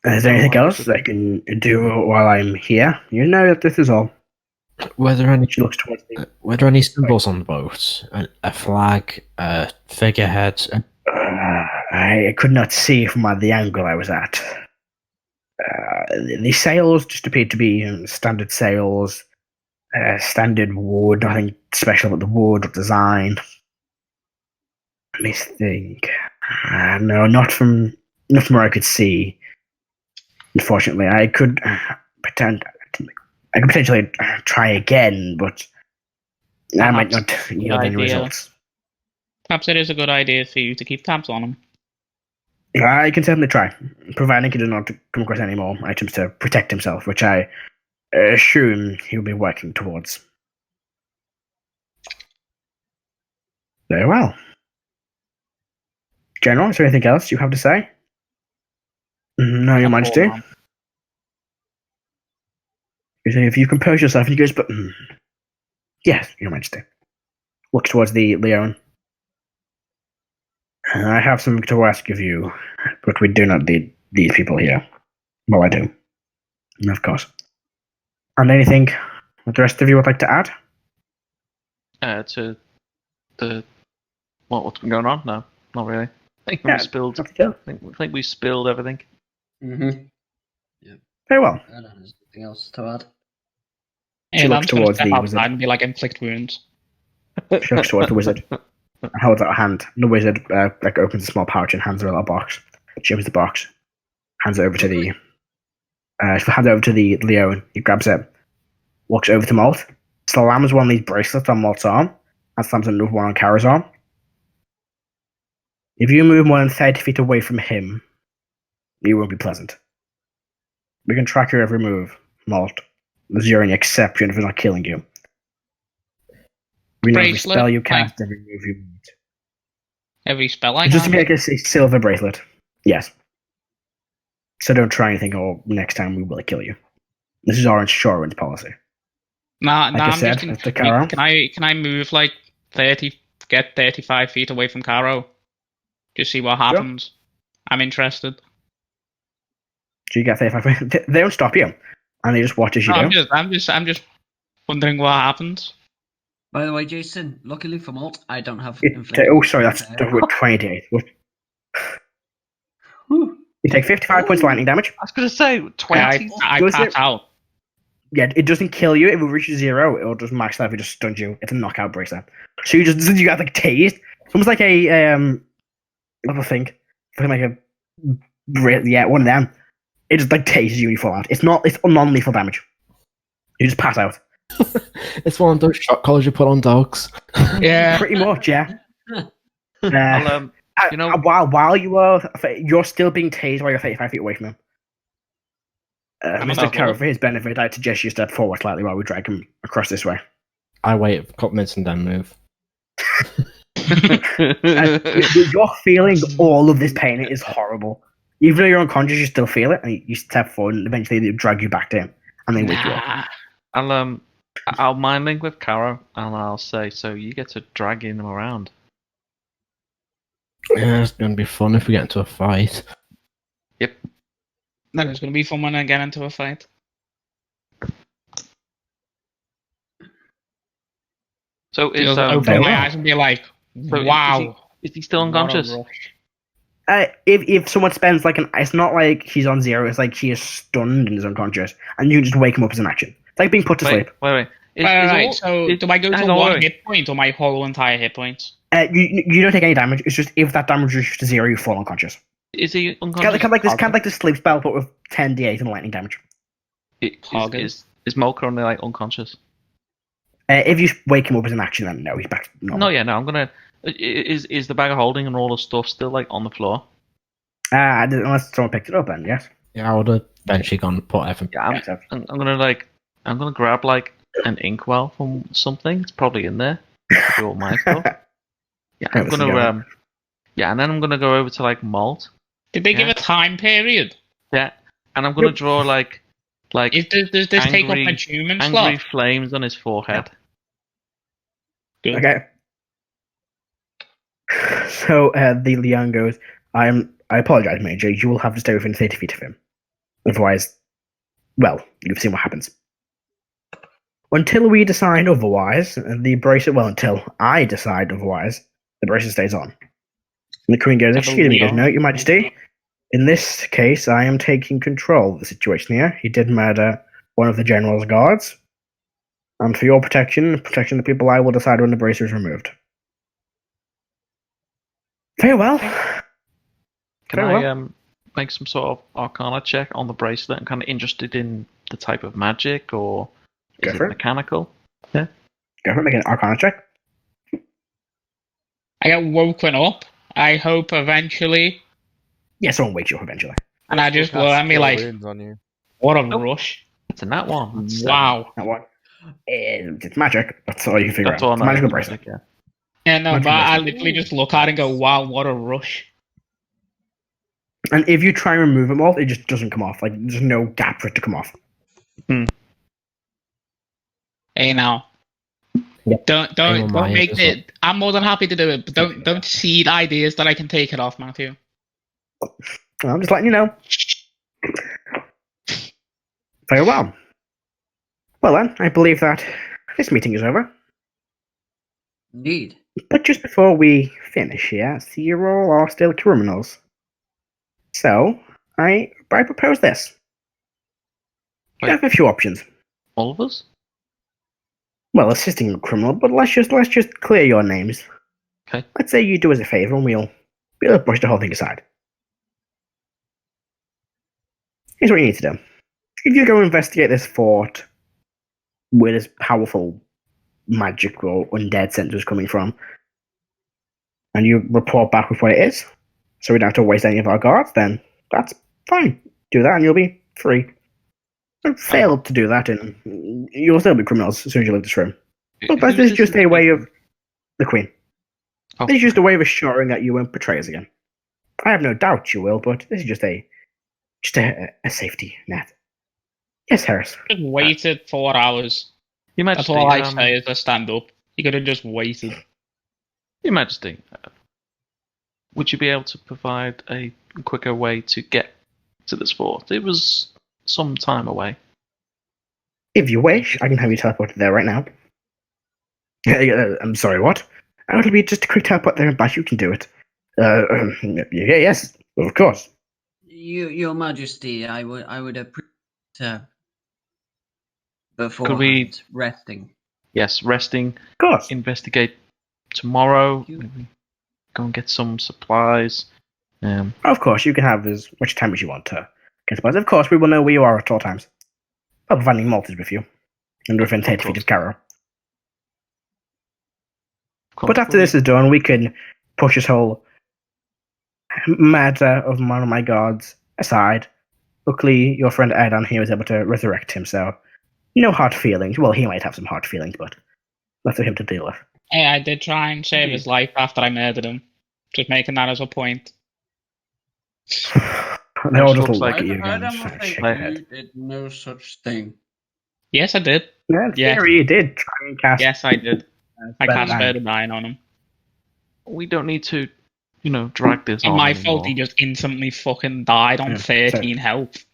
Is there anything else I can do while I'm here? You know that this is all. Were there any She looks towards me. Were there any symbols on the boat? A flag, a figurehead? I could not see from the angle I was at. The sails just appeared to be standard sails, standard wood, nothing special about the wood or design. Let me think. No, not from where I could see. Unfortunately, I could potentially try again, but I might not Perhaps yield any idea. results. Perhaps it is a good idea for you to keep tabs on him. I can certainly try, providing he does not come across any more items to protect himself, which I assume he will be working towards. Very well. General, is there anything else you have to say? No, Your Majesty. If you compose yourself, and he goes, but yes, Your Majesty. Looks towards the Leon. I have something to ask of you, but we do not need these people here. Well, I do. Of course. And anything that the rest of you would like to add? To the what's been going on? No, not really. I think Yeah, we spilled. I think we spilled everything. Mm-hmm. Very well. I don't know, there's nothing else to add. She looks Erdan's gonna towards step the outside wizard. and be like, inflict wounds. She looks towards the wizard and holds out a hand. The wizard opens a small pouch and hands her a little box. She opens the box, hands it over to the Leon. He grabs it, walks over to Molt, slams one of these bracelets on Molt's arm, and slams another one on Karo's arm. If you move more than 30 feet away from him, you won't be pleasant. We can track your every move, Molt. There's your only exception if we're not killing you. We know every Bracelet, spell you cast, every move you need. Every spell I Just to have. make a silver bracelet. Yes. So don't try anything, or next time we will kill you. This is our insurance policy. Nah, Like I I'm said, just Mr. Karo. intrigued. Can I move like 35 feet away from Karo? Just see what happens. I'm interested. So you get 35. They don't stop you, and they just watch as you No, do. I'm just wondering what happens. By the way, Jason, luckily for Molt, I don't have Oh, sorry, that's 28. Whew. You take 55 points of lightning damage. I was gonna say 20. I Does pass it- out. Yeah, it doesn't kill you. If it reaches 0, it'll just max level, just stun you. It's a knockout bracelet. So you got like tased. It's almost like a let me think. Like one of them. It just like tases you and you fall out. It's non-lethal damage. You just pass out. It's one of those shock collars you put on dogs. Yeah. Pretty much, yeah. Well, you know- while you're still being tased while you're 35 feet away from him. Mr. not Karo, well. for his benefit, I'd suggest you step forward slightly while we drag him across this way. I wait a couple minutes and then move. You're feeling all of this pain. It is horrible. Even though you're unconscious, you still feel it, and you step forward, and eventually they drag you back to him, and they wake you up. I'll mind link with Karo, and I'll say, so you get to dragging him around. Yeah, it's gonna be fun if we get into a fight. That is going to be fun when I get into a fight. So is I'll open very my well. eyes and be like, So wow. is he still what a unconscious? rush. If someone spends it's not like he's on 0. It's like he is stunned and is unconscious, and you just wake him up as an action. It's like being put to sleep. Wait. Right, so do I go to hang on, one wait. hit point or my whole entire hit points? You don't take any damage. It's just if that damage reaches to 0, you fall unconscious. Is he It's unconscious? kind of like the sleep spell, but with 10d8 and lightning damage. Is Molt currently like unconscious? If you wake him up as an action, then no, he's back. No, I'm gonna. Is the bag of holding and all the stuff still like on the floor? Unless someone picked it up, then yes. Yeah, I would have eventually gone and put everything. Yeah, Yeah. I'm gonna grab like an inkwell from something. It's probably in there. Do all my stuff. Yeah, I'm Let's gonna go. and then I'm gonna go over to like Molt. Did they give Yeah. a time period? Yeah, and I'm gonna Yep. draw like Does this take up angry- my human angry slot? flames on his forehead. Good. Okay. So the Leon goes, I apologize, Major. You will have to stay within 30 feet of him. Otherwise, well, you've seen what happens. Until we decide otherwise, until I decide otherwise, the bracelet stays on. And the Queen goes, excuse me, no, Your Majesty. In this case, I am taking control of the situation here. He did murder one of the General's guards. And for your protection, and protection of the people, I will decide when the bracelet is removed. Very well. Can Very I well. make some sort of Arcana check on the bracelet? I'm kind of interested in the type of magic, or Go is for it it. mechanical? Go for it, make an Arcana check. I get woken up. I hope eventually. Yeah, someone wakes you up eventually. And I just look at me Cure like, wounds on you. what a Nope. rush. It's a nat one. That's Wow. That one. It's magic. That's all you can figure That's out. all It's I a know. magical bracelet. Yeah. Yeah, no, Magic but I bracelet. literally just look at it and go, wow, what a rush. And if you try and remove them all, it just doesn't come off. Like, there's no gap for it to come off. Hey, now. Yep. Don't Anyone mind make as it. I'm more than happy to do it, but don't seed ideas that I can take it off, Matthew. I'm just letting you know. Very well. Well then, I believe that this meeting is over. Indeed. But just before we finish here, see you all are still criminals. So, I propose this. You Wait. have a few options. All of us? Well, assisting a criminal, but let's just clear your names. Okay. Let's say you do us a favor and we'll brush the whole thing aside. Here's what you need to do. If you go investigate this fort where this powerful magic or undead scent is coming from, and you report back with what it is, so we don't have to waste any of our guards, then that's fine. Do that and you'll be free. Don't fail to do that and you'll still be criminals as soon as you leave this room. But this is just a way of... The Queen. Oh. This is just a way of assuring that you won't betray us again. I have no doubt you will, but this is just a safety net. Yes, Heris. Just waited 4 hours. Your That's Majesty. all I say is to stand up. You could have just waited. Your Majesty, would you be able to provide a quicker way to get to this fort? It was some time away. If you wish, I can have you teleported there right now. I'm sorry, what? It'll be just a quick teleport there and back. You can do it. Yes, of course. Your Majesty, I would appreciate before Could we- resting. Yes, resting. Of course. Investigate tomorrow. You- Maybe go and get some supplies. Of course, you can have as much time as you want to get supplies. Of course, we will know where you are at all times. Well, providing Molt is with you. And within 10 feet of Karo. But after this is done, we can push this whole matter of one of my gods aside. Luckily, your friend Erdan here was able to resurrect him, so no hard feelings. Well, he might have some hard feelings, but left for him to deal with. Hey, I did try and save his life after I murdered him. Just making that as a point. They all just looks look like at you I again. don't just think shake you their head. did no such thing. Yes, I did. Yeah, in Yes. theory, you did try and cast. Yes, I did. I Spell cast Nine. Spare 9 on him. We don't need to, drag this It's on my anymore. fault he just instantly fucking died on Yeah, 13 health.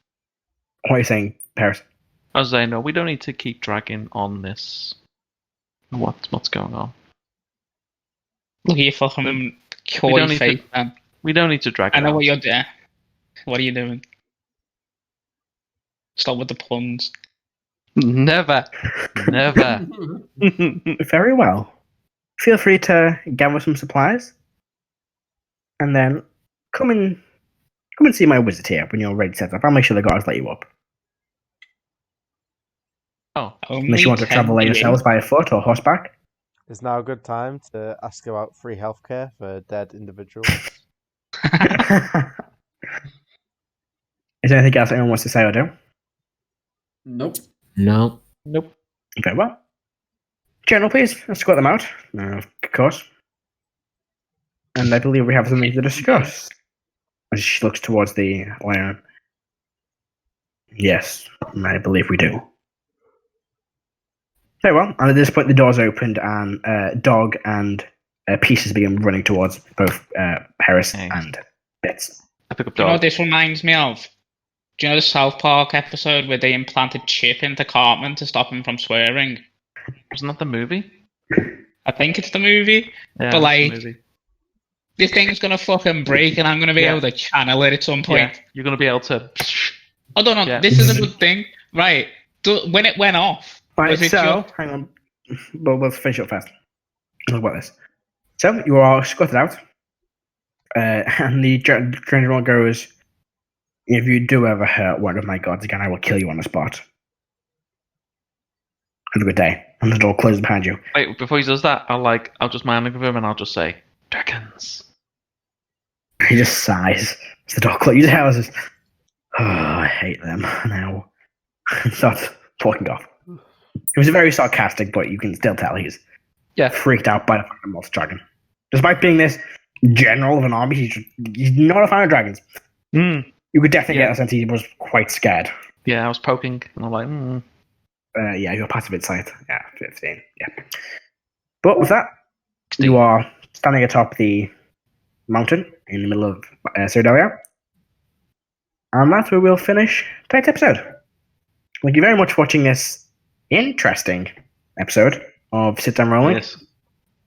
What are you saying, Paris? I was saying, no, we don't need to keep dragging on this. What's going on? Look at your fucking don't coy need face, to- man. We don't need to drag I it know on. what you're doing. What are you doing? Stop with the puns. Never. Never. Very well. Feel free to gather some supplies, and then come and see my wizard here when you're ready to set up. I'll make sure the guards let you up. Oh, Unless you want to travel there yourselves by foot or horseback. Is now a good time to ask about free healthcare for dead individuals? Is there anything else anyone wants to say or do? Nope. No. nope. Very well. General, please, escort them out. Of course. And I believe we have something to discuss. As she looks towards the lion. Yes, I believe we do. Very well. And at this point, the doors opened, and Dog and Pieces begin running towards both Heris Hey. and Bits. I pick up Do you know what dog. this reminds me of? Do you know the South Park episode where they implanted chip into Cartman to stop him from swearing? Wasn't that the movie? I think it's the movie. Yeah, But, that's like, the movie. This thing's gonna fucking break and I'm gonna be Yeah. able to channel it at some point. Yeah, you're gonna be able to. Oh, no, Yeah. this is a good thing. Right. When it went off, Right, was it so, hang on. We'll finish up fast. Talk about this. So, you are escorted out, and the general goes, If you do ever hurt one of my gods again, I will kill you on the spot. Have a good day. And the door closes behind you. Wait, before he does that, I'll just mind with him and I'll just say, dragons. He just sighs. As the door closes. Houses. Oh, I hate them now. Starts walking off. It was very sarcastic, but you can still tell he's freaked out by the fact that Molt's dragon. Despite being this general of an army, he's not a fan of dragons. You could definitely get a sense he was quite scared. Yeah, I was poking, and I'm like, Yeah, your passive insight. Yeah, 15. Yeah. But with that, you are standing atop the mountain in the middle of Cyridillia. And that's where we'll finish tonight's episode. Thank you very much for watching this interesting episode of Sit Down Rolling. yes.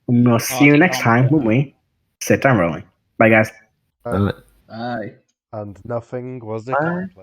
And we'll see you next time when we sit down rolling. Bye, guys. Bye. And nothing was Bye. accomplished.